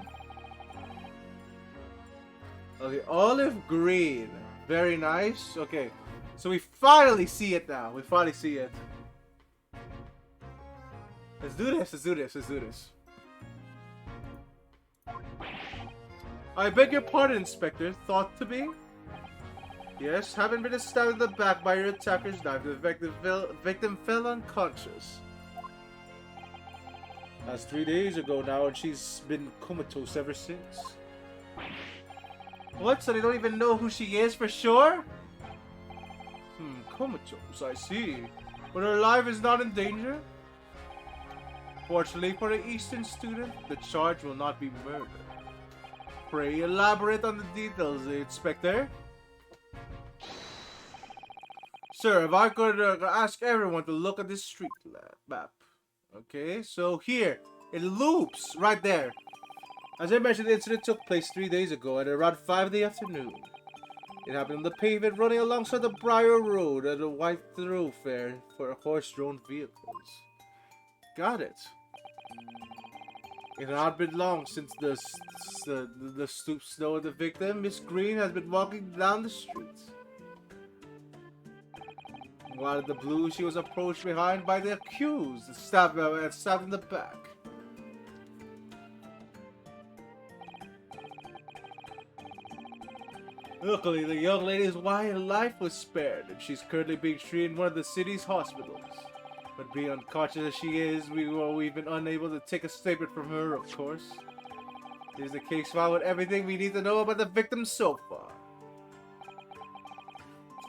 Okay, olive green. Very nice. Okay. So we finally see it now. We finally see it. Let's do this. Let's do this. Let's do this. I beg your pardon, Inspector. Thought to be? Yes, having been stabbed in the back by your attacker's knife, the victim fell unconscious. That's 3 days ago now, and she's been comatose ever since. What? So they don't even know who she is for sure? Comatose, I see. But her life is not in danger? Fortunately for the Eastern student, the charge will not be murder. Pray elaborate on the details, Inspector. Sir, if I could ask everyone to look at this street map. Okay, so here, it loops right there. As I mentioned, the incident took place 3 days ago at around 5 in the afternoon. It happened on the pavement running alongside the Briar Road at a wide thoroughfare for horse-drawn vehicles. Got it. It had not been long since the stoop snow of the victim, Miss Green, has been walking down the street. While at the blue, she was approached behind by the accused, stabbed in the back. Luckily, the young lady's life was spared, and she's currently being treated in one of the city's hospitals. But being unconscious as she is, we've been unable to take a statement from her, of course. Here's the case file with everything we need to know about the victim so far.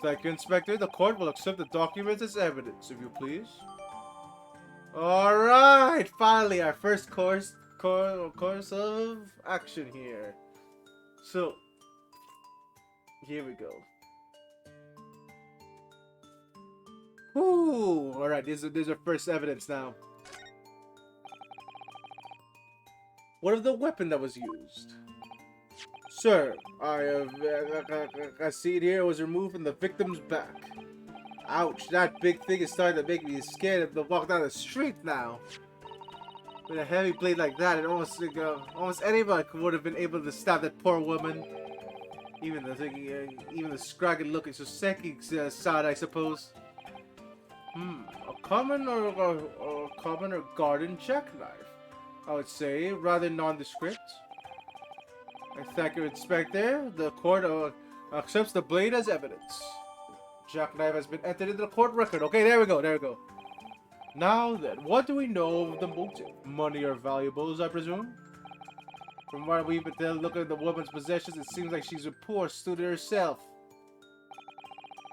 Thank you, Inspector. The court will accept the documents as evidence, if you please. Alright! Finally, our first course of action here. So, here we go. Ooh! Alright, this is our first evidence now. What of the weapon that was used? Sir, I see it here. It was removed from the victim's back. Ouch, that big thing is starting to make me scared to walk down the street now. With a heavy blade like that, almost anybody would have been able to stab that poor woman. Even the scraggly looking Soseki side, I suppose. A common or garden jackknife, I would say, rather nondescript. I thank you, Inspector. The court accepts the blade as evidence. Jackknife has been entered into the court record. Okay, there we go, there we go. Now then, what do we know of the motive? Money or valuables, I presume? From what we've been told, looking at the woman's possessions, it seems like she's a poor student herself.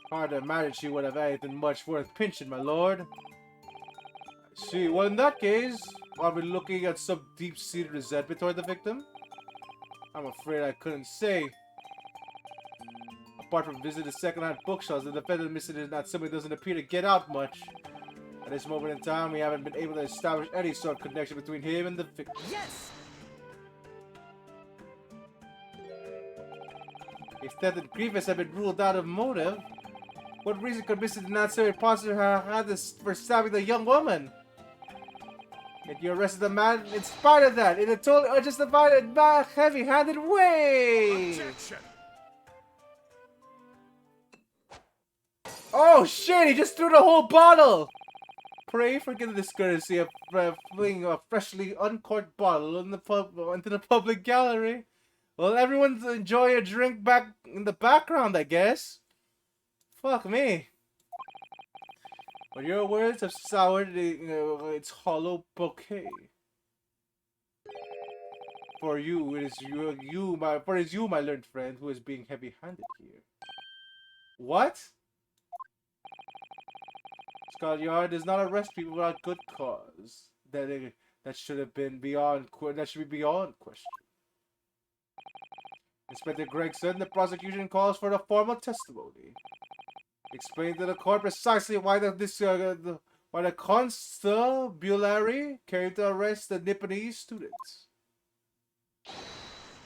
Hard to imagine she would have anything much worth pinching, my lord. I see. Well, in that case, are we looking at some deep-seated resentment toward the victim? I'm afraid I couldn't say. Apart from visiting second-hand bookshops, the defendant missing is not somebody who doesn't appear to get out much. At this moment in time, we haven't been able to establish any sort of connection between him and the victim. Yes! If theft and grievous have been ruled out of motive, what reason could Mr. Natsuri possibly have had this for stabbing the young woman? Yet you arrested the man in spite of that, in a totally unjustified and heavy-handed way! Objection! Oh shit, he just threw the whole bottle! Pray forgive the discourtesy of flinging a freshly uncorked bottle into the public gallery. Well, everyone's enjoy a drink back in the background, I guess. Fuck me. But your words have soured its hollow bouquet. For you, it is you, my learned friend, who is being heavy-handed here. What? Scotland Yard does not arrest people without good cause. That should be beyond question. Inspector Gregson, the prosecution calls for the formal testimony. Explain to the court precisely why the constabulary came to arrest the Nipponese students.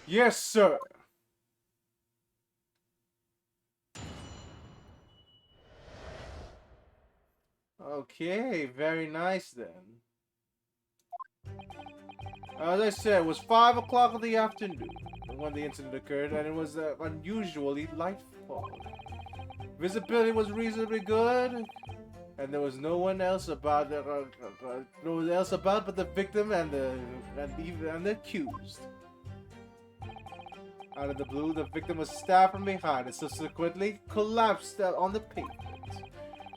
Yes, sir. Okay, very nice then. As I said, it was 5 o'clock in the afternoon when the incident occurred, and it was unusually light fog. Visibility was reasonably good, and there was no one else about. No one else about but the victim and the accused. Out of the blue, the victim was stabbed from behind and subsequently collapsed on the pavement.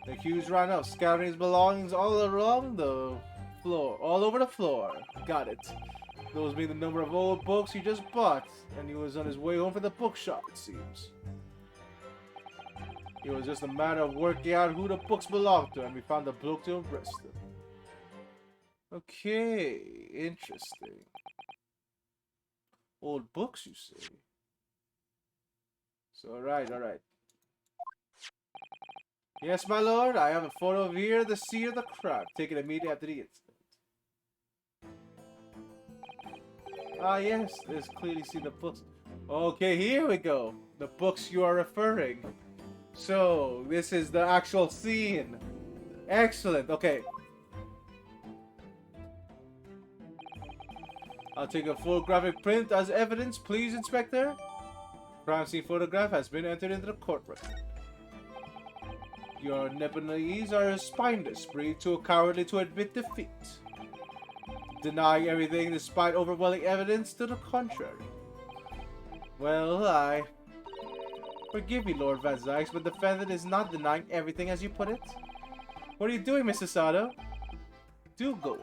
The accused ran up, scattering his belongings all along the floor, all over the floor. Got it. Those being the number of old books he just bought, and he was on his way home from the bookshop, it seems. It was just a matter of working out who the books belonged to, and we found the bloke to arrest him. Okay, interesting. Old books, you say? So, alright. Yes, my lord, I have a photo of here, the scene of the crime, taken immediately after the incident. Ah, yes, there's clearly see the books. Okay, here we go. The books you are referring. So, this is the actual scene. Excellent, okay. I'll take a full graphic print as evidence, please, Inspector. Crime scene photograph has been entered into the court record. Your Nepalese are spineless, breed too cowardly to admit defeat. Denying everything despite overwhelming evidence to the contrary. Well, I... Forgive me, Lord Van Zykes, but the defendant is not denying everything as you put it. What are you doing, Mr. Sato? Do go on.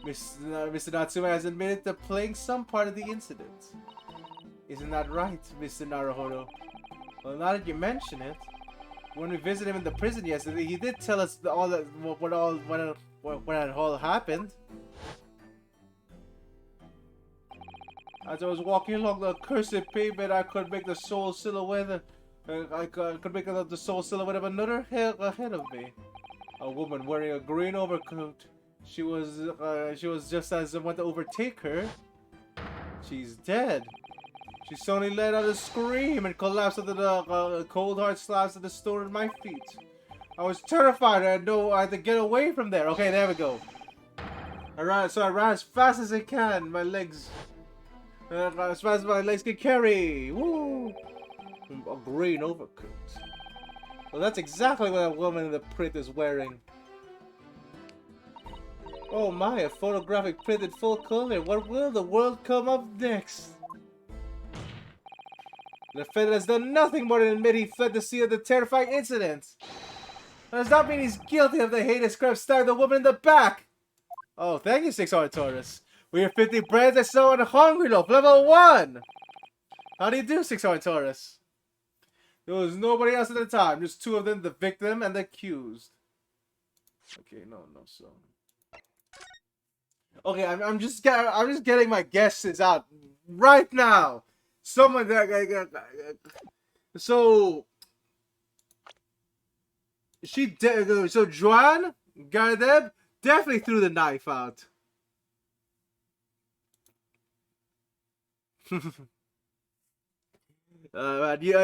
Mr. Natsume has admitted to playing some part of the incident. Isn't that right, Mr. Naruhodo? Well, now that you mention it, when we visited him in the prison yesterday, he did tell us what all happened. As I was walking along the accursed pavement, I could make the sole silhouette. I could make the sole silhouette of another ahead of me. A woman wearing a green overcoat. She was just as I went to overtake her. She's dead. She suddenly let out a scream and collapsed under the cold hard slabs of the stone at my feet. I was terrified. I had to get away from there. Okay, there we go. I ran as fast as I can. My legs, as fast as my legs can carry. Woo! A green overcoat. Well, that's exactly what that woman in the print is wearing. Oh my, a photographic printed full color. What will the world come up next? The defendant has done nothing more than admit he fled the scene of the terrifying incident. Does that mean he's guilty of the heinous crime stabbing the woman in the back? Oh, thank you, 600 Taurus. We are 50 brands and so on Hungry Loaf, level 1! How do you do, 600 Taurus? There was nobody else at the time, just two of them, the victim and the accused. Okay, no, so. Okay, I'm just getting my guesses out right now. Someone that so so Joanne Gardeb definitely threw the knife out. You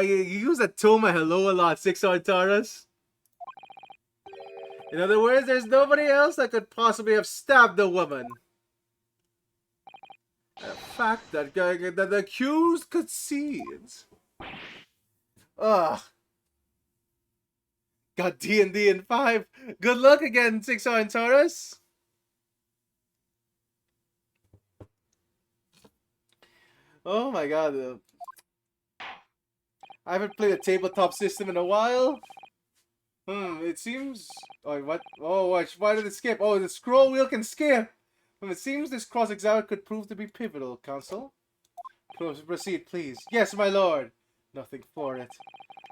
use that Toma hello a lot, 600 Taurus. In other words, there's nobody else that could possibly have stabbed the woman. The fact that the accused concedes. Ugh. Got D&D in 5. Good luck again, 600 Taurus. Oh my god. I haven't played a tabletop system in a while. It seems... Oh, what? Oh, why did it skip? Oh, the scroll wheel can skip. It seems this cross-examination could prove to be pivotal, Counsel. Proceed, please. Yes, my lord. Nothing for it.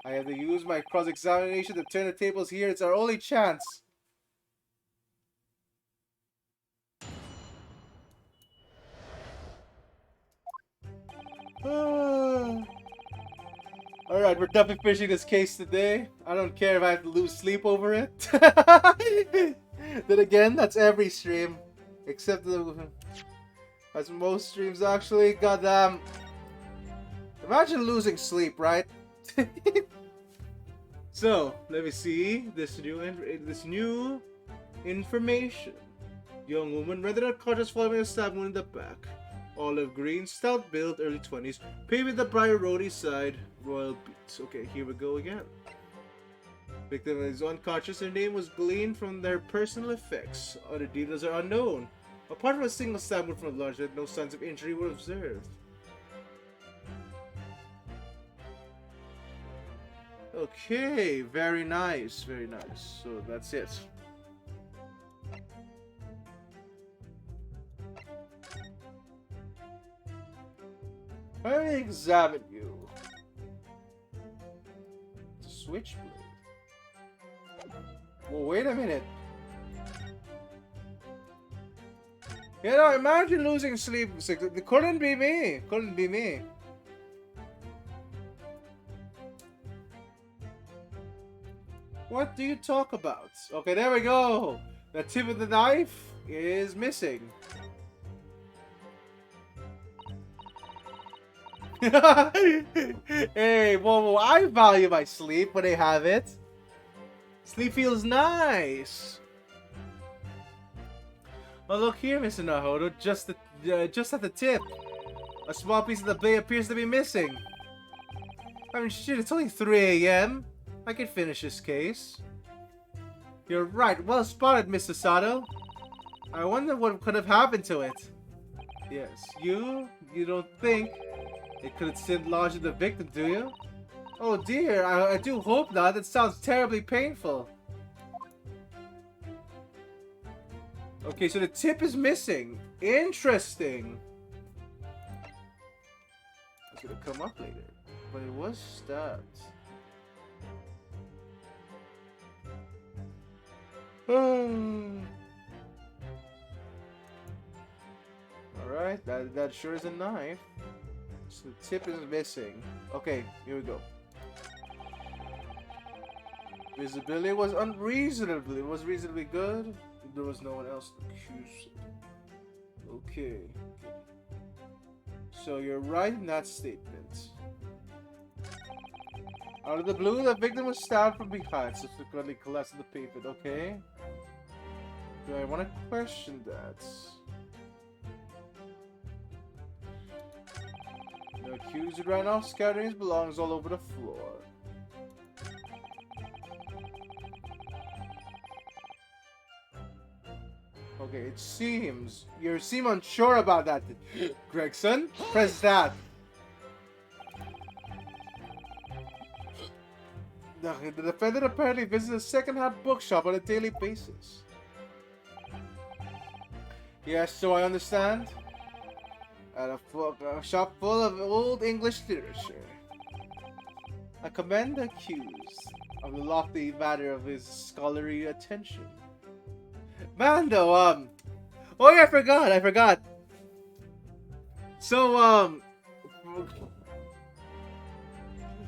I have to use my cross-examination to turn the tables here. It's our only chance. Alright, we're definitely finishing this case today. I don't care if I have to lose sleep over it. Then again, that's every stream. Except that's most streams actually. Goddamn. Imagine losing sleep, right? So, let me see this new information. Young woman rendered unconscious following a stab wound in the back. Olive green, stout build, early 20s. Paving the Briar Roadie side, Royal Beats. Okay, here we go again. Victim is unconscious. Her name was gleaned from their personal effects. Other details are unknown. Apart from a single stab wound from a large head, no signs of injury were observed. Okay, very nice, very nice. So that's it. Let me examine you. Switchblade. Well, wait a minute. You know, imagine losing sleep. It couldn't be me. Couldn't be me. What do you talk about? Okay, there we go. The tip of the knife is missing. Hey, whoa, I value my sleep when I have it. Sleep feels nice. Oh, look here, Mr. Nahodo. Just at the tip. A small piece of the blade appears to be missing. I mean, shit, it's only 3 AM. I can finish this case. You're right. Well spotted, Mr. Sato. I wonder what could have happened to it. Yes, you don't think it could have sinned lodged in the victim, do you? Oh dear, I do hope not. That sounds terribly painful. Okay, so the tip is missing. Interesting. It's gonna come up later. But it was stabbed. Alright, that sure is a knife. So the tip is missing. Okay, here we go. Visibility was reasonably good. There was no one else to accuse. Okay. So you're right in that statement. Out of the blue, the victim was stabbed from behind, subsequently collapsed on the pavement. Okay. Do I want to question that? The accused ran off, scattering his belongings all over the floor. Okay, It seems. You seem unsure about that, Gregson. Press that. The defendant apparently visits a second-hand bookshop on a daily basis. Yes, so I understand. At a shop full of old English literature. I commend the accused of the lofty matter of his scholarly attention. Mando, oh yeah, I forgot. So,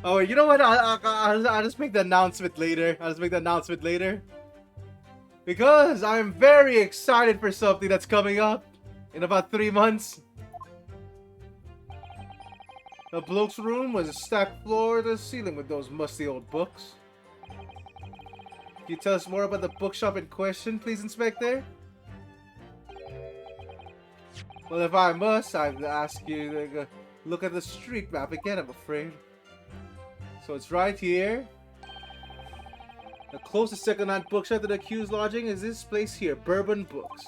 oh, you know what? I'll just make the announcement later. Because I'm very excited for something that's coming up in about 3 months. The bloke's room was stacked floor to the ceiling with those musty old books. Can you tell us more about the bookshop in question, please, Inspector? Well, if I must, I have to ask you to look at the street map again, I'm afraid. So it's right here. The closest second-hand bookshop to the accused lodging is this place here, Bourbon Books.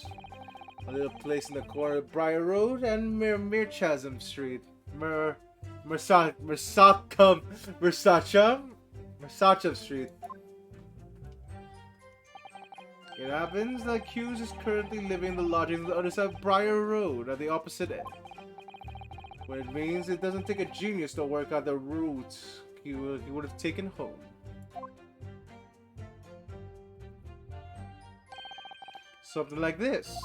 A little place in the corner of Briar Road and Mirchazam Street. Mersacham Street. It happens the accused is currently living in the lodging on the other side of Briar Road at the opposite end. What it means, it doesn't take a genius to work out the route he would have taken home. Something like this.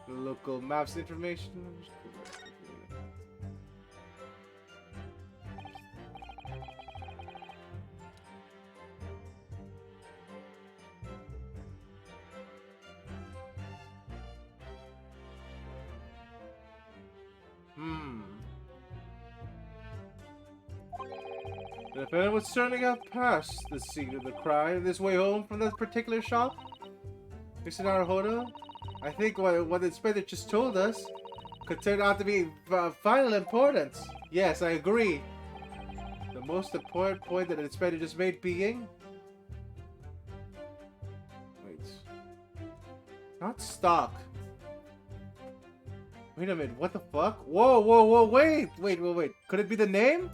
The local maps information. The defendant would certainly have passed the scene of the crime this way home from that particular shop. Mr. Naruhodo, I think what the inspector just told us could turn out to be of vital importance. Yes, I agree. The most important point that the inspector just made being... Wait. Not stock. Wait a minute, what the fuck? Whoa, wait. Could it be the name?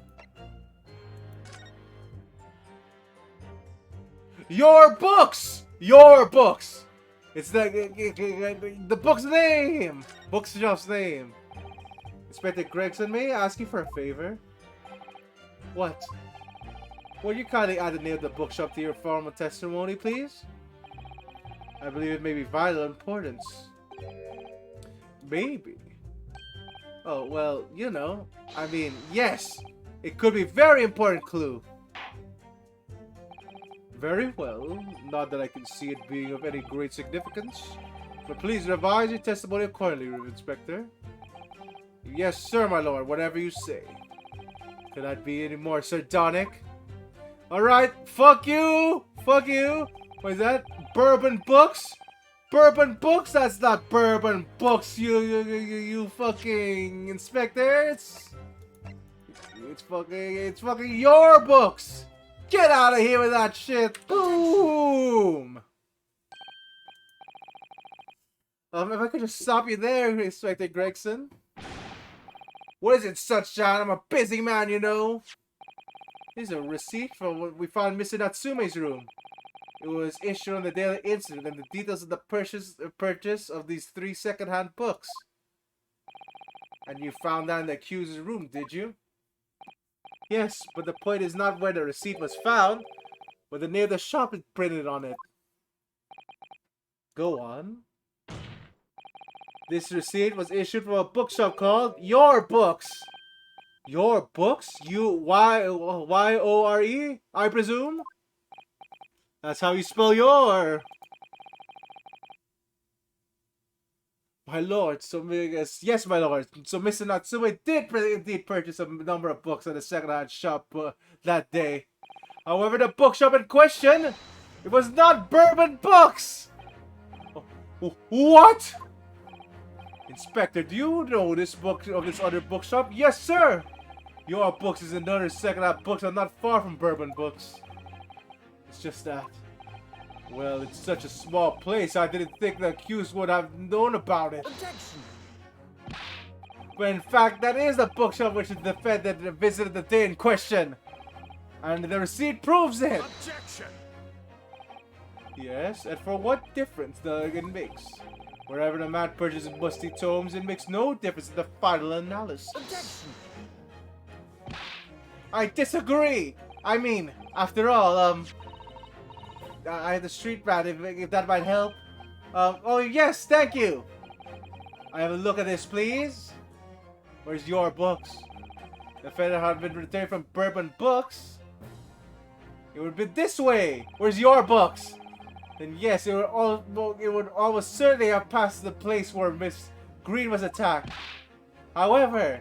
Your books! It's the book's name! Bookshop's name. Inspector Gregson, may I ask you for a favor? What? Will you kindly add the name of the bookshop to your formal testimony, please? I believe it may be vital importance. Maybe. Oh, well, you know. I mean, yes! It could be very important clue. Very well. Not that I can see it being of any great significance. But please revise your testimony accordingly, Inspector. Yes, sir, my lord. Whatever you say. Could I be any more sardonic? Alright, fuck you! What is that? Bourbon Books? Bourbon Books? That's not Bourbon Books, you fucking Inspector. It's fucking your books! Get out of here with that shit! Boom! If I could just stop you there, Inspector Gregson. What is it, Sunshine? I'm a busy man, you know. Here's a receipt for what we found missing at Natsume's room. It was issued on the day of the incident and the details of the purchase of these 3 second-hand books. And you found that in the accused's room, did you? Yes, but the point is not where the receipt was found, but the name of the shop is printed on it. Go on. This receipt was issued from a bookshop called Your Books. Your Books? Y-O-R-E, I presume? That's how you spell your. My lord, so yes, my lord. So Mr. Natsume did indeed purchase a number of books at a second-hand shop that day. However, the bookshop in question, it was not Bourbon Books. What? Inspector, do you know this book of this other bookshop? Yes, sir. Your Books is another second-hand bookshop not far from Bourbon Books. It's just that Well, it's such a small place, I didn't think the accused would have known about it. Objection! But in fact, that is the bookshop which the defendant visited the day in question. And the receipt proves it. Objection! Yes, and for what difference it makes? Wherever the man purchases musty tomes, it makes no difference in the final analysis. Objection! I disagree! I mean, after all, I have the street rat, if that might help. Oh yes, thank you! I have a look at this, please. Where's your books? The feather had been returned from Bourbon Books. It would have been this way! Where's your books? Then yes, it would almost certainly have passed the place where Miss Green was attacked. However,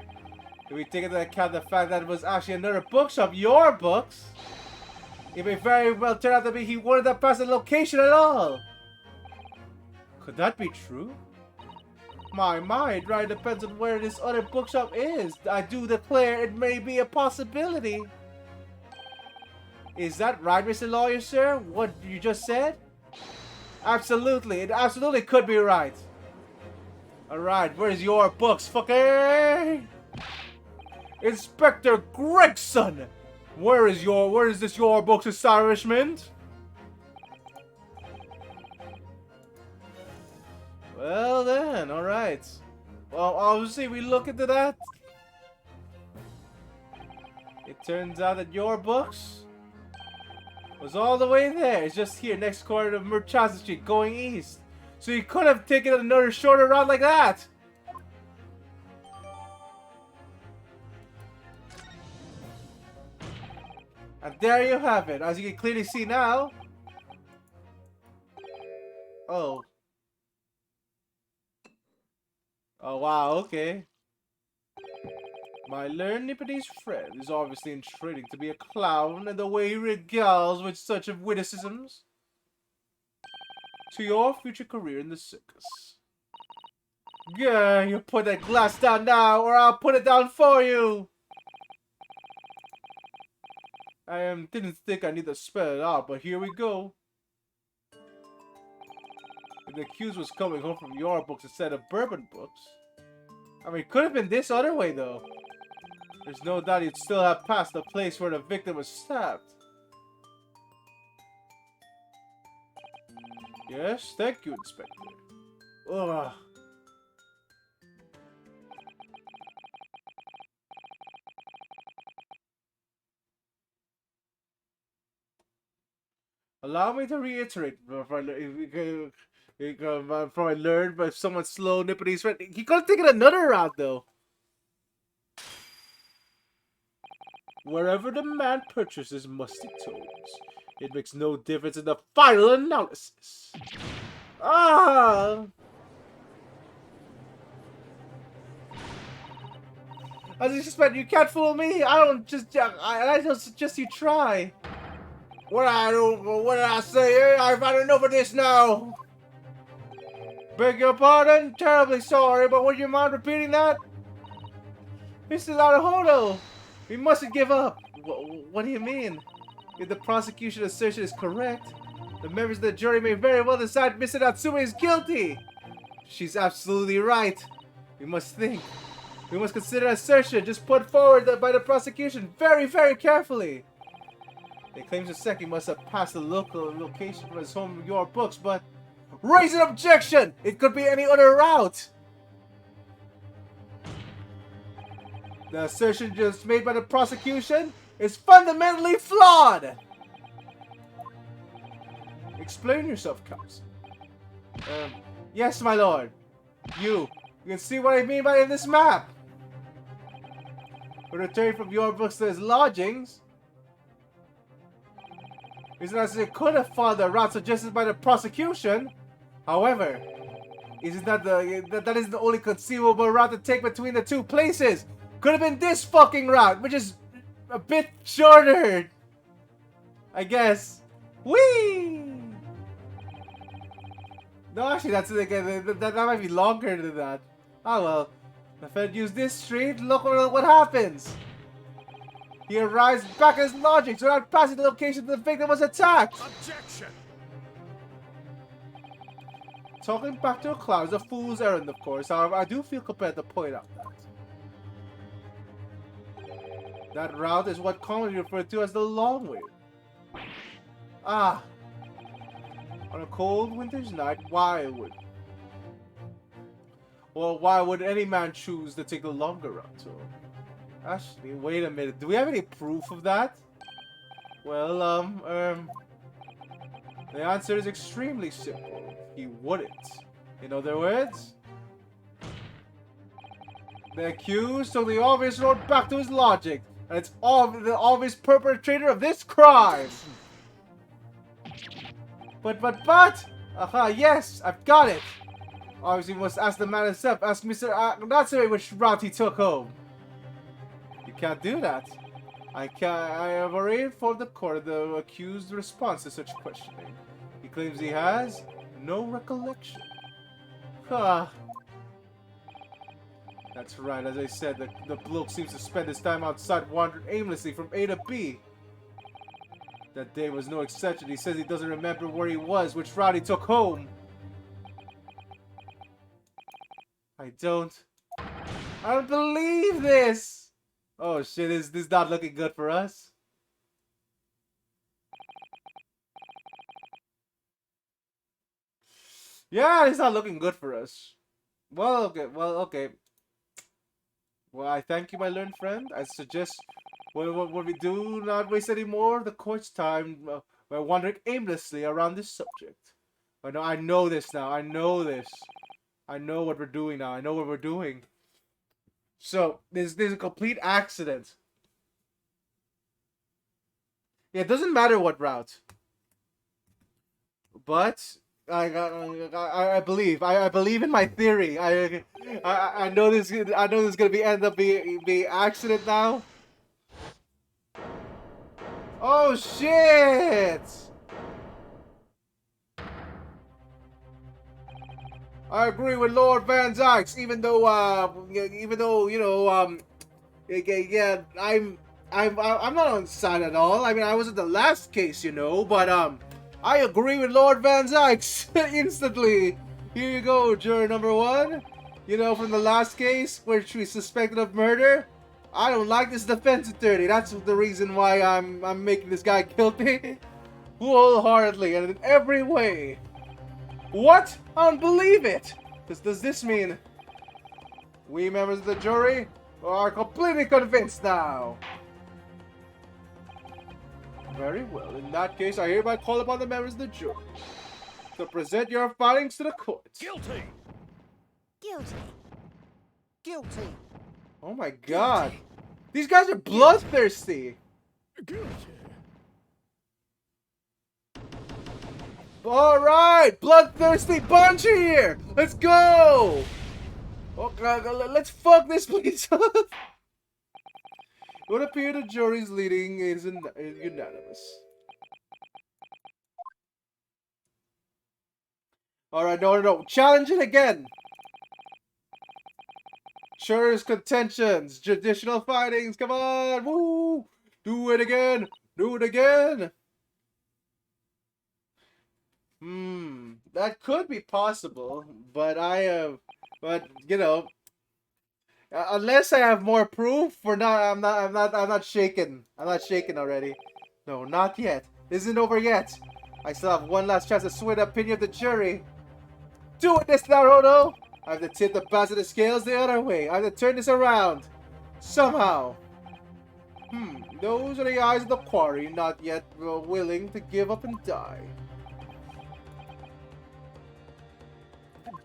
if we take into account the fact that it was actually another bookshop, your books, it may very well turn out to be he wouldn't have passed the location at all. Could that be true? My, it really depends on where this other bookshop is. I do declare it may be a possibility. Is that right, Mr. Lawyer, sir? What you just said? Absolutely, it absolutely could be right. Alright, where's your books, fucker? Inspector Gregson! Where is this your books establishment? Well then, alright. Well, obviously we look into that. It turns out that your books was all the way there. It's just here, next corner of Murchison Street, going east. So you could have taken another shorter route like that. And there you have it. As you can clearly see now. Oh. Oh, wow, okay. My learned Nipponese friend is obviously in training to be a clown, and the way he regales with such of witticisms to your future career in the circus. Yeah, you put that glass down now, or I'll put it down for you. I didn't think I need to spell it out, but here we go. If the accused was coming home from your books instead of Bourbon Books, I mean, it could have been this other way though. There's no doubt he'd still have passed the place where the victim was stabbed. Yes, thank you, Inspector. Ugh. Allow me to reiterate, from I learned by someone slow Nipponese friend. He could have taken another route though. Wherever the man purchases musty tomes, it makes no difference in the final analysis. Ah! As you suspect, you can't fool me. I don't suggest you try. What did I say? I've had enough of this now. Beg your pardon? Terribly sorry, but would you mind repeating that? Mr. Naruhodo, we mustn't give up. What do you mean? If the prosecution assertion is correct, the members of the jury may very well decide Mr. Natsume is guilty. She's absolutely right. We must think. We must consider assertion just put forward by the prosecution very, very carefully. It claims the second must have passed the location from his home your books, but raise an objection! It could be any other route. The assertion just made by the prosecution is fundamentally flawed. Explain yourself, counsel. Yes, my lord. You can see what I mean by this map. When returning from your books to his lodgings, is as it could have followed the route suggested by the prosecution. However, isn't that that is the only conceivable route to take between the two places? Could have been this fucking route, which is a bit shorter, I guess. Whee! No, actually, that might be longer than that. Oh well. The Fed used this street. Look what happens. He arrives back at his lodgings without passing the location the victim was attacked. Objection! Talking back to a cloud is a fool's errand, of course. However, I do feel compelled to point out that route is what commonly referred to as the long way. Ah, on a cold winter's night, why would any man choose to take the longer route? So, actually, wait a minute. Do we have any proof of that? Well, the answer is extremely simple. He wouldn't. In other words, the accused took the obvious road back to his logic, and it's the obvious perpetrator of this crime. But, aha, yes, I've got it. Obviously, we must ask the man himself. Ask Mr. Natsue which route he took home. You can't do that. I have already informed the court of the accused's response to such questioning. He claims he has no recollection. Ah. That's right, as I said, the bloke seems to spend his time outside wandering aimlessly from A to B. That day was no exception. He says he doesn't remember where he was, which route he took home. I don't believe this! Oh shit, is this not looking good for us? Yeah, it's not looking good for us. Well, okay. Well, I thank you, my learned friend. I suggest when we do not waste any more of the court's time by wandering aimlessly around this subject. I know this now. I know this. I know what we're doing now. I know what we're doing. So, there's a complete accident. Yeah, it doesn't matter what route. But I believe in my theory. I know this is gonna end up being accident now. Oh shit! I agree with Lord Van Zykes, even though you know yeah, I'm not on his side at all. I mean, I wasn't the last case, you know, but I agree with Lord Van Zykes instantly. Here you go, juror number 1. You know, from the last case where she was suspected of murder. I don't like this defense attorney. That's the reason why I'm making this guy guilty wholeheartedly and in every way. What? I don't believe it! Does this mean we members of the jury are completely convinced now? Very well. In that case, I hereby call upon the members of the jury to present your findings to the court. Guilty! Guilty. Guilty! Oh my god. These guys are bloodthirsty. Guilty! Alright, bloodthirsty bunch here! Let's go! Okay, let's fuck this place up! It would appear the jury's leading is unanimous. Alright, no. Challenge it again! Jurors' contentions, judicial findings, come on! Woo! Do it again! Do it again! That could be possible, but you know, unless I have more proof, I'm not shaken. I'm not shaken already. No, not yet. This isn't over yet. I still have one last chance to sway the opinion of the jury. Do it this Naruto! I have to tip the balance of the scales the other way. I have to turn this around. Somehow. Those are the eyes of the quarry, not yet willing to give up and die.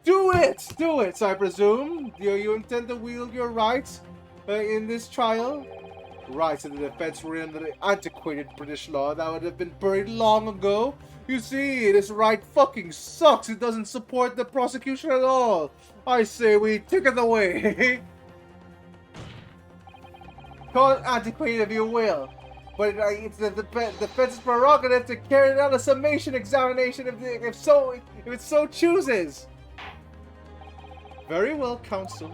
Do it! Do it, I presume. Do you intend to wield your rights in this trial? Rights of the defense were under the antiquated British law that would have been buried long ago. You see, this right fucking sucks. It doesn't support the prosecution at all. I say we take it away. Call it antiquated if you will. But it's the defense's prerogative to carry out a summation examination if it so chooses. Very well, counsel.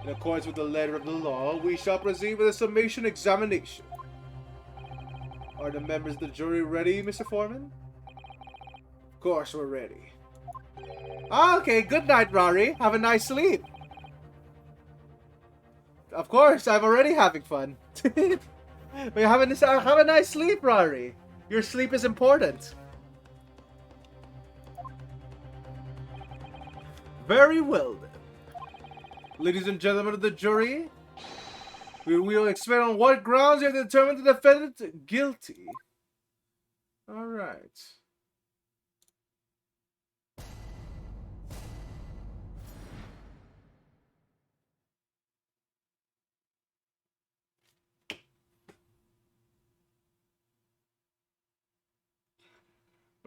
In accordance with the letter of the law, we shall proceed with a summation examination. Are the members of the jury ready, Mr. Foreman? Of course we're ready. Okay, good night, Rory. Have a nice sleep. Of course, I'm already having fun. But have a nice sleep, Rory. Your sleep is important. Very well then. Ladies and gentlemen of the jury, we will explain on what grounds you have determined the defendant guilty. Alright.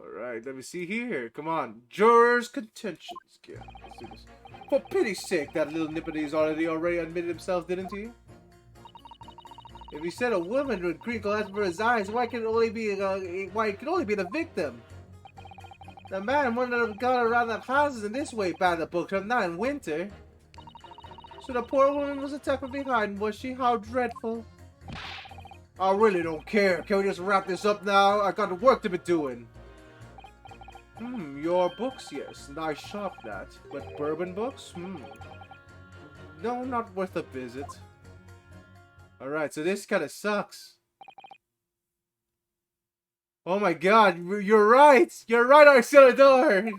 Alright, let me see here. Come on. Jurors' contentions. Yeah, let's do this. For pity's sake, that little nippity's already admitted himself, didn't he? If he said a woman with green glasses for his eyes, why can it only be the victim? The man wouldn't have gone around the houses in this way by the book, not in winter. So the poor woman was attacked from behind, was she? How dreadful. I really don't care. Can we just wrap this up now? I got work to be doing. Your books, yes. Nice shop, that. But bourbon books? No, not worth a visit. Alright, so this kind of sucks. Oh my god, you're right! You're right, Auxiliador!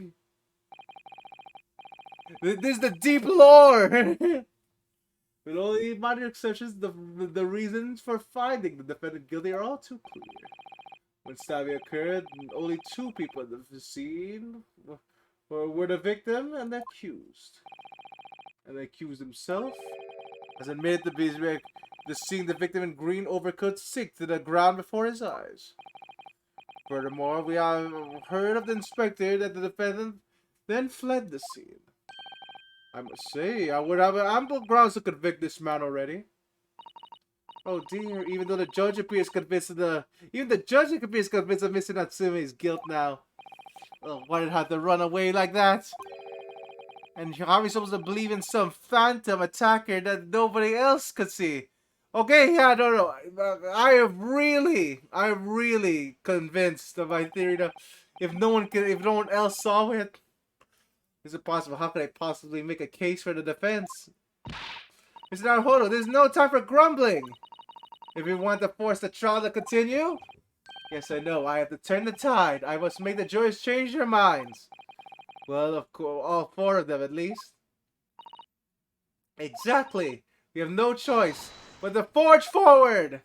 This is the deep lore! With only minor exceptions, the reasons for finding the defendant guilty are all too clear. When stabbing occurred, only two people at the scene were the victim and the accused. And the accused himself has admitted to be seeing the victim in green overcoat sink to the ground before his eyes. Furthermore, we have heard of the inspector that the defendant then fled the scene. I must say, I would have ample grounds to convict this man already. Oh dear, even though the judge appears convinced of Mr. Natsume's guilt now. Oh, why did I have to run away like that? And how are we supposed to believe in some phantom attacker that nobody else could see? Okay, yeah, no. I am really convinced of my theory that if no one else saw it, is it possible? How could I possibly make a case for the defense? Mr. Naruhodo, there's no time for grumbling. If we want to force the trial to continue, yes, I know. I have to turn the tide. I must make the jurors change their minds. Well, of course, all four of them at least. Exactly. We have no choice but to forge forward.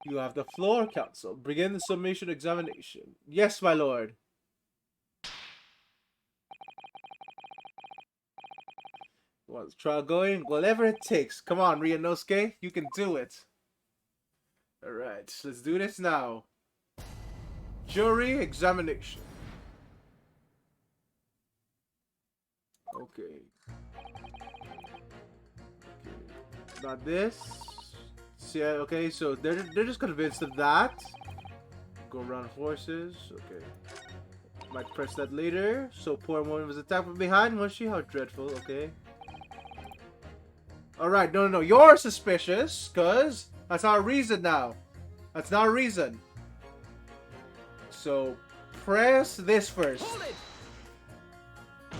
You have the floor, counsel. Begin the summation examination. Yes, my lord. Want the trial going? Whatever it takes. Come on, Ryunosuke. You can do it. Alright, let's do this now. Jury examination. Okay. Not this. Yeah, okay, so they're just convinced of that. Go around horses. Okay. Might press that later. So poor woman was attacked from behind, was she? How dreadful. Okay. Alright, no. You're suspicious, cause that's not a reason now. That's not a reason. So press this first.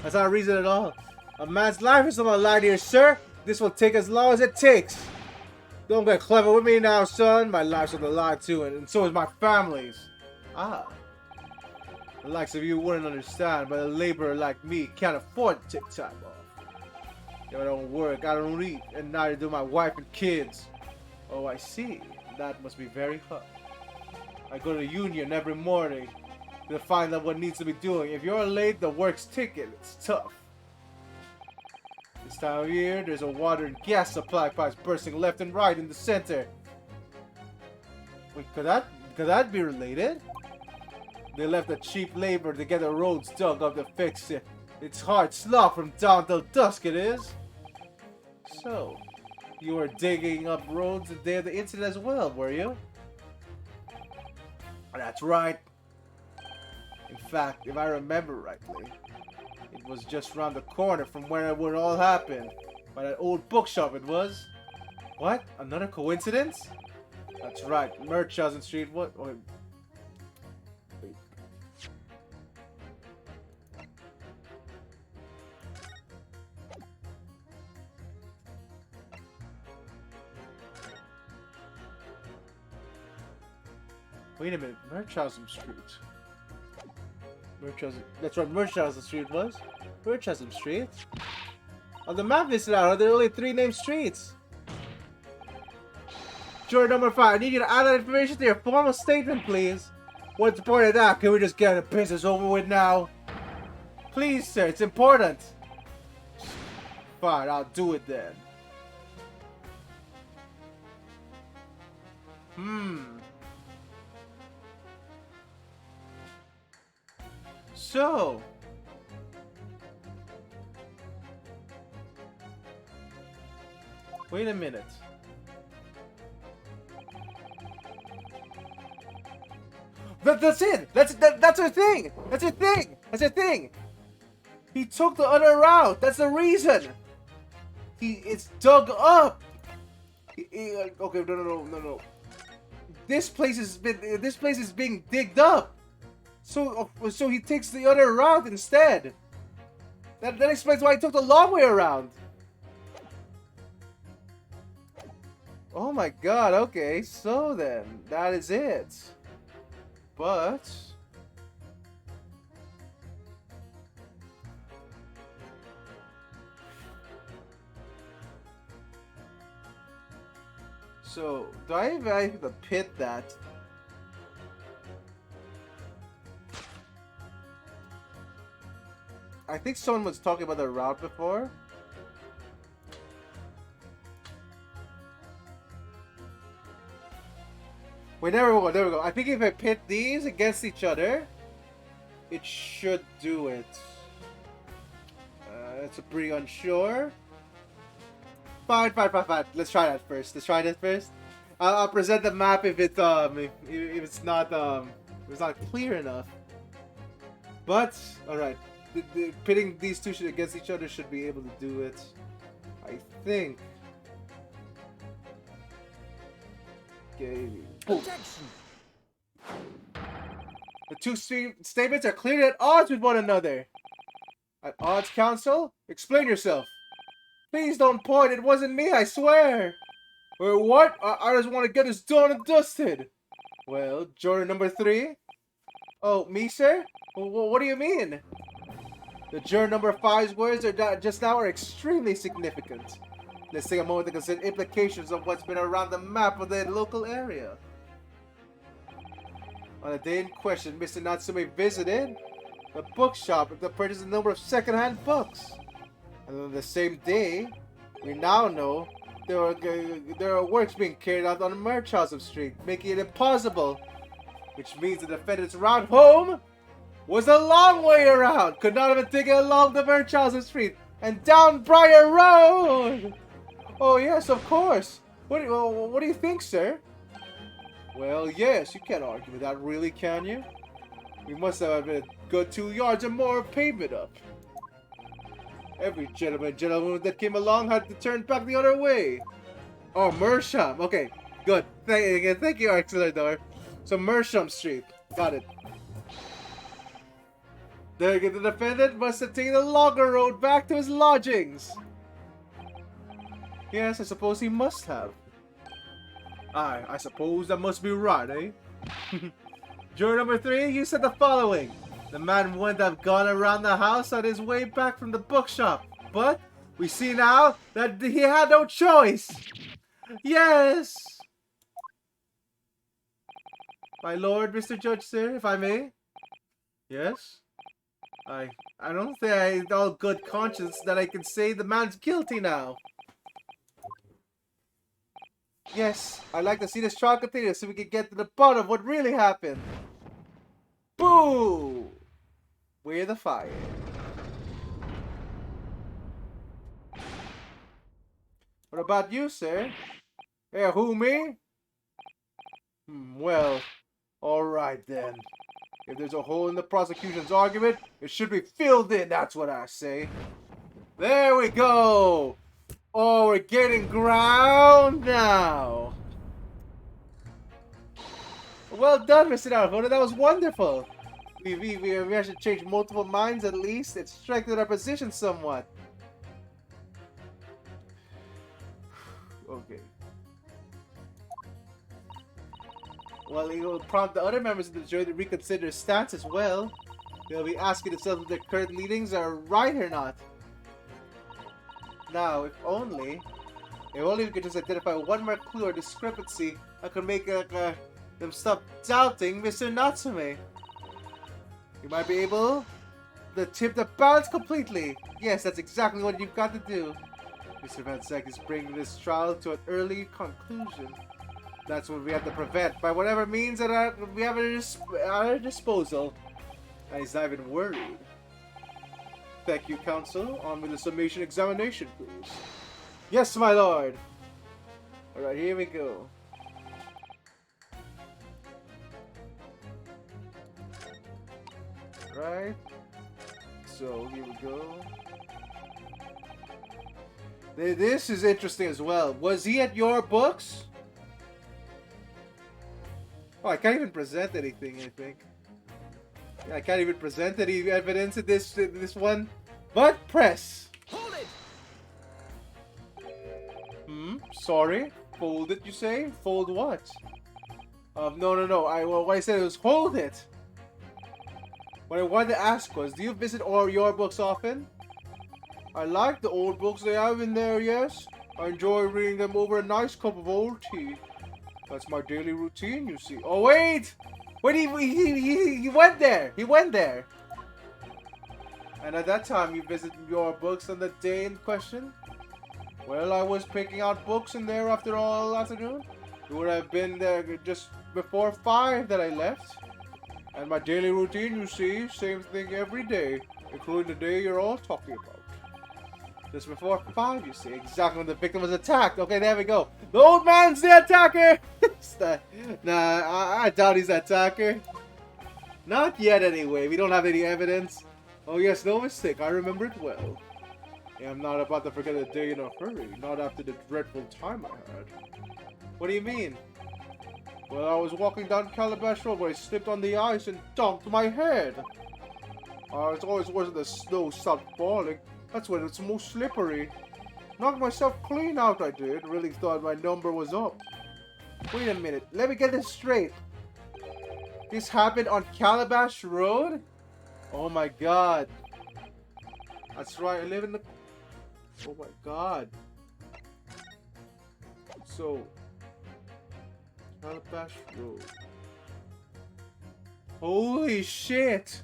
That's not a reason at all. A man's life is on the line here, sir. This will take as long as it takes. Don't get clever with me now, son. My life's on the line too, and so is my family's. Ah. The likes of you wouldn't understand, but a laborer like me can't afford to take time off. If I don't work, I don't eat, and neither do my wife and kids. Oh, I see. That must be very hard. I go to the union every morning to find out what needs to be doing. If you're late, the work's ticking. It's tough. This time of year, there's a water and gas supply pipes bursting left and right in the center. Wait, could that be related? They left the cheap labor to get the roads dug up to fix it. It's hard slog from dawn till dusk, it is. So, you were digging up roads the day of the incident as well, were you? That's right. In fact, if I remember rightly, it was just round the corner from where it would all happen. By that old bookshop it was. What? Another coincidence? That's right. Murchausen Street. What? Wait. Wait a minute, Merchausen Street. That's what Merchausen Street was. Merchausen Street. On the map, Mr. Arrow, there are only 3 named streets. Juror number 5, I need you to add that information to your formal statement, please. What's the point of that? Can we just get the business over with now? Please, sir, it's important. Fine, I'll do it then. So, wait a minute. That's it. That's her thing. That's her thing. That's her thing. He took the other route. That's the reason. It's dug up. Okay, no. This place is being digged up. So he takes the other route instead. That explains why he took the long way around. Oh my god, okay, so then, that is it. But... So, do I even have to pit that? I think someone was talking about the route before. Wait, there we go. I think if I pit these against each other, it should do it. It's pretty unsure. Fine. Let's try that first. I'll present the map if it's not clear enough. But all right, pitting these two against each other should be able to do it. I think. Okay. Objection. The two statements are clearly at odds with one another. At odds, counsel? Explain yourself. Please don't point. It wasn't me, I swear. Wait, what? I just want to get this done and dusted. Well, juror number 3? Oh, me, sir? What do you mean? The juror number 5's words just now are extremely significant. Let's take a moment to consider implications of what's been around the map of the local area. On the day in question, Mr. Natsume visited the bookshop to purchase a number of second-hand books. And on the same day, we now know there are works being carried out on Merchausen Street, making it impossible. Which means the defendant's route home was a long way around. Could not have been taken along the Merchausen Street and down Briar Road. Oh yes, of course. What do you think, sir? Well, yes, you can't argue with that, really, can you? We must have a good 2 yards or more of pavement up. Every gentleman that came along had to turn back the other way. Oh, Mersham. Okay, good. Thank you, Auxiliador. So, Mersham Street. Got it. The defendant must have taken the longer road back to his lodgings. Yes, I suppose he must have. Aye, I suppose that must be right, eh? Juror number 3, you said the following. The man wouldn't have gone around the house on his way back from the bookshop, but we see now that he had no choice. Yes! My lord, Mr. Judge, sir, if I may? Yes? I don't think I in all good conscience that I can say the man's guilty now. Yes, I'd like to see this trial continue so we can get to the bottom of what really happened. Boo! We're the fire. What about you, sir? Hey, who, me? Well, alright then. If there's a hole in the prosecution's argument, it should be filled in, that's what I say. There we go! Oh, we're getting ground now! Well done, Mr. Narvona, that was wonderful! We actually changed multiple minds at least. It strengthened our position somewhat. Okay. Well, it will prompt the other members of the jury to reconsider their stance as well. They'll be asking themselves if their current leadings are right or not. Now, if only we could just identify one more clue or discrepancy that could make them stop doubting Mr. Natsume. You might be able to tip the balance completely. Yes, that's exactly what you've got to do. Mr. Van Zek is bringing this trial to an early conclusion. That's what we have to prevent by whatever means that we have at our disposal. And he's not even worried. Thank you, Counsel. On with the summation examination, please. Yes, my lord. Alright, here we go. Right. So, here we go. This is interesting as well. Was he at your books? Oh, I can't even present anything, I think. Yeah, I can't even present any evidence in this one. But press. Hold it! Sorry? Fold it, you say? Fold what? No. What I said was hold it. What I wanted to ask was, do you visit all your books often? I like the old books they have in there, yes. I enjoy reading them over a nice cup of old tea. That's my daily routine, you see. Oh, wait! Wait, he went there! He went there! And at that time, you visited your books on the day in question? Well, I was picking out books in there after all afternoon. It would have been there just before 5 that I left. And my daily routine, you see, same thing every day, including the day you're all talking about. Just before 5, you see, exactly when the victim was attacked. Okay, there we go. The old man's the attacker! Nah, I doubt he's the attacker. Not yet, anyway. We don't have any evidence. Oh, yes, no mistake. I remember it well. Yeah, I'm not about to forget a day in a hurry. Not after the dreadful time I had. What do you mean? Well, I was walking down Calabash Road where I slipped on the ice and dunked my head. It's always worse when the snow stopped falling. That's when it's most slippery. Knocked myself clean out, I did. Really thought my number was up. Wait a minute. Let me get this straight. This happened on Calabash Road? Oh my god. That's right. I live in the... Oh my god. So... Calabash Road. Holy shit!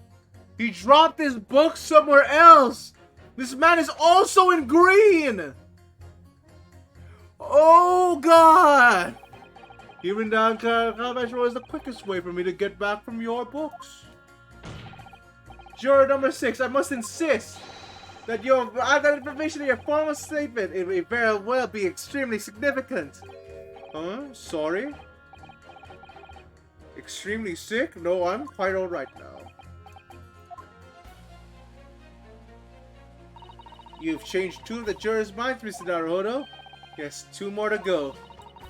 He dropped his book somewhere else! This man is also in green! Oh god! Even down Calabash Road is the quickest way for me to get back from your books. Juror number 6, I must insist that your that information in your formal statement it may very well be extremely significant. Huh? Sorry? Extremely sick? No, I'm quite alright now. You've changed 2 of the jurors' minds, Mr. Naruhodo. Yes, 2 more to go.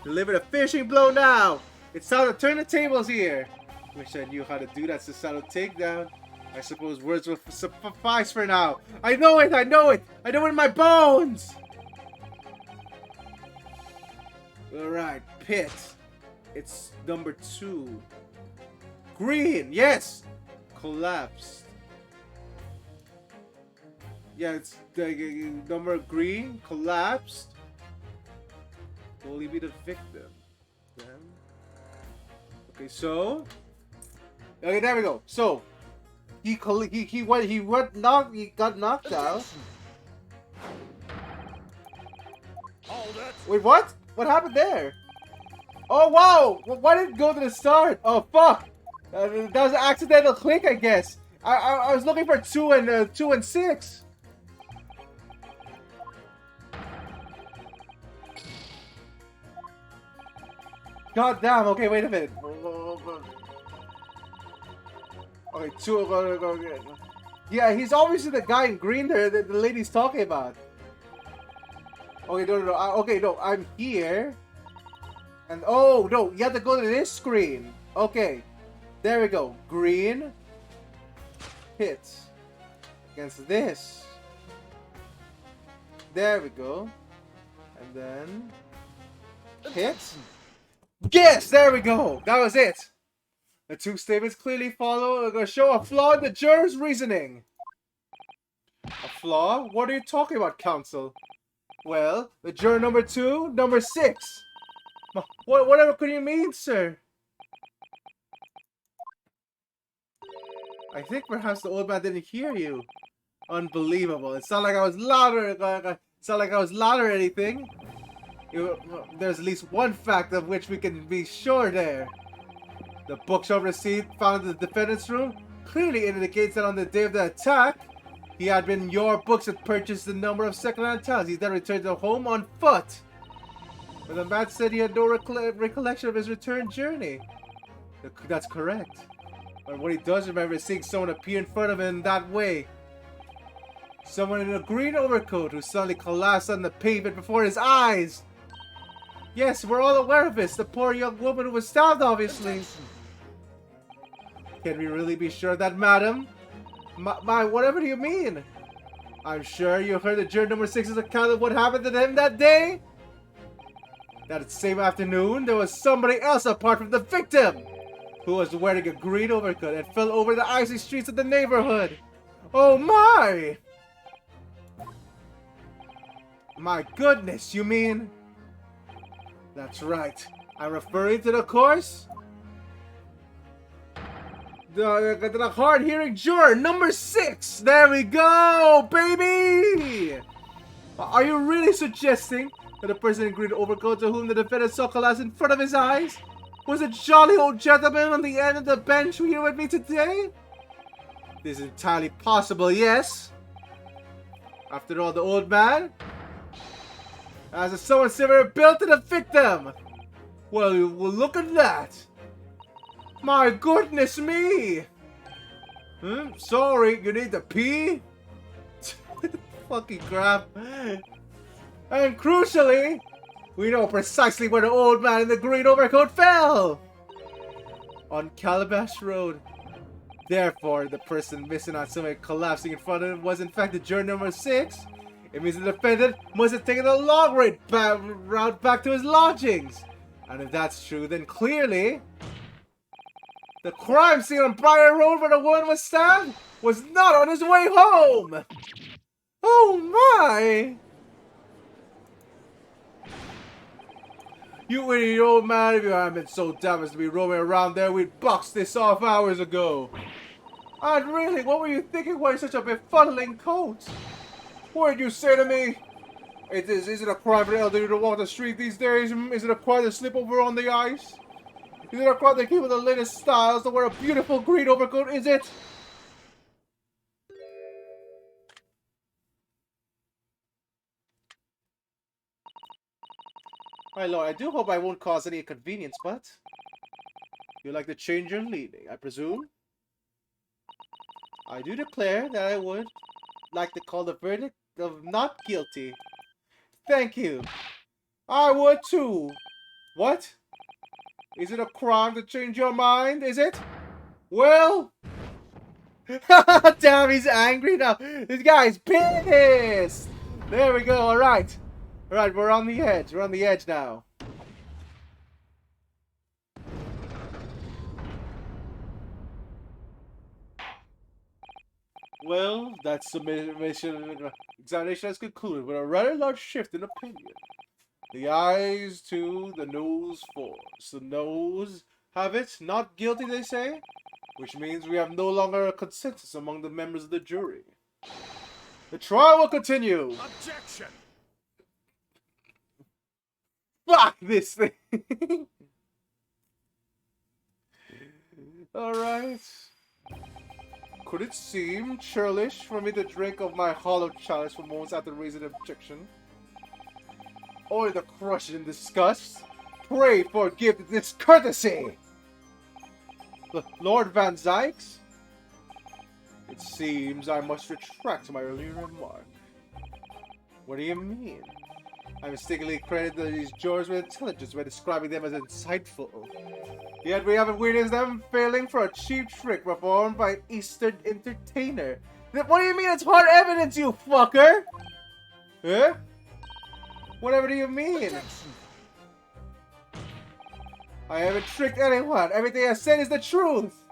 Deliver the finishing blow now! It's time to turn the tables here! Wish I knew how to do that Susanoo takedown. I suppose words will suffice for now. I know it! I know it! I know it in my bones! Alright, Pit. It's number 2. Green! Yes! Collapsed. Yeah, it's the number green, collapsed. Will he be the victim? Then. Okay, so. Okay, there we go. So, he got knocked out. Hold it! Wait, what? What happened there? Oh wow! Why did it go to the start? Oh fuck! That was an accidental click, I guess. I was looking for 2 and 6. God damn, okay, wait a minute. Okay, 2. Yeah, he's obviously the guy in green there that the lady's talking about. Okay, no. Okay, no, I'm here. And, oh, no, you have to go to this screen. Okay, there we go. Green. Hits. Against this. There we go. And then... Hits. Yes, there we go. That was it. The two statements clearly show a flaw in the juror's reasoning. A flaw? What are you talking about, counsel? Well, the juror number 2, number 6. Whatever could you mean, sir? I think perhaps the old man didn't hear you. Unbelievable. It's not like I was louder. It's not like I was loud or anything. There's at least one fact of which we can be sure there. The bookshelf receipt found in the defendant's room clearly indicates that on the day of the attack, he had been in your books and purchased a number of second-hand towels. He then returned to home on foot. But the man said he had no recollection of his return journey. That's correct. But what he does remember is seeing someone appear in front of him in that way. Someone in a green overcoat who suddenly collapsed on the pavement before his eyes. Yes, we're all aware of this. The poor young woman who was stabbed, obviously. Can we really be sure of that, madam? Whatever do you mean? I'm sure you heard the juror number 6's account of what happened to him that day? That same afternoon, there was somebody else apart from the victim who was wearing a green overcoat and fell over the icy streets of the neighborhood. Oh my! My goodness, you mean? That's right. I'm referring to the course? The hard-hearing juror, number 6! There we go, baby! Are you really suggesting that the person in green overcoat to whom the defendant saw collapse in front of his eyes was a jolly old gentleman on the end of the bench here with me today? This is entirely possible, yes. After all, the old man has a somewhat similar build to the victim. Well, look at that. My goodness me! Sorry, you need to pee? Fucking crap. And crucially, we know precisely where the old man in the green overcoat fell! On Calabash Road. Therefore, the person missing on somebody collapsing in front of him was in fact the juror number 6. It means the defendant must have taken a long route back to his lodgings. And if that's true, then clearly the crime scene on Briar Road where the woman was stabbed was not on his way home! Oh my! You idiot old man, if you hadn't been so dumb as to be roaming around there, we'd boxed this off hours ago. And really, what were you thinking wearing such a befuddling coat? What did you say to me? Is it a crime for the elderly to walk the street these days? Is it a crime to slip over on the ice? Is it a crime to keep with the latest styles to wear a beautiful green overcoat, is it? My lord, I do hope I won't cause any inconvenience, but you'd like to change your leading, I presume? I do declare that I would like to call the verdict of not guilty. Thank you. I would too. What? Is it a crime to change your mind, is it? Well... Damn, he's angry now. This guy's pissed. There we go, alright. Alright, we're on the edge. We're on the edge now. Well, that examination has concluded with a rather large shift in opinion. The ayes 2, the noes 4. The noes have it, not guilty, they say, which means we have no longer a consensus among the members of the jury. The trial will continue. Objection! Fuck this thing! Alright. Could it seem churlish for me to drink of my hollow chalice for moments after raising an objection? Or to crush it in disgust? Pray forgive the discourtesy! Lord Van Zykes? It seems I must retract my earlier remark. What do you mean? I mistakenly credited these jurors with intelligence by describing them as insightful. Yet we haven't witnessed them failing for a cheap trick performed by an Eastern entertainer. What do you mean it's hard evidence, you fucker? Huh? Whatever do you mean? I haven't tricked anyone. Everything I said is the truth.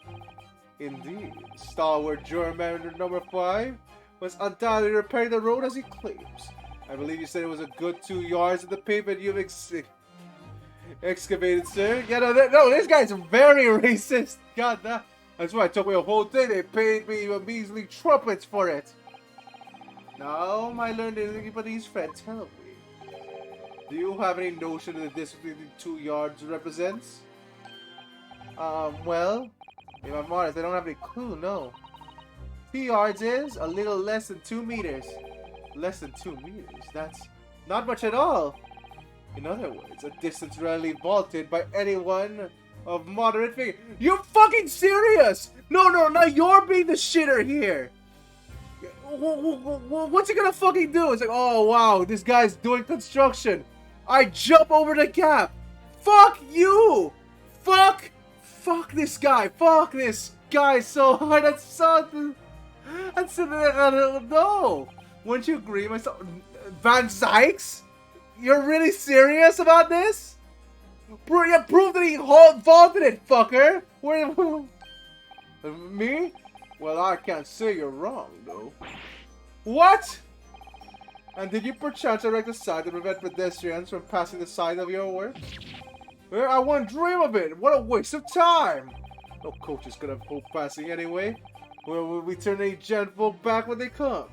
Indeed, stalwart German number 5 was undoubtedly repairing the road as he claims. I believe you said it was a good 2 yards of the pavement you've excavated, sir. Yeah, no, this guy's very racist. God, that's why it took me a whole day. They paid me a measly trumpets for it. Now, my learned anybody's friend, tell me. Do you have any notion of the distance between 2 yards represents? Well, if I'm honest, I don't have any clue, no. 2 yards is a little less than 2 meters. Less than 2 meters? That's not much at all. In other words, a distance rarely vaulted by anyone of moderate figure. You fucking serious? No, now you're being the shitter here. What's he gonna fucking do? It's like, oh wow, this guy's doing construction. I jump over the gap. Fuck you. Fuck this guy. Fuck this guy so hard. That's no. Wouldn't you agree, myself? Van Zykes? You're really serious about this? Prove that he vaulted it, fucker. Me? Well, I can't say you're wrong, though. What? And did you perchance erect a sign to prevent pedestrians from passing the site of your work? Well, I wouldn't dream of it. What a waste of time. No coach is gonna hope passing anyway. Will we turn any gentlefolk back when they come?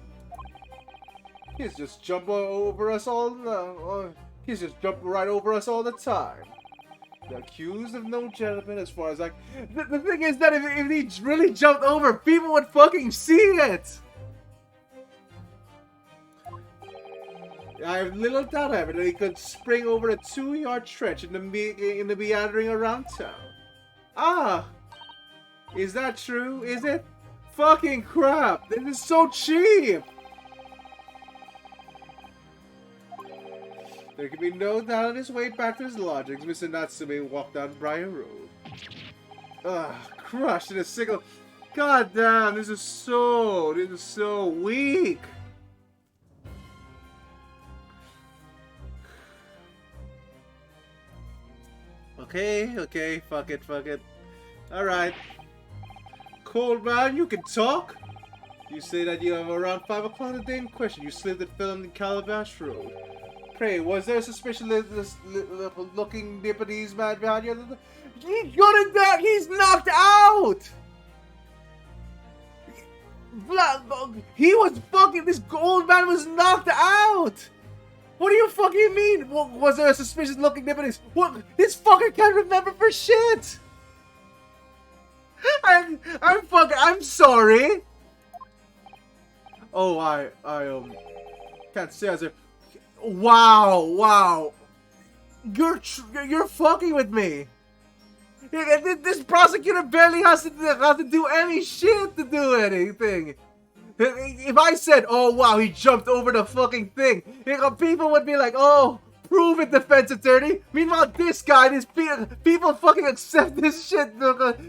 He's just jumping over us all. He's just jumping right over us all the time. The accused of no gentleman, as far as I. The thing is that if he really jumped over, people would fucking see it. I have little doubt, however, that he could spring over a 2-yard trench in the meandering around town. Ah, is that true? Is it? Fucking crap! This is so cheap. There can be no doubt on his way back to his lodgings. Mr. Natsume walked down Briar Road. Crushed in a single. God damn, this is so weak. Okay, fuck it. Alright. Cold man, you can talk? You say that you have around 5 o'clock the day in question. You slipped and fell on the Calabash Road. Pray, was there a suspicious looking Nipponese man behind you? He's knocked out! He was fucking, this old man was knocked out! What do you fucking mean? Was there a suspicious looking Nipponese? What? This fucker can't remember for shit! I'm sorry! Oh, I can't say as a. Wow! You're fucking with me. This prosecutor barely has to do any shit to do anything. If I said, "Oh wow, he jumped over the fucking thing," people would be like, "Oh, prove it, defense attorney." Meanwhile, this guy, people fucking accept this shit.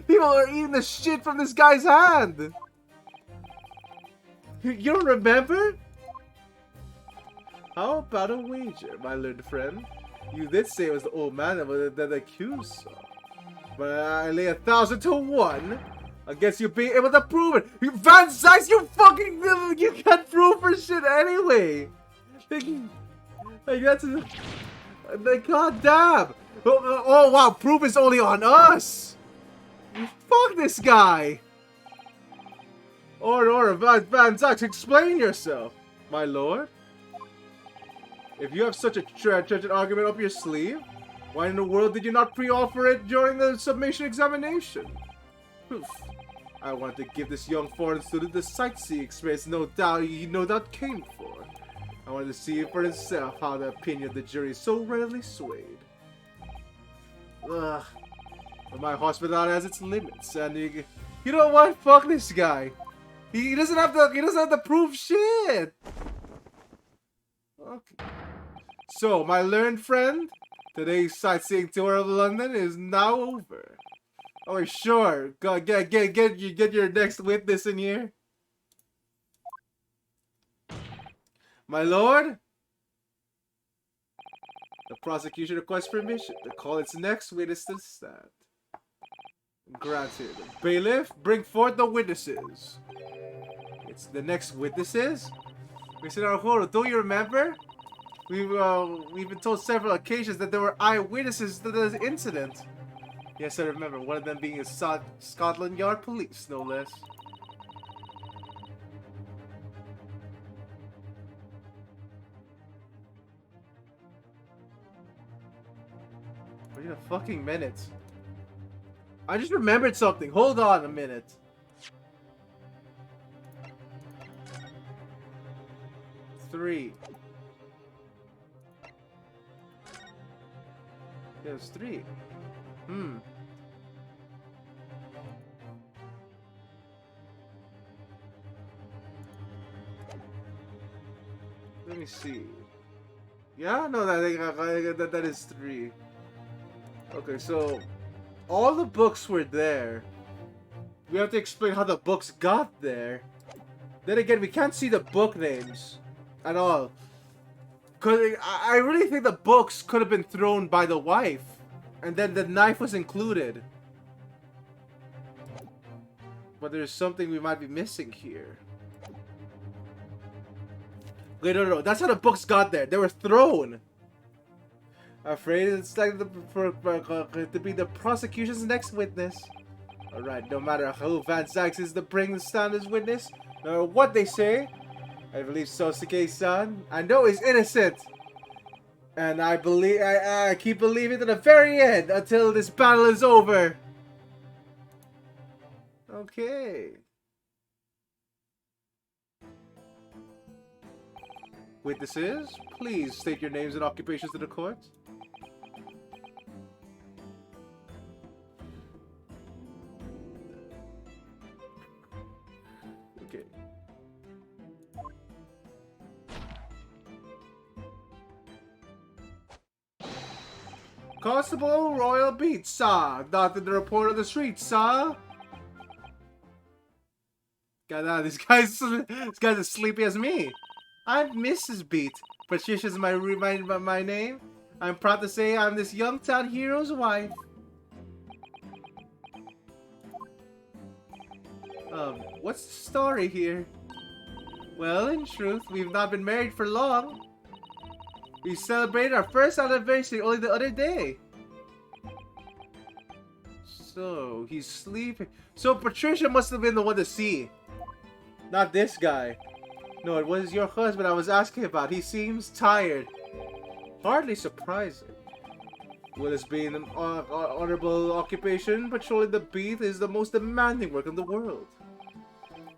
People are eating the shit from this guy's hand. You don't remember? How about a wager, my learned friend? You did say it was the old man that accused saw. But I lay 1,000 to 1 against you being able to prove it. Van Zykes, you can't prove for shit anyway. Like that's like goddamn. Oh wow, proof is only on us. Fuck this guy. Order, Van Zykes, explain yourself, my lord. If you have such a tragic argument up your sleeve, why in the world did you not pre-offer it during the submission examination? I wanted to give this young foreign student the sightseeing experience no doubt came for. I wanted to see for himself how the opinion of the jury is so readily swayed. Ugh. But my hospitality has its limits, and you know what? Fuck this guy. He doesn't have to prove shit. Okay. So, my learned friend, today's sightseeing tour of London is now over. Oh, sure. Go get your next witness in here. My lord? The prosecution requests permission to call its next witness to the stand. Granted. Bailiff, bring forth the witnesses. It's the next witnesses? Mr. Naruhodo, don't you remember? We've been told several occasions that there were eyewitnesses to this incident. Yes, I remember. One of them being a Scotland Yard police, no less. 3 fucking minutes. I just remembered something. Hold on a minute. Three. There's 3. Let me see. Yeah, no, that is 3. Okay, so all the books were there. We have to explain how the books got there. Then again, we can't see the book names at all. Because I really think the books could have been thrown by the wife. And then the knife was included. But there's something we might be missing here. Wait, no. That's how the books got there. They were thrown. I'm afraid it's like to be the prosecution's next witness. Alright, no matter who Van Zyx is to bring the stand as witness, no matter what they say, I believe Sosuke-san. I know he's innocent. And I believe I keep believing to the very end until this battle is over. Okay. Witnesses, please state your names and occupations to the court. Okay. Constable Royal Beat, sir. Not in the report on the street, sir. God, this guy's as sleepy as me. I'm Mrs. Beat. Patricia's my name. I'm proud to say I'm this young town hero's wife. What's the story here? Well, in truth, we've not been married for long. We celebrated our first anniversary only the other day. So, he's sleeping. So, Patricia must have been the one to see. Not this guy. No, it was your husband I was asking about. He seems tired. Hardly surprising. With this being an honorable occupation, patrolling the beat is the most demanding work in the world.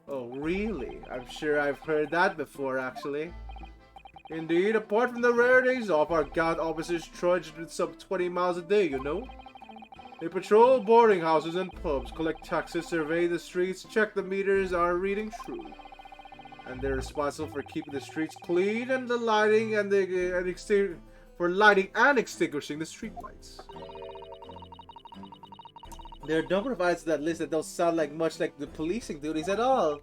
Oh, really? I'm sure I've heard that before, actually. Indeed, apart from the rare days off, our gallant officers trudge some 20 miles a day, you know? They patrol boarding houses and pubs, collect taxes, survey the streets, check the meters are reading true. And they're responsible for keeping the streets clean and the lighting and lighting and extinguishing the streetlights. There are a number of items on that list that don't sound like much like the policing duties at all.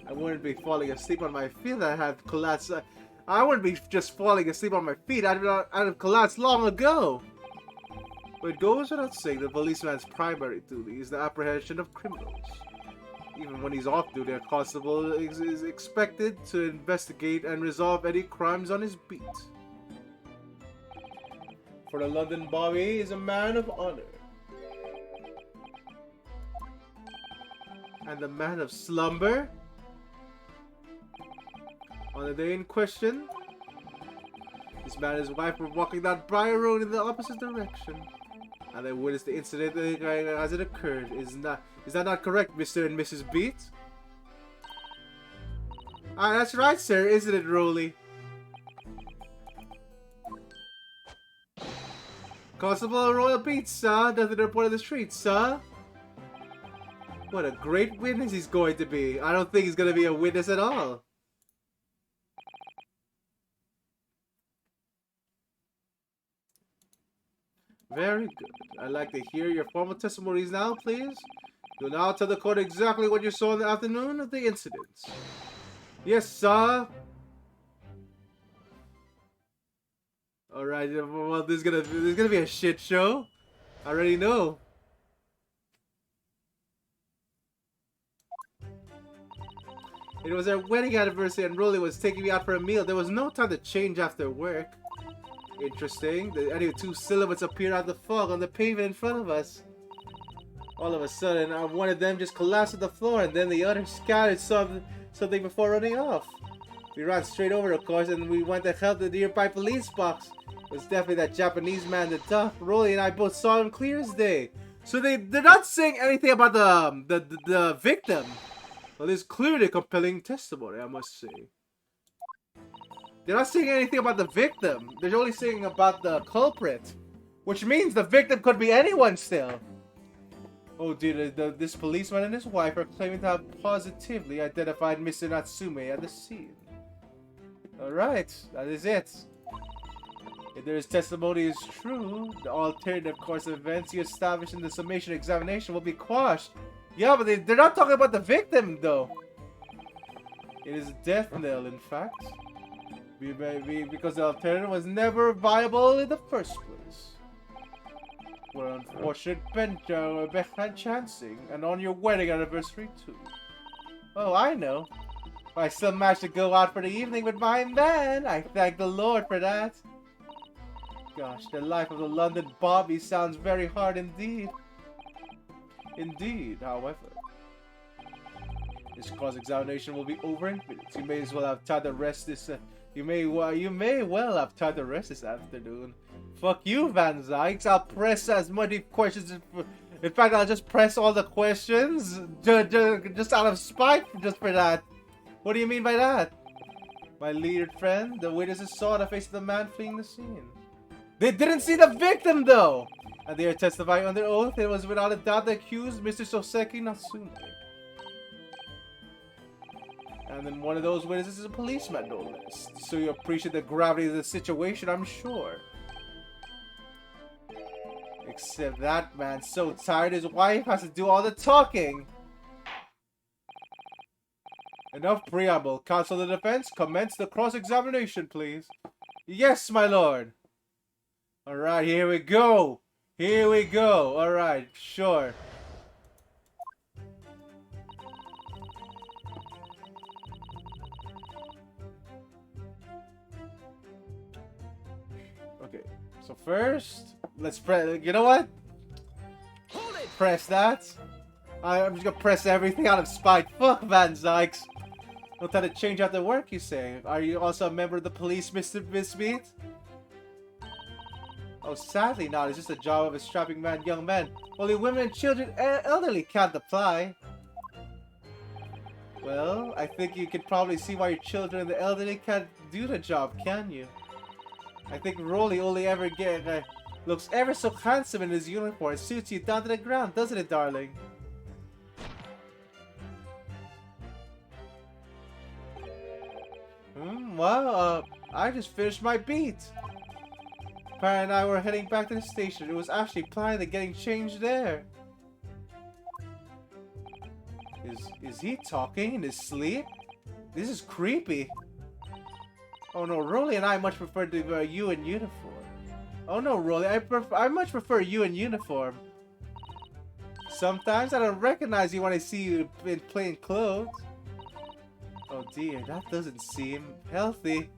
I wouldn't be falling asleep on my feet. I wouldn't be just falling asleep on my feet. I'd have collapsed long ago. But it goes without saying, the policeman's primary duty is the apprehension of criminals. Even when he's off duty, a constable is expected to investigate and resolve any crimes on his beat. For the London Bobby is a man of honor. And the man of slumber? On the day in question, this man and his wife were walking down Briar Road in the opposite direction. And they witnessed the incident as it occurred. Is that not correct, Mr. and Mrs. Beat? Ah, that's right, sir, isn't it, Rolly? Constable Royal Beat, sir. Nothing to report on the street, sir. What a great witness he's going to be. I don't think he's going to be a witness at all. Very good. I'd like to hear your formal testimonies now, please. You'll now tell the court exactly what you saw in the afternoon of the incident. Yes, sir. All right. Well, there's gonna be a shit show. I already know. It was our wedding anniversary and Rolly was taking me out for a meal. There was no time to change after work. Interesting. Anyway, two silhouettes appeared out of the fog on the pavement in front of us. All of a sudden, one of them just collapsed to the floor and then the other scattered something before running off. We ran straight over, of course, and we went to help the nearby police box. It was definitely that Japanese man, the duck. Rolly and I both saw him clear as day. So they're not saying anything about the victim. Well, there's clearly compelling testimony, I must say. They're not saying anything about the victim. They're only saying about the culprit. Which means the victim could be anyone still. Oh, dude, this policeman and his wife are claiming to have positively identified Mr. Natsume at the scene. Alright, that is it. If their testimony is true, the alternative course of events you established in the summation examination will be quashed. Yeah, but they're not talking about the victim, though. It is a death knell, in fact. Because the alternative was never viable in the first place. What an unfortunate chancing, and on your wedding anniversary, too. Oh, I know. I still managed to go out for the evening with my man. I thank the Lord for that. Gosh, the life of the London Bobby sounds very hard indeed. Indeed, however, this cross-examination will be over in minutes. You may as well have time to rest this. You may well have time to rest this afternoon. Fuck you, Van Zykes. I'll press as many questions. In fact, I'll just press all the questions just out of spite, just for that. What do you mean by that? My leader friend, the witnesses saw the face of the man fleeing the scene. They didn't see the victim, though! And they are testifying under oath it was without a doubt the accused, Mr. Soseki Natsume. And then one of those witnesses is a policeman, no less. So you appreciate the gravity of the situation, I'm sure. Except that man's so tired his wife has to do all the talking. Enough preamble. Counsel the defense, commence the cross-examination, please. Yes, my lord. Alright, here we go. Here we go. Alright, sure. Okay, so first, let's press. You know what? Hold it! Press that. I'm just gonna press everything out of spite. Fuck Van Zykes. No time to change out the work, you say. Are you also a member of the police, Mr. Bisbeat? Oh, sadly not. It's just a job of a strapping young man. Only women and children, elderly can't apply. Well, I think you can probably see why your children and the elderly can't do the job, can you? I think Rolly only ever looks ever so handsome in his uniform. It suits you down to the ground, doesn't it, darling? Well, I just finished my beat. Parra and I were heading back to the station. It was actually planning to getting changed there. Is he talking in his sleep? This is creepy. Oh no, Rolly and I much prefer to you in uniform. Oh no, Rolly, I much prefer you in uniform. Sometimes I don't recognize you when I see you in plain clothes. Oh dear, that doesn't seem healthy.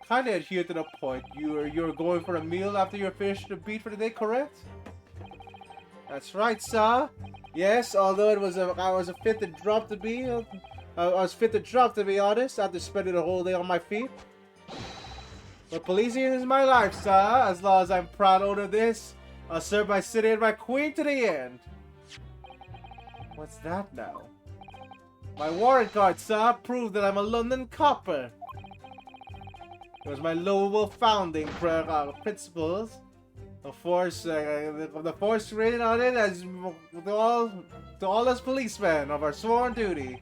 Kinda adhere to the point. You're going for a meal after you're finished the beat for the day, correct? That's right, sir. Yes, although I was fit to drop to be honest after spending the whole day on my feet. But policing is my life, sir. As long as I'm proud owner of this, I'll serve my city and my queen to the end. What's that now? My warrant card, sir, proved that I'm a London copper. It was my noble founding principles. The force written on it as to all us policemen of our sworn duty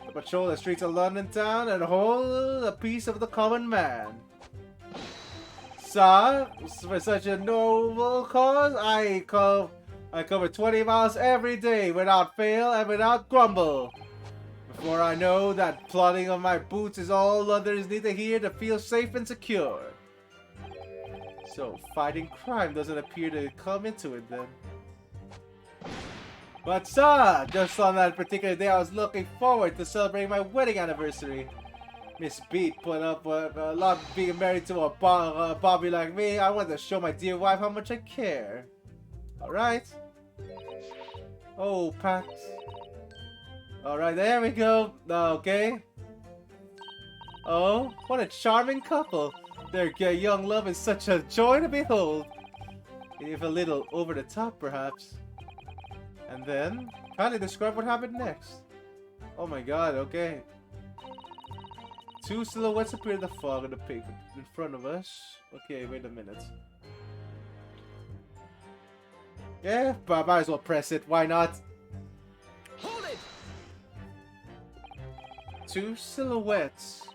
to patrol the streets of London town and hold the peace of the common man. Sir, for such a noble cause, I cover 20 miles every day without fail and without grumble. For I know that plodding on my boots is all others need to hear to feel safe and secure. So, fighting crime doesn't appear to come into it then. But sir, just on that particular day I was looking forward to celebrating my wedding anniversary. Miss Beat put up a lot of being married to a Bobby like me. I wanted to show my dear wife how much I care. Alright. Oh, Pat. Alright, there we go. Okay. Oh, what a charming couple. Their young love is such a joy to behold. If a little over the top, perhaps. And then, kindly describe what happened next. Oh my god, okay. Two silhouettes appear in the fog of the pavement in front of us. Okay, wait a minute. Yeah, but might as well press it. Why not? Hold it! Two silhouettes.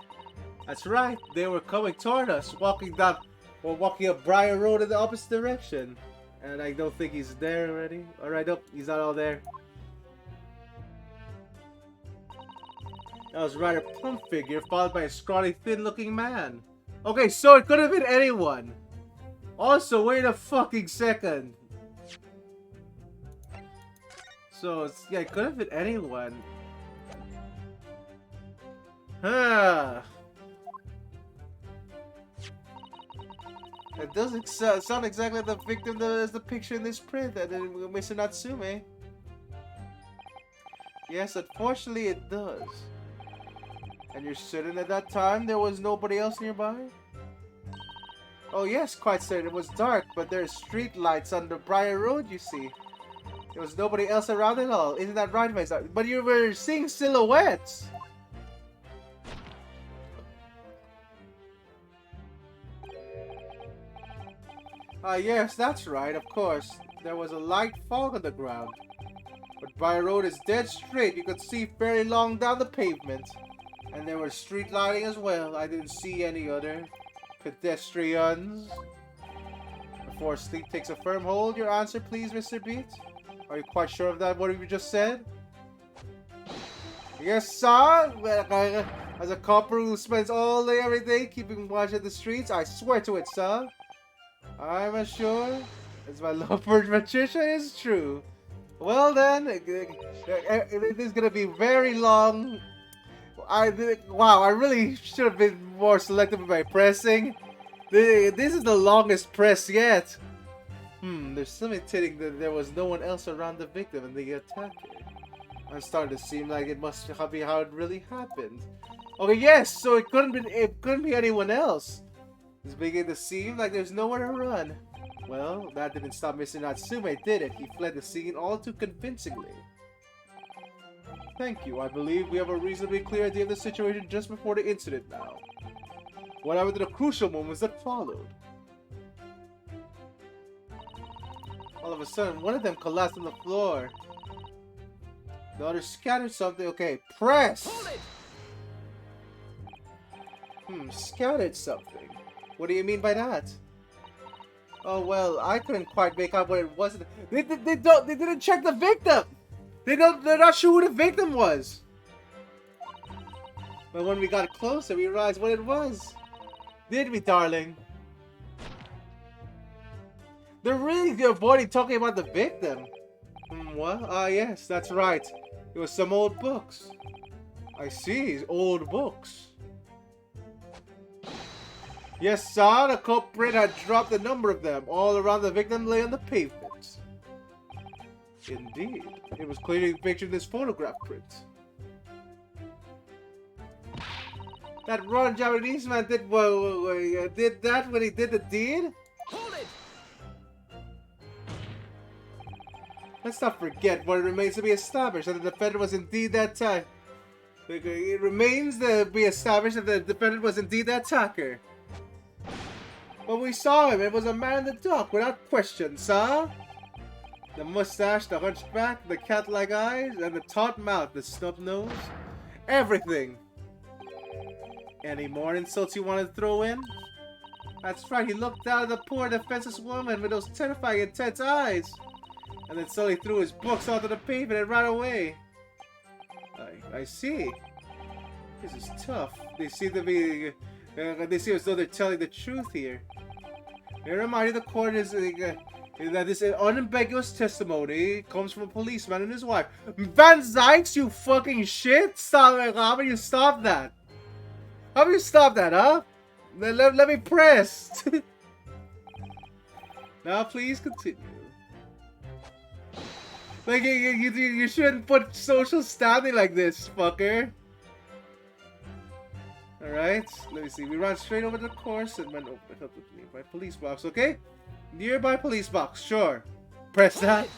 That's right. They were coming toward us, walking up Briar Road in the opposite direction. And I don't think he's there already. Alright, nope, he's not all there. That was right, a plump figure followed by a scrawny, thin-looking man. Okay, so it could have been anyone. Also, wait a fucking second. So, yeah, it could have been anyone. Huh. It doesn't sound exactly like the victim as the picture in this print that Mr. Natsume. Yes, unfortunately it does. And you're certain at that time there was nobody else nearby? Oh yes, quite certain. It was dark, but there's street lights on the Briar Road, you see. There was nobody else around at all. Isn't that right, my son? But you were seeing silhouettes! Yes, that's right, of course. There was a light fog on the ground. But Briar Road is dead straight. You could see fairly long down the pavement. And there was street lighting as well. I didn't see any other pedestrians. Before sleep takes a firm hold, your answer please, Mr. Beat. Are you quite sure of that, what you just said? Yes, sir. As a copper who spends all day every day keeping watch at the streets, I swear to it, sir. I'm as sure as my love for Patricia is true. Well then, it is gonna be very long. Wow, I really should have been more selective with my pressing. This is the longest press yet. There's some indicating that there was no one else around the victim and the attacker. I'm starting to seem like it must be how it really happened. Okay, yes, so it couldn't be anyone else. It's beginning to seem like there's nowhere to run. Well, that didn't stop Mr. Natsume, did it? He fled the scene all too convincingly. Thank you. I believe we have a reasonably clear idea of the situation just before the incident now. What happened to the crucial moments that followed? All of a sudden, one of them collapsed on the floor. The other scattered something. Okay, press! Hold it! Scattered something. What do you mean by that? Oh well, I couldn't quite make out what it was. They didn't check the victim. They're not sure who the victim was. But when we got closer, we realized what it was. Did we, darling? They're really avoiding talking about the victim. What? Ah, yes, that's right. It was some old books. I see, old books. Yes, sir, the culprit had dropped a number of them. All around the victim lay on the pavement. Indeed. It was clearly pictured in this photograph print. That Ron Japanese man did that when he did the deed? Hold it! Let's not forget what remains to be established, that the defendant was indeed that attacker. It remains to be established that the defendant was indeed the attacker. But we saw him. It was a man in the dark, without question, sir. The mustache, the hunchback, the cat-like eyes, and the taut mouth, the snub nose. Everything. Any more insults you want to throw in? That's right, he looked down at the poor defenseless woman with those terrifying, intense eyes. And then suddenly threw his books onto the pavement and ran away. I see. This is tough. They seem to be... they seem as though they're telling the truth here. You're reminded the court is that this unambiguous testimony comes from a policeman and his wife. Van Zykes, you fucking shit! Stop it! How about you stop that? How about you stop that, huh? Let me press. Now please continue. Like you shouldn't put social standing like this, fucker. Alright, let me see. We ran straight over the course and went over the nearby police box, okay? Nearby police box, sure. Press that.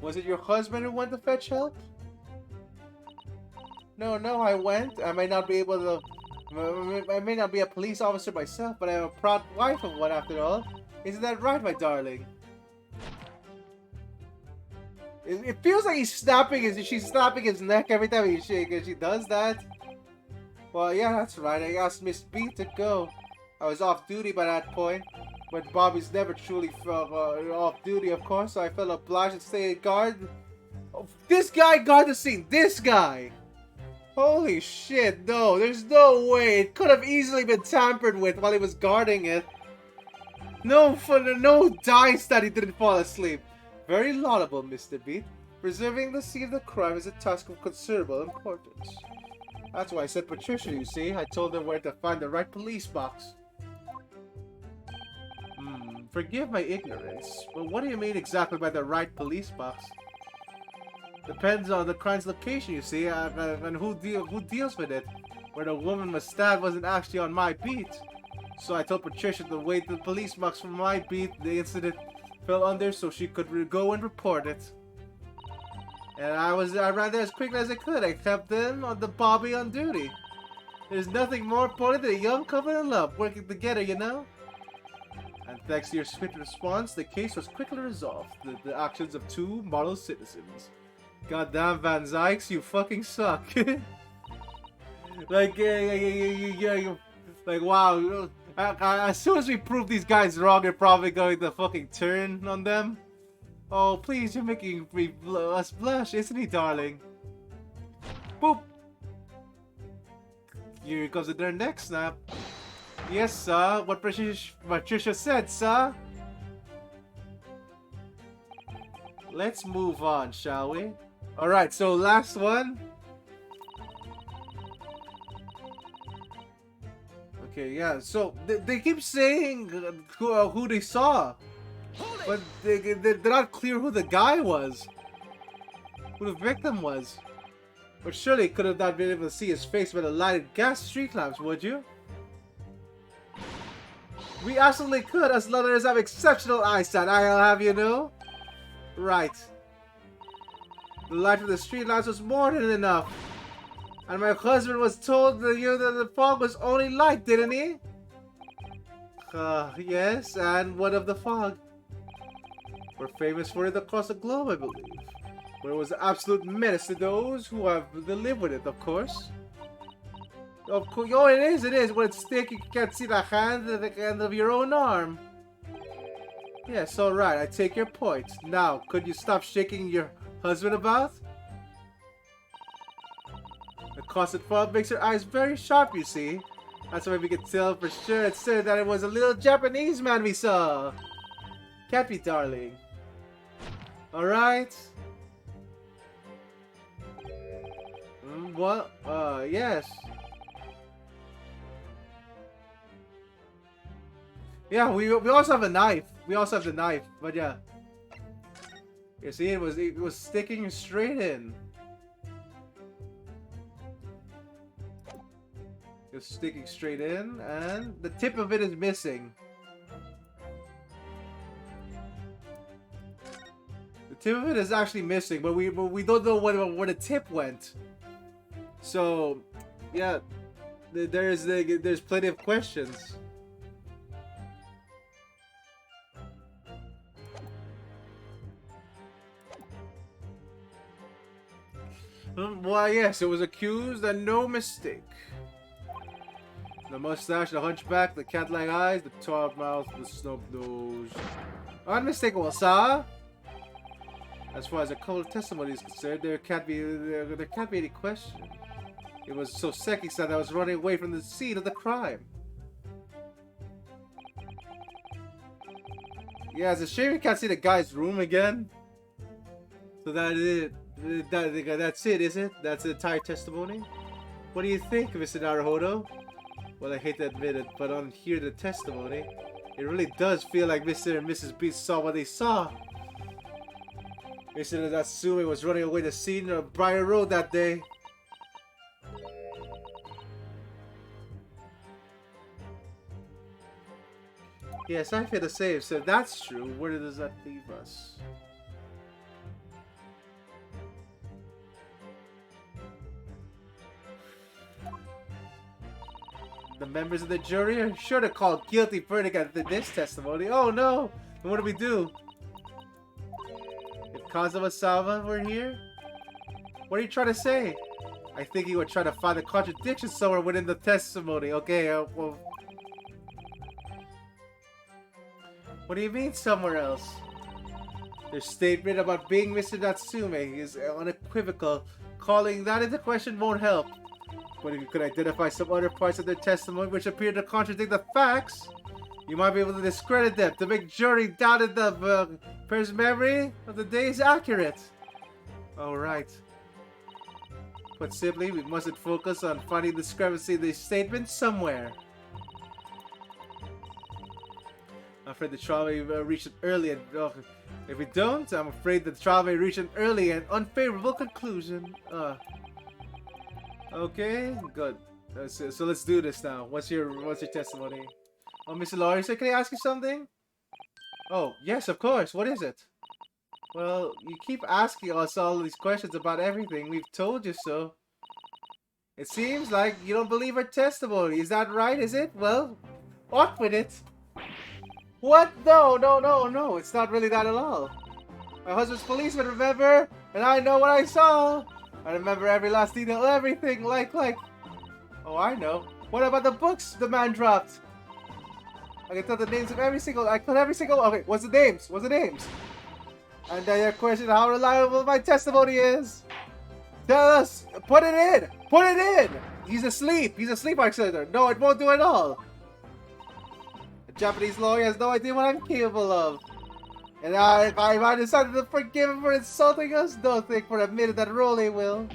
Was it your husband who went to fetch help? No, I went. I may not be able to... I may not be a police officer myself, but I'm a proud wife of one after all. Isn't that right, my darling? It feels like she's snapping his neck every time he shakes, and she does that. Well, yeah, that's right. I asked Miss B to go. I was off duty by that point, but Bobby's never truly felt off duty, of course, so I felt obliged to stay guard. Oh, this guy guard the scene. This guy. Holy shit! No, there's no way. It could have easily been tampered with while he was guarding it. No dice that he didn't fall asleep. Very laudable, Mr. Beat. Preserving the scene of the crime is a task of considerable importance. That's why I said Patricia, you see. I told them where to find the right police box. Forgive my ignorance, but what do you mean exactly by the right police box? Depends on the crime's location, you see, and who deals with it. Where the woman was stabbed wasn't actually on my beat. So I told Patricia to wait the police box from my beat the incident fell under so she could go and report it. And I ran there as quickly as I could. I kept them on the Bobby on duty. There's nothing more important than a young couple in love working together, you know? And thanks to your swift response, the case was quickly resolved. The actions of two model citizens. Goddamn Van Zykes, you fucking suck. Like wow. As soon as we prove these guys wrong, you're probably going to fucking turn on them. Oh, please, you're making us blush, isn't he, darling? Boop! Here comes the darn neck snap. Yes, sir. What Patricia said, sir. Let's move on, shall we? Alright, so last one. Okay, yeah, so they keep saying who they saw. But they're not clear who the guy was. Who the victim was. But surely could have not been able to see his face by the lighted gas street lamps, would you? We absolutely could, as Londoners have exceptional eyesight, I'll have you know. Right. The light of the street lamps was more than enough. And my husband was told that the fog was only light, didn't he? Yes, and what of the fog? We're famous for it across the globe, I believe. But it was an absolute menace to those who have to live with it, of course. Of course, oh, it is. When it's thick, you can't see the hand at the end of your own arm. Yes, alright, I take your point. Now, could you stop shaking your husband about? The constant fog makes her eyes very sharp, you see. That's why we can tell for sure it's certain that it was a little Japanese man we saw. Can't be, darling. Alright. What? Yes. Yeah, we also have a knife. We also have the knife, but yeah. You see, it was sticking straight in. It's sticking straight in, and the tip of it is missing. The tip of it is actually missing, but we don't know where the tip went. So, yeah, there's plenty of questions. Why, yes, it was accused and no mistake. The mustache, the hunchback, the cat-like eyes, the tall mouth, the snub nose. Unmistakable, sir. As far as the cold testimony is concerned, there can't be any question. It was so sexy that I was running away from the scene of the crime. Yeah, it's a shame we can't see the guy's room again. So that is it. That's it, is it? That's the entire testimony? What do you think, Mr. Naruhodo? Well, I hate to admit it, but on hearing the testimony, it really does feel like Mr. and Mrs. B saw what they saw. Mr. Natsume was running away the scene of Briar Road that day. Yes, I feel the same. So if that's true, where does that leave us? The members of the jury are sure to call guilty verdict after this testimony. Oh no! And what do we do? If Kazuma-sama were here? What are you trying to say? I think he would try to find a contradiction somewhere within the testimony. Okay, well... What do you mean somewhere else? Their statement about being Mr. Natsume is unequivocal. Calling that into question won't help. But if you could identify some other parts of their testimony which appear to contradict the facts, you might be able to discredit them to make jury doubt that the person's memory of the day is accurate. Alright. Put simply, we must focus on finding discrepancy in these statements somewhere. I'm afraid the trial may reach an early and... if we don't, I'm afraid the trial may reach an early and unfavorable conclusion. Okay, good. So let's do this now. What's your testimony? Oh, Mr. Lawyer, so can I ask you something? Oh, yes, of course. What is it? Well, you keep asking us all these questions about everything. We've told you so. It seems like you don't believe our testimony. Is that right, is it? Well, off with it. What? No. It's not really that at all. My husband's policeman, remember? And I know what I saw. I remember every last detail, everything, like... Oh, I know. What about the books the man dropped? I can tell the names of every single... Okay, what's the names? And then your question, how reliable my testimony is. Tell us. Put it in. He's asleep, Arxander. No, it won't do at all. A Japanese lawyer has no idea what I'm capable of. And if I decided to forgive him for insulting us, don't think for a minute that Rolly will.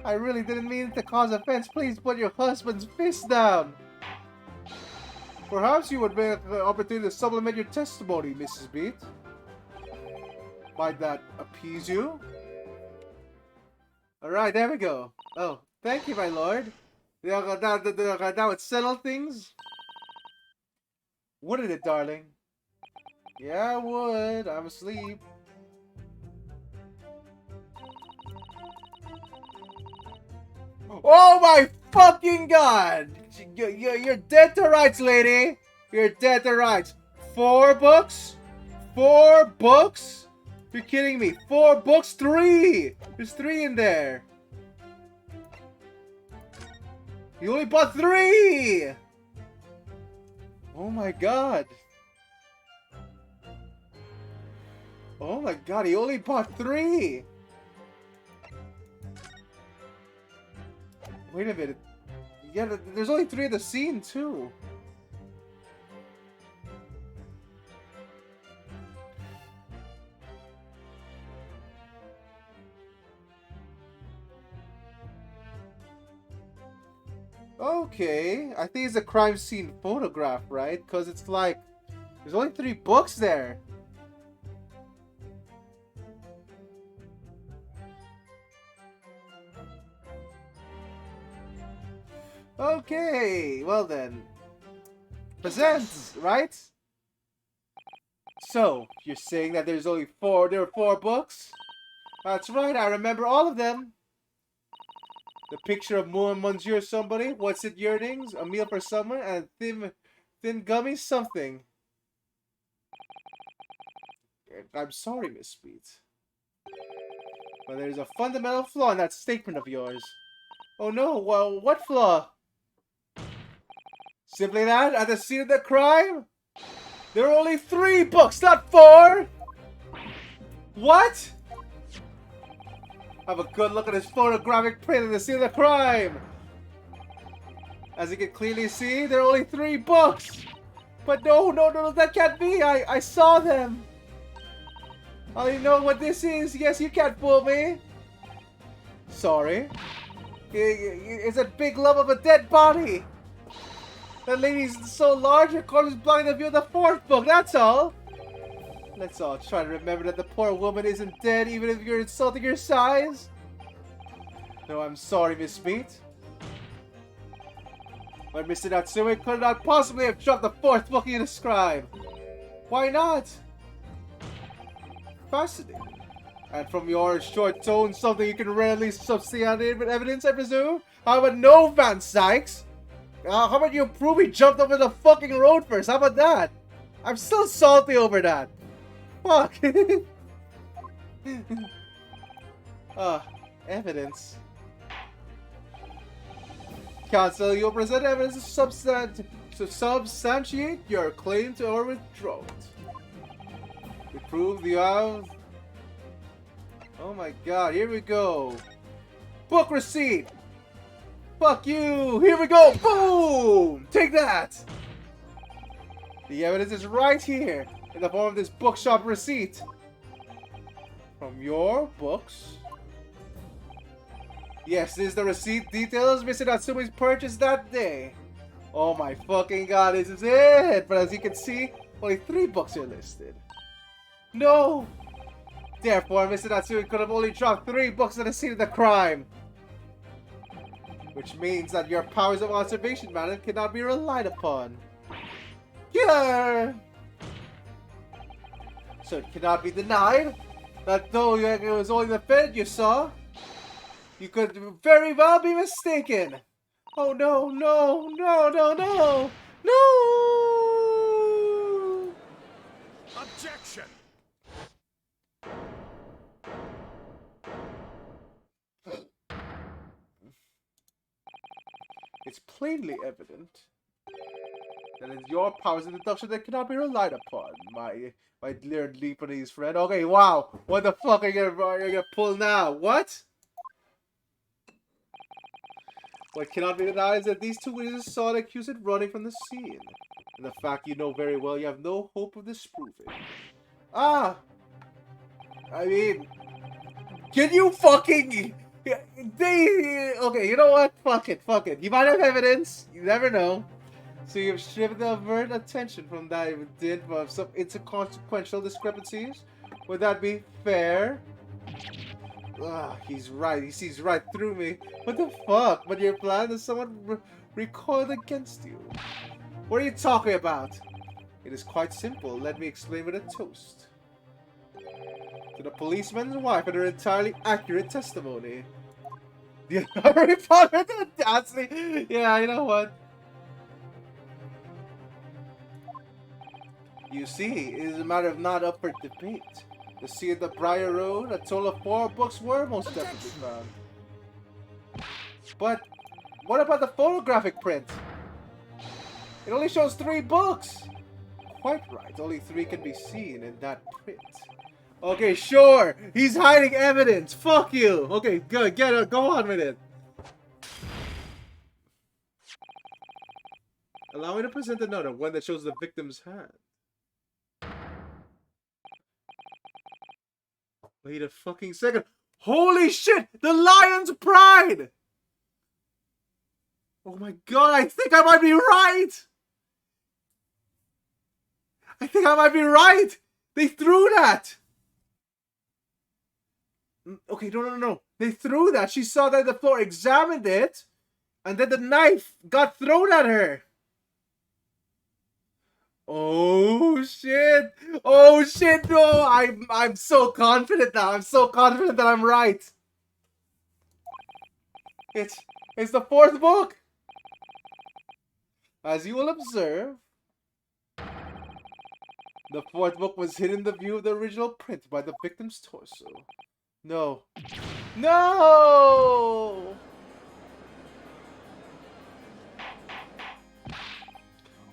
I really didn't mean to cause offense. Please put your husband's fist down. Perhaps you would make the opportunity to supplement your testimony, Mrs. Beat. Might that appease you? Alright, there we go. Oh, thank you, my lord. That would settle things. Wouldn't it, darling? Yeah, I would. I'm asleep. Oh my fucking god! You're dead to rights, lady! You're dead to rights. 4 books? 4 books? You're kidding me. 4 books? 3! There's 3 in there. You only bought 3! Oh my god. Oh my god, he only bought 3! Wait a minute. Yeah, there's only 3 in the scene, too. Okay, I think it's a crime scene photograph, right? Because it's like, there's only 3 books there. Okay, well then. Presents, right? So, you're saying that there were 4 books? That's right, I remember all of them. The picture of Moon Monsieur somebody, what's it yearnings, a meal for someone, and thin gummy something. I'm sorry, Miss Speed. But there's a fundamental flaw in that statement of yours. Oh no, well, what flaw? Simply that, at the scene of the crime, there are only 3 books, not 4! What? Have a good look at this photographic print of the scene of the crime. As you can clearly see, there are only 3 books. But no, that can't be. I saw them. I know what this is. Yes, you can't fool me. Sorry. It's a big lump of a dead body. That lady's so large, her corpse is blocking the view of the fourth book, that's all. Let's all try to remember that the poor woman isn't dead, even if you're insulting her size. No, I'm sorry, Miss Meat. But Mr. Natsume could not possibly have dropped the fourth book you describe. Why not? Fascinating. And from your short tone, something you can readily substantiate with evidence, I presume? How about no, Van Sykes? How about you prove he jumped over the fucking road first? How about that? I'm still salty over that. Fuck. Evidence. Counsel, you'll present evidence to substantiate your claim to or withdraw it. To prove you have... Oh my god, here we go. Book receipt! Fuck you! Here we go! Boom! Take that! The evidence is right here, in the form of this bookshop receipt. From your books. Yes, this is the receipt details Mr. Natsume's purchase that day. Oh my fucking god, this is it! But as you can see, only 3 books are listed. No! Therefore, Mr. Natsume could have only dropped 3 books at the scene of the crime. Which means that your powers of observation, madam, cannot be relied upon. Killer! So it cannot be denied that though it was only the bed you saw, you could very well be mistaken. Oh no, no, no, no, no, no! Objection! It's plainly evident that it's your powers of deduction that cannot be relied upon, my dear Japanese friend. Okay, wow. What the fuck are you gonna pull now? What? What cannot be denied is that these 2 witnesses saw the accused running from the scene. And the fact you know very well you have no hope of disproving. I mean, can you fucking... Okay, you know what? Fuck it. You might have evidence. You never know. So you've stripped the avert attention from that did of some inconsequential discrepancies. Would that be fair? He's right. He sees right through me. What the fuck? But your plan is someone recoiled against you. What are you talking about? It is quite simple. Let me explain with a toast. To the policeman's wife and her entirely accurate testimony. The Harry Potter audacity. Yeah, you know what? You see, it is a matter of not up for debate. The Sea of the Briar Road, a total of 4 books were most definitely found. But what about the photographic print? It only shows 3 books. Quite right, only 3 can be seen in that print. Okay, sure. He's hiding evidence. Fuck you. Okay, good. Get it. Go on with it. Allow me to present another one that shows the victim's hand. Wait a fucking second. Holy shit! The Lion's Pride! Oh my god, I think I might be right! They threw that! Okay, no. They threw that. She saw that on the floor, examined it, and then the knife got thrown at her. Oh shit! Oh shit! No, I'm so confident now. I'm so confident that I'm right. It's the 4th book. As you will observe, the 4th book was hidden in the view of the original print by the victim's torso. No. No!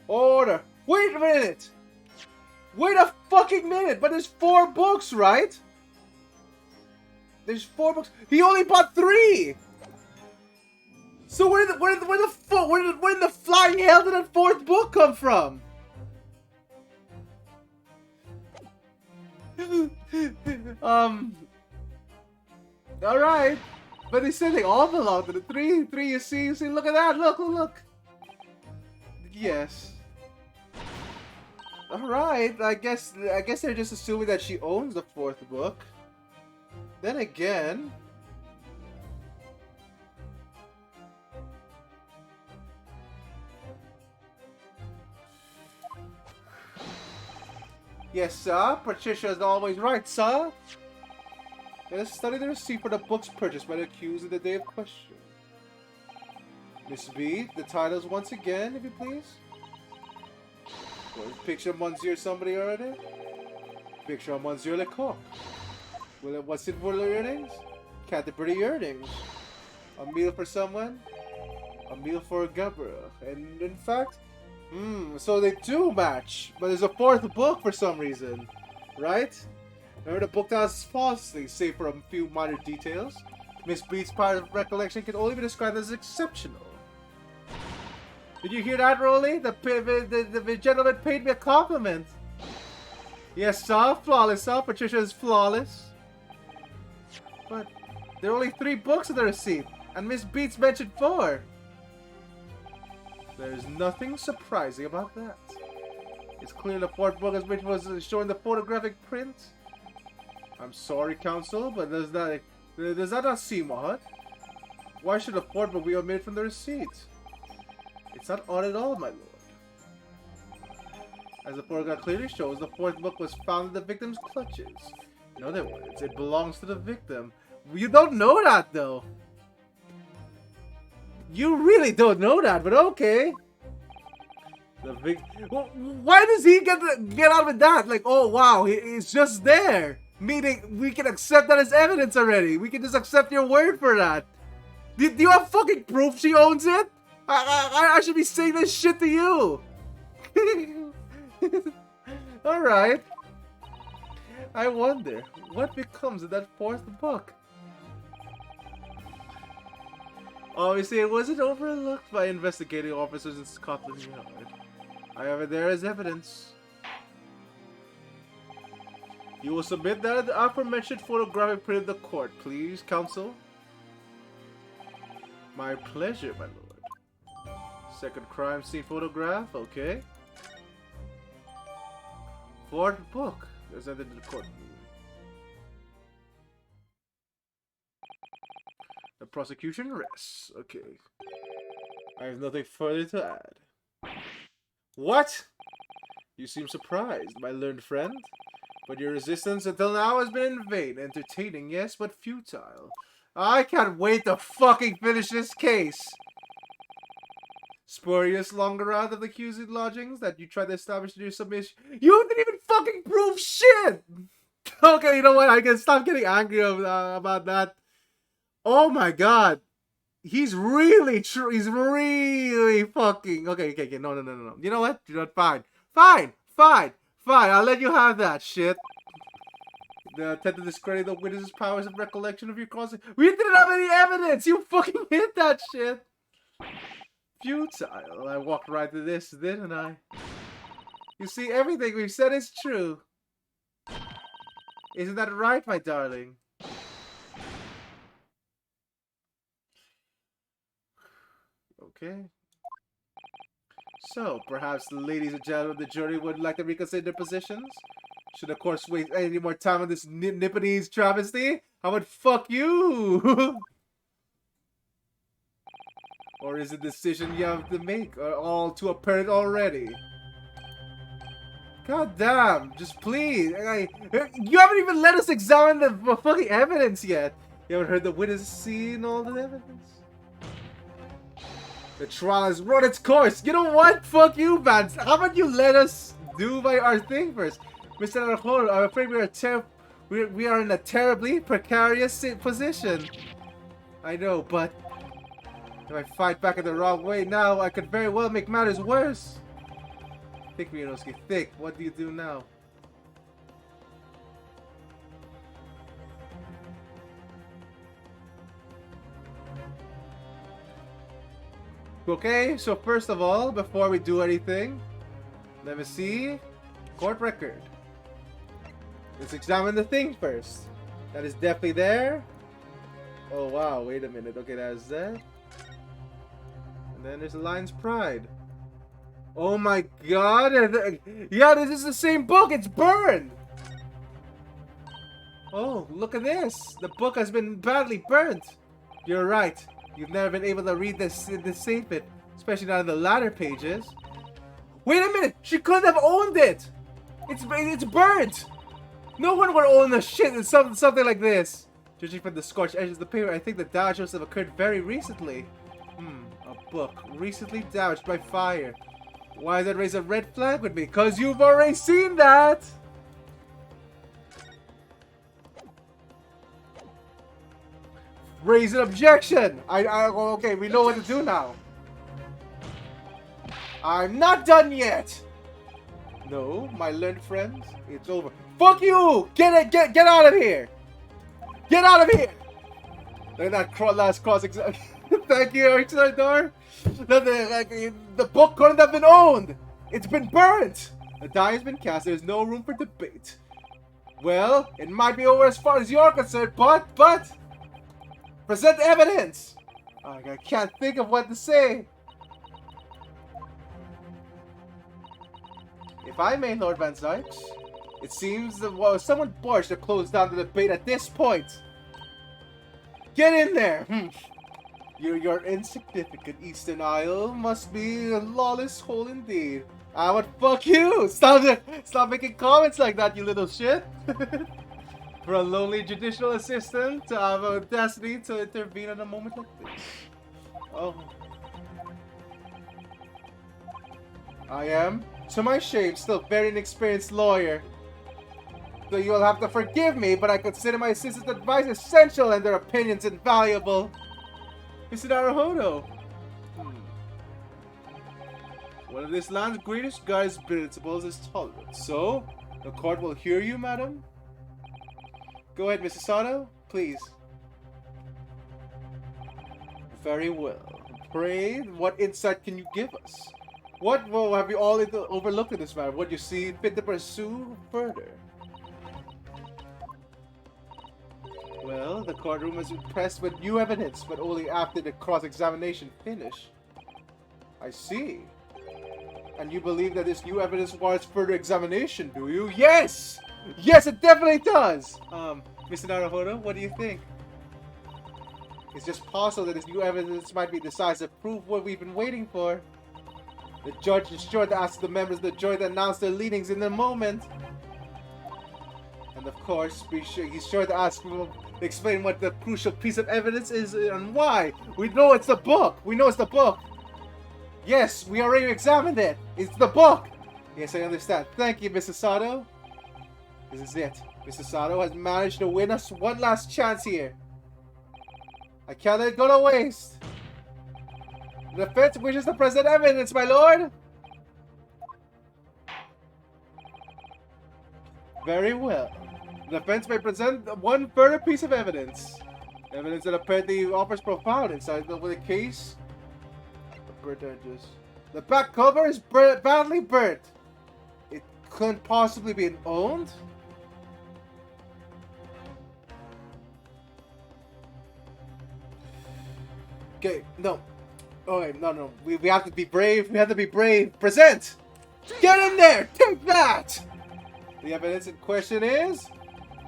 Order. Wait a minute. Wait a fucking minute. But there's 4 books, right? There's 4 books. He only bought 3. So where did the flying hell did that 4th book come from? All right, but they said they all belong to the three. You see, look at that. Look. Yes. All right. I guess they're just assuming that she owns the fourth book. Then again. Yes, sir. Patricia is always right, sir. Let us study the receipt for the books purchased by the accused in the day of question. Miss B, the titles once again, if you please. Picture Monsieur somebody already? Picture Monsieur Lecoq. Well, what's it for the earnings? Canterbury earnings. A meal for someone? A meal for Gabriel. And in fact, so they do match. But there's a fourth book for some reason. Right? Remember the book tells us falsely, save for a few minor details. Miss B's part of recollection can only be described as exceptional. Did you hear that, Rolly? The gentleman paid me a compliment. Yes, sir. Flawless, sir. Patricia is flawless. But there are only 3 books in the receipt, and Miss Beats mentioned 4. There's nothing surprising about that. It's clear the 4th book which was showing the photographic print. I'm sorry, Counsel, but does that not seem odd? Why should the 4th book be omitted from the receipt? It's not odd at all, my lord. As the photograph clearly shows, the 4th book was found in the victim's clutches. In other words, it belongs to the victim. You don't know that, though. You really don't know that, but okay. Why does he get out with that? Like, oh wow, it's just there. Meaning, we can accept that as evidence already. We can just accept your word for that. Do you have fucking proof she owns it? I should be saying this shit to you. Alright. I wonder, what becomes of that 4th book? Obviously, it wasn't overlooked by investigating officers in Scotland Yard. However, there is evidence. You will submit that aforementioned photographic print to the court, please, counsel. My pleasure, my lord. Second crime scene photograph, okay. 4th book. Presented to the courtroom. The prosecution rests. Okay. I have nothing further to add. What? You seem surprised, my learned friend. But your resistance until now has been in vain. Entertaining, yes, but futile. I can't wait to fucking finish this case. Spurious longer out of the accused lodgings that you tried to establish in your submission. You didn't even fucking prove shit! Okay, you know what? I can stop getting angry about that. Oh my god. He's really true. He's really fucking... Okay, no. You know what? You know what? Fine. I'll let you have that shit. The attempt to discredit the witness's powers of recollection of your cause. We didn't have any evidence! You fucking hit that shit! Futile. I walked right to this, didn't I? You see, everything we've said is true. Isn't that right, my darling? Okay. So, perhaps the ladies and gentlemen of the jury would like to reconsider their positions? Should of course waste any more time on this Nipponese travesty? How about fuck you? Or is the decision you have to make all too apparent already? God damn, just please. You haven't even let us examine the fucking evidence yet. You haven't heard the witness seen all the evidence? The trial has run its course. You know what? Fuck you, man. How about you let us do our thing first? Mr. Arjona, I'm afraid we are in a terribly precarious position. I know, but if I fight back in the wrong way now, I could very well make matters worse. Think, Mianowski, think. What do you do now? Okay, so first of all, before we do anything, let me see. Court record. Let's examine the thing first. That is definitely there. Oh wow, wait a minute. Okay, that's that. And then there's the Lion's Pride. Oh my god. Yeah, this is the same book. It's burned. Oh, look at this. The book has been badly burnt. You're right. You've never been able to read this save it, especially not in the latter pages. Wait a minute. She couldn't have owned it. It's burnt. No one would own the shit in something like this. Judging from the scorched edges of the paper, I think the damage must have occurred very recently. A book recently damaged by fire. Why does that raise a red flag with me? Because you've already seen that! Raise an objection! Okay, we know what to do now. I'm not done yet! No, my learned friends, it's over. Fuck you! Get out of here! Get out of here! Look at that last cross exam. Thank you, Archidor. The book couldn't have been owned. It's been burnt. The die has been cast. There's no room for debate. Well, it might be over as far as you're concerned, but present evidence. I can't think of what to say. If I may, Lord Van Zykes, it seems that someone barged to close down the debate at this point. Get in there! Your insignificant Eastern Isle must be a lawless hole indeed. I would fuck you! Stop making comments like that, you little shit! For a lonely judicial assistant to have audacity to intervene at a moment like this. Oh. I am, to my shame, still very inexperienced lawyer. So you'll have to forgive me, but I consider my assistant's advice essential and their opinions invaluable. Mr. Naruhodo. One of this land's greatest guiding principles is tolerance. So, the court will hear you, madam? Go ahead, Mrs. Sato, please. Very well. Pray, what insight can you give us? What have you all overlooked in this matter? What you see fit to pursue further? Well, the courtroom was impressed with new evidence, but only after the cross-examination finished. I see. And you believe that this new evidence warrants further examination, do you? Yes! Yes, it definitely does! Mr. Naruhodo, what do you think? It's just possible that this new evidence might be decisive proof what we've been waiting for. The judge is sure to ask the members of the jury to announce their leanings in a moment. And of course, he's sure to ask them to explain what the crucial piece of evidence is and why. We know it's the book. We know it's the book. Yes, we already examined it. It's the book. Yes, I understand. Thank you, Mr. Sato. This is it. Mr. Sato has managed to win us one last chance here. I can't let it go to waste. The defense wishes to present evidence, my lord. Very well. The defense may present one further piece of evidence. Evidence that apparently offers profound insight into the case. The back cover is badly burnt. It couldn't possibly be owned. Okay, no. Okay, no. We have to be brave. We have to be brave. Present! Get in there! Take that! The evidence in question is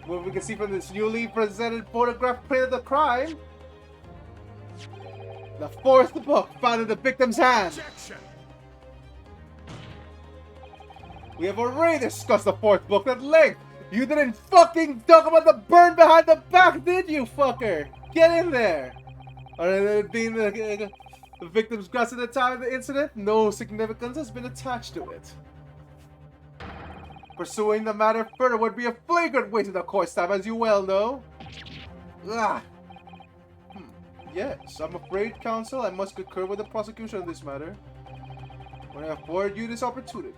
what we can see from this newly presented photograph print of the crime. The fourth book found in the victim's hand. Objection! We have already discussed the fourth book at length. You didn't fucking talk about the burn behind the back, did you, fucker? Get in there. Alright, being the victim's grasp at the time of the incident, no significance has been attached to it. Pursuing the matter further would be a flagrant waste of the court's time, as you well know. Ah. Yes, I'm afraid, counsel, I must concur with the prosecution on this matter. When I afford you this opportunity,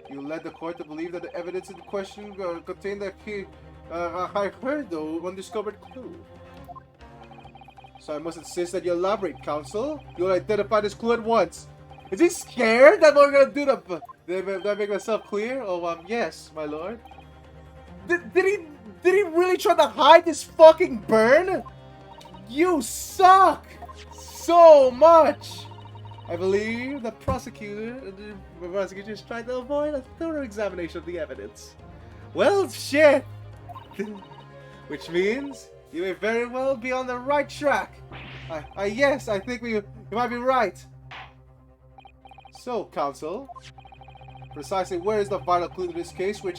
you led the court to believe that the evidence in question contained a key, I heard though, undiscovered clue. So I must insist that you elaborate, counsel. You'll identify this clue at once. Is he scared that we're gonna do the... Did I make myself clear? Oh, yes, my lord. Did he really try to hide this fucking burn? You suck so much. I believe the prosecutors tried to avoid a thorough examination of the evidence. Well, shit. Which means you may very well be on the right track. Yes, I think you might be right. So, counsel, precisely where is the vital clue to this case, which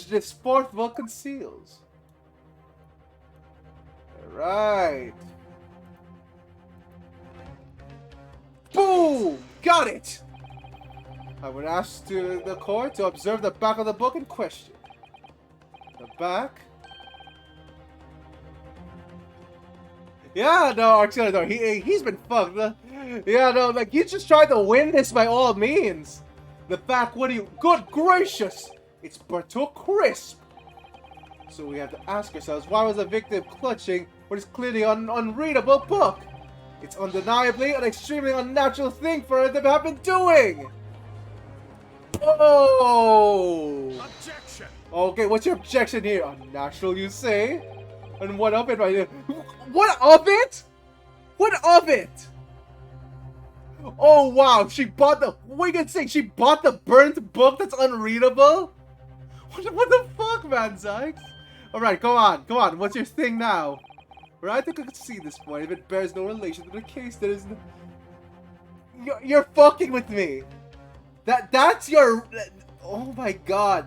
this fourth book conceals? Right. Boom! Got it! I would ask the court to observe the back of the book in question. The back? Yeah, no, Archelator, he's been fucked. Yeah, no, like, he's just trying to win this by all means. The back, what do you... Good gracious! It's burnt to a crisp! So we have to ask ourselves, why was the victim clutching what is clearly an unreadable book? It's undeniably an extremely unnatural thing for her to have been doing! Oh! Objection! Okay, what's your objection here? Unnatural, you say? And what of it right here? What of it? What of it? Oh wow, she bought the... What are you gonna say? She bought the burnt book that's unreadable? What the fuck, man, Zykes? Alright, go on. What's your thing now? Right, I think I can see this point. If it bears no relation to the case, there is no... You're fucking with me. That's your... Oh my god.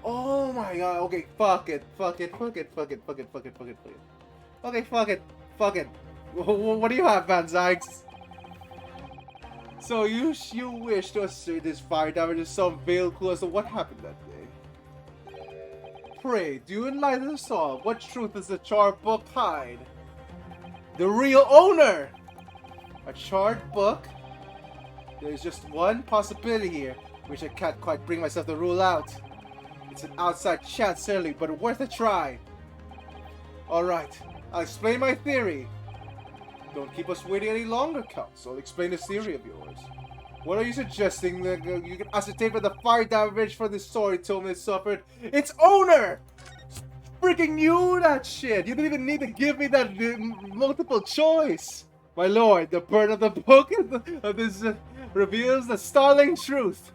Oh my god. Okay, fuck it. Okay, fuck it. What do you have, Van Zykes? So you wish to assert this fire damage is some veiled clue as to what happened that day. Pray, do you enlighten us all? What truth does the charred book hide? The real owner! A charred book? There's just one possibility here, which I can't quite bring myself to rule out. It's an outside chance, certainly, but worth a try. Alright, I'll explain my theory. Don't keep us waiting any longer, Counsel. Explain this theory of yours. What are you suggesting that you can ascertain from the fire damage for this story Tillman suffered? Its owner! Freaking knew that shit! You didn't even need to give me that multiple choice! My lord, the burn of the book of this reveals the startling truth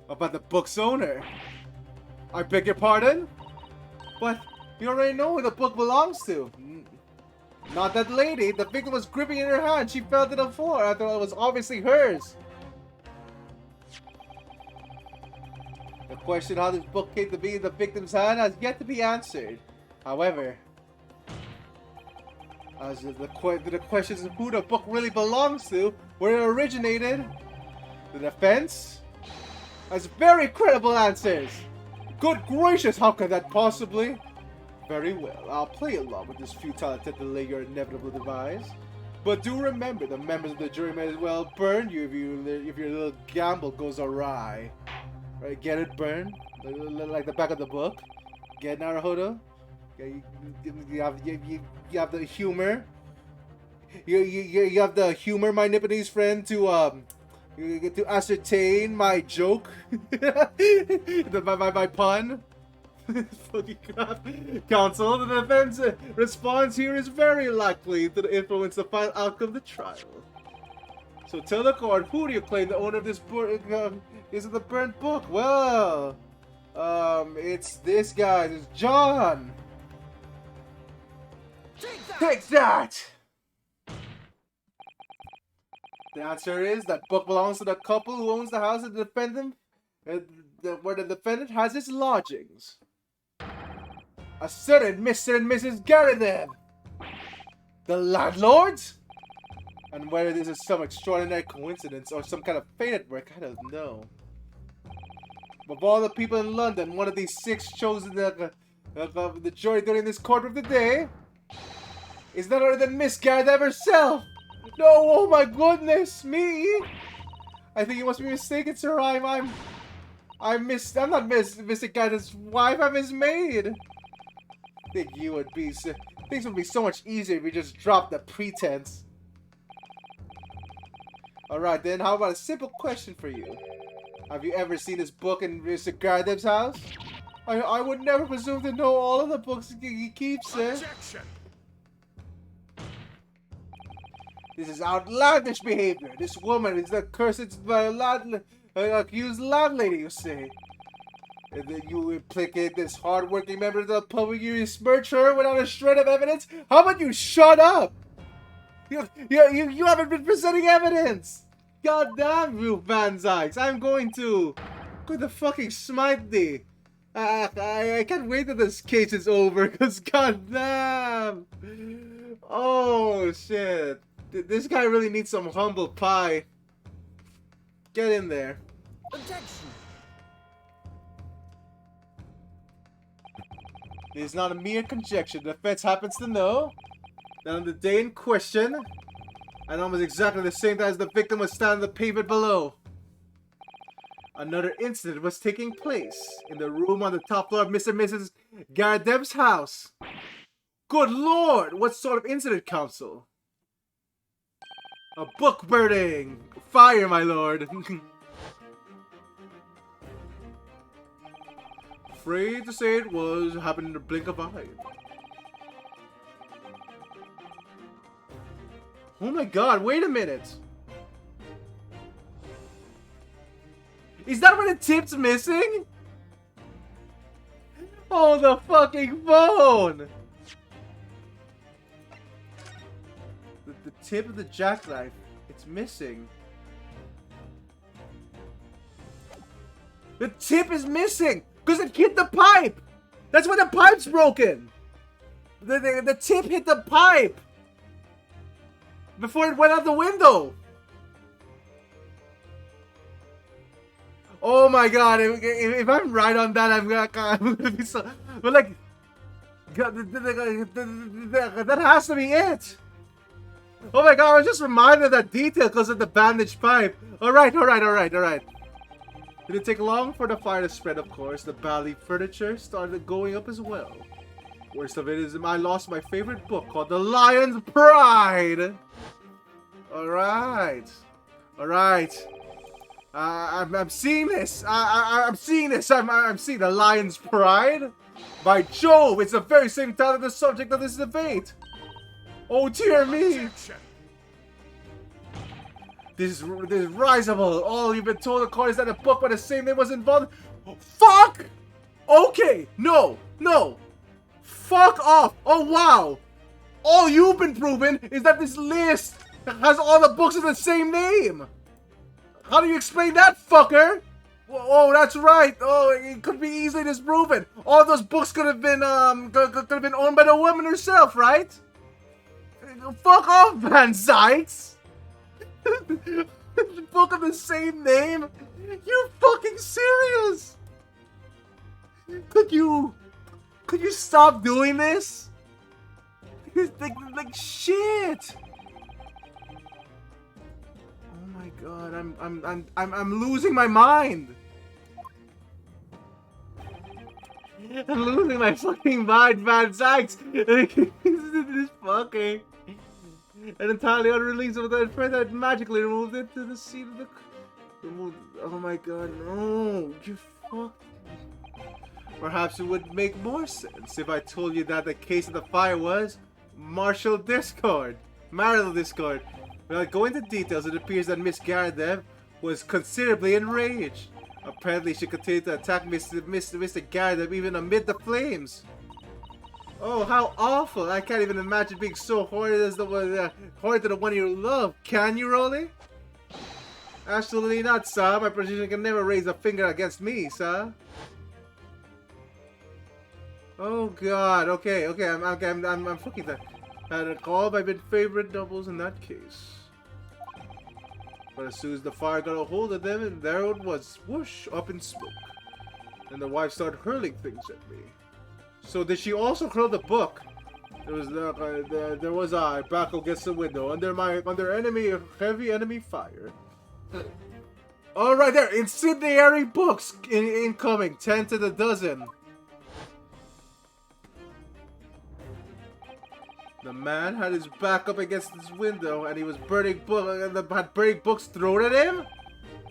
about the book's owner. I beg your pardon? But you already know who the book belongs to. Not that lady. The victim was gripping it in her hand. She fell to the floor after it was obviously hers. The question how this book came to be in the victim's hand has yet to be answered. However, as to the questions of who the book really belongs to, where it originated, the defense has very credible answers. Good gracious, how could that possibly? Very well, I'll play along with this futile attempt to delay your inevitable demise. But do remember, the members of the jury may as well burn you if your little gamble goes awry. Right, get it, burn? Like the back of the book? Get Naruhodo? You have the humor? You have the humor, my Nipponese friend, to ascertain my joke? my pun? Fucking crap. Counsel, the defense response here is very likely to influence the final outcome of the trial. So tell the court, who do you claim the owner of this book is of the burnt book? Well, it's this guy, it's John. Take that! The answer is that book belongs to the couple who owns the house of the defendant, where the defendant has his lodgings. A certain Mr. and Mrs. Garridan! The landlords? And whether this is some extraordinary coincidence or some kind of fate at work, I don't know. Of all the people in London, one of these six chosen the jury during this courtroom today is none other than Miss Garridan herself! No, oh my goodness, me? I think you must be mistaken, sir. I'm not Mr. Garridan's wife, I'm his maid. Think you would be, things would be so much easier if we just dropped the pretense. Alright then, how about a simple question for you? Have you ever seen this book in Mr. Gardev's house? I would never presume to know all of the books he keeps, sir. Objection! This is outlandish behavior. This woman is the cursed accused landlady, you say. And then you implicate this hard-working member of the public. You smirch her without a shred of evidence? How about you shut up? You haven't been presenting evidence! God damn you, Van Zykes. I'm going to fucking smite thee. I can't wait till this case is over, because god damn. Oh, shit. This guy really needs some humble pie. Get in there. Objection! It is not a mere conjecture. The defense happens to know that on the day in question, and almost exactly the same time as the victim was standing on the pavement below, another incident was taking place in the room on the top floor of Mr. and Mrs. Gardev's house. Good lord! What sort of incident, counsel? A book burning! Fire, my lord! Afraid to say it happened in the blink of an eye. Oh my god, wait a minute! Is that where the tip's missing? Oh, the fucking phone! The tip of the jackknife, it's missing. The tip is missing! Because it hit the pipe! That's why the pipe's broken! The tip hit the pipe! Before it went out the window! Oh my god, if I'm right on that, I'm gonna be so... But like... That has to be it! Oh my god, I was just reminded of that detail because of the bandaged pipe. Alright. Did it take long for the fire to spread? Of course, the bally furniture started going up as well. Worst of it is I lost my favorite book called The Lion's Pride. Alright. I'm seeing this. I'm seeing this. I'm seeing The Lion's Pride. By Jove, it's the very same title of the subject of this debate. Oh dear me. Objection! This is risible. All you've been told, of course, is that a book by the same name was involved. Oh, fuck! Okay, no. Fuck off. Oh, wow. All you've been proven is that this list has all the books of the same name. How do you explain that, fucker? Oh, that's right. Oh, it could be easily disproven. All those books could have been owned by the woman herself, right? Fuck off, Van Zykes. Book of the same name? You fucking serious? Could you stop doing this? Like shit. Oh my god, I'm losing my mind. I'm losing my fucking mind, Van Zykes. This fucking. An entirely unreleased of the friend that magically removed it to the seat of the... Oh my god, no. You fuck. Perhaps it would make more sense if I told you that the case of the fire was marital discord. Without going into details, it appears that Miss Gardev was considerably enraged. Apparently, she continued to attack Mr. Gardev even amid the flames. Oh, how awful! I can't even imagine being so horrid as horrid to the one you love. Can you, Rolly? Absolutely not, sir. My position can never raise a finger against me, sir. Oh God. Okay. I'm fucking that. Had a call by my favorite doubles in that case. But as soon as the fire got a hold of them, and there it was, whoosh, up in smoke. And the wife started hurling things at me. So did she also hurl the book? There was I back against the window under heavy enemy fire. All right, there, incendiary books incoming, 10 to the dozen. The man had his back up against this window, and he was burning books thrown at him.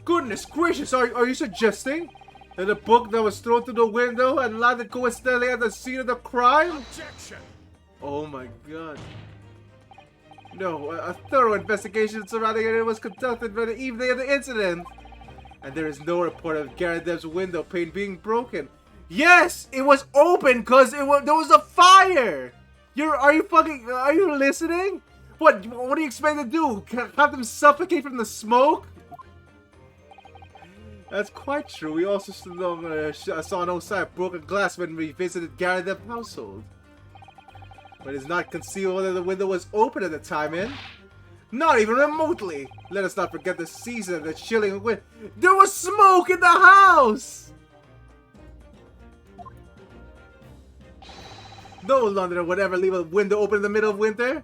Goodness gracious, are you suggesting that the book that was thrown through the window and landed coincidentally at the scene of the crime? Objection! Oh my god. No, a thorough investigation surrounding it was conducted by the evening of the incident. And there is no report of Garadev's window pane being broken. Yes, it was open because there was a fire. Are you listening? What do you expect to do? Have them suffocate from the smoke? That's quite true. We also saw no sign of broken glass when we visited Garadev's household. But it's not conceivable that the window was open at the time, Not even remotely. Let us not forget the season of the chilling wind. There was smoke in the house! No Londoner would ever leave a window open in the middle of winter.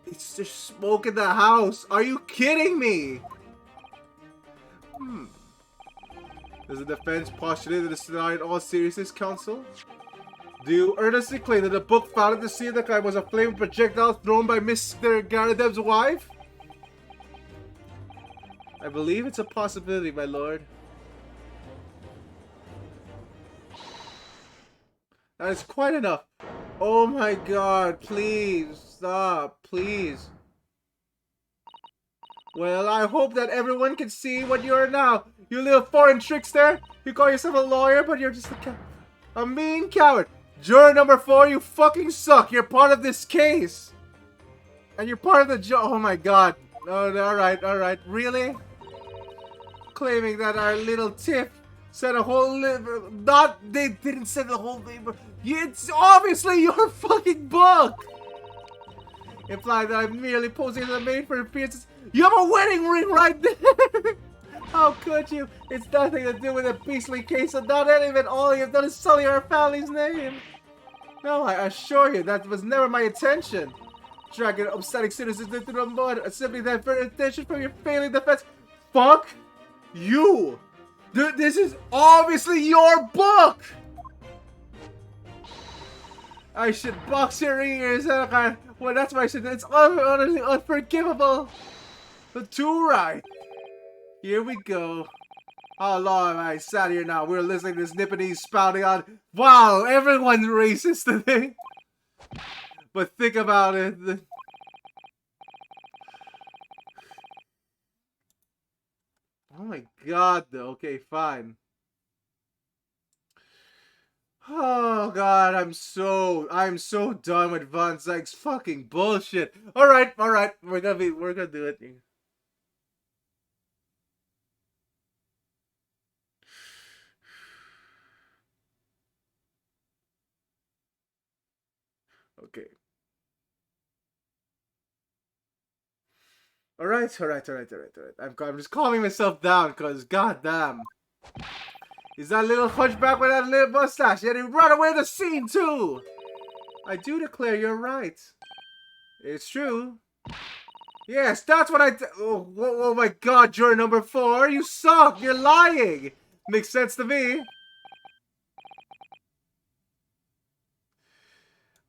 It's just smoke in the house. Are you kidding me? Does the defense postulate that it's denied all seriousness, counsel? Do you earnestly claim that the book found at the scene of the crime was a flame projectile thrown by Mr. Garadev's wife? I believe it's a possibility, my lord. That is quite enough. Oh my god, please, stop, please. Well, I hope that everyone can see what you are now. You little foreign trickster. You call yourself a lawyer, but you're just a mean coward. Juror number 4, you fucking suck. You're part of this case. And you're part of the oh my god. Oh, alright. Really? Claiming that our little tip said a whole they didn't say the whole thing, but it's obviously your fucking book. Implying that I'm merely posing as a maid for appearances. You have a wedding ring right there! How could you? It's nothing to do with a beastly case, and not any of it. All you've done is sully our family's name. No, I assure you, that was never my intention. Dragging upsetting citizens into the mud, simply that for attention from your failing defense. Fuck you! This is obviously your book! I should box your ears. Well, that's why I should. It's honestly unforgivable. But too right. Here we go. How long have I sat here now? We're listening to this Nipponese spouting on. Wow, everyone's racist today. But think about it. Oh my god, though. Okay, fine. Oh god, I'm so done with Von Zyke's fucking bullshit. Alright. We're gonna do it. Okay. Alright. I'm just calming myself down because goddamn. Is that little hunchback with that little mustache? And he run away the scene too! I do declare you're right. It's true. Yes, that's what oh my god, juror number 4, you suck! You're lying! Makes sense to me.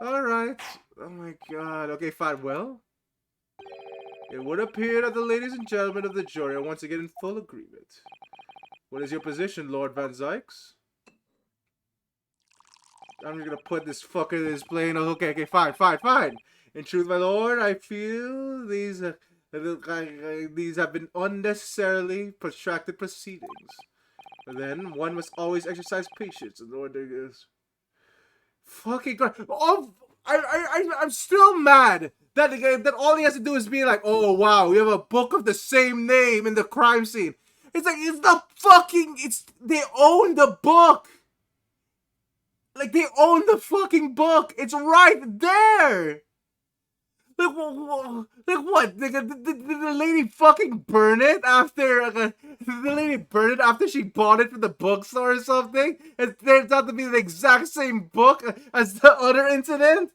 Alright. Oh my god. Okay, fine. Well, it would appear that the ladies and gentlemen of the jury are once again in full agreement. What is your position, Lord Van Zykes? I'm just gonna put this fucker in this plane. Okay, fine. In truth, my lord, I feel these have been unnecessarily protracted proceedings. But then, one must always exercise patience in order to... Fucking god. Oh, I'm still mad that all he has to do is be like, oh wow, we have a book of the same name in the crime scene. It's like, they own the book. Like, they own the fucking book. It's right there. Like what? Did the lady fucking burn it after? Did the lady burn it after she bought it from the bookstore or something? It turns out to be the exact same book as the other incident.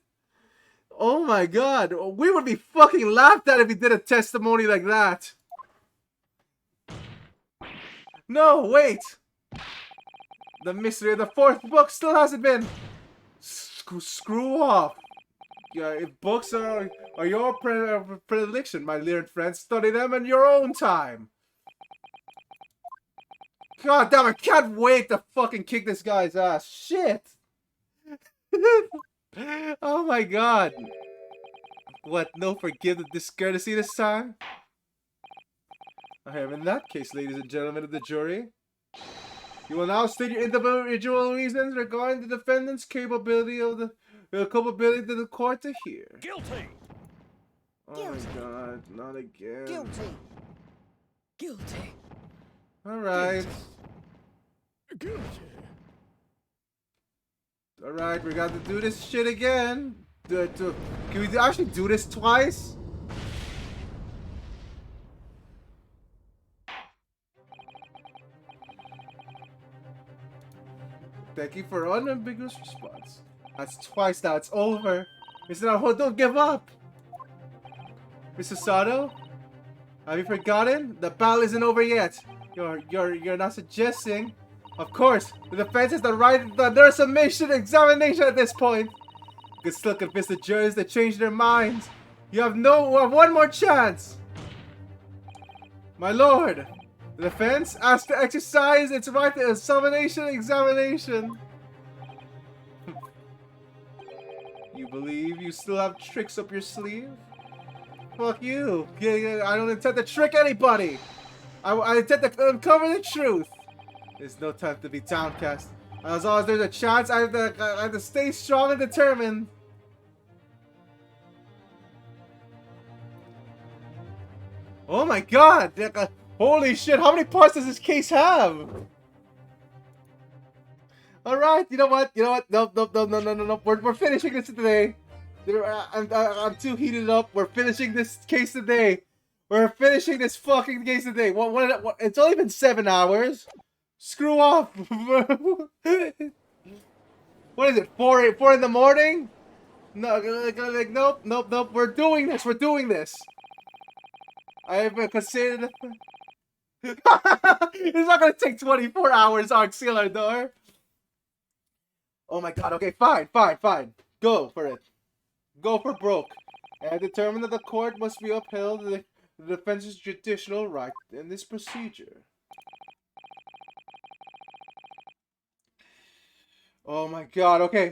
Oh my god, we would be fucking laughed at if he did a testimony like that. No, wait. The mystery of the 4th book still hasn't been. Screw off. Yeah, if books are your predilection, my learned friend, study them in your own time. God damn, I can't wait to fucking kick this guy's ass. Shit. Oh my god. What, no forgive the discourtesy this time? I have in that case, ladies and gentlemen of the jury. You will now state your individual reasons regarding the defendant's capability of the culpability to the court to hear. Guilty! Oh my god, not again. Guilty. Guilty. Alright. Guilty. Alright, we got to do this shit again. Can we actually do this twice? Thank you for an unambiguous response. That's twice now, it's over. Mr. Naruto, don't give up! Mr. Sato? Have you forgotten? The battle isn't over yet. You're not suggesting. Of course, the defense has the right to their submission examination at this point. You can still convince the jurors to change their minds. You have one more chance. My lord, the defense asks to exercise its right to examination. You believe you still have tricks up your sleeve? Fuck you. I don't intend to trick anybody. I intend to uncover the truth. There's no time to be downcast. As long as there's a chance, I have to stay strong and determined. Oh my god! Holy shit, how many parts does this case have? Alright, you know what? No. We're finishing this today. I'm too heated up. We're finishing this case today. We're finishing this fucking case today. What, it's only been 7 hours. Screw off. What is it? 4 in the morning? No, like, nope. We're doing this. I have considered. It's not gonna take 24 hours, Auxiliador. Oh my god. Okay, fine. Go for it. Go for broke. And determine that the court must be upheld the defense's judicial right in this procedure. Oh my god, okay.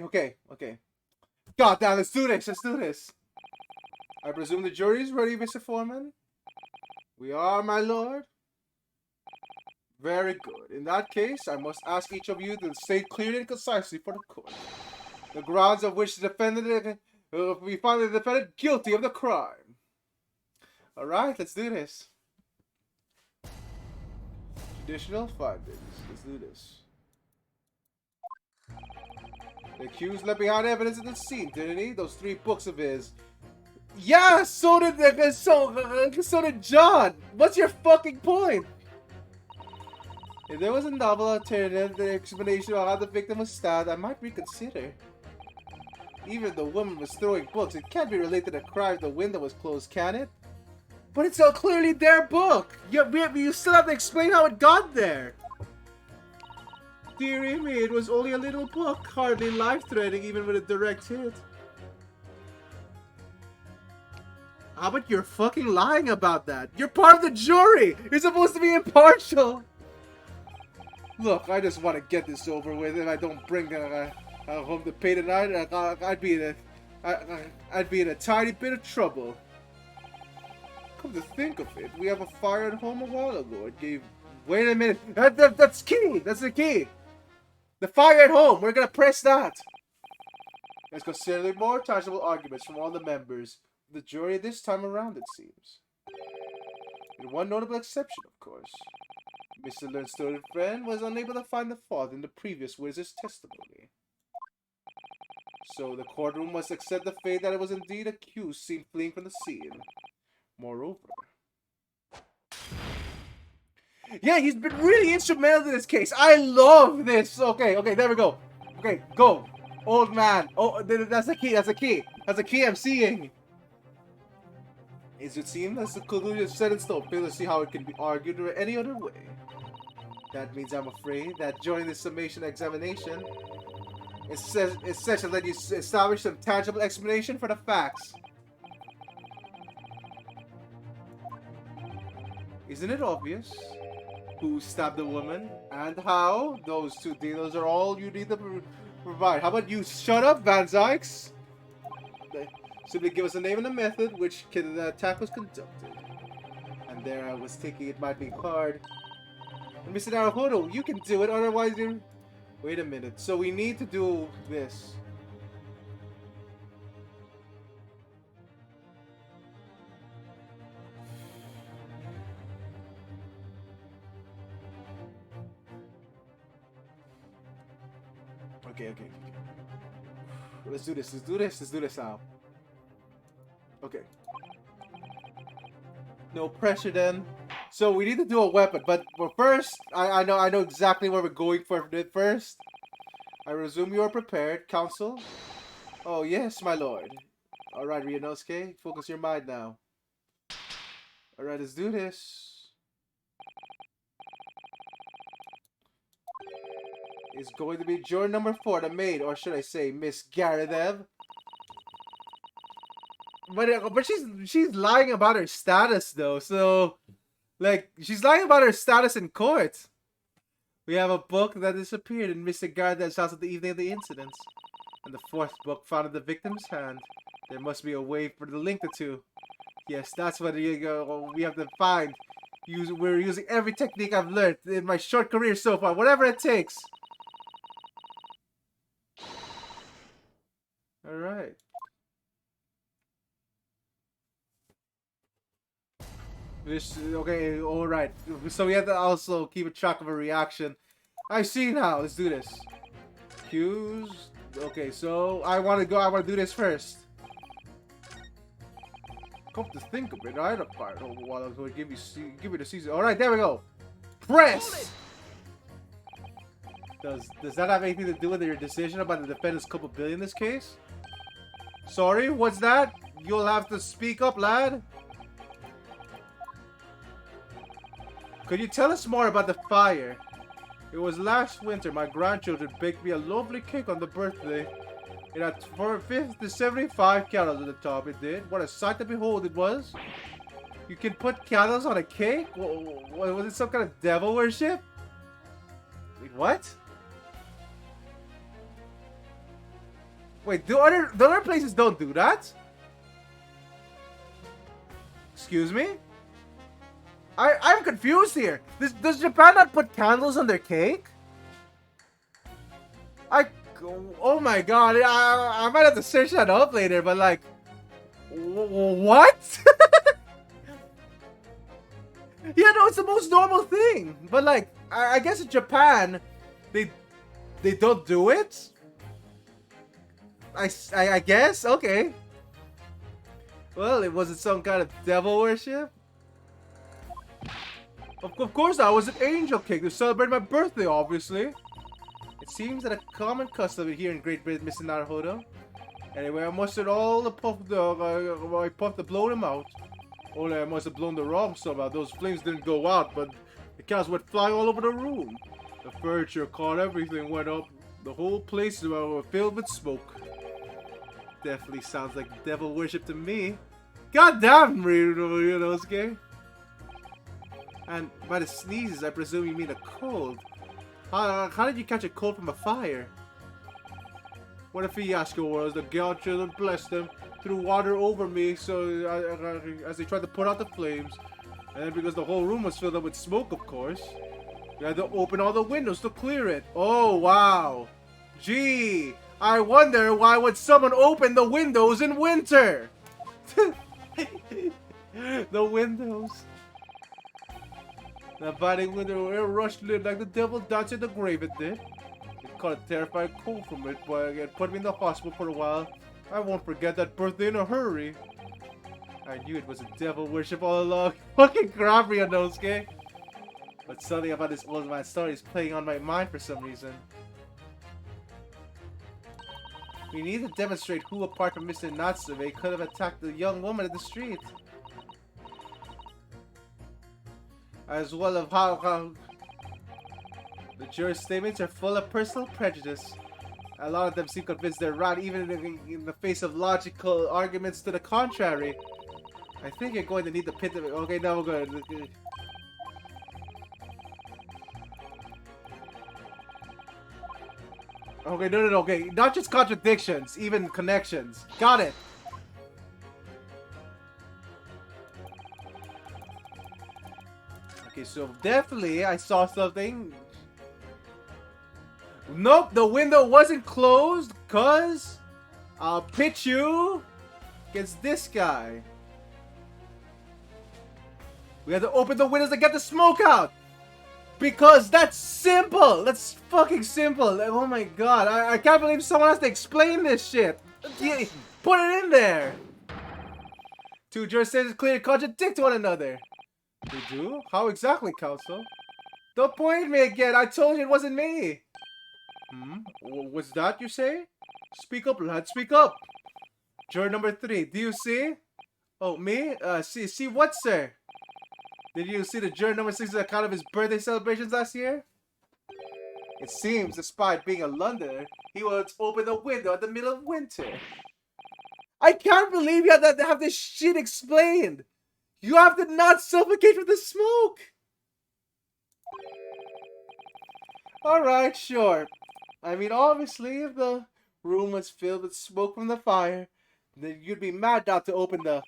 God damn, let's do this. I presume the jury is ready, Mr. Foreman? We are, my lord. Very good. In that case, I must ask each of you to state clearly and concisely for the court the grounds of which the defendant we find the defendant guilty of the crime. Alright, let's do this. Judicial findings. Let's do this. The accused left behind evidence at the scene, didn't he? Those 3 books of his. Yeah, so did John. What's your fucking point? If there was a novel alternative, the explanation of how the victim was stabbed, I might reconsider. Even the woman was throwing books. It can't be related to the crime if the window was closed, can it? But it's so clearly their book. You still have to explain how it got there. Dear me, it was only a little book, hardly life-threatening even with a direct hit. How about you're fucking lying about that? You're part of the jury! You're supposed to be impartial! Look, I just want to get this over with. If I don't bring home to pay tonight, I'd be in a tiny bit of trouble. Come to think of it, we have a fire at home a while ago. It gave... Wait a minute. That's key. That's the key. The fire at home. We're gonna press that. There's considerably more tangible arguments from all the members of the jury this time around, it seems. With one notable exception, of course. Mr. Learn's storied friend was unable to find the fault in the previous wizard's testimony. So the courtroom must accept the fate that it was indeed accused seen fleeing from the scene. Moreover... Yeah, he's been really instrumental in this case. I love this. Okay, there we go. Okay, go. Old man. Oh, that's the key. That's the key I'm seeing. It would seem that's the conclusion set in stone. Fail to see how it can be argued or any other way. That means I'm afraid that during this summation examination, it's essential that you establish some tangible explanation for the facts. Isn't it obvious? who stabbed the woman and how. Those two details are all you need to provide. How about you shut up, Van Zykes? Simply give us a name and a method which the attack was conducted. And there I was thinking it might be hard. And Mr. Naruhodo, you can do it, otherwise you're... Wait a minute, so we need to do this. Okay. Let's do this now. Okay. No pressure then. So we need to do a weapon, but first, I know exactly where we're going for it first. I resume you are prepared, counsel. Oh yes, my lord. Alright, Ryunosuke, focus your mind now. Alright, let's do this. It's going to be juror number 4, the maid, or should I say Miss Garadev. But she's lying about her status though, so like she's lying about her status in court. We have a book that disappeared in Mr. Garadev's house at the evening of the incidents, and the 4th book found in the victim's hand. There must be a way for the link the two. Yes, that's what we have to find. We're using every technique I've learned in my short career so far, whatever it takes. All right. Okay, alright. So we have to also keep a track of a reaction. I see now. Let's do this. Cues. Okay, so I want to do this first. Come to think of it, I had a part. Oh, while I was going to give me the season. Alright, there we go. Press! Does that have anything to do with your decision about the defendant's culpability in this case? Sorry, what's that? You'll have to speak up, lad. Could you tell us more about the fire? It was last winter my grandchildren baked me a lovely cake on the birthday. It had 50 to 75 candles at the top, it did. What a sight to behold it was. You can put candles on a cake? Was it some kind of devil worship? Wait, what? Wait, the other places don't do that? Excuse me? I'm confused here. Does Japan not put candles on their cake? Oh my god, I might have to search that up later, but like, what? Yeah, no, it's the most normal thing. But like, I guess in Japan, they don't do it. I guess, okay. Well, it wasn't some kind of devil worship. Of course, I was an angel cake to celebrate my birthday, obviously. It seems that a common custom here in Great Britain, Mr. Naruhodo. Anyway, I mustered all the I puffed to blow them out. Only I must have blown the wrong somehow. Those flames didn't go out, but the candles went flying all over the room. The furniture caught, everything went up. The whole place was filled with smoke. Definitely sounds like devil worship to me. God damn, Ryunosuke. And by the sneezes, I presume you mean a cold. How did you catch a cold from a fire? What a fiasco was. The godchildren blessed them, threw water over me as they tried to put out the flames. And then because the whole room was filled up with smoke, of course, they had to open all the windows to clear it. Oh, wow. Gee, I wonder why would someone open the windows in winter? The windows. The biting window air rushed in like the devil danced in the grave, it did. It caught a terrifying cold from it, but it put me in the hospital for a while. I won't forget that birthday in a hurry. I knew it was a devil worship all along. Fucking crap, Ryunosuke. But something about this old man's story is playing on my mind for some reason. We need to demonstrate who, apart from Mr. Natsume, could have attacked the young woman in the street. As well as how the jurors' statements are full of personal prejudice. A lot of them seem convinced they're right, even in the face of logical arguments to the contrary. I think you're going to need to pit them. Okay, now we're good. Okay, no, okay. Not just contradictions, even connections. Got it. Okay, so definitely I saw something. Nope, the window wasn't closed, cause I'll pitch you against this guy. We have to open the windows to get the smoke out. Because that's simple. That's fucking simple. Oh my god. I can't believe someone has to explain this shit. Yeah, put it in there. Two jurisdictions clearly contradict one another. They do? How exactly, Council? Don't point at me again. I told you it wasn't me. What's that you say? Speak up, lad. Speak up. Juror number 3. Do you see? Oh, me? See what, sir? Did you see the juror number 6's account of his birthday celebrations last year? It seems, despite being a Londoner, he won't open the window in the middle of winter. I can't believe you have to have this shit explained. You have to not suffocate with the smoke. Alright, sure. I mean, obviously, if the room was filled with smoke from the fire, then you'd be mad not to open the...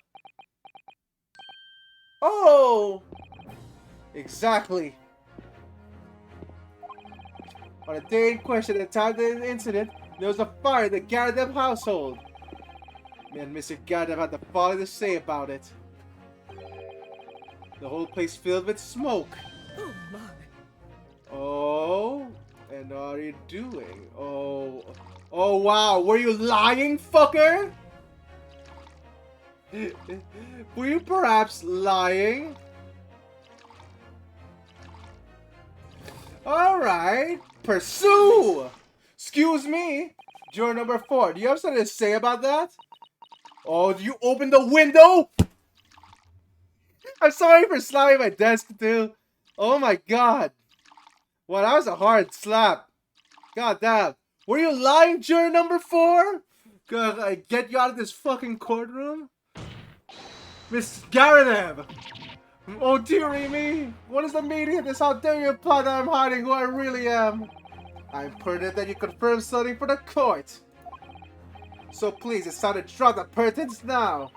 Oh! Exactly. On the day in question, at the time of the incident, there was a fire in the Garadeb household. Me and Mr. Garadeb had the following to say about it. The whole place filled with smoke. Oh my. Oh, and what are you doing? Oh wow, were you lying, fucker? Were you perhaps lying? Alright, pursue! Excuse me, juror number 4, do you have something to say about that? Oh, do you open the window? I'm sorry for slamming my desk too. Oh my god. Wow, that was a hard slap. God damn. Were you lying, juror number 4? Could I get you out of this fucking courtroom? Miss Garadeb! Oh dearie me! What is the meaning of this? How dare you imply that I'm hiding who I really am? I'm pertinent that you confirm something for the court. So please, it's time to drop the pretense now.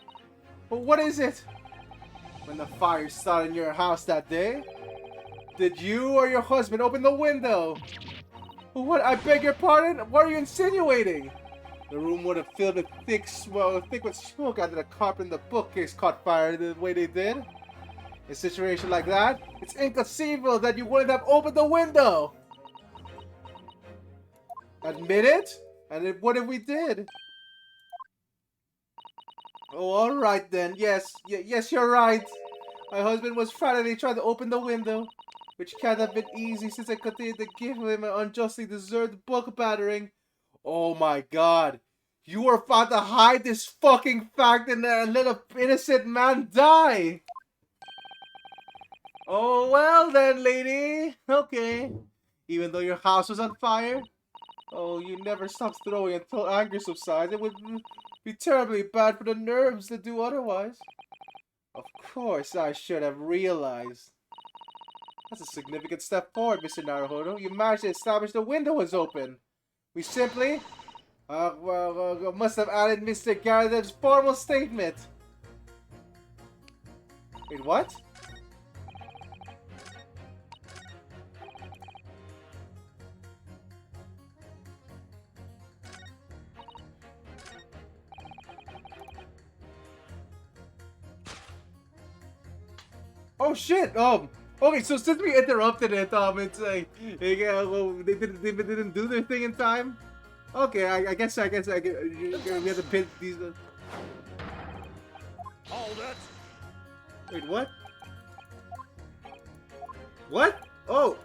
But what is it? When the fire started in your house that day, did you or your husband open the window? What? I beg your pardon? What are you insinuating? The room would have filled with thick with smoke after the carpet in the bookcase caught fire the way they did. In a situation like that, it's inconceivable that you wouldn't have opened the window. Admit it? And what if we did? Oh, alright then. Yes, you're right. My husband was frantically trying to open the window, which can't have been easy since I continued to give him an unjustly deserved book battering. Oh my god. You were about to hide this fucking fact and let an innocent man die. Oh, well then, lady. Okay. Even though your house was on fire? Oh, you never stop throwing until anger subsides. It would be terribly bad for the nerves to do otherwise. Of course, I should have realized. That's a significant step forward, Mr. Naruhodo. You managed to establish the window was open. We simply... must have added Mr. Garadeb's formal statement. Wait, what? Oh shit! Okay, so since we interrupted it, it's like, yeah, well, they didn't do their thing in time. Okay, I guess we have to pin these. Hold it! Wait, what? What? Oh!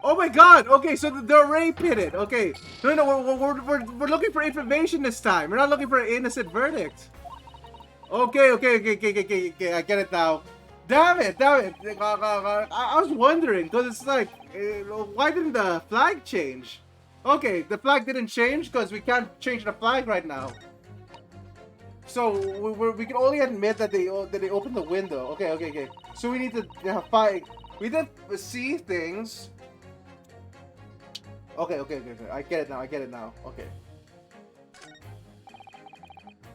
Oh my god! Okay, so they're already pitted. Okay, no, we're looking for information this time. We're not looking for an innocent verdict. Okay, I get it now. Damn it! I was wondering, because it's like, why didn't the flag change? Okay, the flag didn't change because we can't change the flag right now. So we can only admit that they opened the window. Okay. So we need to find. We did see things. Okay. I get it now. Okay.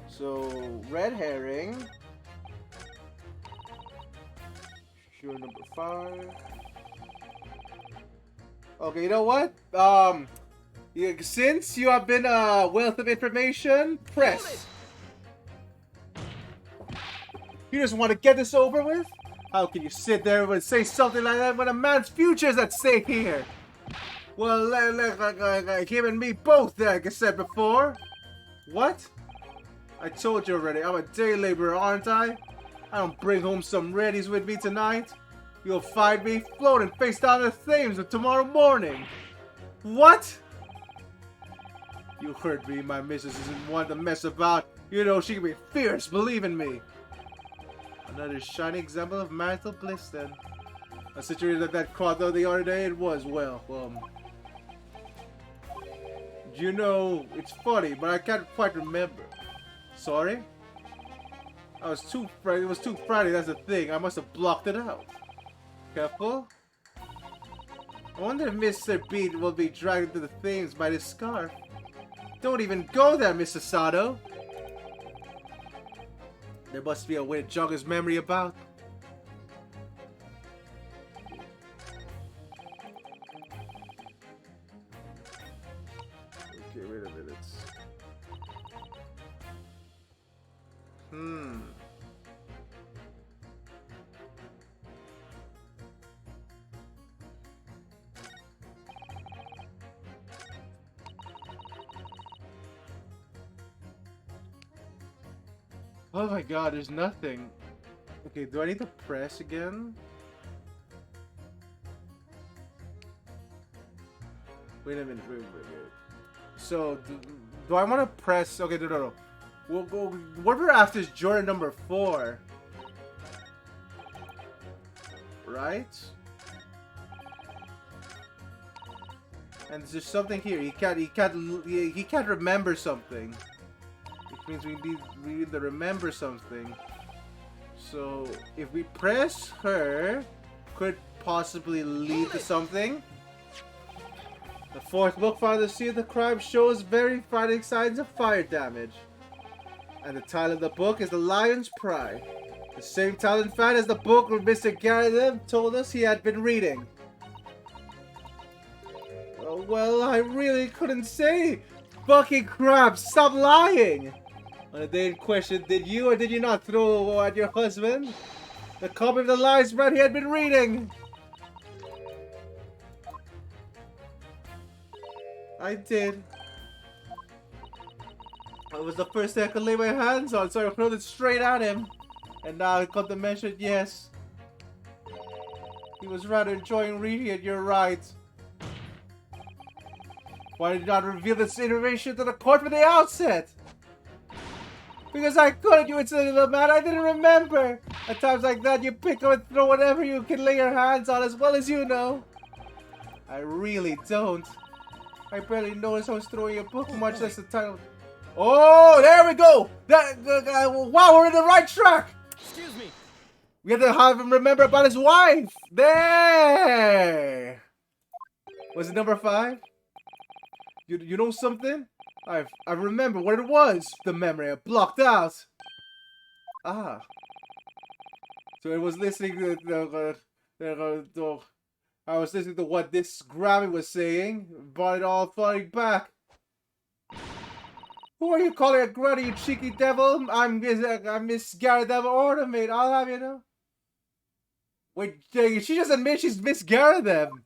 So, red herring. Sure, number 5. Okay, you know what? Since you have been a wealth of information, press. You just want to get this over with? How can you sit there and say something like that when a man's future is at stake here? Well, like him and me both, like I said before. What? I told you already, I'm a day laborer, aren't I? I don't bring home some reddies with me tonight. You'll find me floating face down in the Thames tomorrow morning. What? You heard me, my missus isn't one to mess about. You know she can be fierce, believe in me. Another shining example of marital bliss then. I situated that quad though the other day, it was, well, you know, it's funny, but I can't quite remember. Sorry? It was too Friday, that's the thing. I must have blocked it out. Careful. I wonder if Mr. Beat will be dragged into the Thames by this scarf. Don't even go there, Mr. Sato. There must be a way to jog his memory about. Okay, wait a minute. Oh my god, there's nothing. Okay, do I need to press again? Wait a minute, wait. So, do I want to press? Okay, no. What we're after is Jordan number 4. Right? And there's something here. He can't remember something. Which means we need to remember something. So if we press her, could possibly lead to something. The 4th book found the scene of the crime shows very frightening signs of fire damage. And the title of the book is The Lion's Pride. The same title, in fact, as the book where Mr. Garrett told us he had been reading. Oh, well, I really couldn't say. Fucking crap, stop lying! On the day in question, did you or did you not throw at your husband the copy of the Lion's Pride he had been reading? I did. It was the first thing I could lay my hands on, so I hurled it straight at him. And now I got to mention, yes. He was rather enjoying reading it, you're right. Why did you not reveal this information to the court from the outset? Because I couldn't, you silly little man, I didn't remember. At times like that, you pick up and throw whatever you can lay your hands on, as well as you know. I really don't. I barely noticed I was throwing a book, much less the title. Oh, there we go! Wow, we're in the right track! Excuse me. We have to have him remember about his wife! There! Was it number 5? You know something? I remember what it was. The memory I blocked out. Ah. So I was listening to I was listening to what this Grammy was saying. Brought it all flooding back. Who are you calling a granny, you cheeky devil? I'm Miss Garrett Devil Ornament. I'll have you know. Wait, she just admits she's Miss Garrett them.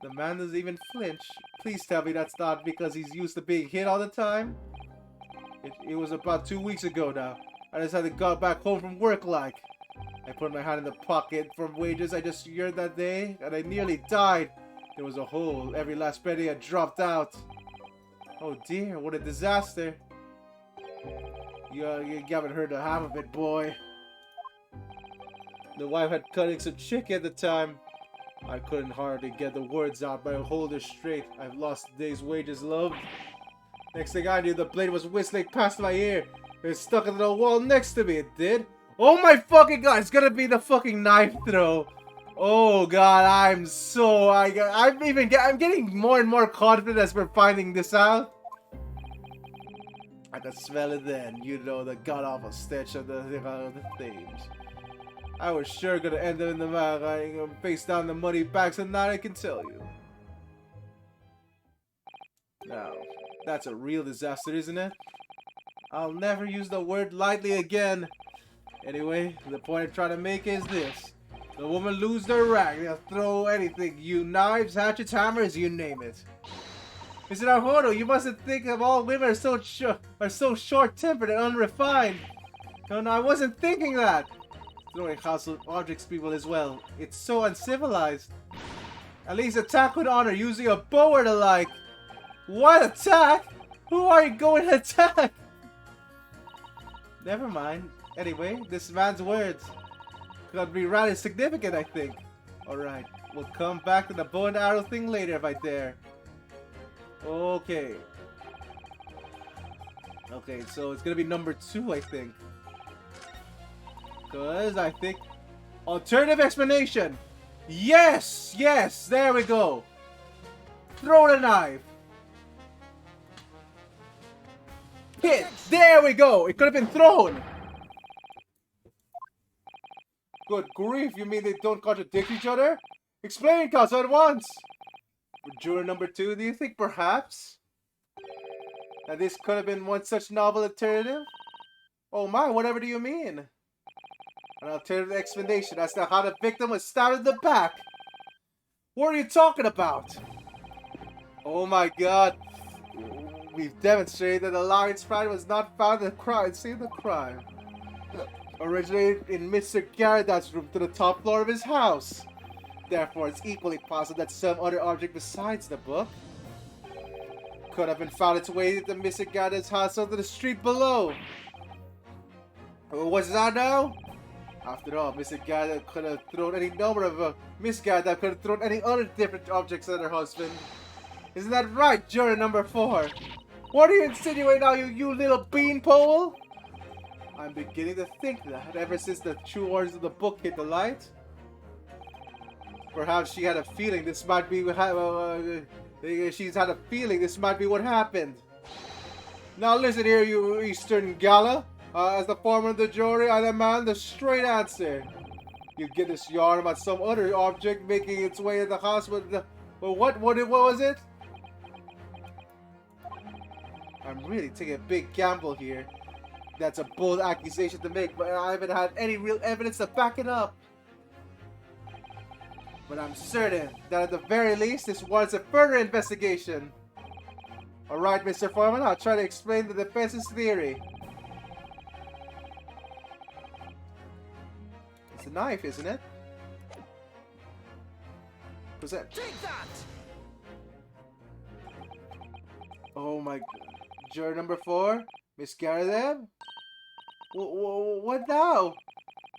The man doesn't even flinch. Please tell me that's not because he's used to being hit all the time. It was about 2 weeks ago now. I just had to go back home from work like. I put my hand in the pocket from wages I just secured that day, and I nearly died. There was a hole. Every last penny had dropped out. Oh dear, what a disaster. You haven't heard the half of it, boy. The wife had cutting some chicken at the time. I couldn't hardly get the words out, but I hold her straight. I've lost a day's wages, love. Next thing I knew, the blade was whistling past my ear. It was stuck into the wall next to me, it did. Oh my fucking god, it's gonna be the fucking knife throw. Oh god, I'm getting more and more confident as we're finding this out. I can smell it then, you know, the god-awful stench of the themes. I was sure gonna end up in the mud, face down the muddy banks, and that I can tell you. Now, that's a real disaster, isn't it? I'll never use the word lightly again. Anyway, the point I'm trying to make is this. The woman lose their rag, they'll throw anything, you knives, hatchets, hammers, you name it. Mr. Naruto, you mustn't think of all women are so short-tempered and unrefined. No, I wasn't thinking that. Throwing household objects people as well. It's so uncivilized. At least attack with honor, using a bow or the like. What attack? Who are you going to attack? Never mind. Anyway, this man's words could be rather significant, I think. Alright, we'll come back to the bow and arrow thing later if I dare. Okay. Okay, so it's gonna be number 2, I think. Because I think... Alternative explanation! Yes! Yes! There we go! Throw the knife! Hit! There we go! It could have been thrown! Good grief, you mean they don't contradict each other? Explain, Kazu, at once! For juror number 2, do you think perhaps that this could have been one such novel alternative? Oh my, whatever do you mean? An alternative explanation as to how the victim was stabbed in the back. What are you talking about? Oh my god. We've demonstrated that the lion's pride was not found in the crime. See the crime. Originated in Mr. Garada's room to the top floor of his house. Therefore, it's equally possible that some other object besides the book could have been found its way to Mr. Garada's house onto the street below. What's that now? After all, Mr. Garada could have thrown any number of Miss Garada could have thrown any other different objects at her husband. Isn't that right, juror number 4? What are you insinuating now, you little beanpole? I'm beginning to think that ever since the true orders of the book hit the light, perhaps she had a feeling this might be she's had a feeling this might be what happened. Now listen here, you Eastern Gala. As the foreman of the jury, I demand the straight answer. You get this yarn about some other object making its way to the house with the... Well, what was it? I'm really taking a big gamble here. That's a bold accusation to make, but I haven't had any real evidence to back it up. But I'm certain that at the very least, this warrants a further investigation. Alright, Mr. Foreman, I'll try to explain the defense's theory. It's a knife, isn't it? Present. Take that! Oh my... Juror number 4? Miss Garada? What now?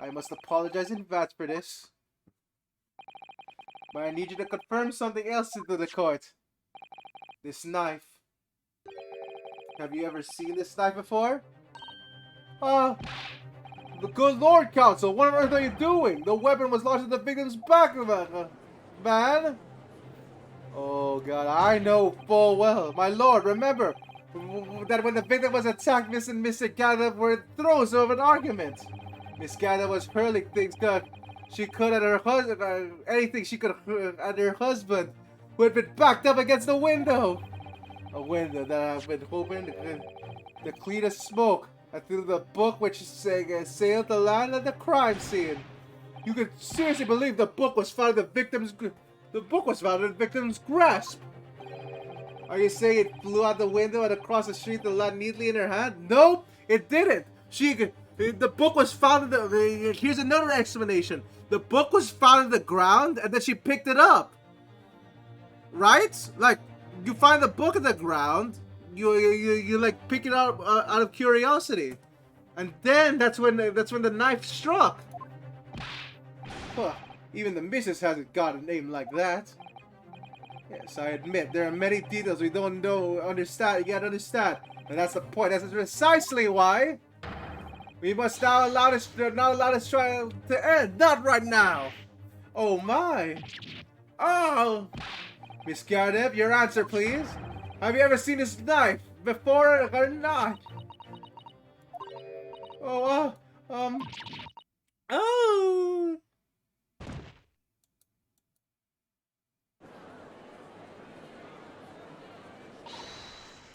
I must apologize in advance for this. But I need you to confirm something else to the court. This knife. Have you ever seen this knife before? The good Lord, Counsel, what on earth are you doing? The weapon was launched at the victim's back of it, man. Oh God, I know full well. My lord, remember that when the victim was attacked, Miss and Mr. Garada were in throes of an argument. Miss Garada was hurling things she could at her husband, anything she could at her husband, who had been backed up against the window. A window that I've been hoping to clean of smoke. And through the book which sailed the land of the crime scene. You could seriously believe the book was found in the victim's grasp. Are you saying it flew out the window and across the street and landed neatly in her hand? Nope, it didn't. The book was found in the... Here's another explanation. The book was found in the ground and then she picked it up. Right? Like, you find the book in the ground, you like pick it up out of curiosity, and then that's when the knife struck. Huh. Even the missus hasn't got a name like that. Yes, I admit there are many details we don't understand. You gotta understand, and that's the point. That's precisely why we must not allow this trial to end. Not right now. Oh my! Oh! Miss Gardev, your answer, please. Have you ever seen this knife before or not? Oh, oh!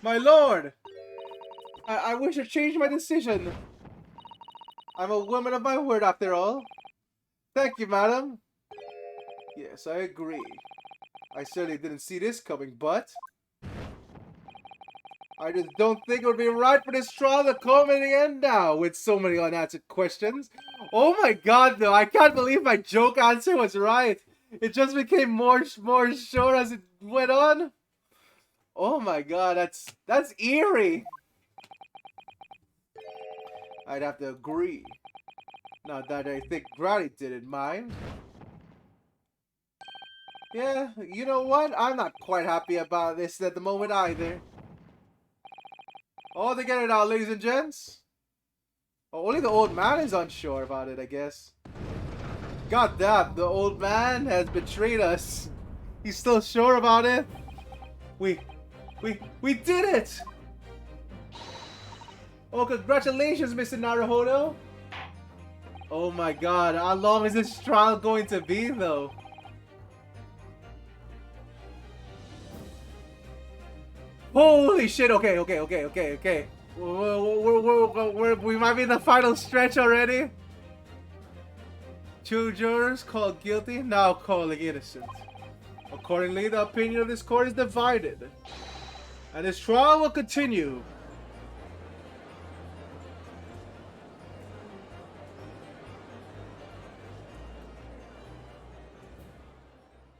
My lord! I wish to change my decision. I'm a woman of my word after all. Thank you, madam. Yes, I agree. I certainly didn't see this coming, but I just don't think it would be right for this trial to come in the end now with so many unanswered questions. Oh my god, though, I can't believe my joke answer was right. It just became more sure as it went on. Oh my god, that's eerie. I'd have to agree. Not that I think Granny didn't mind. Yeah, you know what? I'm not quite happy about this at the moment either. All together now, ladies and gents. Oh, only the old man is unsure about it, I guess. God damn, the old man has betrayed us. He's still sure about it. We did it! Oh, congratulations, Mr. Naruhodo. Oh my god, how long is this trial going to be, though? Holy shit, okay. We might be in the final stretch already. Two jurors called guilty, now calling innocent. Accordingly, the opinion of this court is divided. And this trial will continue.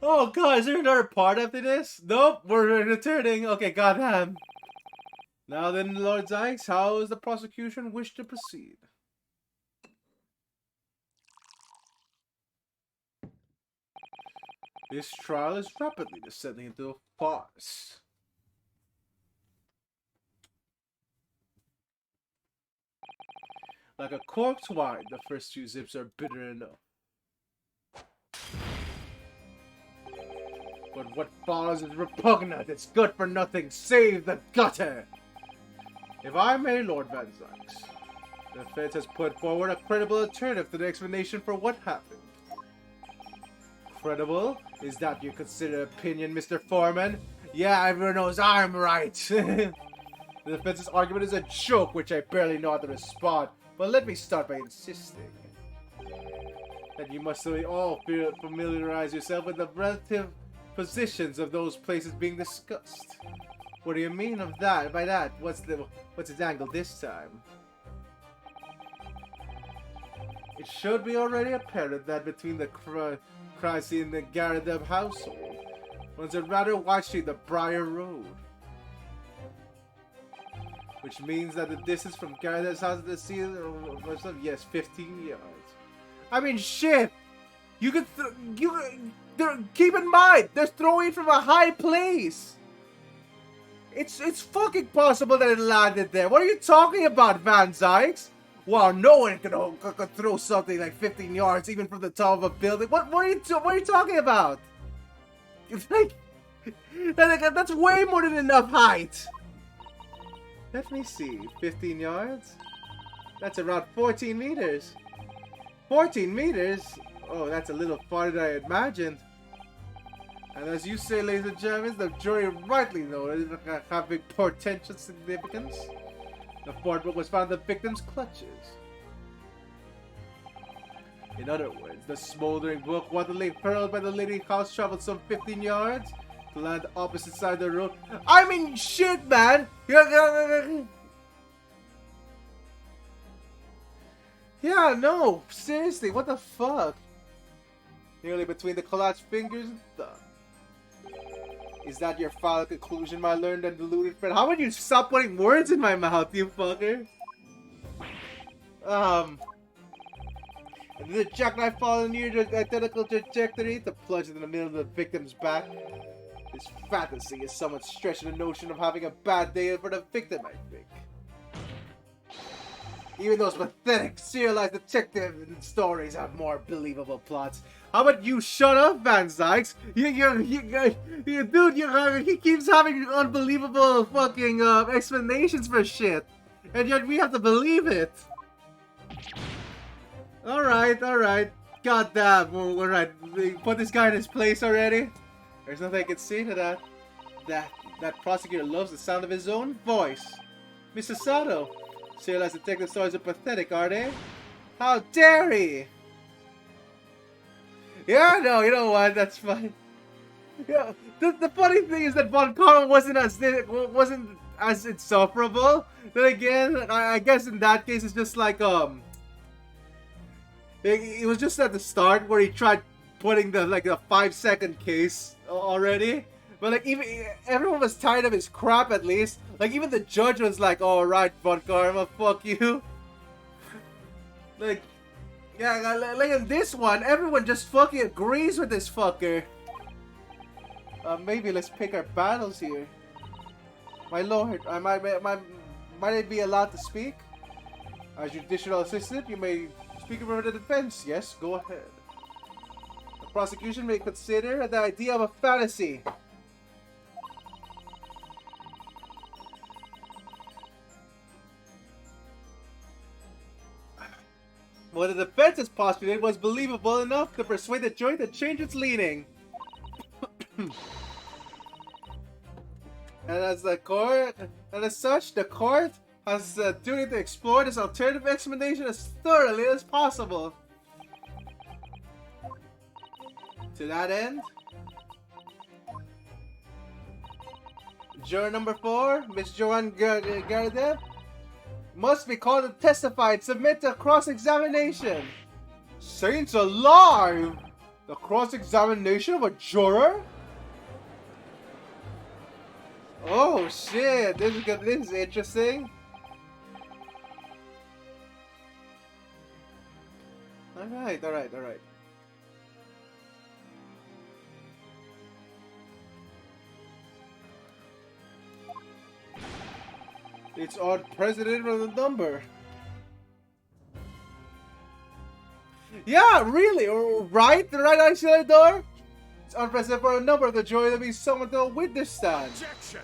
Oh god, is there another part after this? Nope, we're returning. Okay, goddamn. Now then, Lord Zykes, how does the prosecution wish to proceed? This trial is rapidly descending into a farce. Like a corked wine, the first few zips are bitter enough. But what follows is repugnant. It's good for nothing save the gutter. If I may, Lord Van Zykes, the defense has put forward a credible alternative to the explanation for what happened. Credible? Is that your considered opinion, Mr. Foreman? Yeah, everyone knows I'm right. The defense's argument is a joke, which I barely know how to respond. But let me start by insisting that you must all familiarize yourself with the relative positions of those places being discussed. What do you mean of that? By that, what's its angle this time? It should be already apparent that between the crime scene and the Garadeb household runs a rather wide street, the Briar Road. Which means that the distance from Garadeb's house to the scene is, yes, 15 yards. I mean, shit! You could, keep in mind, they're throwing from a high place! It's fucking possible that it landed there. What are you talking about, Van Zykes? Wow, no one could throw something like 15 yards even from the top of a building. What are you talking about? It's like that's way more than enough height. Let me see, 15 yards? That's around 14 meters. 14 meters? Oh, that's a little farther than I imagined. And as you say, ladies and gentlemen, the jury rightly noted it having potential significance. The fourth book was found in the victim's clutches. In other words, the smoldering book, wantonly hurled by the lady house, traveled some 15 yards to land opposite side of the road. I mean, shit, man! Yeah, no, seriously, what the fuck? Nearly between the collapsed fingers and thumb. Is that your final conclusion, my learned and deluded friend? How would you stop putting words in my mouth, you fucker? Did the jackknife fall near the identical trajectory to plunge in the middle of the victim's back? This fantasy is somewhat stretching the notion of having a bad day for the victim, I think. Even those pathetic serialized detective stories have more believable plots. How about you shut up, Van Zykes? Dude, he keeps having unbelievable fucking explanations for shit. And yet we have to believe it. Alright. God damn, alright. Put this guy in his place already. There's nothing I can say to that. That prosecutor loves the sound of his own voice. Mr. Sato, serialized detective stories are pathetic, are they? How dare he? Yeah, no, you know what? That's fine. Yeah, the funny thing is that Von Karma wasn't as insufferable. Then again, I guess in that case it's just like it was just at the start where he tried putting the 5-second case already. But like even everyone was tired of his crap at least. Like even the judge was like, "All right, Von Karma, fuck you." Like, yeah, like in this one, everyone just fucking agrees with this fucker. Maybe let's pick our battles here. My lord, might I be allowed to speak? As judicial assistant, you may speak for the defense. Yes, go ahead. The prosecution may consider the idea of a fantasy. What the defense has postulated was believable enough to persuade the jury to change its leaning. And as such, the court has the duty to explore this alternative explanation as thoroughly as possible. To that end, juror number 4, Miss Joanne Gardev, must be called to testify and submit to cross-examination. Saints alive! The cross-examination of a juror? Oh shit, this is interesting. Alright. It's odd precedent for the number. Yeah, really, right? The right isolator? It's unprecedented for a number of the jury to be summoned to a witness stand. Objection!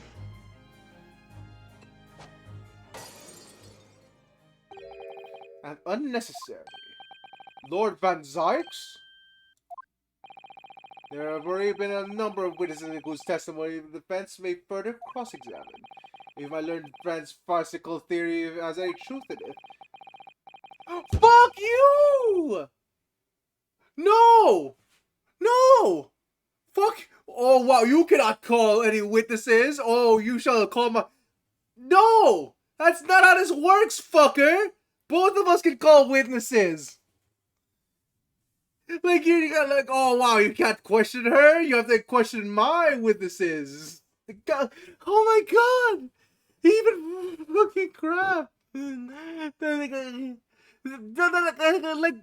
And unnecessary. Lord Van Zykes? There have already been a number of witnesses whose testimony the defense may further cross-examine. If I learned Van's farcical theory has any truth in it. Fuck you! No! No! Fuck! Oh wow, you cannot call any witnesses. Oh, you shall call my... No! That's not how this works, fucker! Both of us can call witnesses. Like, you got like, oh wow, you can't question her. You have to question my witnesses. God, oh my god! Even fucking crap. Like,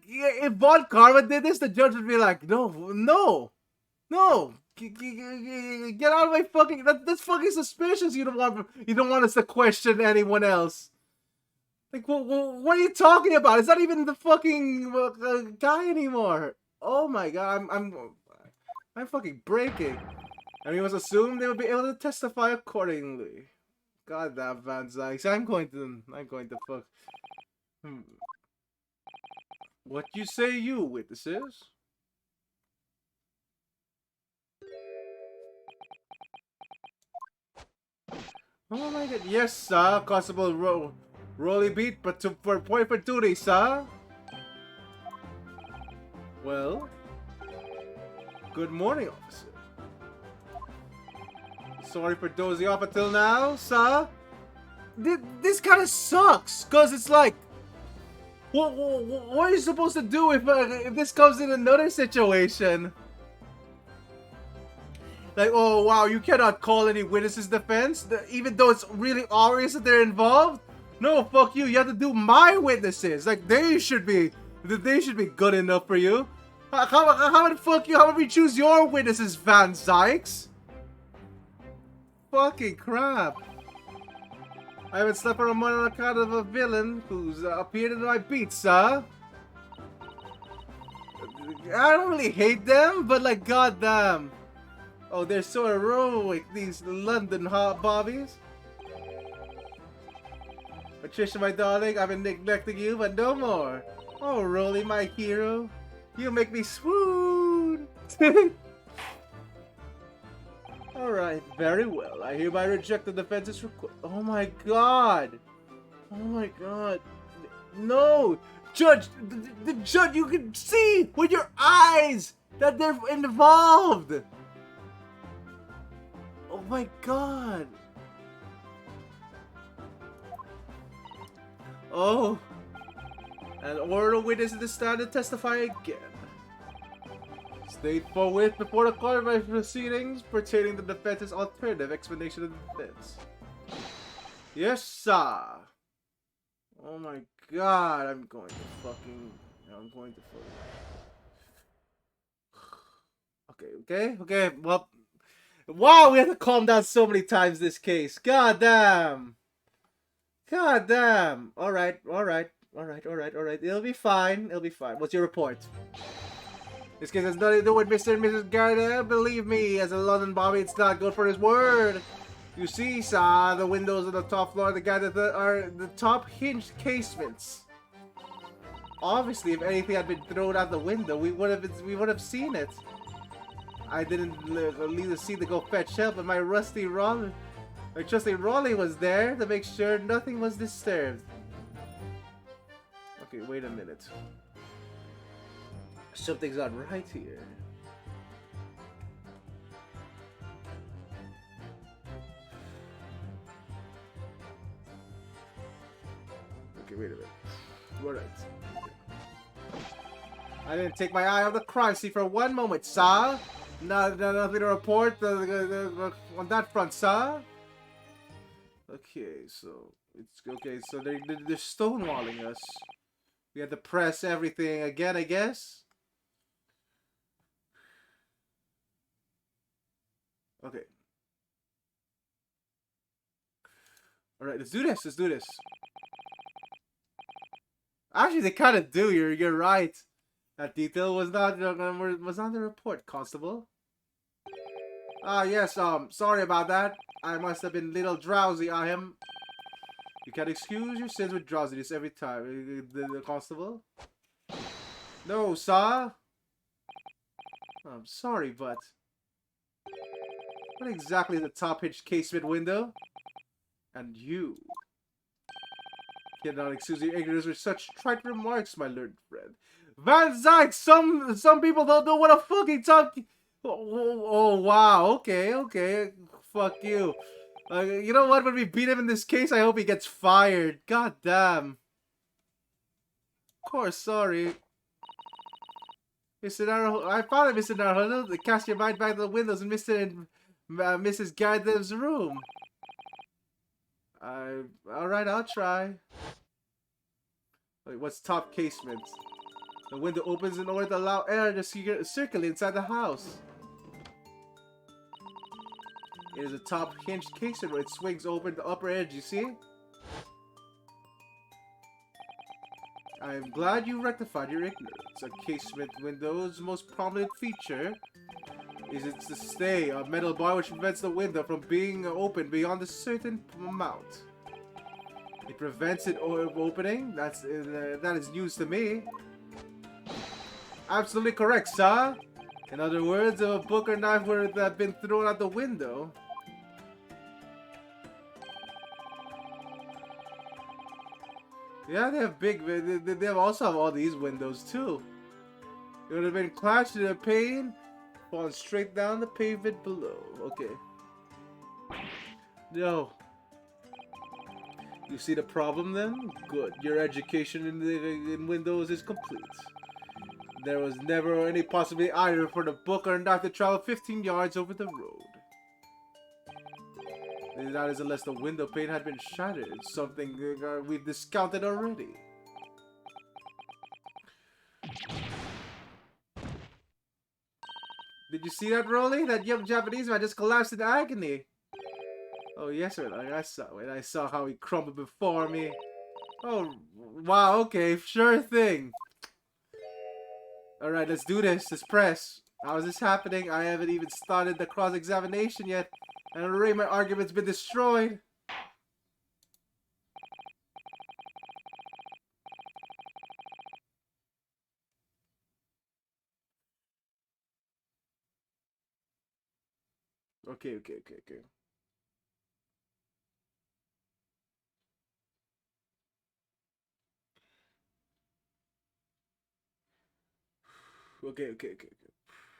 if Von Karma did this, the judge would be like, no. Get out of my fucking. That's fucking suspicious. You don't want us to question anyone else. Like, what are you talking about? It's not even the fucking guy anymore. Oh my god, I'm fucking breaking. And we must assume they will be able to testify accordingly. God damn Van Zykes. I'm going to fuck. What you say, you witnesses? Oh my god, yes, sir. Constable Rolly beat, but for point for duty, sir. Well, good morning, officer. Sorry for dozing off until now, sir. This kind of sucks, cause it's like, what are you supposed to do if this comes in another situation? Like, oh wow, you cannot call any witnesses defense, even though it's really obvious that they're involved. No, fuck you. You have to do my witnesses. Like, they should be good enough for you. How the fuck you? How about we choose your witnesses, Van Zykes? Fucking crap. I haven't slept for a month on account of a villain who's appeared in my beats, sir. I don't really hate them, but like, goddamn. Oh, they're so heroic, these London hot bobbies. Patricia, my darling, I've been neglecting you, but no more. Oh, Rolly, my hero. You make me swoon. Alright, very well. I hereby reject the defense's request. Oh my god. Oh my god. No! Judge! The judge, you can see with your eyes that they're involved! Oh my god. Oh. And order witness to stand and testify again. State forthwith before the court of proceedings pertaining to the defense's alternative explanation of the defense. Yes, sir. Oh my god, I'm going to fucking... Okay, well... Wow, we have to calm down so many times this case. God damn. Alright. It'll be fine. What's your report? This case has nothing to do with Mr. and Mrs. Gardner. Believe me, as a London Bobby, it's not good for his word. You see, sir, the windows on the top floor of the garden are the top hinged casements. Obviously, if anything had been thrown out the window, we would have seen it. I didn't leave the scene to go fetch help, but my trusty Rolly was there to make sure nothing was disturbed. Okay, wait a minute. Something's not right here. Okay, wait a minute. Alright. I didn't take my eye off the crime scene for one moment, sir. Nothing to report on that front, sir. Okay, so they're stonewalling us. We have to press everything again, I guess. Okay. All right, let's do this. Actually, they kind of do. You're right. That detail was not the report, Constable. Ah, yes. Sorry about that. I must have been a little drowsy. I am. You can excuse your sins with drowsiness every time. The Constable. No, sir. I'm sorry, but what exactly is the top hitched casement window? And you cannot excuse your ignorance with such trite remarks, my learned friend. Van Zyke, some people don't know what a fucking top. Oh wow, okay. Fuck you. You know what? When we beat him in this case, I hope he gets fired. God damn. Of course, sorry. Mr. Naruto, I found it, Mr. Naruto. Cast your mind back to the windows in Mr. and Mrs. Gardner's room. Alright, I'll try. Wait, what's top casement? The window opens in order to allow air to circulate inside the house. It is a top hinged casement where it swings open the upper edge, you see? I am glad you rectified your ignorance. A casement window's most prominent feature is its stay, a metal bar which prevents the window from being opened beyond a certain amount. It prevents it opening? That is news to me. Absolutely correct, sir. In other words, if a book or knife were to have been thrown out the window, yeah, they have big. They also have all these windows too. It would have been clashed to the pane, falling straight down the pavement below. Okay. No. You see the problem then? Good. Your education in Windows is complete. There was never any possibility either for the book or knife to travel 15 yards over the road. That is unless the window pane had been shattered. Something we've discounted already. Did you see that, Rolly? That young Japanese man just collapsed in agony. Oh, yes, sir. Like I saw it. I saw how he crumbled before me. Oh, wow. Okay, sure thing. All right, let's do this. Let's press. How is this happening? I haven't even started the cross-examination yet, and already my argument's been destroyed. Okay. Okay.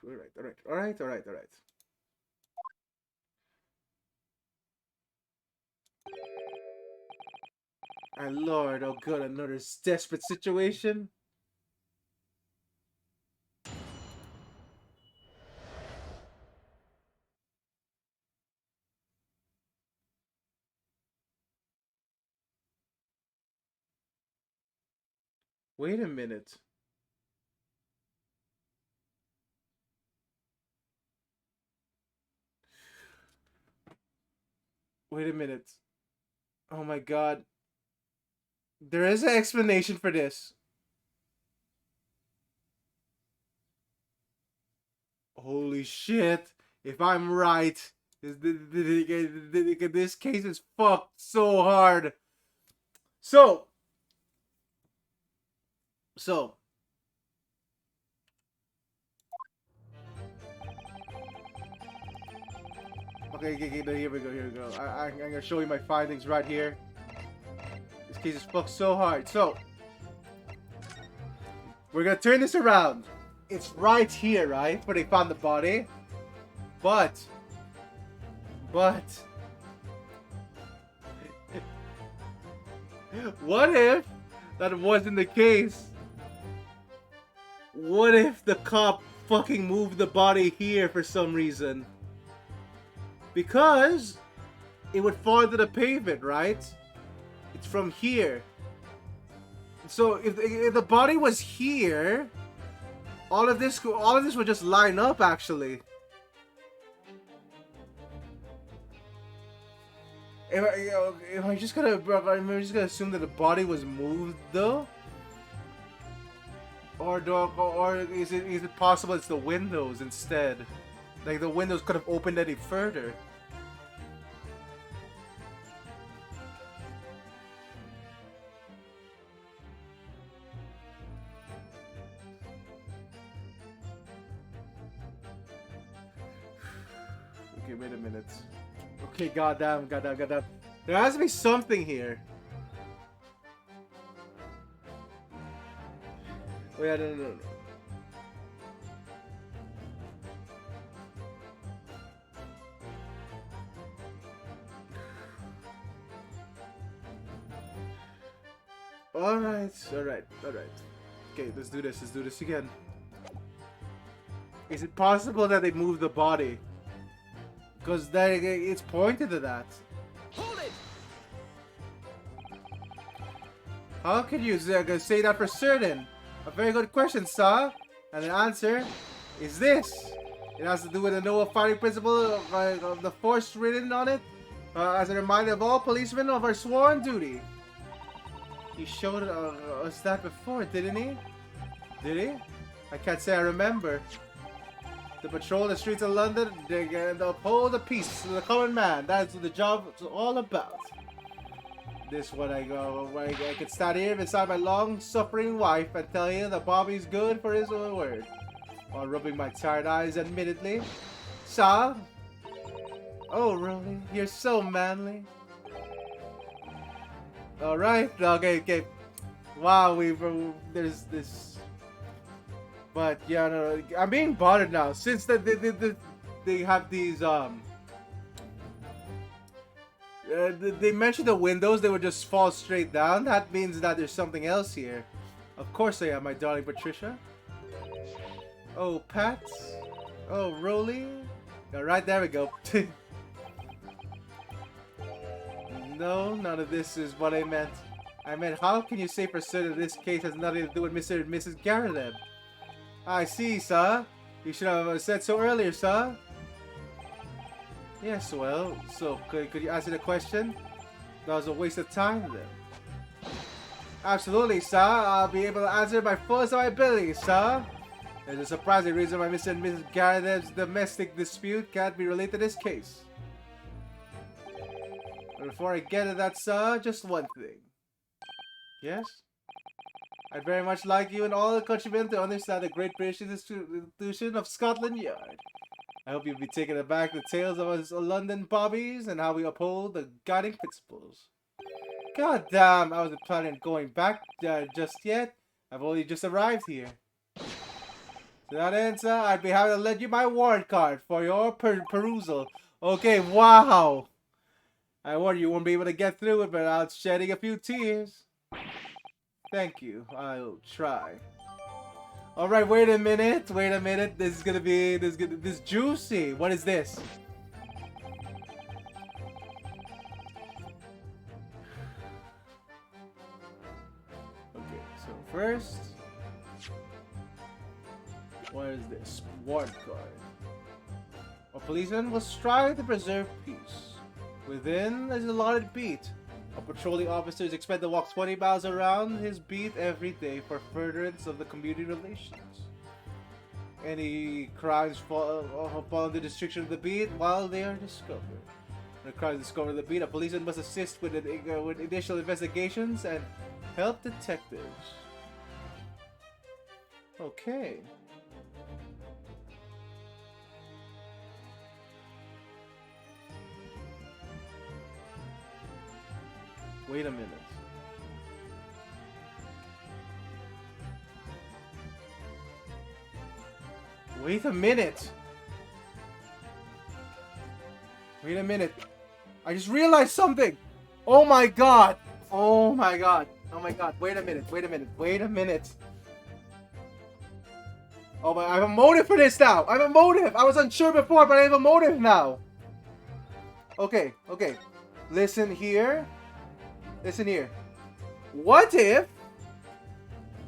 All right. And Lord, oh good, another desperate situation. Wait a minute. Wait a minute. Oh my god. There is an explanation for this. Holy shit. If I'm right, this case is fucked so hard. So. Okay, here we go. I'm gonna show you my findings right here. This case is fucked so hard. So, we're gonna turn this around. It's right here, right? Where they found the body. But. What if that wasn't the case? What if the cop fucking moved the body here for some reason? Because it would fall to the pavement, right? It's from here. So if the body was here, all of this would just line up actually. Am I just gonna assume that the body was moved though? Or is it possible it's the windows instead? Like the windows could have opened any further. Okay, wait a minute. Okay, goddamn. There has to be something here. Oh yeah, no. Alright. Okay, let's do this again. Is it possible that they moved the body? Because it's pointed to that. Hold it! How can you say that for certain? A very good question, sir. And the answer is this. It has to do with the Noah fighting principle of the force written on it. As a reminder of all policemen of our sworn duty. He showed us that before, didn't he? Did he? I can't say I remember. To patrol the streets of London and uphold the peace of the common man. That's what the job is all about. This one I can stand here beside my long-suffering wife and tell you that Bobby's good for his own word. While rubbing my tired eyes admittedly. Sir? Oh, really? You're so manly. Alright, okay. Wow, there's this... But yeah, no, I'm being bothered now since they have these they mentioned the windows, they would just fall straight down. That means that there's something else here. Of course I am, my darling Patricia. Oh, Pat. Oh, Rolly. Alright, there we go. No, none of this is what I meant. I meant, how can you say for certain this case has nothing to do with Mr. and Mrs. Garrett? I see, sir. You should have said so earlier, sir. Yes, well, so could you answer the question? That was a waste of time then. Absolutely, sir. I'll be able to answer by fullest of my abilities, sir. There's a surprising reason why Mr. and Mrs. Garrett's domestic dispute can't be related to this case. But before I get to that, sir, just one thing. Yes? I'd very much like you and all the countrymen to understand the Great British Institution of Scotland Yard. I hope you'll be taken aback the tales of us London bobbies and how we uphold the guiding principles. God damn, I wasn't planning on going back just yet. I've only just arrived here. To that end, sir, I'd be happy to lend you my warrant card for your perusal. Okay, wow. I warn you won't be able to get through it without shedding a few tears. Thank you. I'll try. Alright, wait a minute. This is gonna be this juicy. What is this? Okay, so first, what is this? Warrant card. A policeman will strive to preserve peace. Within is a allotted beat. A patrolling officer is expected to walk 20 miles around his beat every day for furtherance of the community relations. Any crimes fall under the restriction of the beat while they are discovered. When a crime is discovered in the beat, a policeman must assist with initial investigations and help detectives. Okay. Wait a minute. Wait a minute. Wait a minute. I just realized something. Oh my god. Oh my god. Oh my god. Wait a minute. Wait a minute. Wait a minute. Oh my, I have a motive for this now. I have a motive. I was unsure before, but I have a motive now. Okay, okay. Listen here. Listen here. What if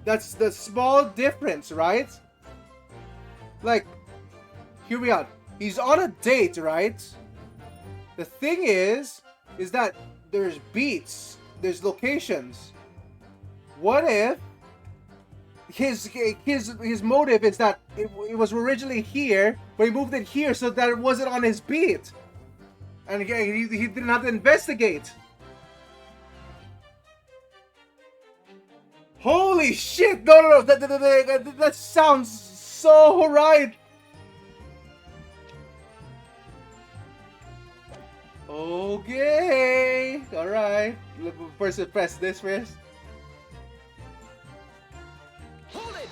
that's the small difference, right? Like, hear me out. He's on a date, right? The thing is that there's beats, there's locations. What if his motive is that it was originally here, but he moved it here so that it wasn't on his beat, and again he didn't have to investigate. Holy shit! No, that sounds so right. Okay, all right. First, press this first. Hold it!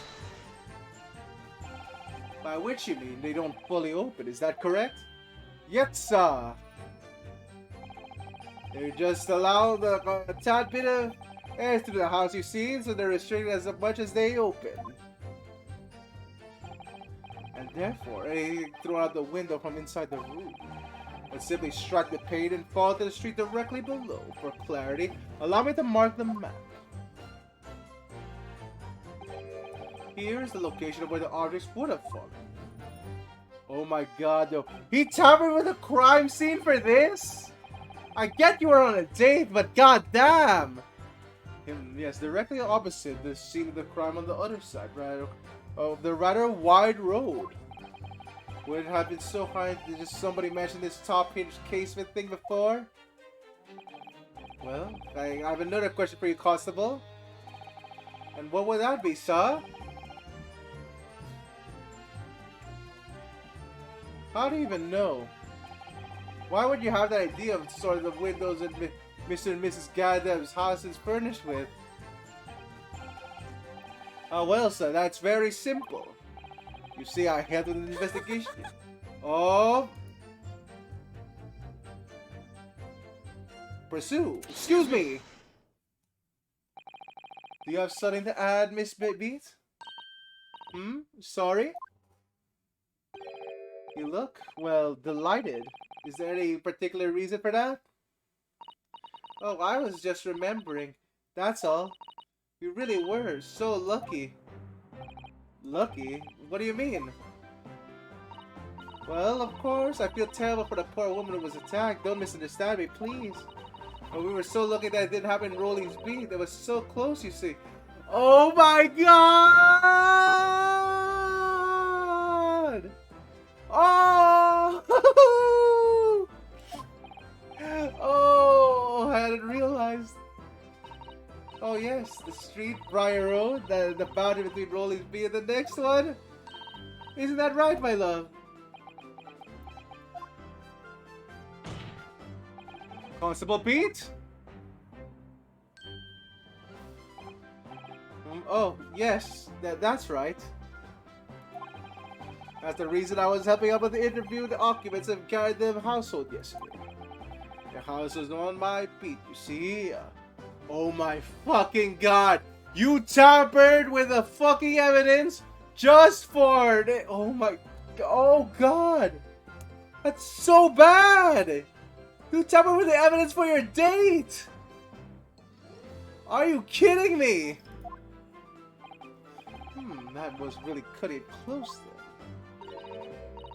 By which you mean they don't fully open? Is that correct? Yes, sir. They just allow a tad bit of air through the house, you see, so they're restricted as much as they open. And therefore, they throw out the window from inside the room. But simply strike the pane and fall to the street directly below. For clarity, allow me to mark the map. Here is the location of where the objects would have fallen. Oh my god, though. He tampered with a crime scene for this? I get you were on a date, but goddamn! Yes, directly opposite the scene of the crime on the other side, right, of the rather wide road. Would it have been so hard to just somebody mention this top hinge casement thing before? Well, I have another question for you, Constable. And what would that be, sir? How do you even know? Why would you have that idea of sort of the windows that Mr. and Mrs. Gaddam's house is furnished with? Well, sir, that's very simple. You see, I handled an investigation. Oh. Pursue. Excuse me. Do you have something to add, Miss Beat? Sorry? You look, well, delighted. Is there any particular reason for that? Oh, I was just remembering. That's all. You really were so lucky. Lucky? What do you mean? Well, of course, I feel terrible for the poor woman who was attacked. Don't misunderstand me, please. But we were so lucky that it didn't happen in Rolling's beat. It was so close, you see. Oh my god! Oh! Oh, I hadn't realized. Oh yes, the street, Briar Road, the boundary between Rolling's beat and the next one. Isn't that right, my love? Constable Pete? Oh, yes, that's right. That's the reason I was helping out with the interview the occupants of Garden household yesterday. The house was on my beat, you see. Oh my fucking god! You tampered with the fucking evidence just for it! Oh my... Oh god! That's so bad! You tampered with the evidence for your date! Are you kidding me? That was really cutting it close then.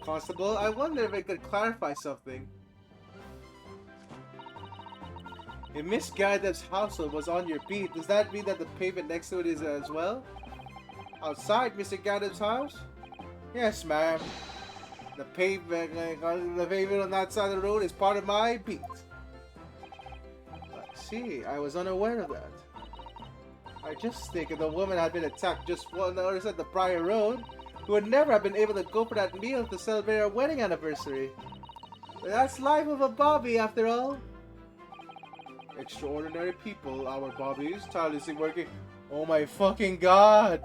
Constable, I wonder if I could clarify something. If Miss Gardev's household was on your beat, does that mean that the pavement next to it is as well? Outside Mr. Gardev's house? Yes, ma'am. The pavement on that side of the road is part of my beat. I see, I was unaware of that. I just think if the woman had been attacked just on the other side of the Briar Road, we would never have been able to go for that meal to celebrate our wedding anniversary. But that's life of a Bobby, after all. Extraordinary people, our Bobbies, tirelessly working. Oh my fucking god!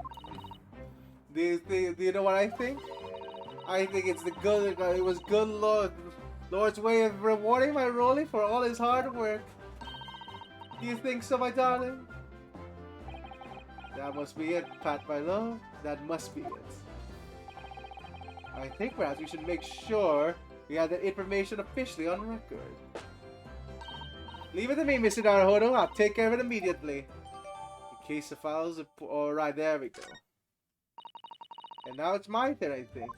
Do you know what I think? I think it's the good. It was good Lord's way of rewarding my Rolly for all his hard work. Do you think so, my darling? That must be it, Pat, my love. That must be it. I think perhaps we should make sure we have that information officially on record. Leave it to me, Mr. Naruhodo. I'll take care of it immediately. In case the files are... Alright, there we go. And now it's my turn, I think.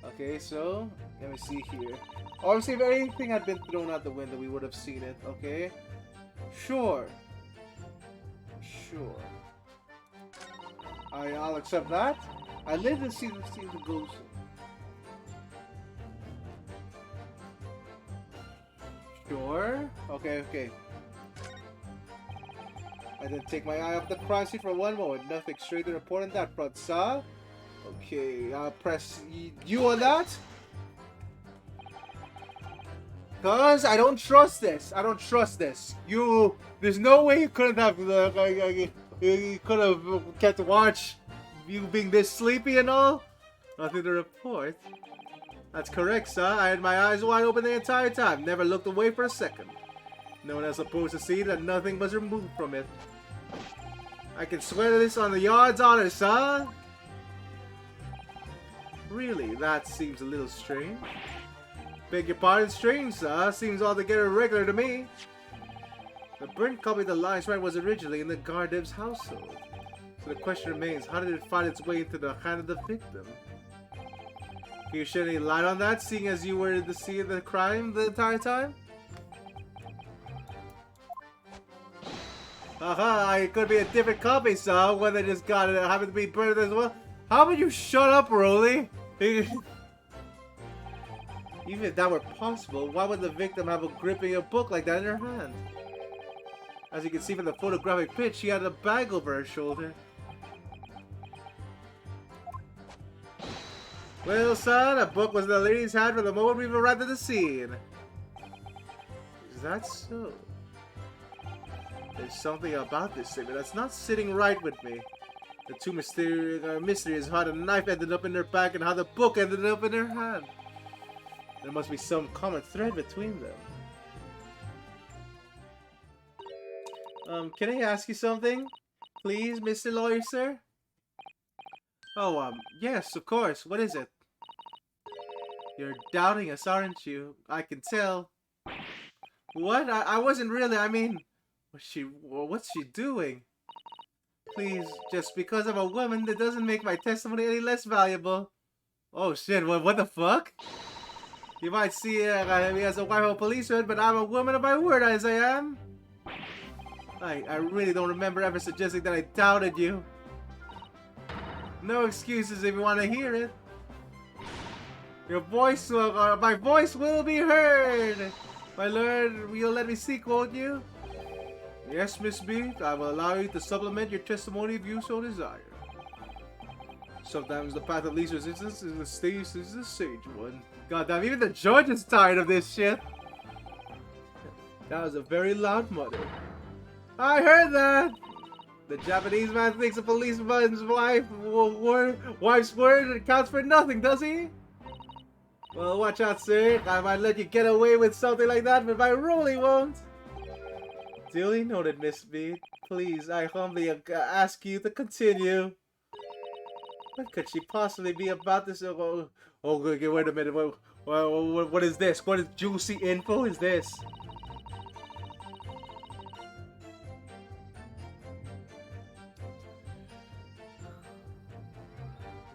Okay, so... Let me see here. Obviously, if anything had been thrown out the window, we would have seen it, okay? Sure. Sure. I'll accept that. I live to see the ghost. Sure. Okay. I didn't take my eye off the crime scene for one moment. Nothing straight to report on that front, sir. Okay, I'll press you on that. Cause I don't trust this. There's no way you couldn't have. You could have kept watch. You being this sleepy and all. Nothing to report. That's correct, sir. I had my eyes wide open the entire time. Never looked away for a second. No one else supposed to see that nothing was removed from it. I can swear to this on the yard's honor, sir. Really, that seems a little strange. Beg your pardon, strange, sir. Seems altogether irregular to me. The burnt copy of the lion's right was originally in the Gardev's household. So the question remains, how did it find its way into the hand of the victim? Can you shed any light on that, seeing as you were at the scene of the crime the entire time? Haha, it could be a different copy, sir. Whether just got it happened to be burned as well. How about you shut up, Rolly? Even if that were possible, why would the victim have a gripping a book like that in her hand? As you can see from the photographic pitch, she had a bag over her shoulder. Well, son, a book was in the lady's hand from the moment we arrived at the scene. Is that so? There's something about this statement that's not sitting right with me. The two mysteries how the knife ended up in her back and how the book ended up in her hand. There must be some common thread between them. Can I ask you something? Please, Mr. Lawyer, sir? Oh, yes, of course. What is it? You're doubting us, aren't you? I can tell. What? I wasn't really, I mean... What's she doing? Please, just because I'm a woman, that doesn't make my testimony any less valuable. Oh shit, what the fuck? You might see me as a white hole policeman, but I'm a woman of my word as I am. I really don't remember ever suggesting that I doubted you. No excuses if you want to hear it. Your voice will, my voice will be heard. My lord, you'll let me speak, won't you? Yes, Miss B. I will allow you to supplement your testimony if you so desire. Sometimes the path of least resistance is the sage one. God damn, even the judge is tired of this shit. That was a very loud mutter. I heard that. The Japanese man thinks a policeman's wife's word counts for nothing, does he? Well, watch out, sir. I might let you get away with something like that, but my really won't. Duly noted, Miss B. Please, I humbly ask you to continue. What could she possibly be about this? Oh, okay, wait a minute. What is this? What is juicy info is this?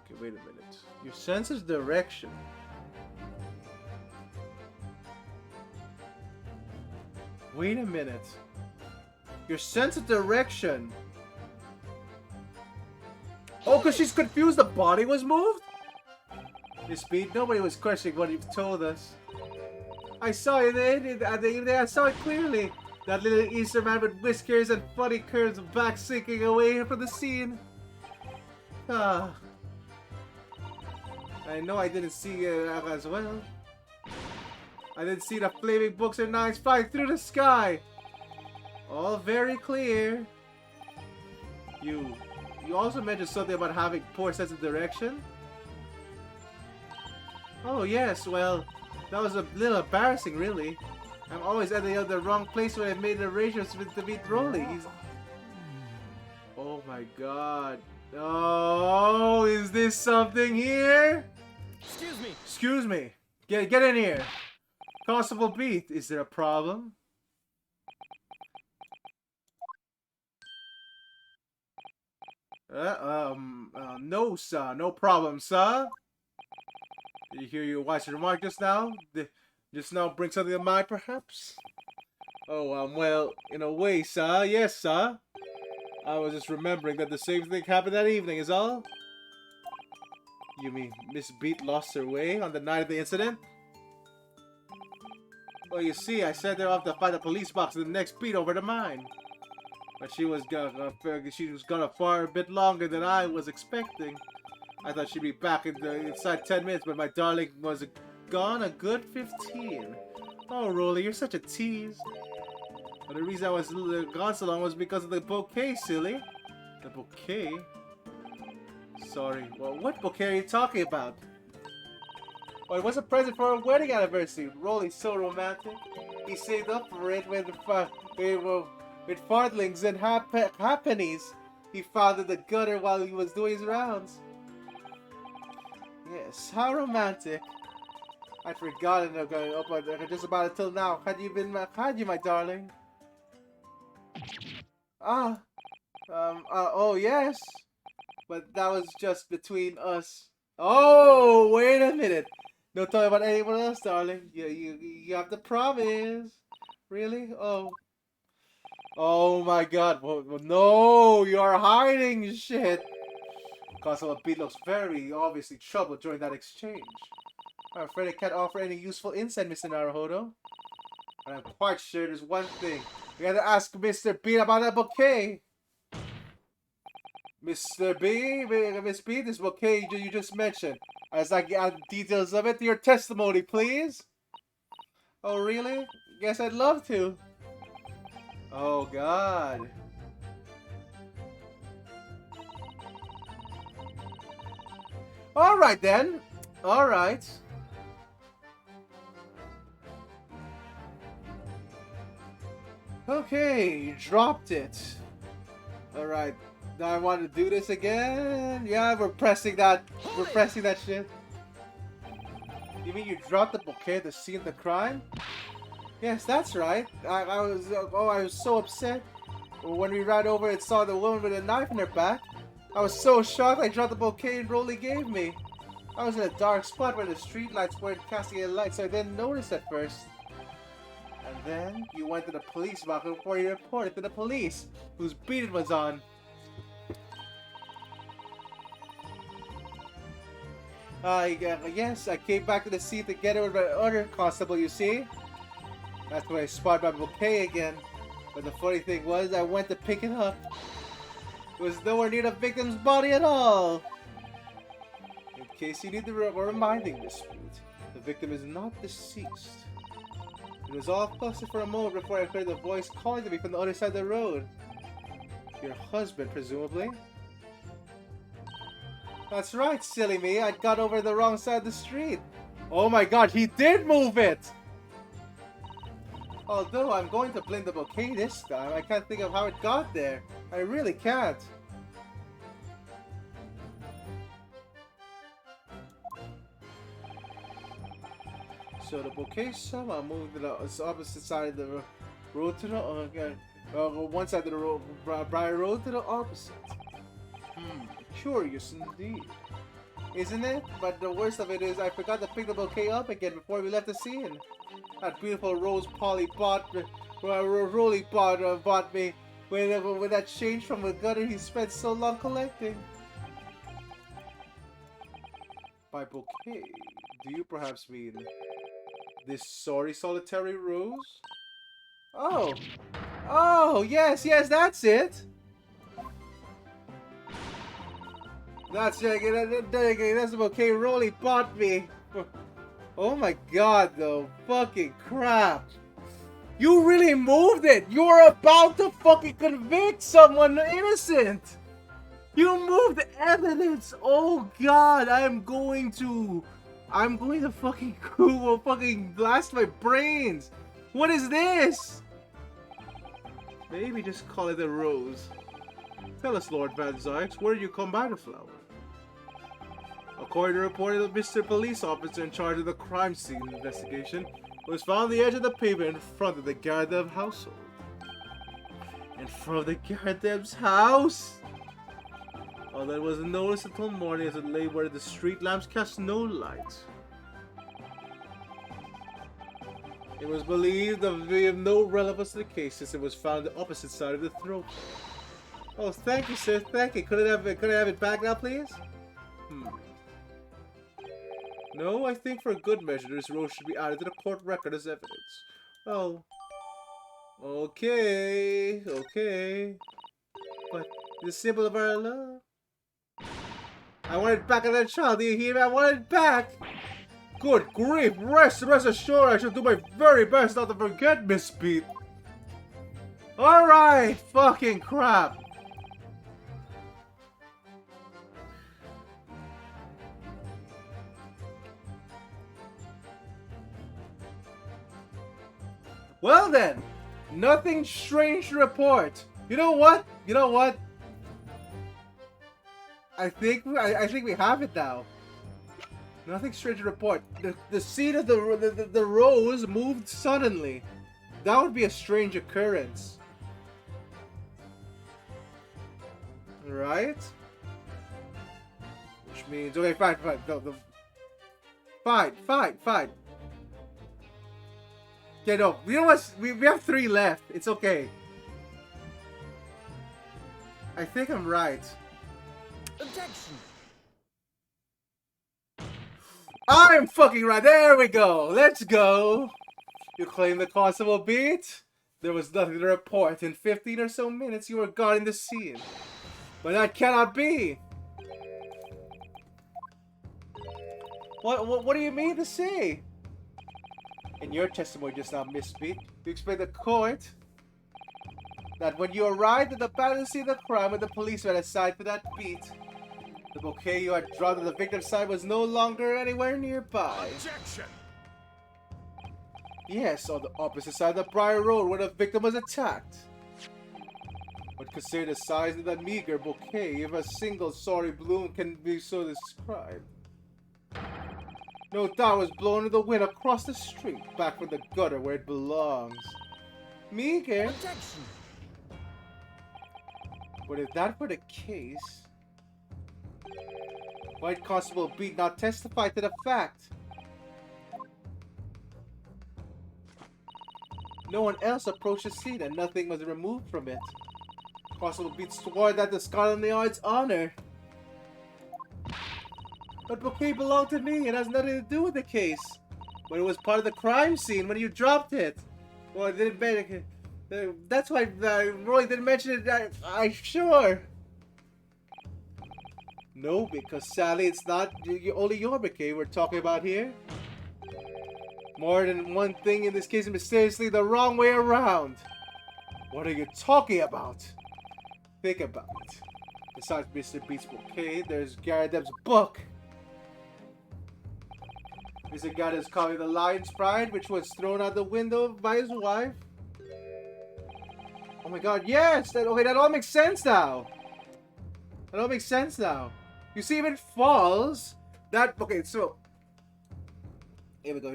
Okay, wait a minute. Your sense of direction. Wait a minute. Your sense of direction. Oh, because she's confused the body was moved? Miss B, nobody was questioning what you've told us. I saw it I saw it clearly. That little Easter man with whiskers and funny curves back sinking away from the scene. Ah. I know I didn't see it as well. I didn't see the flaming books and knives flying through the sky. All very clear. You also mentioned something about having poor sense of direction. Oh yes, well, that was a little embarrassing, really. I'm always ending up the wrong place when I made arrangements to meet Rolly. Oh my god. Oh, is this something here? Excuse me. Excuse me. Get in here. Constable Beat, is there a problem? No, sir. No problem, sir. Did you hear your wife's remark just now? Just now bring something to mind, perhaps? Oh, well, in a way, sir. Yes, sir. I was just remembering that the same thing happened that evening, is all. You mean Miss Beat lost her way on the night of the incident? Well, you see, I sent her off to find a police box in the next beat over to mine. But she was gone a far bit longer than I was expecting. I thought she'd be back inside 10 minutes, but my darling was gone a good 15. Oh, Rolly, you're such a tease. But the reason I was gone so long was because of the bouquet, silly. The bouquet? Sorry, well, what bouquet are you talking about? Oh, it was a present for our wedding anniversary. Rolly's so romantic. He saved up for it with farthings and halfpennies he found in the gutter while he was doing his rounds. Yes, how romantic. I'd forgotten just about until now. Had you, my darling? Oh yes. But that was just between us. Oh, wait a minute. Don't tell me about anyone else, darling. You have to promise. Really? Oh. Oh my god. No, you're hiding shit. Constable Beat looks very obviously troubled during that exchange. I'm afraid I can't offer any useful insight, Mr. Naruhodo. But I'm quite sure there's one thing. We gotta ask Mr. Beat about that bouquet. Mr. B, Miss B, this bouquet you just mentioned. As I add details of it to your testimony, please. Oh, really? Guess I'd love to. Oh, God. Alright, then. Alright. Okay, you dropped it. Alright. Now I want to do this again. Yeah, we're pressing that shit. You mean you dropped the bouquet at the scene of the crime? Yes, that's right. I was so upset when we ran over and saw the woman with a knife in her back. I was so shocked I dropped the bouquet Rolly gave me. I was in a dark spot where the streetlights weren't casting a light, so I didn't notice at first. And then you went to the police box before you reported to the police, whose beat it was on. Yes, I came back to the scene together with my other constable, you see? That's when I spotted my bouquet again. But the funny thing was, I went to pick it up. It was nowhere near the victim's body at all. In case you need a reminding, Miss Sweet, the victim is not deceased. It was all clustered for a moment before I heard the voice calling to me from the other side of the road. Your husband, presumably? That's right, silly me. I got over the wrong side of the street. Oh my god, he did move it! Although I'm going to blame the bouquet this time, I can't think of how it got there. I really can't. So the bouquet somehow moved to the opposite side of the road to the one side of the road, Briar Road to the opposite. Curious indeed, isn't it? But the worst of it is I forgot to pick the bouquet up again before we left the scene. That beautiful rose Polly bought me with that change from the gutter he spent so long collecting. By bouquet, do you perhaps mean this sorry solitary rose? Oh, yes, that's it. That's the bouquet Rolly bought me. Oh my god, though. Fucking crap. You really moved it. You were about to fucking convict someone innocent. You moved evidence. Oh god, I'm going to fucking blast my brains. What is this? Maybe just call it a rose. Tell us, Lord Van Zykes, where did you come by the flower? According to report of Mr. Police Officer in charge of the crime scene investigation, it was found on the edge of the pavement in front of the Gardev household. In front of the Gardev's house? All that wasn't noticed until morning as it lay where the street lamps cast no light. It was believed to be of no relevance to the case since it was found on the opposite side of the throat. Oh, thank you, sir. Thank you. Could I have it back now, please? No, I think for a good measure, this rose should be added to the court record as evidence. Oh. Okay. But the symbol of our love. I want it back of that child. Do you hear me? I want it back. Good grief. Rest assured, I shall do my very best not to forget, Miss Beat. Alright. Fucking crap. Well then, nothing strange to report. You know what? I think we have it now. Nothing strange to report. The seed of the rose moved suddenly. That would be a strange occurrence, right? Which means okay, fine. Fine. Yeah, no, you know what? We have 3 left. It's okay. I think I'm right. Objection! I'm fucking right. There we go. Let's go. You claim the constable beat? There was nothing to report. In 15 or so minutes, you were guarding the scene. But that cannot be. What do you mean to say? In your testimony just now, Miss Beat, you explained to court that when you arrived at the battle scene of the crime with the policeman assigned to that beat, the bouquet you had drawn to the victim's side was no longer anywhere nearby. Objection! Yes, on the opposite side of the Briar Road where the victim was attacked. But consider the size of that meager bouquet if a single sorry bloom can be so described. No doubt it was blown to the wind across the street, back from the gutter where it belongs. Meager? Objection! But if that were the case, Why did Constable Beat not testify to the fact? No one else approached the scene and nothing was removed from it. Constable Beat swore that the Scotland Yard's honor. But bouquet belonged to me. It has nothing to do with the case. When it was part of the crime scene when you dropped it. Well, I didn't mention it. That's why Roy didn't mention it. I'm sure. No, because Sally, it's not only your bouquet we're talking about here. More than one thing in this case is mysteriously the wrong way around. What are you talking about? Think about it. Besides Mr. Beat's bouquet, there's Gary Depp's book. Mr. Gardner's copy of The Lion's Pride, which was thrown out the window by his wife. Oh my god, yes! That all makes sense now! That all makes sense now. You see, if it falls, that... Okay, so... Here we go.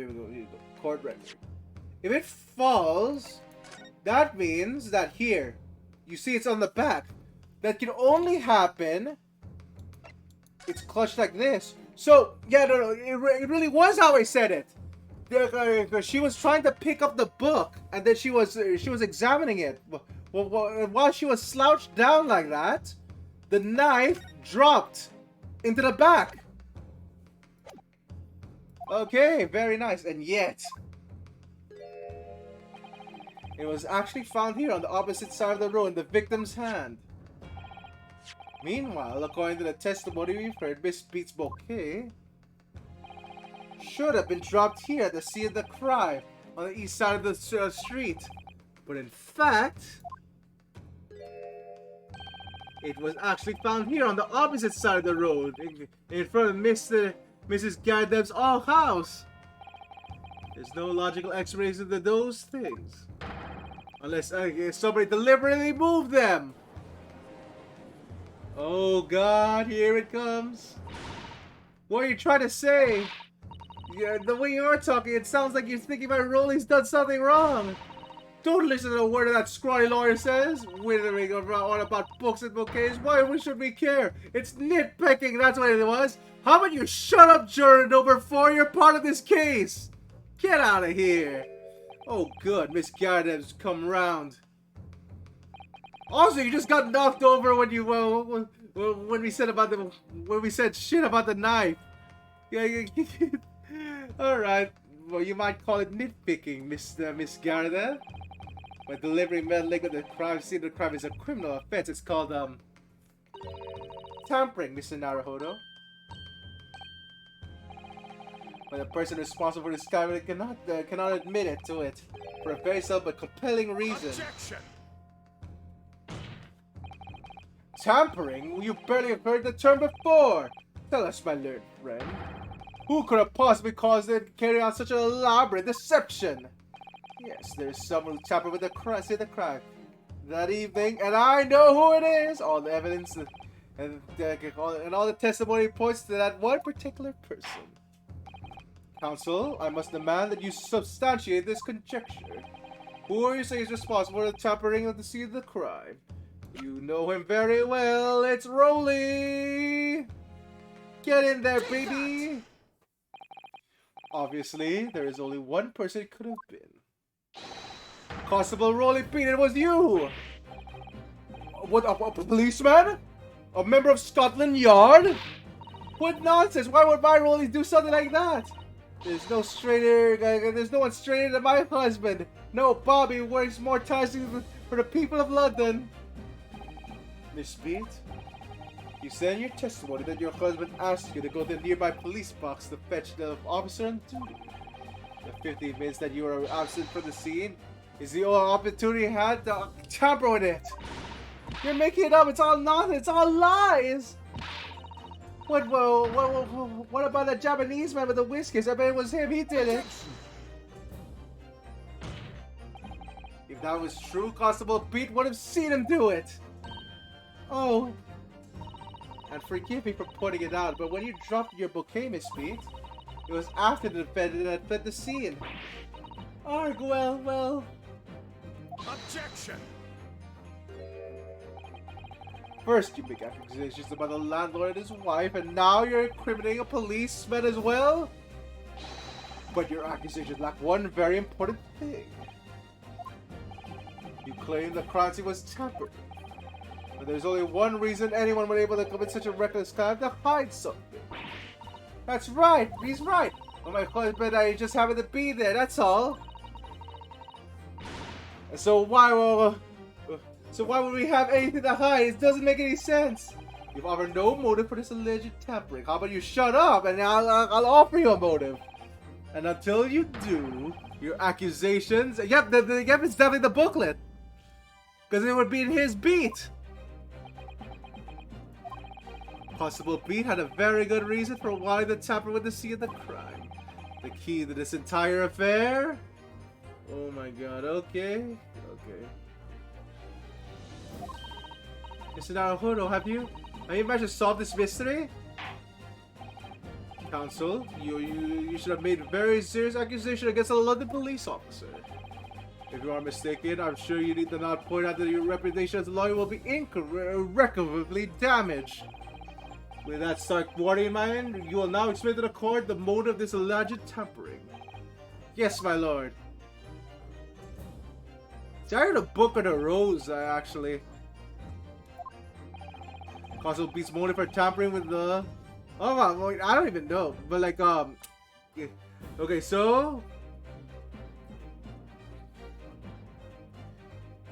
Court record. If it falls, that means that here, you see it's on the back. That can only happen... It's clutched like this. So, yeah, no, it really was how I said it. She was trying to pick up the book, and then she was examining it. While she was slouched down like that, the knife dropped into the back. Okay, very nice. And yet, it was actually found here on the opposite side of the road in the victim's hand. Meanwhile, according to the testimony we've heard, Miss Beat's bouquet should have been dropped here at the scene of the crime on the east side of the street. But in fact, it was actually found here on the opposite side of the road, in front of Mrs. Gardner's house. There's no logical explanation to those things. Unless somebody deliberately moved them. Oh god, here it comes. What are you trying to say? Yeah, the way you're talking, it sounds like you're thinking my Rolly's done something wrong. Don't listen to a word that scrawny lawyer says. Withering on about books and bouquets. Why should we care? It's nitpicking, that's what it was. How about you shut up, juror number 4? You're part of this case. Get out of here. Oh good, Miss Gardner's come round. Also, you just got knocked over when you when we said shit about the knife. Yeah. All right. Well, you might call it nitpicking, Miss Gardner. But delivering meddling at the crime scene of the crime is a criminal offense. It's called tampering, Mr. Naruhodo. But the person responsible for this crime cannot admit it to it for a very simple but compelling reason. Objection! Tampering? You barely have heard the term before! Tell us, my learned friend. Who could have possibly caused it to carry out such an elaborate deception? Yes, there's someone who tampered with the crime that evening, and I know who it is! All the evidence and all the testimony points to that one particular person. Counsel, I must demand that you substantiate this conjecture. Who are you saying is responsible for the tampering of the scene of the crime? You know him very well. It's Rolly! Get in there, baby! Obviously, there is only one person it could have been. Constable Rolly Beat, it was you! What, a policeman? A member of Scotland Yard? What nonsense! Why would my Rolly do something like that? There's no one straighter than my husband. No, Bobby works more tirelessly for the people of London. Miss Beat, you said in your testimony that your husband asked you to go to the nearby police box to fetch the officer on duty. The 15 minutes that you were absent from the scene is the only opportunity you had to tamper with it. You're making it up. It's all nonsense. It's all lies. What about that Japanese man with the whiskers? I bet it was him. He did it. If that was true, Constable Beat would have seen him do it. Oh. And forgive me for pointing it out, but when you dropped your bouquet, Miss Beat, it was after the defendant had fled the scene. Arg, well. Objection! First, you make accusations about the landlord and his wife, and now you're incriminating a policeman as well? But your accusations lack one very important thing. You claim the crime scene was tampered. But there's only one reason anyone would be able to commit such a reckless crime: to hide something. That's right, he's right. Oh my husband, I just happened to be there, that's all. So why would we have anything to hide? It doesn't make any sense. You've offered no motive for this alleged tampering. How about you shut up and I'll offer you a motive. And until you do, your accusations... Yep, it's definitely the booklet. Because it would be in his beat. Possible beat had a very good reason for wanting to tamper with the scene of the crime. The key to this entire affair? Oh my god, okay. Mr. Naruhodo, have you managed to solve this mystery? Counsel, you should have made a very serious accusation against a London police officer. If you are mistaken, I'm sure you need to not point out that your reputation as a lawyer will be irrecoverably damaged. With that stark warning in mind, you will now explain to the court the motive of this alleged tampering. Yes, my lord. See, I heard a book of the rose, actually. Consul beats motive for tampering with the... Oh, wait, I don't even know. But like, yeah. Okay, so...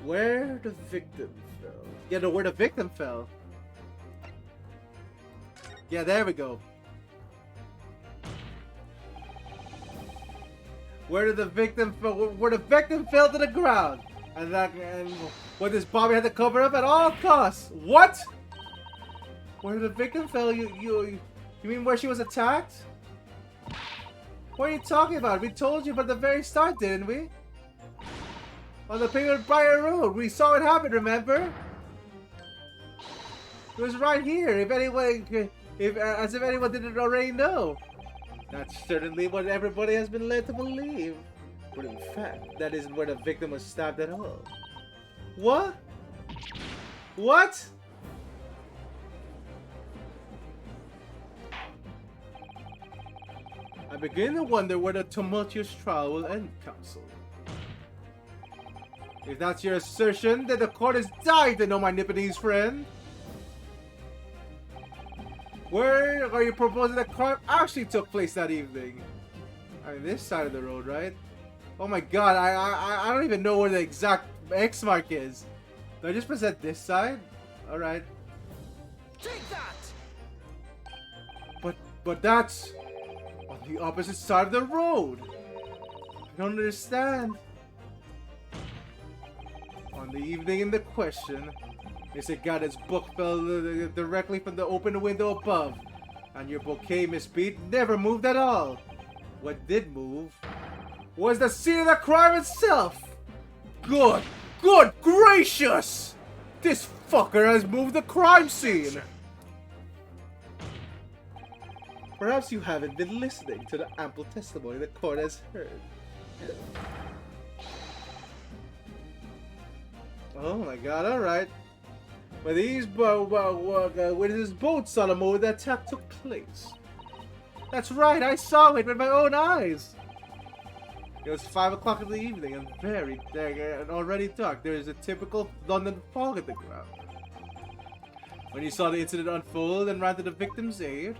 Where the victim fell. Yeah, no, where the victim fell. Yeah, there we go. Where the victim fell to the ground. And what this Bobby had to cover up at all costs. What? Where the victim fell? You mean where she was attacked? What are you talking about? We told you from the very start, didn't we? On the Penguin Briar Road, we saw it happen. Remember? It was right here. As if anyone didn't already know. That's certainly what everybody has been led to believe. But in fact, that isn't where the victim was stabbed at all. What? What? I begin to wonder where the tumultuous trial will end, Counsel. If that's your assertion, then the court is dying to know, my Nipponese friend. Where are you proposing that crime actually took place that evening? I mean, this side of the road, right? Oh my god, I don't even know where the exact X mark is. Do I just present this side? Alright. Take that! But that's on the opposite side of the road. I don't understand. On the evening in the question, Mr. Gadget's book fell directly from the open window above, and your bouquet, Miss Beat, never moved at all. What did move was the scene of the crime itself. Good gracious! This fucker has moved the crime scene. Perhaps you haven't been listening to the ample testimony the court has heard. Oh my god, alright. With these boats on the moment the attack took place. That's right, I saw it with my own eyes. It was 5 o'clock in the evening and very and already dark. There is a typical London fog at the ground. When you saw the incident unfold and ran to the victim's aid,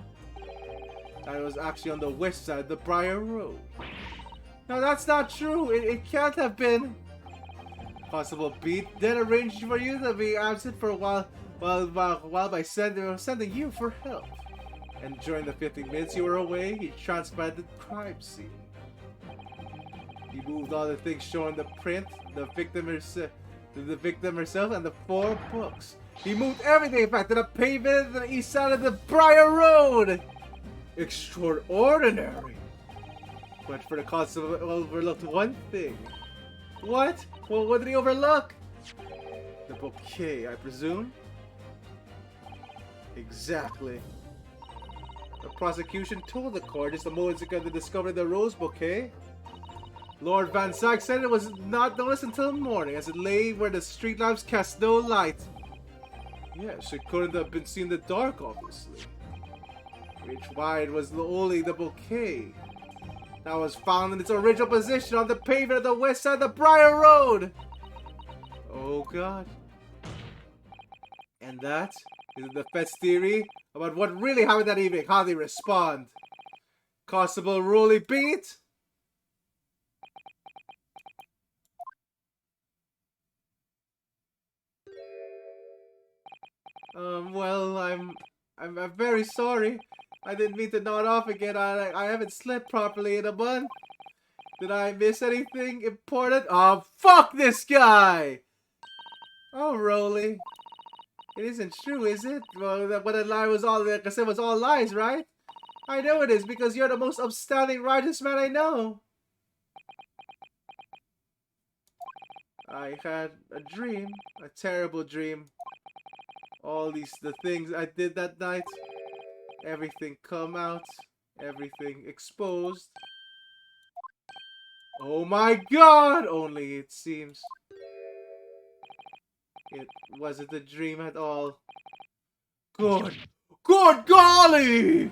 I was actually on the west side of the Briar Road. No, that's not true. It can't have been. Possible beat then arranged for you to be absent for a while by sending you for help. And during the 15 minutes you were away, he transplanted the crime scene. He moved all the things shown in the print, the victim herself, and the 4 books. He moved everything back to the pavement to the east side of the Briar Road. Extraordinary. But for the constable overlooked one thing. What? Well, what did he overlook? The bouquet, I presume? Exactly. The prosecution told the court just a moment ago to discover the rose bouquet. Lord Van Sykes said it was not noticed until morning, as it lay where the street lamps cast no light. Yes, it couldn't have been seen in the dark, obviously. Which why it was only the bouquet that was found in its original position on the pavement of the west side of the Briar Road. Oh god. And that is the defense theory about what really happened that evening. How they respond. Constable Ruley beat. Well, I'm very sorry. I didn't mean to nod off again. I haven't slept properly in a month. Did I miss anything important? Oh, fuck this guy! Oh, Rolly. It isn't true, is it? Well, what a lie was all, like I said, was all lies, right? I know it is, because you're the most upstanding righteous man I know. I had a dream. A terrible dream. All the things I did that night. Everything come out. Everything exposed. Oh my god! Only it seems it wasn't a dream at all. Good golly!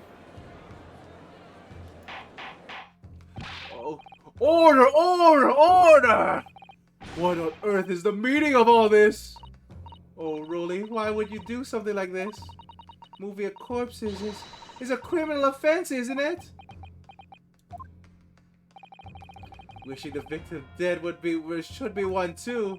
Oh, order! What on earth is the meaning of all this? Oh, Rolly, why would you do something like this? Moving a corpse is a criminal offense, isn't it? Wishing the victim dead should be one too.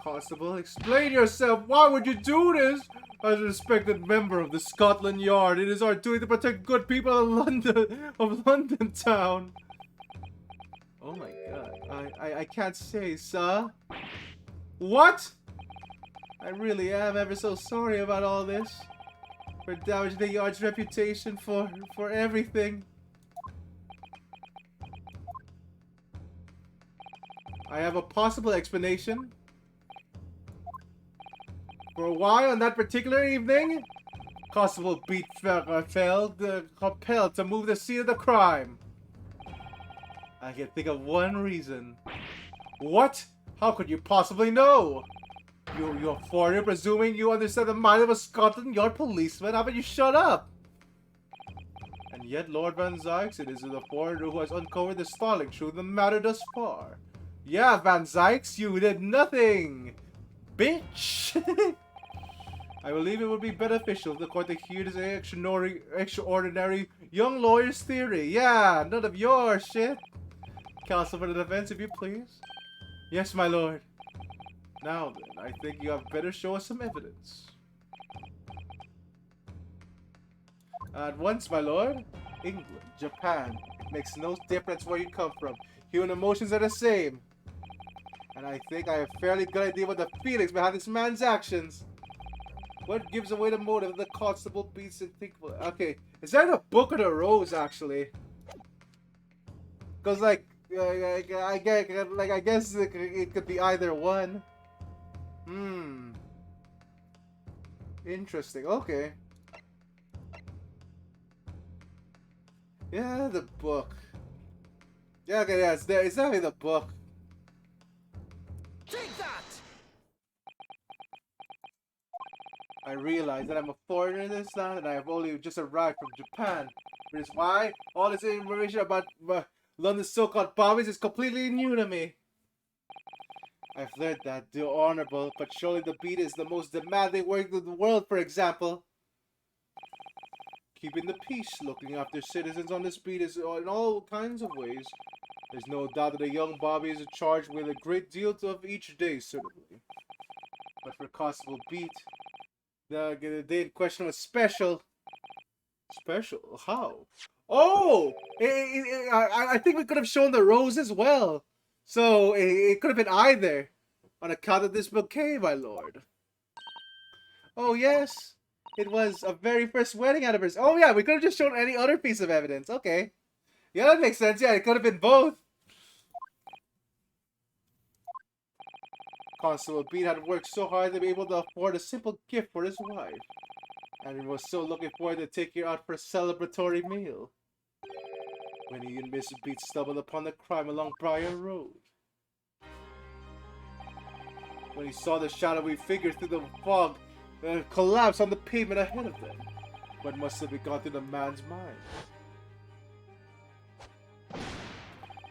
Constable, explain yourself. Why would you do this? As a respected member of the Scotland Yard, it is our duty to protect good people of London town. Oh my god, I can't say, sir. What? I really am ever so sorry about all this. For damaging the Yard's reputation for everything. I have a possible explanation. For a while on that particular evening, Constable Beat felt compelled to move the scene of the crime. I can think of one reason. What? How could you possibly know? You're a foreigner, presuming you understand the mind of a Scotland Yard policeman. How about you shut up? And yet, Lord Van Zykes, it is the foreigner who has uncovered the startling truth of the matter thus far. Yeah, Van Zykes, you did nothing, bitch. I believe it would be beneficial to the court to hear this extraordinary young lawyer's theory. Yeah, none of your shit. Counsel for the defense, if you please. Yes, my lord. Now then, I think you have better show us some evidence. At once, my lord. England, Japan. It makes no difference where you come from. Human emotions are the same. And I think I have a fairly good idea what the feelings behind this man's actions. What gives away the motive of the constable beats and think? Okay, is that a book or the rose actually? Cause like, I guess it could be either one. Interesting. Okay. Yeah, the book. Yeah, okay, yeah, it's there. It's definitely the book. Take that! I realize that I'm a foreigner in this land and I have only just arrived from Japan. Which is why all this information about London's so-called bobbies is completely new to me. I've learned that the honorable, but surely the beat is the most demanding work in the world, for example. Keeping the peace, looking after citizens on this beat is in all kinds of ways. There's no doubt that the young Bobby is charged with a great deal of each day, certainly. But for Constable Beat, the day in question was special. Special? How? Oh! I think we could have shown the rose as well. So, it could have been either. On account of this bouquet, my lord. Oh, yes. It was a very first wedding anniversary. Oh, yeah, we could have just shown any other piece of evidence. Okay. Yeah, that makes sense. Yeah, it could have been both. Constable Bean had worked so hard to be able to afford a simple gift for his wife. And he was so looking forward to taking her out for a celebratory meal. When he and Mrs. Beat stumbled upon the crime along Briar Road. When he saw the shadowy figure through the fog, collapsed on the pavement ahead of them. What must have gone through the man's mind?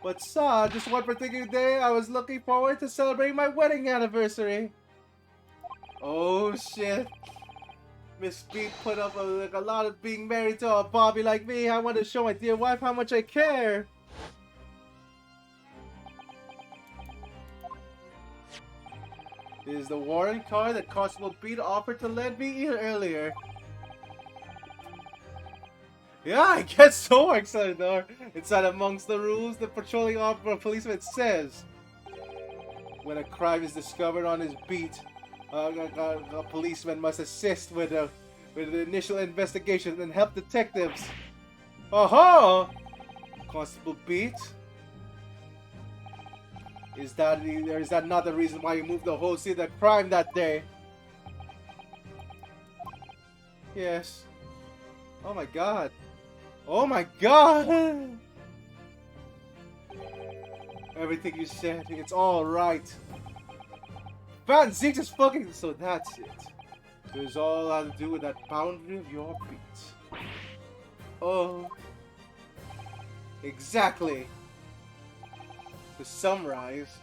But just one particular day, I was looking forward to celebrating my wedding anniversary. Oh shit. Miss Beat put up a lot of being married to a Bobby like me. I want to show my dear wife how much I care. This is the warrant card that Constable Beat offered to lend me earlier. Yeah, I get so excited though. Inside amongst the rules, the patrolling policeman says, when a crime is discovered on his beat, a policeman must assist with the initial investigation and help detectives. Aha! Constable Beat? Is that not the reason why you moved the whole scene of the crime that day? Yes. Oh my god. Oh my god! Everything you said, it's all right. Van Zeke is fucking. So that's it. It was all had to do with that boundary of your beat. Oh. Exactly. To summarize,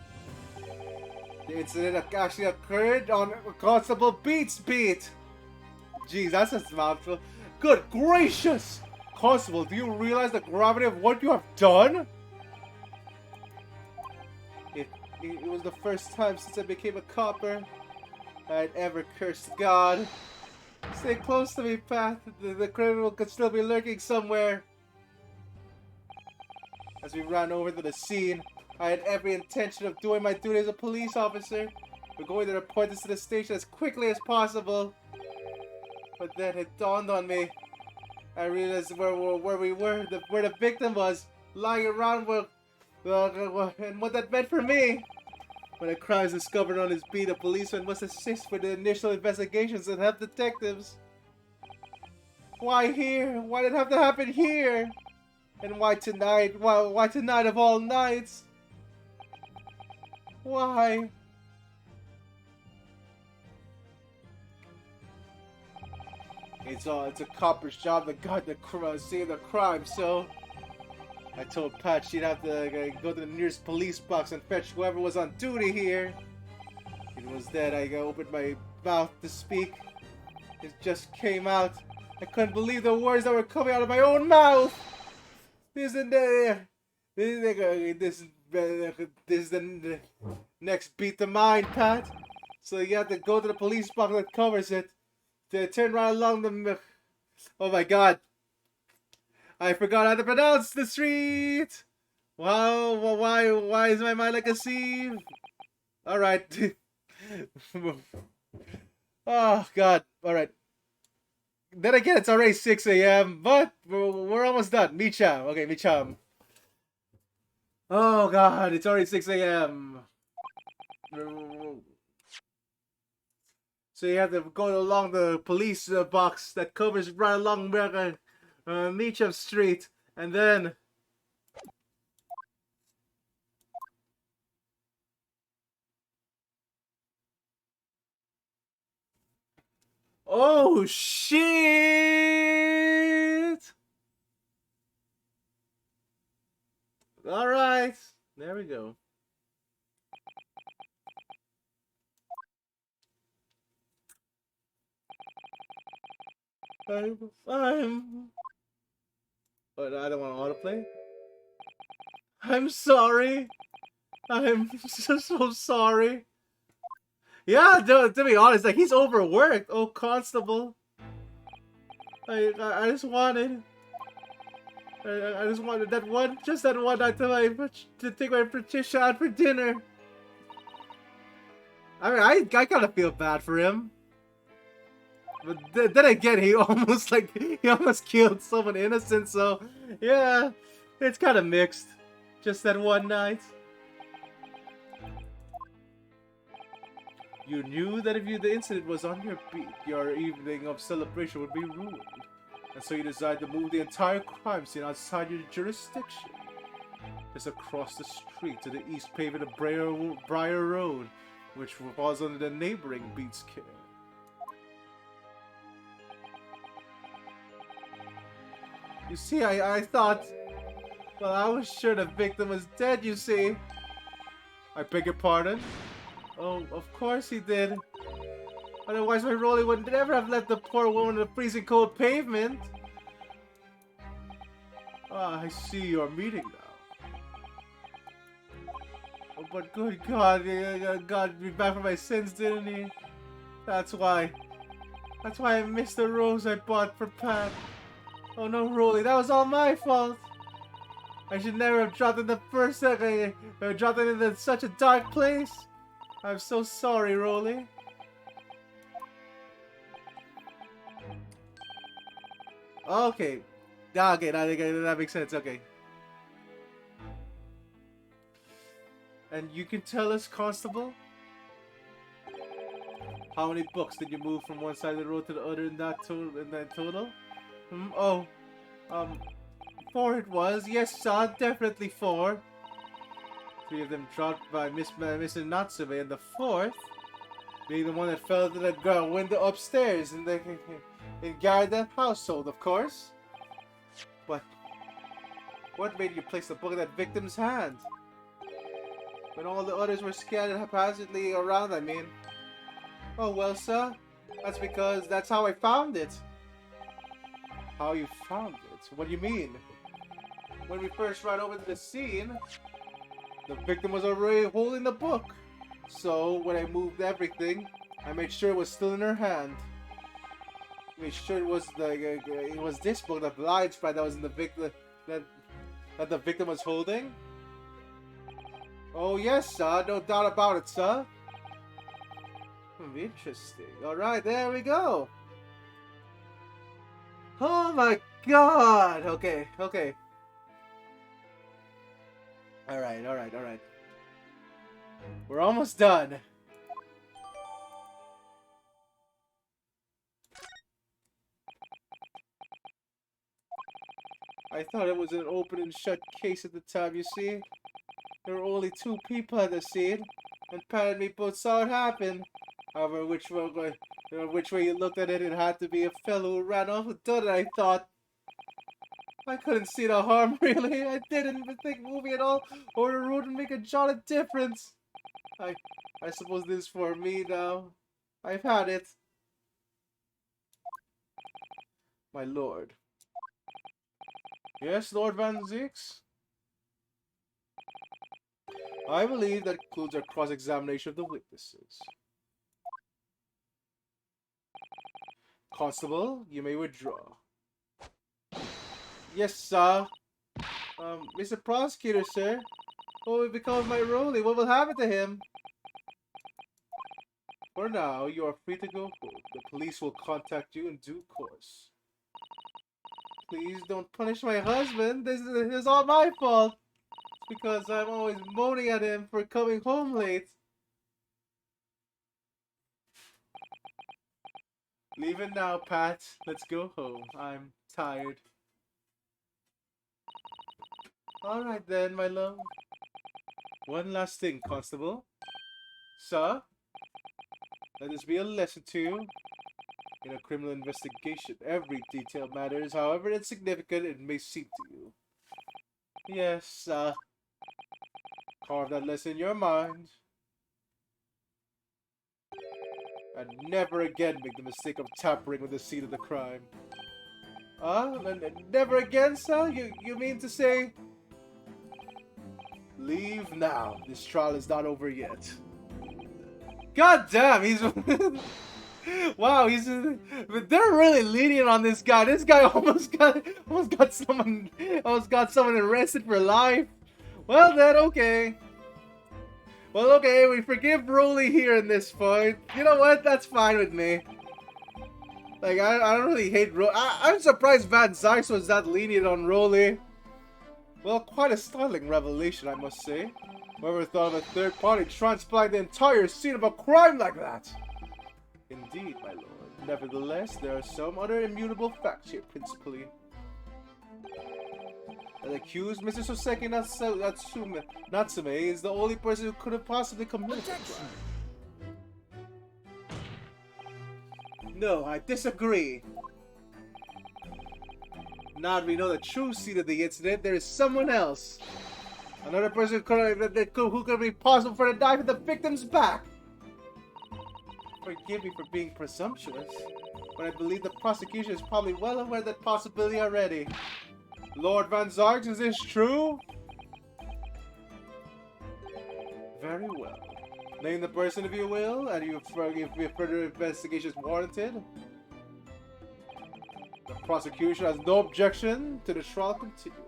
the incident actually occurred on Constable Beat's beat. Jeez, that's a mouthful. Good gracious! Constable, do you realize the gravity of what you have done? It was the first time since I became a copper I'd ever cursed God. Stay close to me, Pat. The criminal could still be lurking somewhere. As we ran over to the scene, I had every intention of doing my duty as a police officer. We're going to report this to the station as quickly as possible. But then it dawned on me. I realized where we were, where the victim was, lying around, and what that meant for me. When a crime is discovered on his beat, a policeman must assist with the initial investigations and help detectives. Why here? Why did it have to happen here? And why tonight? Why tonight of all nights? Why? It's a copper's job to guard the scene of the crime, so I told Pat she'd have to go to the nearest police box and fetch whoever was on duty here. It was then I opened my mouth to speak. It just came out. I couldn't believe the words that were coming out of my own mouth. This is the next beat to mine, Pat. So you have to go to the police box that covers it. To turn right along the. Oh my god. I forgot how to pronounce the street. Wow, why is my mind like a sieve? All right. Oh god. All right. Then again, it's already 6 a.m. But we're almost done. Micham. Okay, Micham. Oh god, it's already 6 a.m. So you have to go along the police box that covers right along Meacham Street, and then oh shit! All right, there we go. I'm. But I don't want to autoplay. I'm sorry. I'm so sorry. Yeah, to be honest, like he's overworked. Oh, Constable. I just wanted. I just wanted that one night to take my Patricia out for dinner. I mean, I kind of feel bad for him. But then again, he almost killed someone innocent, so yeah, it's kind of mixed. Just that one night. You knew that if the incident was on your beat, your evening of celebration would be ruined. And so you decided to move the entire crime scene outside your jurisdiction. Just across the street to the east pavement of Briar Road, which falls under the neighboring beat's care. You see, I thought... Well, I was sure the victim was dead, you see. I beg your pardon? Oh, of course he did. Otherwise, my Rolly would never have left the poor woman on the freezing cold pavement. Ah, I see you're meeting now. Oh, but good God, God be back for my sins, didn't he? That's why. That's why I missed the rose I bought for Pat. Oh no, Rolly, that was all my fault. I should never have dropped in the first second, or dropped it into such a dark place. I'm so sorry, Rolly. Okay. Okay, that makes sense, okay. And you can tell us, Constable? How many books did you move from one side of the road to the other in that total? Oh, 4 it was. Yes, sir, definitely 4. 3 of them dropped by Mr. Natsume, and the 4th being the one that fell to that girl window upstairs in Garden household, of course. What made you place the book in that victim's hand? When all the others were scattered haphazardly around, I mean. Oh, well, sir, that's because that's how I found it. How you found it? What do you mean? When we first ran over to the scene, the victim was already holding the book. So, when I moved everything, I made sure it was still in her hand. Made sure it was this book, the blind sprite that was in the victim that the victim was holding. Oh yes, sir, no doubt about it, sir. Interesting. All right, there we go. Oh my God. Okay. All right. We're almost done. I thought it was an open and shut case at the time, you see. There were only 2 people at the scene, and Pat and me both saw it happen. However, which way you looked at it, it had to be a fellow who ran off with done it, I thought. I couldn't see the harm, really. I didn't even think moving at all or the road would make a jolly difference. I suppose this is for me now. I've had it. My lord. Yes, Lord Van Zix? I believe that concludes our cross-examination of the witnesses. Constable, you may withdraw. Yes, sir. Mr. Prosecutor, sir. What will become of my Rolly? What will happen to him? For now, you are free to go home. The police will contact you in due course. Please don't punish my husband. This is all my fault. It's because I'm always moaning at him for coming home late. Leave it now, Pat. Let's go home. I'm tired. Alright then, my love. One last thing, Constable. Sir, let this be a lesson to you. In a criminal investigation, every detail matters, however insignificant it may seem to you. Yes, carve that lesson in your mind. And never again make the mistake of tampering with the scene of the crime. Never again, sir? You mean to say... Leave now. This trial is not over yet. God damn, he's... Wow, but they're really lenient on this guy. This guy almost got someone arrested for life. Well then, okay. Well, okay, we forgive Rolly here in this point. You know what? That's fine with me. Like, I don't really hate Rolly. I'm surprised Van Zyx was that lenient on Rolly. Well, quite a startling revelation, I must say. Whoever thought of a third party transplanting the entire scene of a crime like that? Indeed, my lord. Nevertheless, there are some other immutable facts here, principally. The accused, Mr. Soseki Natsume, is the only person who could have possibly committed the crime. No, I disagree. Now that we know the true scene of the incident, there is someone else. Another person who could be possible for the knife in the victim's back. Forgive me for being presumptuous, but I believe the prosecution is probably well aware of that possibility already. Lord Van Zarks, is this true? Very well. Name the person if you will, and if further investigation is warranted. The prosecution has no objection to the trial continuing.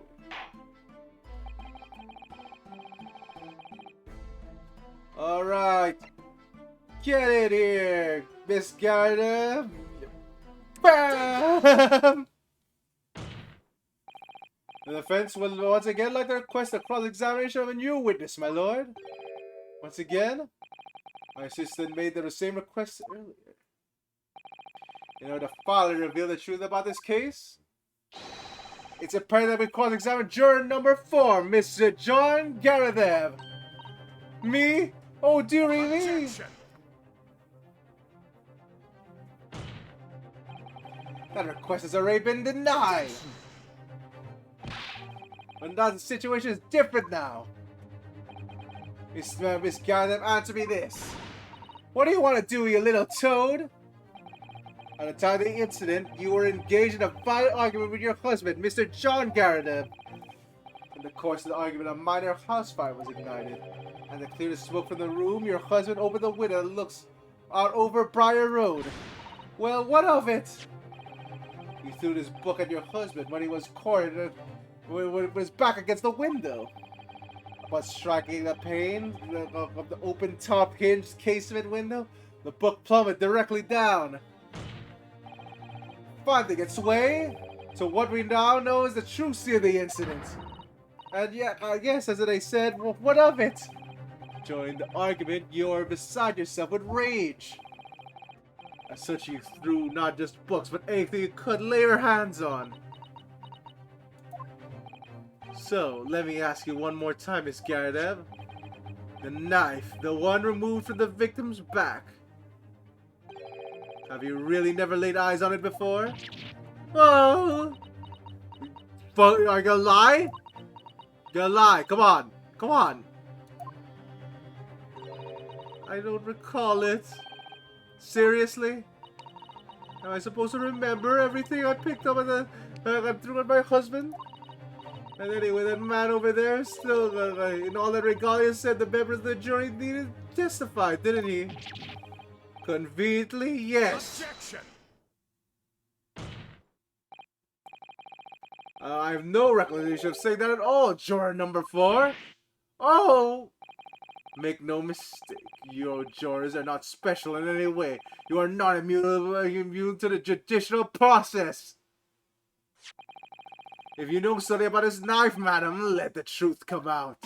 Alright. Get it here, Miss Garda. Bam! The defense will once again like to request a cross-examination of a new witness, my lord. Once again, my assistant made the same request earlier. In order to finally reveal the truth about this case, it's apparent that we cross-examine juror number 4, Mr. John Garadev. Me? Oh, dearie me! That request has already been denied. But now the situation is different now. Miss Garadev, answer me this. What do you want to do, you little toad? At the time of the incident, you were engaged in a violent argument with your husband, Mr. John Garadev. In the course of the argument, a minor house fire was ignited. And to clear the smoke from the room, your husband opened the window that looks out over Briar Road. Well, what of it? He threw his book at your husband when he was cornered with his back against the window. But striking the pane of the open top hinged casement window, the book plummeted directly down. Finding its way to what we now know is the true scene of the incident. And yet, I guess, as they said, well, what of it? During the argument, you're beside yourself with rage. As such, you threw not just books, but anything you could lay your hands on. So, let me ask you one more time, Miss Garadev. The knife, the one removed from the victim's back. Have you really never laid eyes on it before? Oh! But are you gonna lie? You're gonna lie, come on, come on. I don't recall it. Seriously? Am I supposed to remember everything I picked up and threw at my husband? And anyway, that man over there still, in all that regalia, said the members of the jury needed to testify, didn't he? Conveniently, yes. Objection! I have no recollection of saying that at all, juror number 4. Oh! Make no mistake, your jurors are not special in any way. You are not immune to the judicial process. If you know something about this knife, madam, let the truth come out.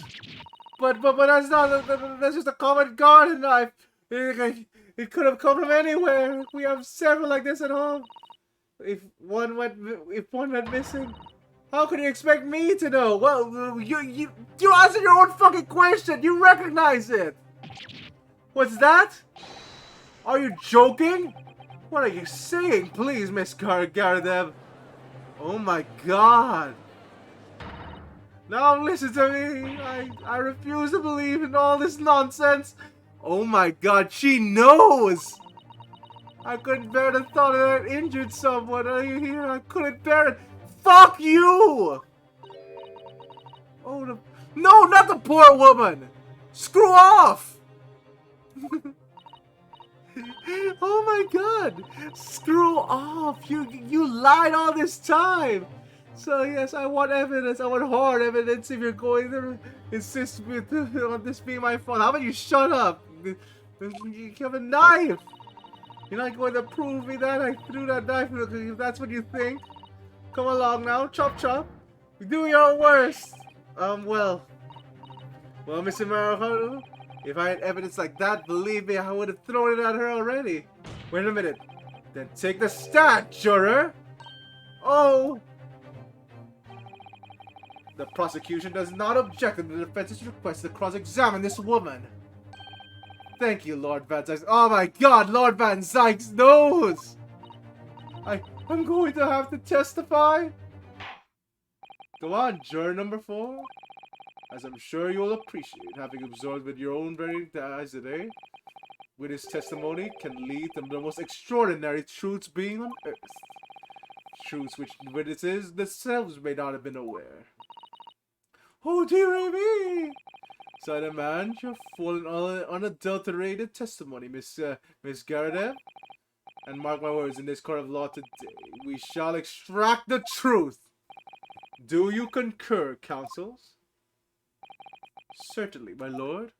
But that's not, that's just a common garden knife. It could have come from anywhere. We have several like this at home. If one went missing, how could you expect me to know? Well, you answered your own fucking question. You recognize it. What's that? Are you joking? What are you saying, please, Miss Garadev? Oh my God. Now listen to me. I refuse to believe in all this nonsense. Oh my God, she knows. I couldn't bear the thought that I injured someone. Are you here? I couldn't bear it. Fuck you! Oh, no, not the poor woman! Screw off! Oh my God! Screw off! You lied all this time! So yes, I want evidence. I want hard evidence if you're going to insist on this being my fault. How about you shut up? You have a knife! You're not going to prove me that I threw that knife if that's what you think. Come along now, chop chop. Do your worst. Well, Mr. Maruharu, if I had evidence like that, believe me, I would have thrown it at her already. Wait a minute. Then take the stand, juror. Oh. The prosecution does not object to the defense's request to cross-examine this woman. Thank you, Lord Van Zykes. Oh my God, Lord Van Zykes knows. I'm going to have to testify? Go on, juror number 4. As I'm sure you'll appreciate, having observed with your own very eyes today, witness testimony can lead to the most extraordinary truths being unearthed. Truths which witnesses themselves may not have been aware. Oh dearie me! So I demand your full and unadulterated testimony, Miss Garadev. And mark my words, in this court of law today, we shall extract the truth. Do you concur, counsels? Certainly, my lord.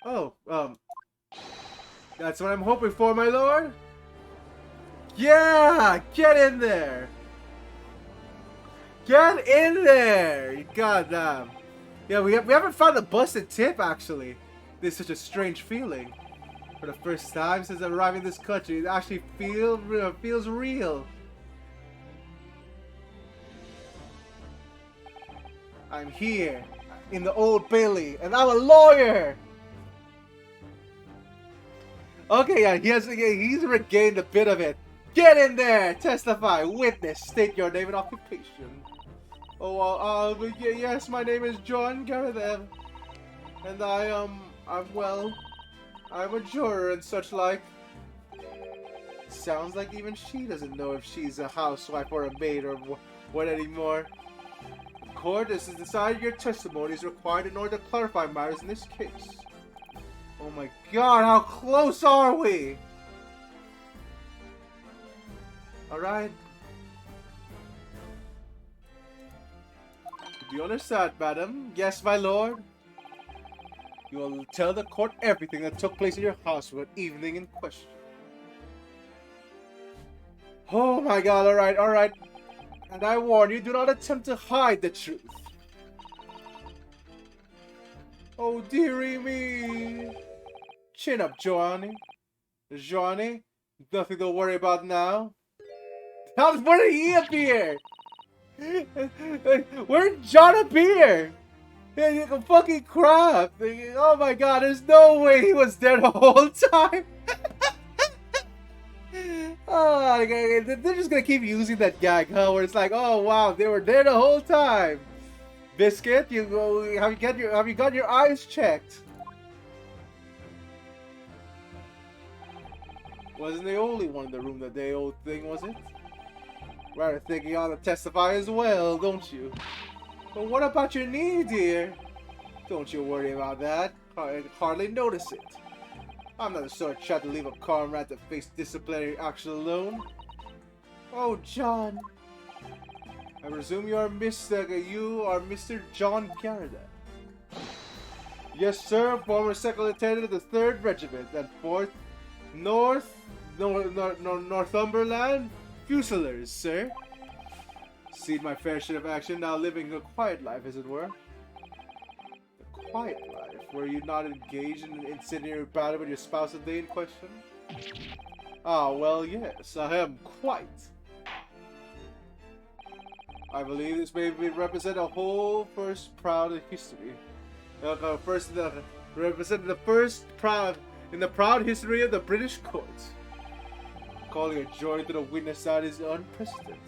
Oh, that's what I'm hoping for, my lord. Yeah, get in there. Get in there. Goddamn. Yeah, we haven't found a busted tip, actually. This is such a strange feeling. For the first time since arriving in this country, it actually feels real. I'm here, in the Old Bailey, and I'm a lawyer! Okay, yeah, he's regained a bit of it. Get in there! Testify, witness, state your name and occupation. Oh, yes, my name is John Garadev. And I'm a juror and such like. Sounds like even she doesn't know if she's a housewife or a maid or what anymore. The court has decided your testimony is required in order to clarify matters in this case. Oh my god, how close are we? Alright. Do you understand, madam? Yes, my lord. You will tell the court everything that took place in your house for the evening in question. Oh my god, alright. And I warn you, do not attempt to hide the truth. Oh dearie me. Chin up, Johnny. Johnny, nothing to worry about now. Where did he appear? Where did John appear? Fucking crap! Oh my god, there's no way he was there the whole time! Oh, they're just gonna keep using that gag, huh? Where it's like, oh wow, they were there the whole time! Biscuit, have you got your eyes checked? Wasn't the only one in the room that day old thing, was it? Rather think you ought to testify as well, don't you? But what about your knee, dear? Don't you worry about that. I hardly notice it. I'm not the sort of chap to leave a comrade to face disciplinary action alone. Oh, John. I presume you are Mr. John Garrett. Yes, sir. Former second lieutenant of the 3rd Regiment and 4th Northumberland Fusiliers, sir. Seen my fair share of action, now living a quiet life, as it were. A quiet life? Were you not engaged in an incendiary battle with your spouse the day in question? Ah, well, yes, I am quite. I believe this may represent a whole first proud history. Represent the first proud in the proud history of the British courts. Calling a joy to the witness that is unprecedented.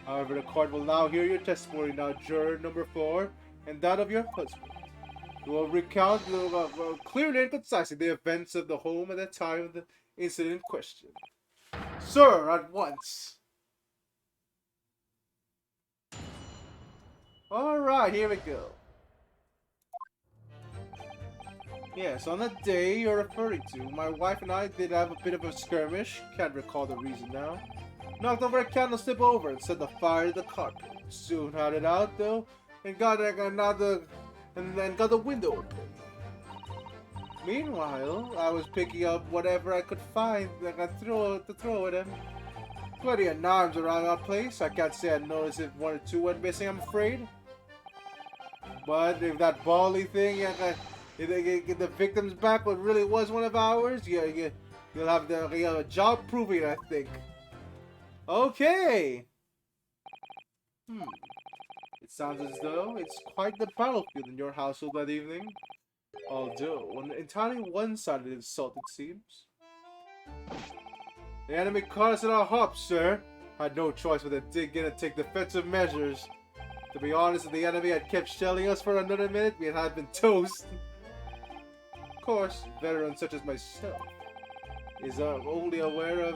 However, the court will now hear your testimony, now juror number 4, and that of your husband. We will recount clearly and concisely the events of the home at the time of the incident in question. Sir, at once. Alright, here we go. Yes, on the day you're referring to, my wife and I did have a bit of a skirmish. Can't recall the reason now. Knocked over a candlestick over and set the fire to the carpet. Soon had it out though, and got the window open. Meanwhile, I was picking up whatever I could find that I throw at him. Plenty of knives around our place. I can't say I noticed if 1 or 2 went missing, I'm afraid. But if that Bali thing, if they get the victim's back, what really was one of ours, you'll have a job proving, I think. Okay. It sounds as though it's quite the battlefield in your household that evening. Although, entirely one-sided insult, it seems. The enemy caught us in our hops, sir. Had no choice but to take defensive measures. To be honest, if the enemy had kept shelling us for another minute, we had been toast. Of course, veterans such as myself is only aware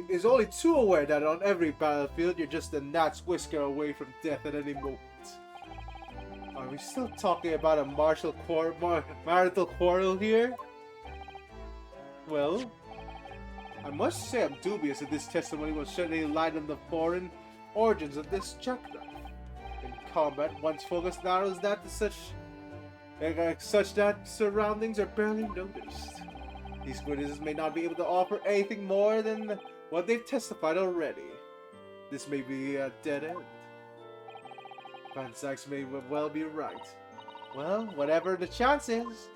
is only too aware that on every battlefield you're just a gnat's whisker away from death at any moment. Are we still talking about a marital quarrel here? Well, I must say I'm dubious that this testimony will shed any light on the foreign origins of this jackknife. In combat, one's focus narrows that to such that surroundings are barely noticed. These witnesses may not be able to offer anything more than what they've testified already. This may be a dead end. Van Sachs may well be right. Well, whatever the chances,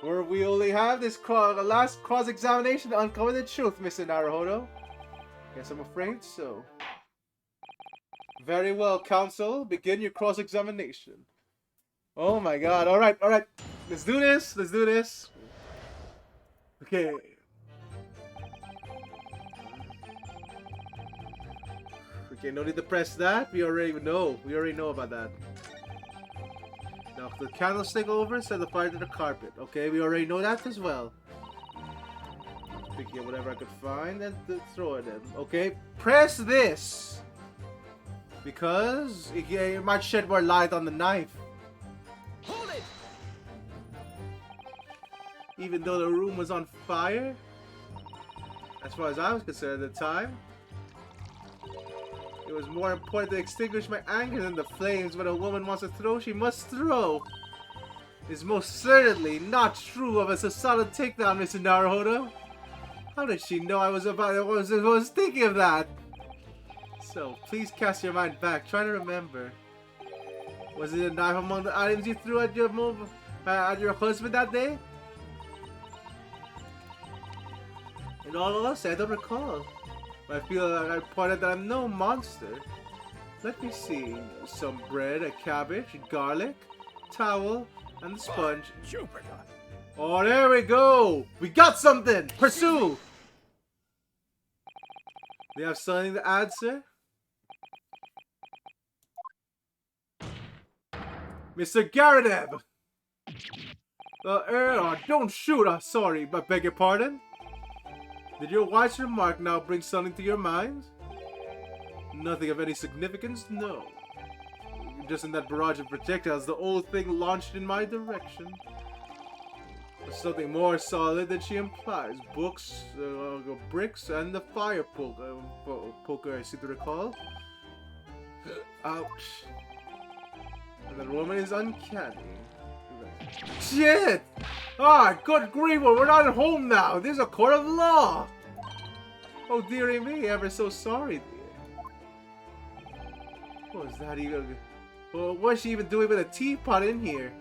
we only have this last cross-examination to uncover the truth, Mr. Naruhodo. Guess I'm afraid so. Very well, counsel. Begin your cross-examination. Oh my god. Alright. Let's do this. Okay. Okay, no need to press that. We already know about that. Now, the candlestick over, set the fire to the carpet. Okay, we already know that as well. Picking up whatever I could find and throw it in. Okay, press this. Because it might shed more light on the knife. Hold it! Even though the room was on fire, as far as I was concerned at the time, it was more important to extinguish my anger than the flames. When a woman wants to throw, she must throw. It's most certainly not true of a solid takedown, Mr. Naruhodo. How did she know I was thinking of that? So, please cast your mind back. Try to remember. Was it a knife among the items you threw at your husband that day? In all honesty, I don't recall. But I feel like I pointed that I'm no monster. Let me see. Some bread, a cabbage, garlic, towel, and the sponge. Jupiter! Oh, there we go! We got something! Pursue! Do you have something to add, sir? Mr. Garadev! Don't shoot us, sorry, but beg your pardon? Did your wife's remark now bring something to your mind? Nothing of any significance? No. Just in that barrage of projectiles, the old thing launched in my direction. Something more solid than she implies. Books, bricks, and the fire poker, I seem to recall. Ouch. And that woman is uncanny. Shit! Ah, good grief, we're not at home now. This is a court of law. Oh, dearie me, ever so sorry, dear. What was that even? Well, what's she even doing with a teapot in here?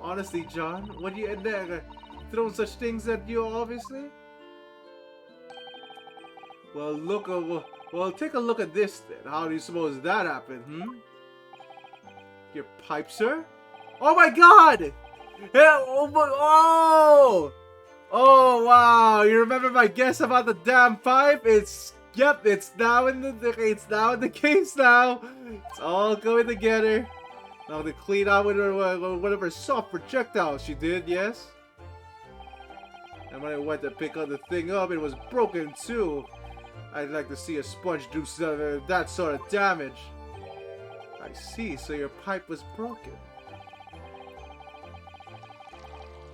Honestly, John, what do you end there? Throwing such things at you, obviously? Well, well, take a look at this then. How do you suppose that happened, Your pipe, sir? Oh my god! Yeah, oh! Oh, wow! You remember my guess about the damn pipe? Yep, it's now in the case now. It's all going together. Now to clean out with one of her soft projectiles she did, yes? And when I went to pick the thing up, it was broken too. I'd like to see a sponge do that sort of damage. I see, so your pipe was broken.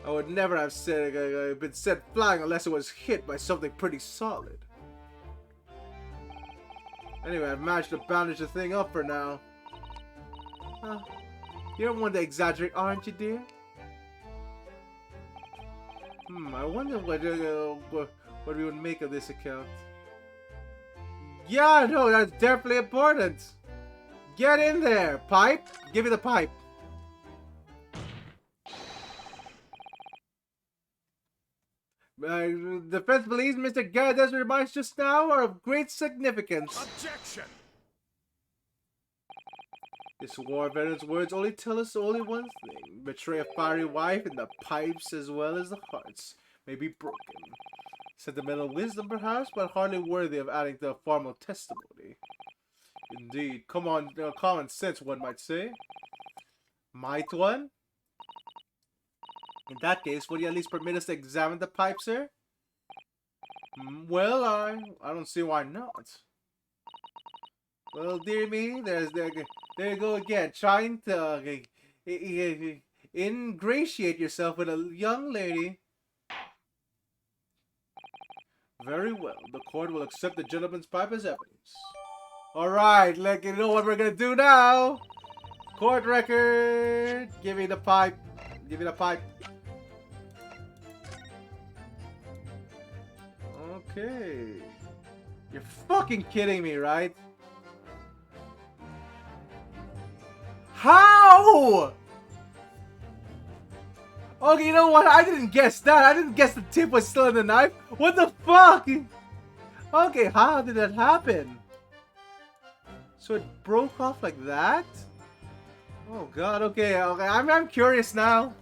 I would never have been sent flying unless it was hit by something pretty solid. Anyway, I've managed to bandage the thing up for now. You don't want to exaggerate, aren't you, dear? I wonder what we would make of this account. Yeah, no, that's definitely important. Get in there, pipe. Give me the pipe. Defense believes Mr. Garadev's remarks just now are of great significance. Objection! This war veteran's words only tell us only one thing. Betray a fiery wife, and the pipes as well as the hearts may be broken. Sentimental wisdom, perhaps, but hardly worthy of adding to a formal testimony. Indeed. Come on, common sense, one might say. Might one? In that case, would you at least permit us to examine the pipe, sir? Well, I don't see why not. Well, dear me, there you go again, trying to ingratiate yourself with a young lady. Very well, the court will accept the gentleman's pipe as evidence. Alright, you know what we're gonna do now? Court record! Give me the pipe. Give me the pipe. Okay. You're fucking kidding me, right? How? Okay, you know what? I didn't guess that. I didn't guess the tip was still in the knife. What the fuck? Okay, how did that happen? So it broke off like that? Oh god, okay, I'm curious now.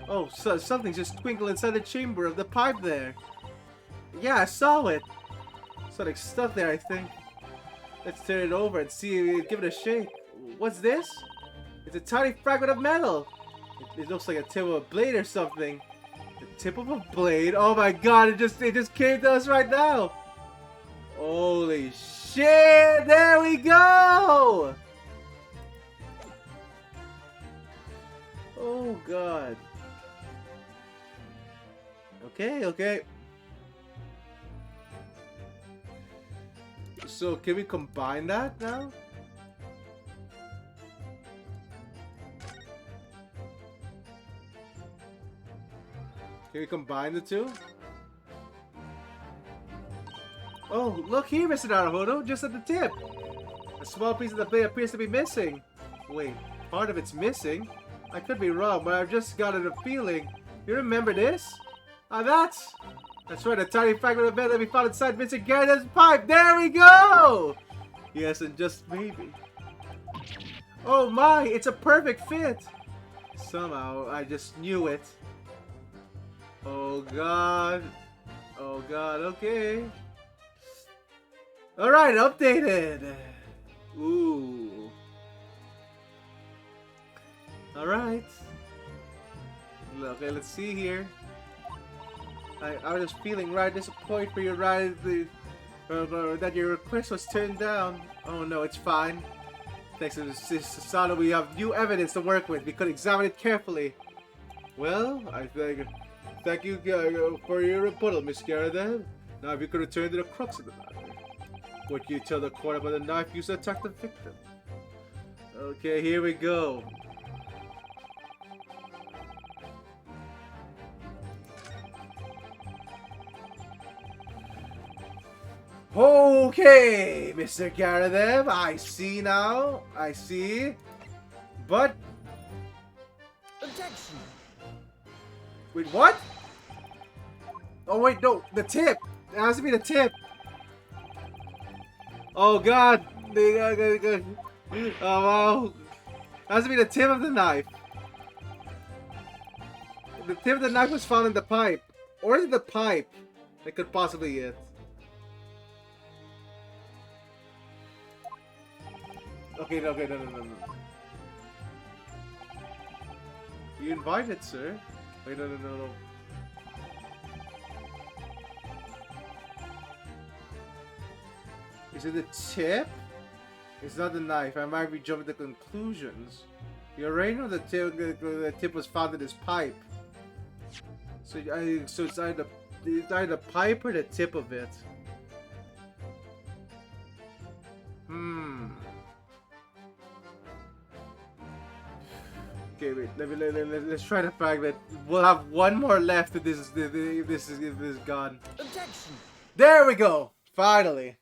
Oh, so something's just twinkled inside the chamber of the pipe there. Yeah, I saw it. Something stuck there, I think. Let's turn it over and see, give it a shake. What's this? It's a tiny fragment of metal. It looks like a tip of a blade or something. The tip of a blade? Oh my god, it just came to us right now. Holy shit, there we go! Oh god. Okay, okay. So can we combine that now? Can we combine the two? Oh, look here, Mr. Naruhodo, just at the tip. A small piece of the blade appears to be missing. Wait, part of it's missing? I could be wrong, but I've just got a feeling. You remember this? Ah, that's right, a tiny fragment of metal that we found inside Mr. Garrett's pipe. There we go! Yes, and just maybe. Oh my, it's a perfect fit. Somehow, I just knew it. Oh god. Oh god, okay. Alright, updated. Ooh. Alright. Okay, let's see here. I was feeling right disappointed for you, right? That your request was turned down. Oh no, it's fine. Thanks to Sasano, we have new evidence to work with. We could examine it carefully. Well, I thank you for your rebuttal, Miss Garrett. Now, if you could return to the crux of the matter. What can you tell the court about the knife used to attack the victim? Okay, here we go. Okay, Mr. Garadev, I see now. I see. But... Objection! Wait, what? Oh, wait, no. The tip. It has to be the tip. Oh, God. Oh, wow. It has to be the tip of the knife. The tip of the knife was found in the pipe. Or is it the pipe? That could possibly be it. Okay, no. You invited, sir. Wait, no. Is it the tip? It's not the knife. I might be jumping to conclusions. You already know the tip was found in his pipe. So it's either the pipe or the tip of it. Okay, wait. Let's try to find it. We'll have one more left if this is gone. Objection! There we go. Finally.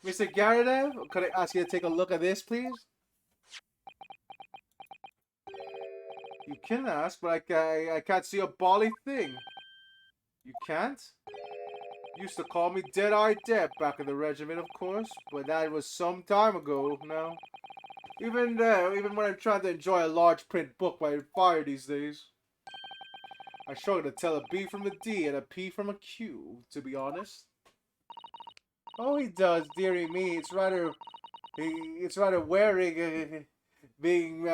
Mr. Garadev, could I ask you to take a look at this, please? You can ask, but I can't see a bally thing. You can't? Used to call me Dead-Eye Deb back in the regiment, of course, but that was some time ago now. Even when I'm trying to enjoy a large print book by fire these days. I struggle to tell a B from a D and a P from a Q, to be honest. Oh, he does, dearie me. It's rather wearing being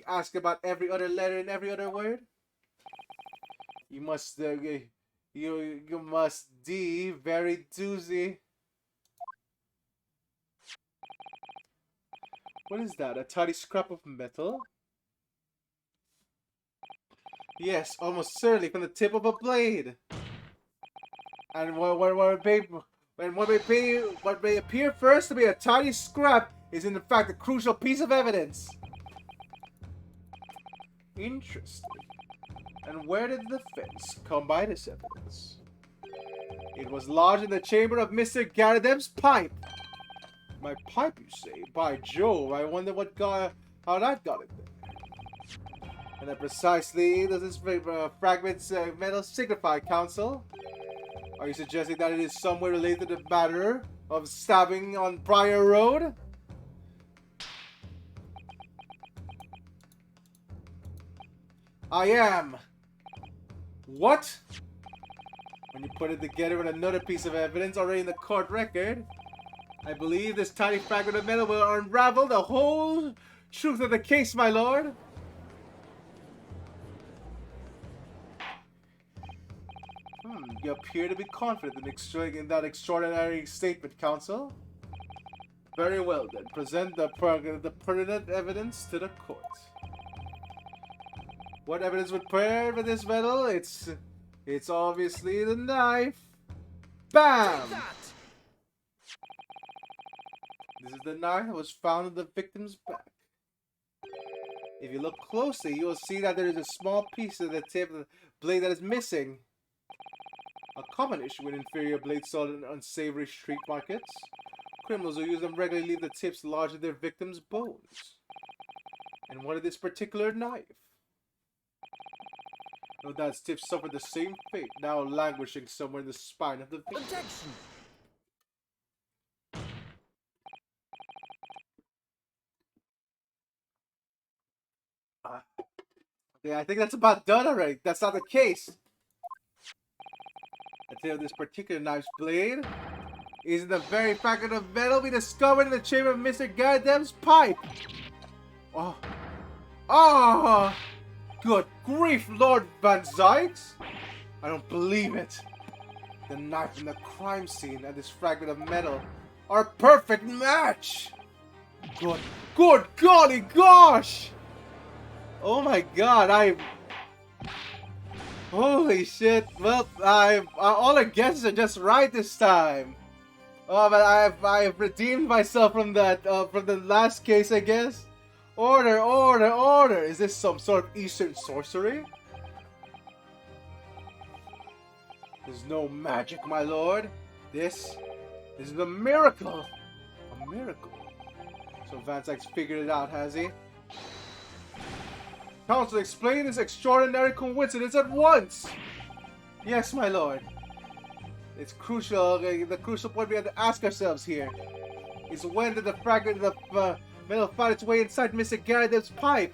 asked about every other letter and every other word. You must you must D very doozy. What is that? A tiny scrap of metal? Yes, almost certainly from the tip of a blade. And what may appear first to be a tiny scrap is in fact a crucial piece of evidence. Interesting. And where did the defense come by this evidence? It was lodged in the chamber of Mr. Garadem's pipe. My pipe, you say? By Jove, I wonder how that got in there. And then precisely does this fragment's metal signify, Counsel? Are you suggesting that it is somewhere related to the matter of stabbing on Briar Road? I am. What? When you put it together with another piece of evidence already in the court record, I believe this tiny fragment of metal will unravel the whole truth of the case, my lord. You appear to be confident in that extraordinary statement, Counsel. Very well, then. Present the pertinent evidence to the court. What evidence would pair with this metal? It's obviously the knife. Bam! This is the knife that was found in the victim's back. If you look closely, you will see that there is a small piece of the tip of the blade that is missing. A common issue with inferior blades sold in unsavory street markets. Criminals who use them regularly leave the tips lodged in their victims' bones. And what of this particular knife? No doubt its tip suffered the same fate, now languishing somewhere in the spine of the victim. Objection! Yeah, I think that's about done already. That's not the case. The tip of this particular knife's blade is in the very fragment of metal we discovered in the chamber of Mr. Garadem's pipe. Oh. Oh! Good grief, Lord Van Zyte! I don't believe it. The knife and the crime scene and this fragment of metal are a perfect match! Good golly gosh! Oh my god, holy shit. Well, all the guesses are just right this time. Oh, but I've redeemed myself from that, from the last case, I guess. Order, order, order! Is this some sort of Eastern sorcery? There's no magic, my lord. This is a miracle. A miracle. So Van Zyke's figured it out, has he? Counsel, explain this extraordinary coincidence at once! Yes, my lord. It's crucial, the crucial point we have to ask ourselves here is when did the fragment of metal found its way inside Mr. Garadem's pipe?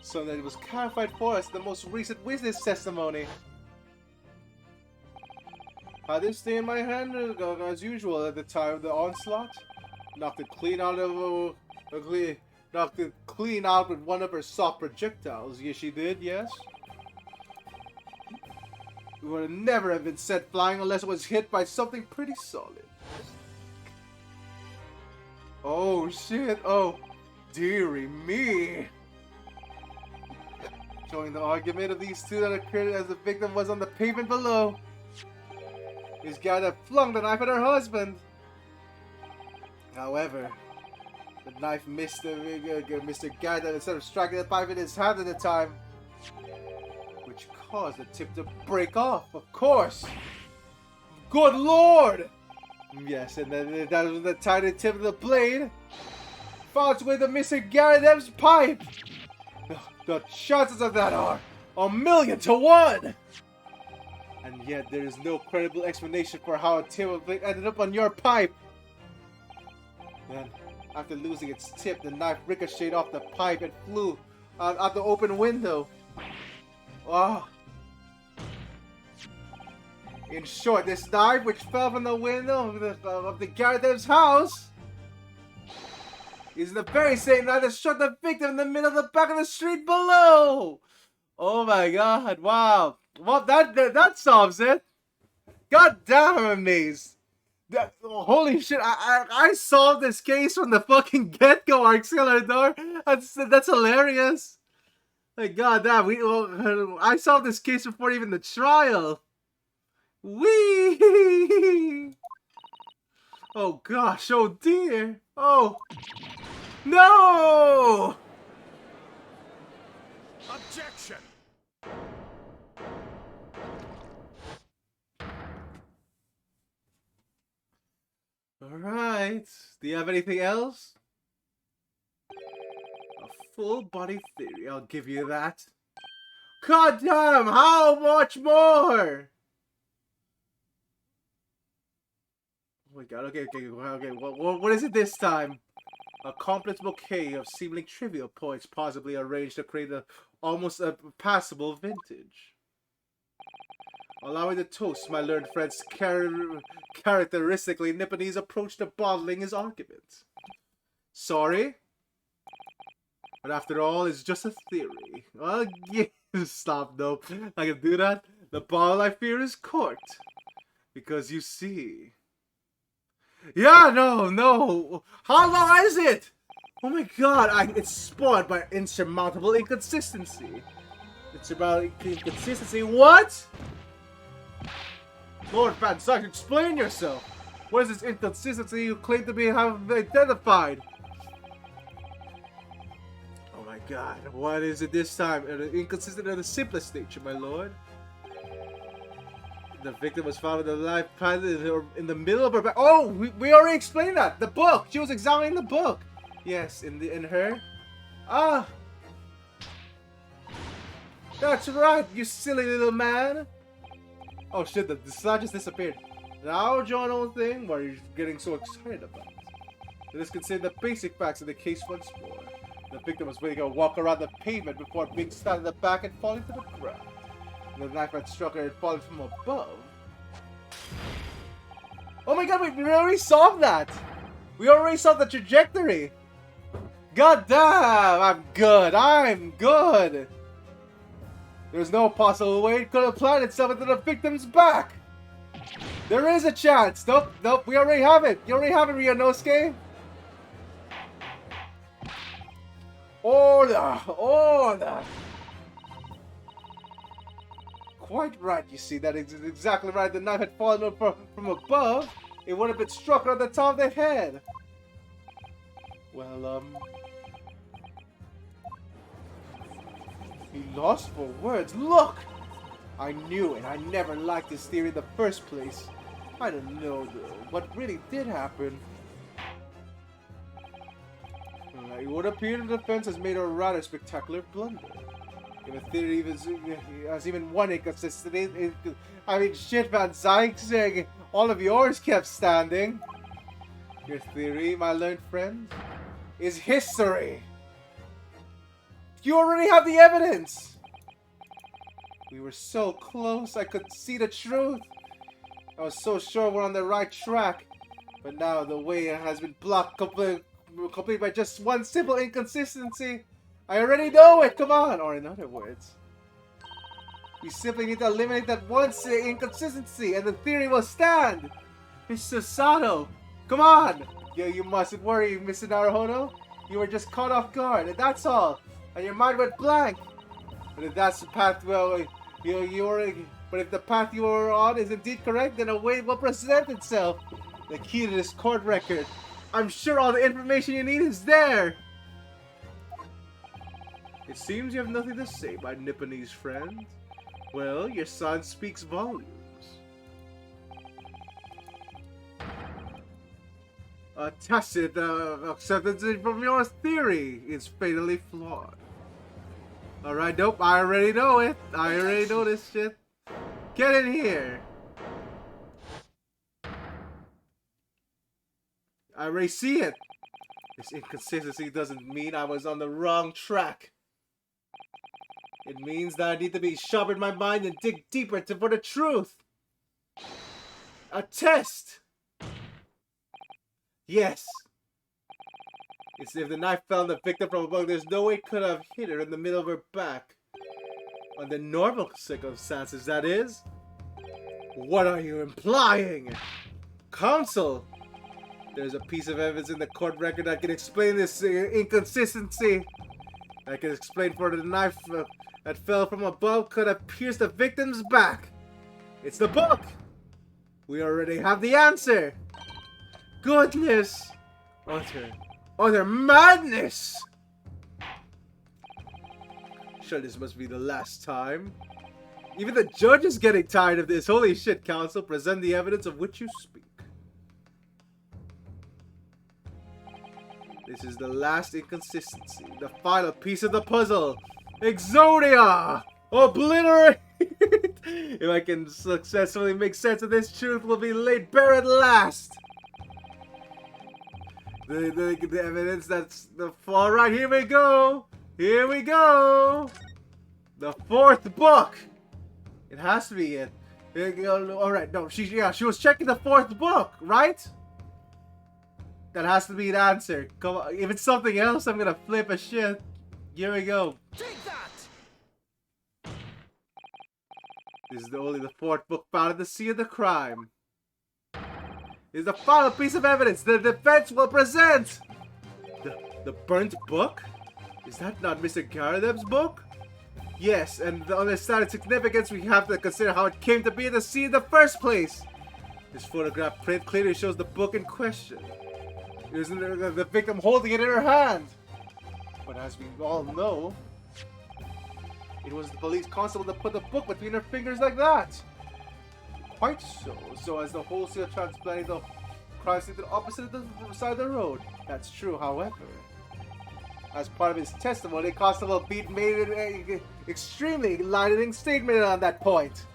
So that it was clarified for us in the most recent witness testimony. I did stay in my hand as usual at the time of the onslaught. Knocked it clean out of knocked it clean out with one of her soft projectiles. Yes, she did, yes. It would never have been sent flying unless it was hit by something pretty solid. Oh shit, oh dearie me. Showing the argument of these two that occurred as the victim was on the pavement below. This guy that flung the knife at her husband. However, the knife missed Mr. Guy that instead of striking the pipe in his hand at the time, which caused the tip to break off, of course. Good lord! Yes, and then that was the tiny tip of the blade found its way to Mr. Garadem's pipe. The chances of that are 1,000,000 to 1! And yet there is no credible explanation for how a tip of blade ended up on your pipe. Then, after losing its tip, the knife ricocheted off the pipe and flew out the open window. Oh. In short, this knife which fell from the window of the Gareth's house is the very same knife that struck the victim in the middle of the back of the street below. Oh my god, wow. Well, that solves it. God damn, I'm amazed. Holy shit, I solved this case from the fucking get-go, Auxiliador. That's hilarious. Like, god damn, I solved this case before even the trial. Wee! Oh gosh, oh dear. Oh. No! Objection! Alright. Do you have anything else? A full body theory, I'll give you that. God damn, how much more? Oh my god, okay. What is it this time? A complex bouquet of seemingly trivial points possibly arranged to create almost a passable vintage. Allowing the toast, my learned friend's characteristically Nipponese approach to bottling his argument. Sorry? But after all, it's just a theory. Well, yeah, stop, no. I can do that. The bottle I fear is corked. Because you see... Yeah, no. How long is it? Oh my god, it's spawned by insurmountable inconsistency. It's about inconsistency. What? Lord Van Zyke, explain yourself. What is this inconsistency you claim to have identified? Oh my god, what is it this time? Inconsistent of the simplest nature, my lord. The victim was found in the life in the middle of her back. Oh, we already explained that. The book. She was examining the book. Yes, in her. Ah. That's right, you silly little man. Oh shit, the slide just disappeared. Now join on thing what are you getting so excited about? Let us consider the basic facts of the case once more. The victim was waiting to walk around the pavement before being stabbed in the back and falling to the ground. The knife had struck her and fallen from above. Oh my god, we already solved that! We already solved the trajectory! God damn! I'm good! There's no possible way it could have planted itself into the victim's back! There is a chance! Nope, we already have it! You already have it, Ryunosuke! Order! Quite right, you see, that is exactly right. The knife had fallen from above. It would have been struck on the top of the head. Well, he lost for words. Look! I knew it. I never liked this theory in the first place. I don't know, though, what really did happen. It would appear the defense has made a rather spectacular blunder. If a theory has even one inconsistency, I mean, shit, Van Zyke saying all of yours kept standing. Your theory, my learned friend, is history. You already have the evidence. We were so close, I could see the truth. I was so sure we're on the right track. But now the way has been blocked completely by just one simple inconsistency. I already know it, come on! Or in other words, we simply need to eliminate that one inconsistency and the theory will stand! Mr. Sato, come on! You mustn't worry, Mr. Naruhodo. You were just caught off guard, and that's all. And your mind went blank. But if that's the path, well, but if the path you were on is indeed correct, then a way will present itself. The key to this court record. I'm sure all the information you need is there. It seems you have nothing to say, my Nipponese friend. Well, your son speaks volumes. A tacit acceptance from your theory is fatally flawed. Alright, nope, I already know it. I already know this shit. Get in here. I already see it. This inconsistency doesn't mean I was on the wrong track. It means that I need to be sharpen my mind and dig deeper for the truth. A test! Yes. It's if the knife fell on the victim from above, there's no way it could have hit her in the middle of her back. Under normal circumstances, that is. What are you implying? Counsel! There's a piece of evidence in the court record that can explain this inconsistency. I can explain for the knife that fell from above could have pierced the victim's back. It's the book! We already have the answer! Goodness! Utter madness! Sure, this must be the last time. Even the judge is getting tired of this. Holy shit, counsel. Present the evidence of which you speak. This is the last inconsistency. The final piece of the puzzle. Exodia! Obliterate! If I can successfully make sense of this, truth will be laid bare at last. The evidence that's the fall. Right, here we go. Here we go. The fourth book. It has to be it. All right, no, she was checking the fourth book, right? That has to be the answer. Come on, if it's something else, I'm gonna flip a shit. Here we go. Take that! This is only the fourth book found at the scene of the crime. This is the final piece of evidence the defense will present. The burnt book? Is that not Mr. Garadeb's book? Yes, and to understand its significance, we have to consider how it came to be in the scene in the first place. This photograph print clearly shows the book in question. It was the victim holding it in her hand. But as we all know, it was the police constable that put the book between her fingers like that. Quite so. So as the wholesale transplanting the crime scene to the opposite side of the road. That's true, however. As part of his testimony, Constable Beat made an extremely enlightening statement on that point.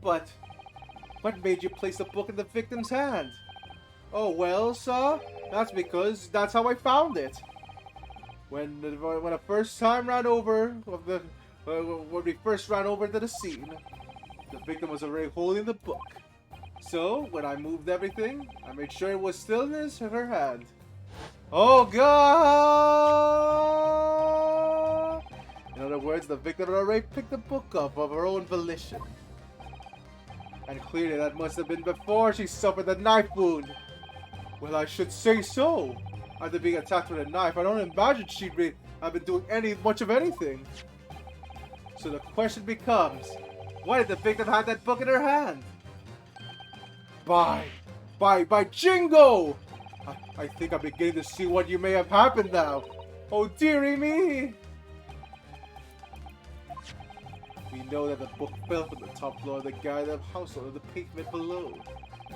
But what made you place the book in the victim's hand? Oh well, sir, that's because that's how I found it. When the first time ran over when we first ran over to the scene, the victim was already holding the book. So when I moved everything, I made sure it was still in her hand. Oh God! In other words, the victim had already picked the book up of her own volition. And clearly that must have been before she suffered the knife wound. Well, I should say so. After being attacked with a knife, I don't imagine she'd have been doing much of anything. So the question becomes, why did the victim have that book in her hand? By Jingo! I think I'm beginning to see what you may have happened now. Oh dearie me! We know that the book fell from the top floor of the Garadeb household to the pavement below.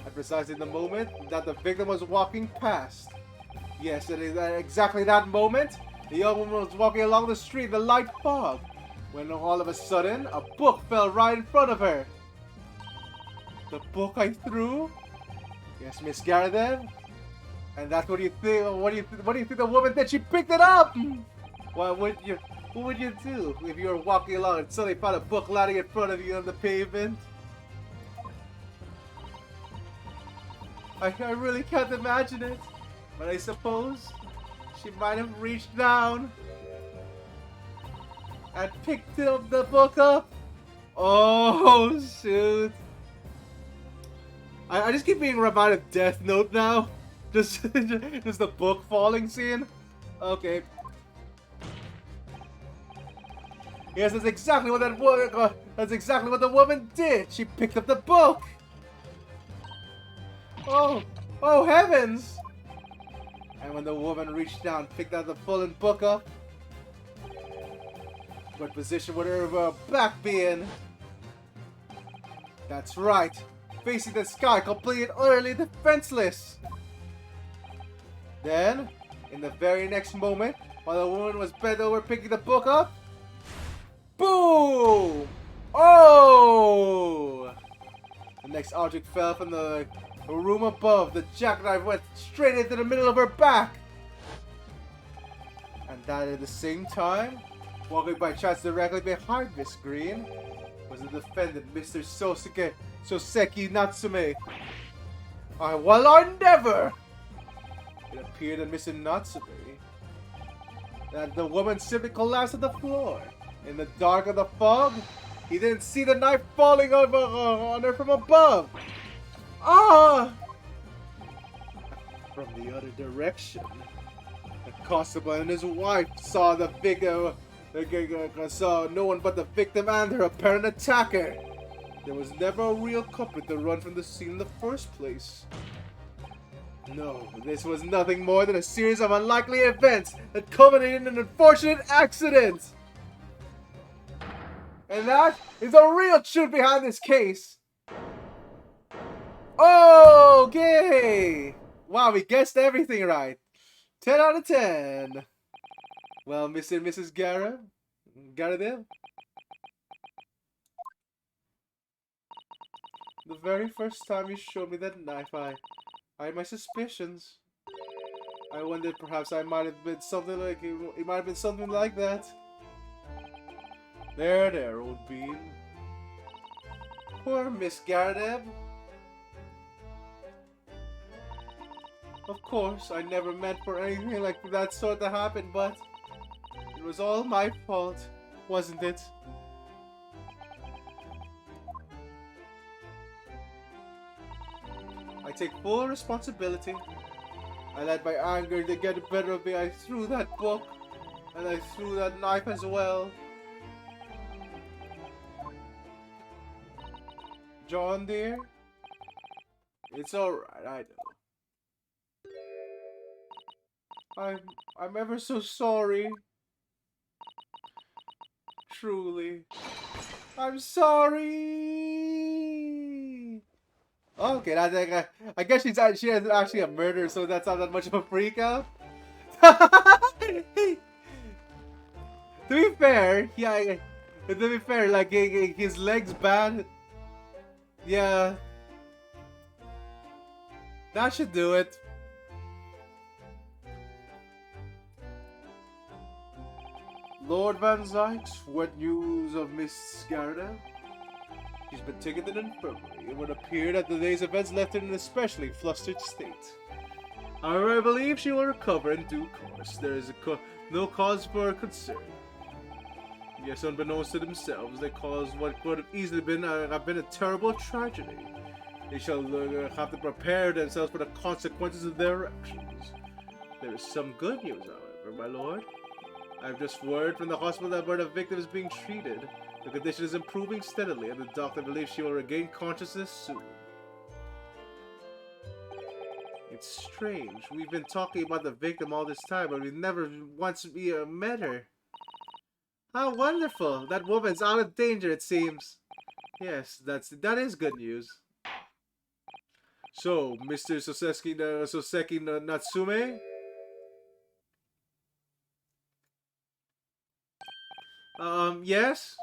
At precisely the moment that the victim was walking past. Yes, at exactly that moment, the young woman was walking along the street in the light fog, when all of a sudden, a book fell right in front of her. The book I threw? Yes, Miss Garadeb? And that's what you think? What do you think the woman did? She picked it up. What would you do if you were walking along and suddenly found a book lying in front of you on the pavement? I really can't imagine it, but I suppose she might have reached down and picked up the book up. Oh shoot! I just keep being reminded of Death Note now. Just the book falling scene. Okay. Yes, that's exactly what that's exactly what the woman did. She picked up the book. Oh heavens! And when the woman reached down, picked out the fallen book up, what position would her back be in? That's right, facing the sky, completely and utterly defenseless. Then, in the very next moment, while the woman was bent over picking the book up, boom! Oh! The next object fell from the room above. The jackknife went straight into the middle of her back. And that at the same time, walking by chance directly behind Miss Green, was the defendant, Mr. Soseki Natsume. Well, I never! It appeared that Mr. Natsume, that the woman simply collapsed on the floor. In the dark of the fog, he didn't see the knife falling over on her from above. Ah! From the other direction, the constable and his wife saw the victim. Saw no one but the victim and her apparent attacker. There was never a real culprit to run from the scene in the first place. No, this was nothing more than a series of unlikely events that culminated in an unfortunate accident. And that is the real truth behind this case. Okay! Wow, we guessed everything right. 10 out of 10. Well, Mr. and Mrs. Garadale? The very first time you showed me that knife, I had my suspicions. I wondered perhaps I might have been something like it might have been something like that. There, old bean. Poor Miss Garadeb. Of course, I never meant for anything like that sort to happen, but it was all my fault, wasn't it? I take full responsibility. I let my anger to get the better of me. I threw that book, and I threw that knife as well. John, dear, it's alright, I know. I'm ever so sorry. Truly. I'm sorry. Okay, I guess she is actually a murderer, so that's not that much of a freak out. To be fair, yeah. To be fair, like his legs bad. Yeah. That should do it. Lord Van Zykes, what news of Miss Garda? She's been taken to the infirmary. It would appear that today's events left her in an especially flustered state. However, I believe she will recover in due course. There is no cause for concern. Yes, unbeknownst to themselves, they caused what could have easily been a terrible tragedy. They shall have to prepare themselves for the consequences of their actions. There is some good news, however, my lord. I've just word from the hospital that where the victim is being treated. The condition is improving steadily, and the doctor believes she will regain consciousness soon. It's strange. We've been talking about the victim all this time, but we've never once met her. How wonderful! That woman's out of danger, it seems. Yes, that is good news. So, Mr. Soseki Natsume? Yes?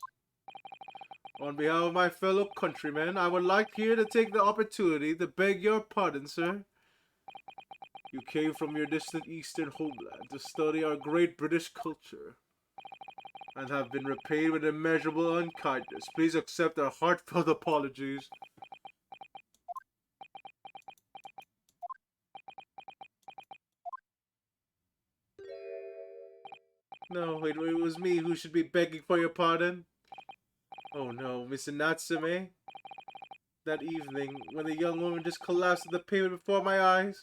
On behalf of my fellow countrymen, I would like here to take the opportunity to beg your pardon, sir. You came from your distant eastern homeland to study our great British culture, and have been repaid with immeasurable unkindness. Please accept our heartfelt apologies. No, it was me who should be begging for your pardon. Oh no, Mr. Natsume. That evening, when the young woman just collapsed at the pavement before my eyes,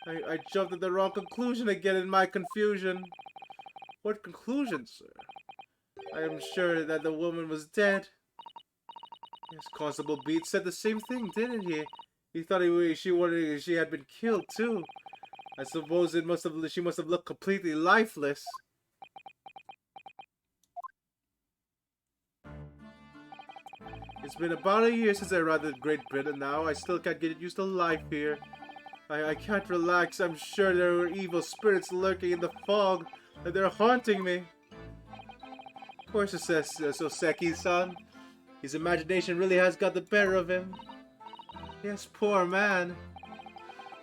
I jumped at the wrong conclusion again in my confusion. What conclusion, sir? I am sure that the woman was dead. Yes, Constable Beat said the same thing, didn't he? He thought she had been killed too. I suppose she must have looked completely lifeless. It's been about a year since I arrived in Great Britain now. I still can't get used to life here. I can't relax. I'm sure there are evil spirits lurking in the fog, and they're haunting me. Poor Soseki-san. His imagination really has got the better of him. Yes, poor man.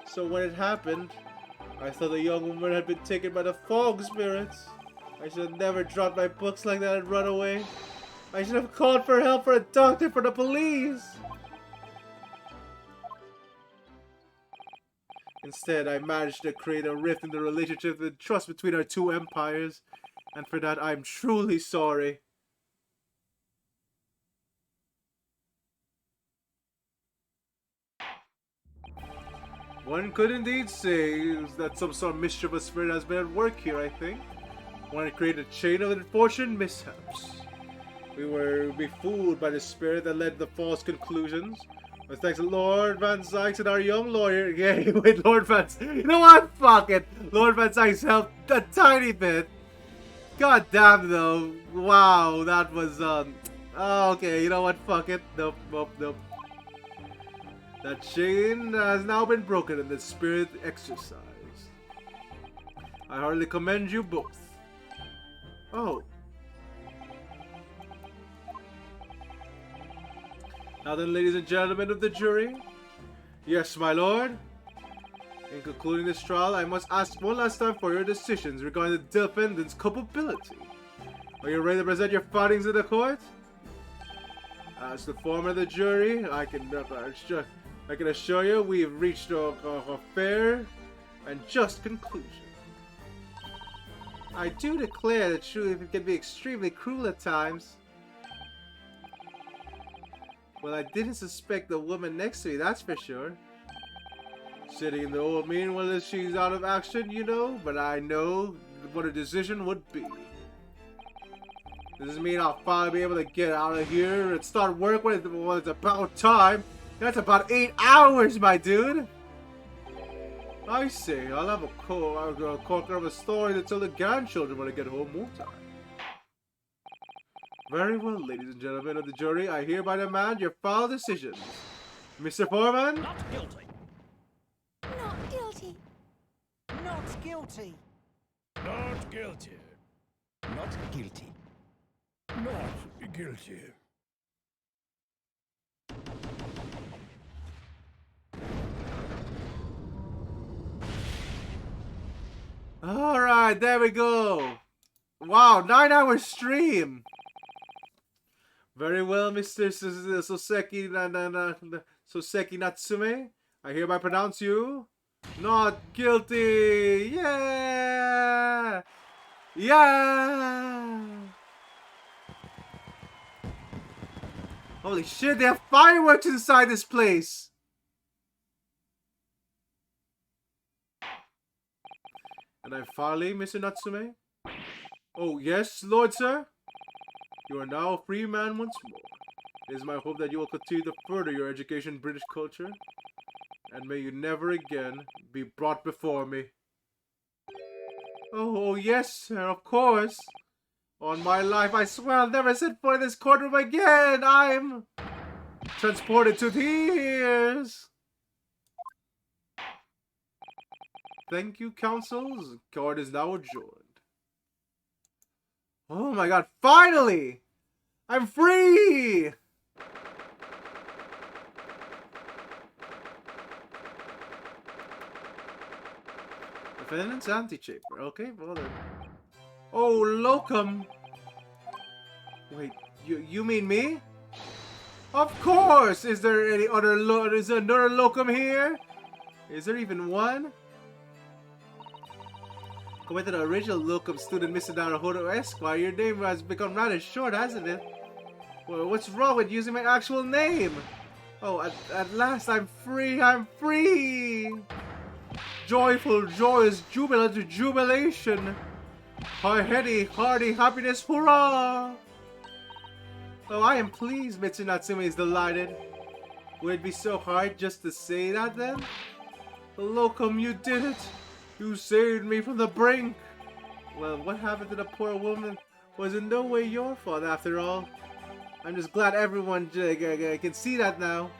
So when it happened, I thought the young woman had been taken by the fog spirits. I should have never dropped my books like that and run away. I should have called for help for a doctor, for the police. Instead, I managed to create a rift in the relationship and trust between our two empires. And for that, I'm truly sorry. One could indeed say that some sort of mischievous spirit has been at work here, I think. Want to create a chain of unfortunate mishaps. We were befooled by the spirit that led to the false conclusions. But thanks to Lord Van Zykes and our young lawyer. Yeah, wait, Lord Van Zykes. You know what? Fuck it. Lord Van Zykes helped a tiny bit. God damn, though. Wow, that was, oh, okay, you know what? Fuck it. Nope, nope, nope. That chain has now been broken and the spirit exercised. I heartily commend you both. Oh. Now then, ladies and gentlemen of the jury. Yes, my lord. In concluding this trial, I must ask one last time for your decisions regarding the defendant's culpability. Are you ready to present your findings in the court? As the foreman of the jury, I can assure you we've reached a fair and just conclusion. I do declare that truth can be extremely cruel at times. Well, I didn't suspect the woman next to me, that's for sure. Sitting in the old mean whether she's out of action, you know, but I know what her decision would be. Does this mean I'll finally be able to get out of here and start work when it's about time? That's about 8 hours, my dude! I see, I'll have a corker of a story to tell the grandchildren when I get home, won't I? Very well, ladies and gentlemen of the jury, I hereby demand your final decisions. Mr. Foreman? Not guilty. Not guilty. Not guilty. Not guilty. Not guilty. Not guilty. Alright, there we go. Wow, 9-hour stream. Very well, Mr. Soseki Natsume. I hereby pronounce you not guilty. Yeah! Yeah! Holy shit, they have fireworks inside this place! And I finally, Mr. Natsume? Oh, yes, Lord, sir? You are now a free man once more. It is my hope that you will continue to further your education in British culture, and may you never again be brought before me. Oh, yes, sir, of course. On my life, I swear I'll never set foot in this courtroom again. I'm transported to tears. Thank you, counsels. Court is now adjourned. Oh my god, finally! I'm free! Defendant's antechamber. Okay, well then. Oh, locum! Wait, you mean me? Of course! Is there any other is there another locum here? Is there even one? Compared to the original locum student, Mr. Naruhodo Esquire, your name has become rather short, hasn't it? Well, what's wrong with using my actual name? Oh, at last I'm free! I'm free! Joyful, joyous, jubilant jubilation! Hearty, hearty happiness, hurrah! Oh, I am pleased, Mr. Natsume is delighted. Would it be so hard just to say that then? Locum, you did it! You saved me from the brink! Well, what happened to the poor woman was in no way your fault after all. I'm just glad everyone can see that now.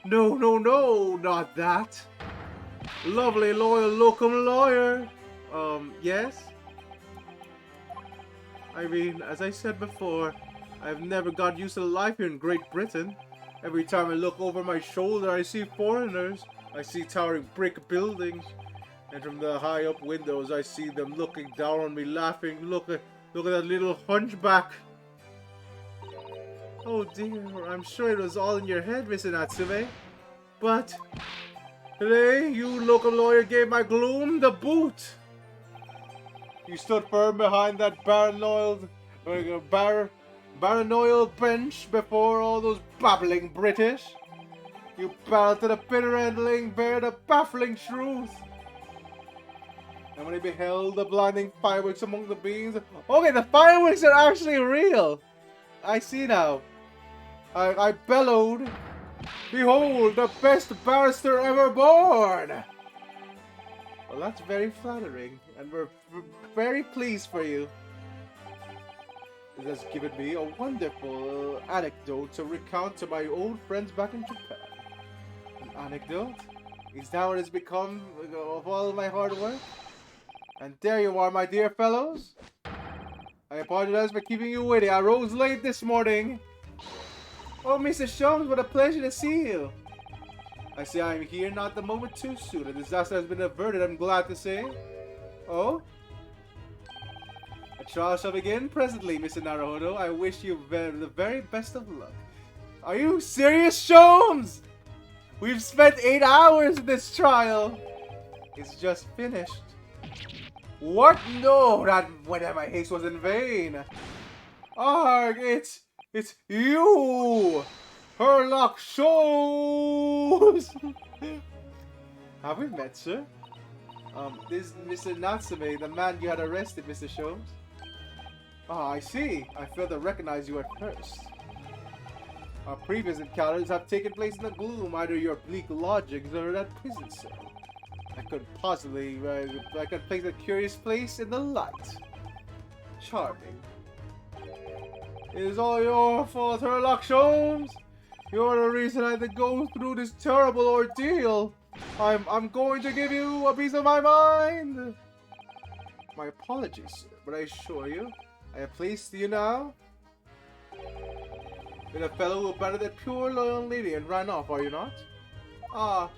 No, no, no, not that. Lovely, loyal locum lawyer. Yes? I mean, as I said before, I've never got used to life here in Great Britain. Every time I look over my shoulder, I see foreigners. I see towering brick buildings. And from the high up windows, I see them looking down on me, laughing. Look at that little hunchback. Oh dear, I'm sure it was all in your head, Mr. Natsume. But today, you local lawyer gave my gloom the boot. You stood firm behind that baranoid bench before all those babbling British. You bowed to the bitter end, laying bare the baffling truth. And when he beheld the blinding fireworks among the beams... Okay, the fireworks are actually real! I see now. I bellowed, behold, the best barrister ever born! Well, that's very flattering, and we're very pleased for you. It has given me a wonderful anecdote to recount to my old friends back in Japan. An anecdote? Is that what has become of all my hard work? And there you are, my dear fellows. I apologize for keeping you waiting. I rose late this morning. Oh, Mr. Sholmes, what a pleasure to see you. I say I am here not the moment too soon. A disaster has been averted, I'm glad to say. Oh? A trial shall begin presently, Mr. Naruhodo. I wish you the very best of luck. Are you serious, Sholmes? We've spent 8 hours in this trial. It's just finished. What? No, that my haste was in vain. Arg, it's you, Herlock Sholmes. Have we met, sir? This is Mr. Natsume, the man you had arrested, Mr. Sholmes. Ah, I see. I failed to recognize you at first. Our previous encounters have taken place in the gloom, either your bleak lodgings or that prison cell. I could possibly, I could place a curious place in the light. Charming. It is all your fault, Herlock Sholmes. You're the reason I had to go through this terrible ordeal. I'm going to give you a piece of my mind. My apologies, sir, but I assure you, I am pleased to you now. You're the fellow who abandoned that pure loyal lady and ran off, are you not? Ah.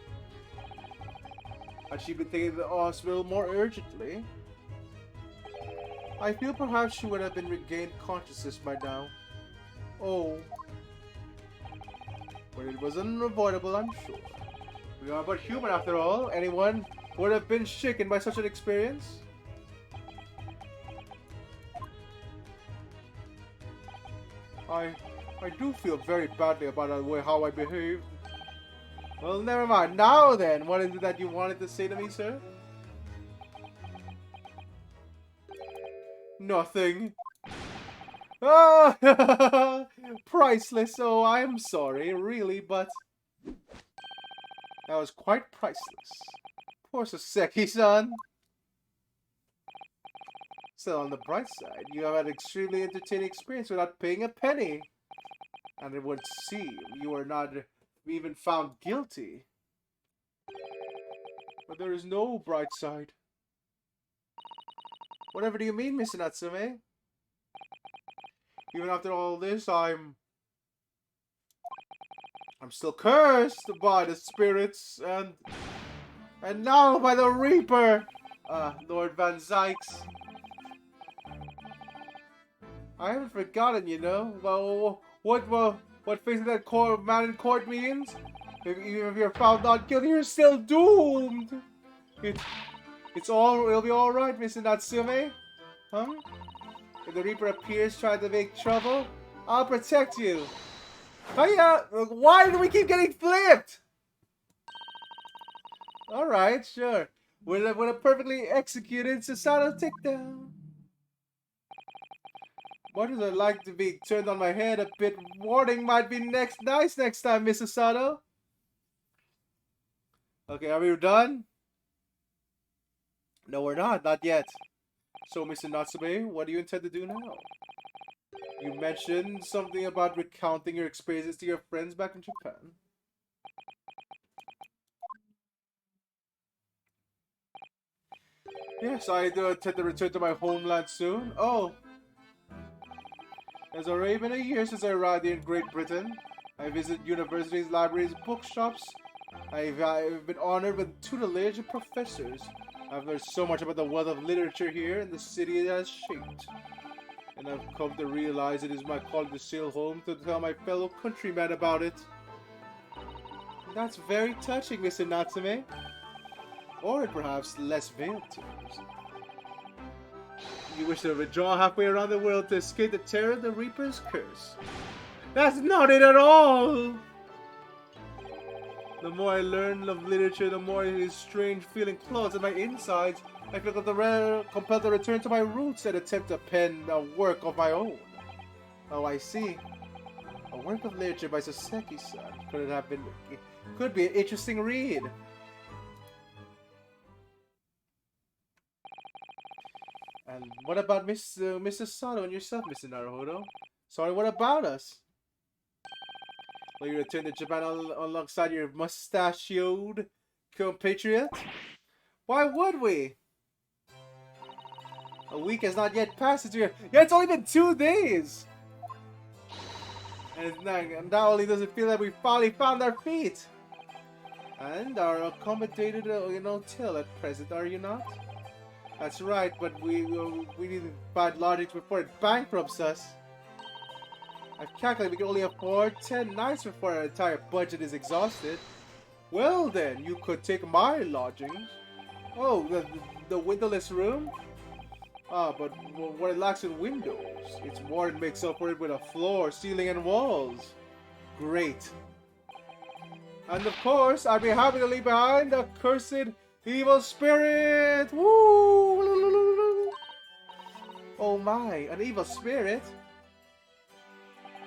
Had she been taken to the hospital more urgently, I feel perhaps she would have been regained consciousness by now. Oh. But it was unavoidable, I'm sure. We are but human after all. Anyone would have been shaken by such an experience. I do feel very badly about the way how I behaved. Well, never mind. Now then, what is it that you wanted to say to me, sir? Nothing. Ah, priceless. Oh, I'm sorry, really, but that was quite priceless. Poor Soseki-san. Still, on the bright side, you have had an extremely entertaining experience without paying a penny. And it would seem you are not even found guilty. But there is no bright side. Whatever do you mean, Mr. Natsume? Even after all this, I'm still cursed by the spirits and now by the Reaper, Lord Van Zykes. I haven't forgotten, you know. Well, what facing that man in court means? Even if you're found not guilty, you're still doomed. It'll be all right, Mr. Natsume. Huh? If the Reaper appears trying to make trouble, I'll protect you. Hiya! Why do we keep getting flipped? Alright, sure. With a perfectly executed Susanoo takedown. What does it like to be turned on my head a bit? Warning might be nice next time, Miss Susanoo. Okay, are we done? No, we're not. Not yet. So, Mr. Natsume, what do you intend to do now? You mentioned something about recounting your experiences to your friends back in Japan. Yes, I do intend to return to my homeland soon. Oh. It's already been a year since I arrived here in Great Britain. I visited universities, libraries, bookshops. I've been honored with tutelage of professors. I've learned so much about the wealth of literature here and the city it has shaped. And I've come to realize it is my calling to sail home to tell my fellow countrymen about it. That's very touching, Mr. Natsume. Or perhaps less veiled terms. You wish to withdraw halfway around the world to escape the terror of the Reaper's curse. That's not it at all! The more I learn of literature, the more this strange feeling claws at my insides. I feel compelled to return to my roots and attempt to pen a work of my own. Oh, I see. A work of literature by Soseki-san. Could be an interesting read. And what about Mr. Sato and yourself, Mr. Naruhodo? Sorry, what about us? Will you return to Japan alongside your mustachioed compatriot? Why would we? A week has not yet passed since we're... Yeah, it's only been 2 days! And not only does it feel like we finally found our feet, and are accommodated in a hotel at present, are you not? That's right, but we need to find lodgings before it bankrupts us. I've calculated we can only afford 10 nights before our entire budget is exhausted. Well then, you could take my lodgings. Oh, the windowless room? Ah, but what it lacks in windows, its warden makes up for it with a floor, ceiling, and walls. Great. And of course, I'd be happy to leave behind a cursed evil spirit! Woo! Oh my, an evil spirit?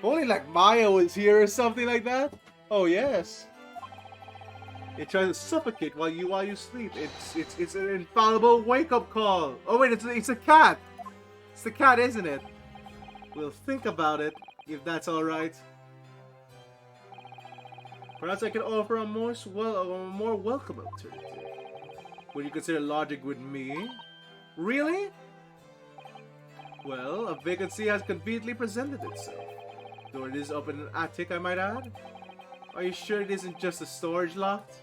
Only like Maya was here or something like that? Oh yes. It tries to suffocate while you sleep. It's an infallible wake-up call. Oh wait, it's a cat. It's the cat, isn't it? We'll think about it, if that's all right. Perhaps I can offer a more welcome alternative. Would you consider lodging with me? Really? Well, a vacancy has conveniently presented itself. Though it is up in an attic, I might add. Are you sure it isn't just a storage loft?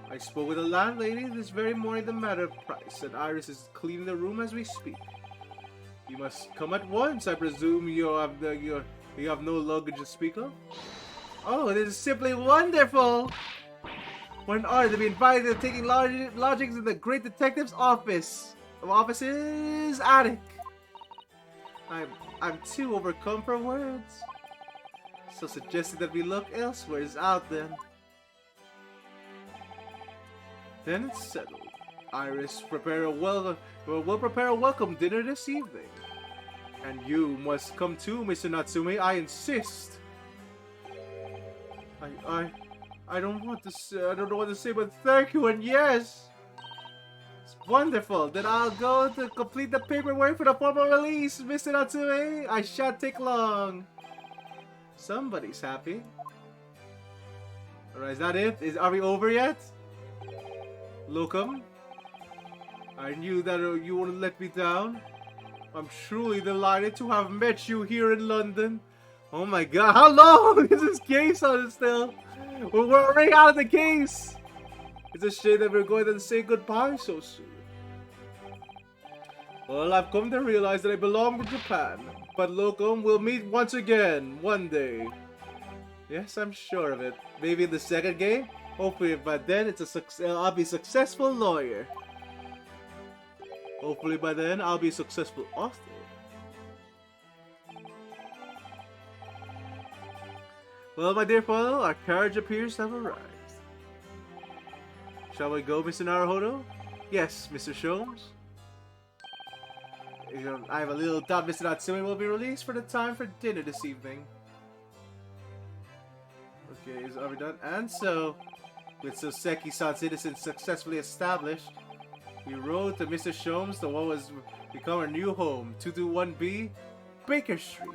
I spoke with the landlady this very morning the matter of price, and Iris is cleaning the room as we speak. You must come at once. I presume you have no luggage to speak of? Oh, this is simply wonderful! What an honor to be invited to taking lodgings in the great detective's office's attic. I'm too overcome for words. So suggesting that we look elsewhere is out then. Then it's settled. Iris, will prepare a welcome dinner this evening. And you must come too, Mr. Natsume. I insist. I don't want to say, I don't know what to say, but thank you and yes. It's wonderful. Then I'll go to complete the paperwork for the formal release, Mr. Natsume. I shan't take long. Somebody's happy. Alright, is that it? Are we over yet? Locum? I knew that you wouldn't let me down. I'm truly delighted to have met you here in London. Oh my god, how long is this case on still? We're already out of the case! It's a shame that we're going to say goodbye so soon. Well, I've come to realize that I belong to Japan. But Locum, we'll meet once again, one day. Yes, I'm sure of it. Maybe in the second game? Hopefully by then I'll be a successful lawyer. Hopefully by then I'll be a successful author. Well, my dear fellow, our carriage appears to have arrived. Shall we go, Mr. Naruhodo? Yes, Mr. Sholmes. I have a little doubt Mr. Natsume will be released for the time for dinner this evening. Okay, are we done? And so, with Soseki-san's innocence successfully established, we rode to Mr. Sholmes to what was become our new home, 221B, Baker Street.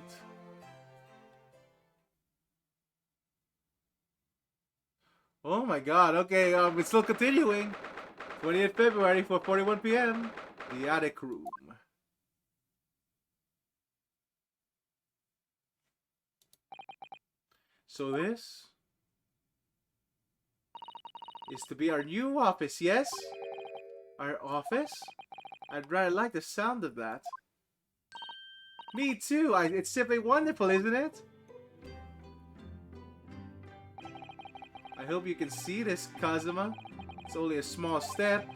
Oh my god, okay, it's still continuing. 20th February, 4:41 p.m. The attic room. So this is to be our new office, yes? Our office? I'd rather like the sound of that. Me too. It's simply wonderful, isn't it? I hope you can see this, Kazuma. It's only a small step,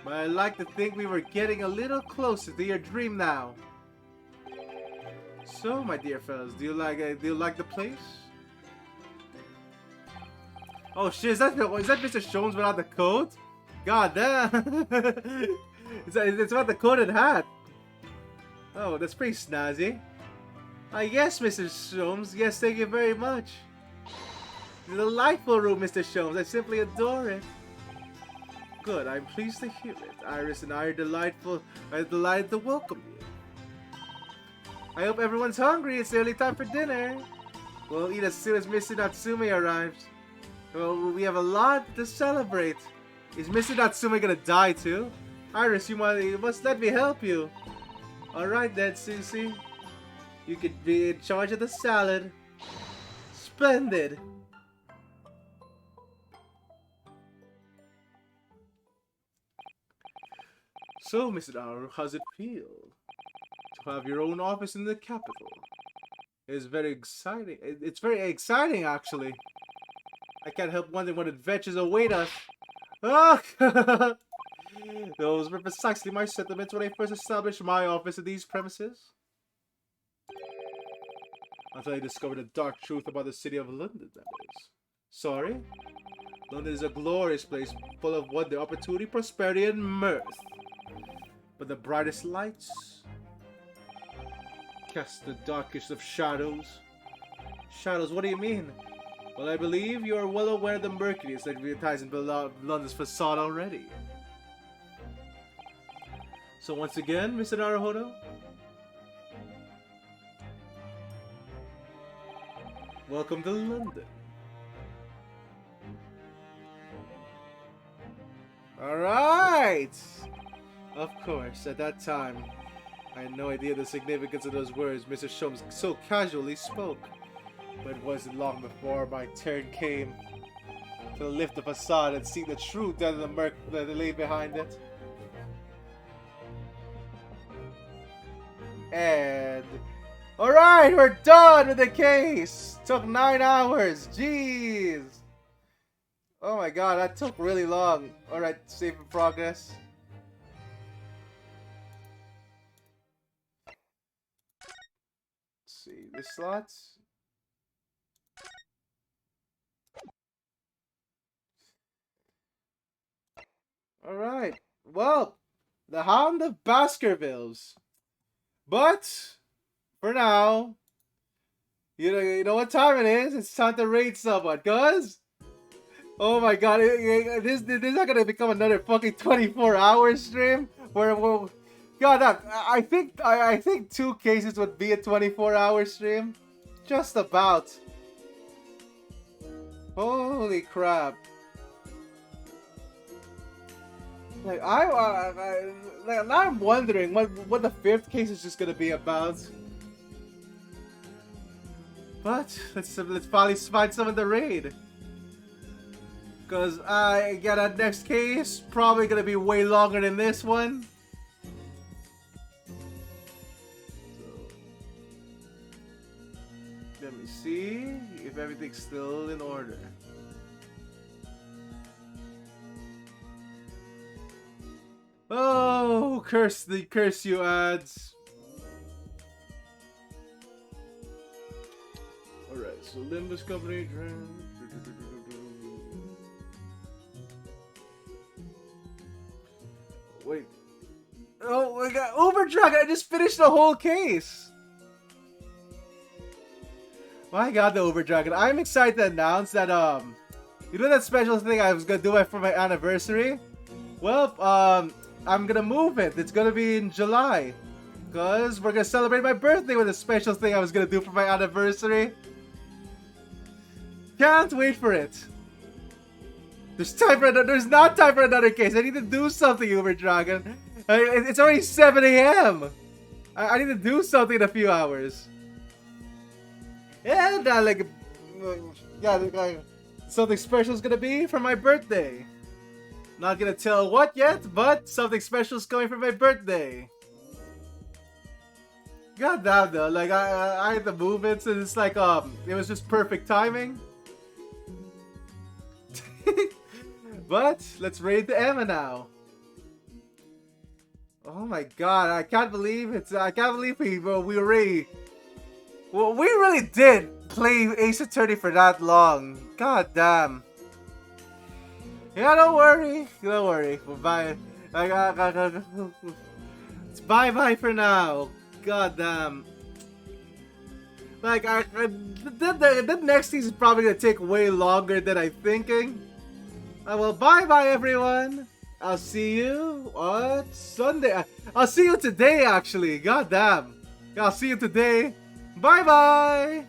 but I like to think we were getting a little closer to your dream now. So, my dear fellas, do you like the place? Oh shit! Is that Mr. Sholmes without the coat? God damn! it's about the coated hat. Oh, that's pretty snazzy. Yes, Mr. Sholmes. Yes, thank you very much. It's a delightful room, Mr. Sholmes. I simply adore it. Good, I'm pleased to hear it. Iris and I are delighted to welcome you. I hope everyone's hungry. It's nearly time for dinner. We'll eat as soon as Mr. Natsume arrives. Well, we have a lot to celebrate. Is Mr. Natsume gonna die too? Iris, you must let me help you. Alright then, Susie. You could be in charge of the salad. Splendid. So, Mr. Naru, how's it feel to have your own office in the capital? It's very exciting. It's very exciting, actually. I can't help wondering what adventures await us. Ah! Those were precisely my sentiments when I first established my office in these premises. Until I discovered the dark truth about the city of London, that is. Sorry? London is a glorious place, full of wonder, opportunity, prosperity, and mirth. But the brightest lights cast the darkest of shadows. Shadows, what do you mean? Well, I believe you are well aware of the murkiness that advertises in London's facade already. So once again, Mr. Naruhodo, welcome to London. Alright! Of course, at that time, I had no idea the significance of those words Mr. Sholmes so casually spoke. But it wasn't long before my turn came to lift the facade and see the truth out of the murk that lay behind it. And alright, we're done with the case. Took 9 hours. Jeez. Oh my god, that took really long. Alright, save in progress. Let's see, this slots. Alright. Well, the Hound of Baskervilles. But for now, you know what time it is? It's time to raid someone, cuz oh my god, this is not gonna become another fucking 24-hour stream where we'll God, I think 2 cases would be a 24-hour stream. Just about. Holy crap. Like now I'm wondering what the 5th case is just gonna be about. But let's finally find some in the raid. Cause I get that next case probably gonna be way longer than this one. So let me see if everything's still in order. Oh, curse you ads. Alright, so Limbus Company. Wait. Oh my god, Overdrug! I just finished the whole case! My god, the Overdragon. I'm excited to announce that, you know that special thing I was gonna do for my anniversary? Well, I'm gonna move it. It's gonna be in July. Because we're gonna celebrate my birthday with a special thing I was gonna do for my anniversary. Can't wait for it. There's not time for another case. I need to do something, Uber Dragon. It's already 7 a.m. I need to do something in a few hours. And something special is gonna be for my birthday. Not gonna tell what yet, but something special is coming for my birthday. God damn though, like I had the movements and it's like it was just perfect timing. But let's raid the Emma now. Oh my god, I can't believe we really did play Ace Attorney for that long. God damn. Yeah, don't worry. Bye. It's bye for now. God damn. Like the next season is probably gonna take way longer than I'm thinking. Well, bye everyone. I'll see you on Sunday. I'll see you today actually. God damn. I'll see you today. Bye.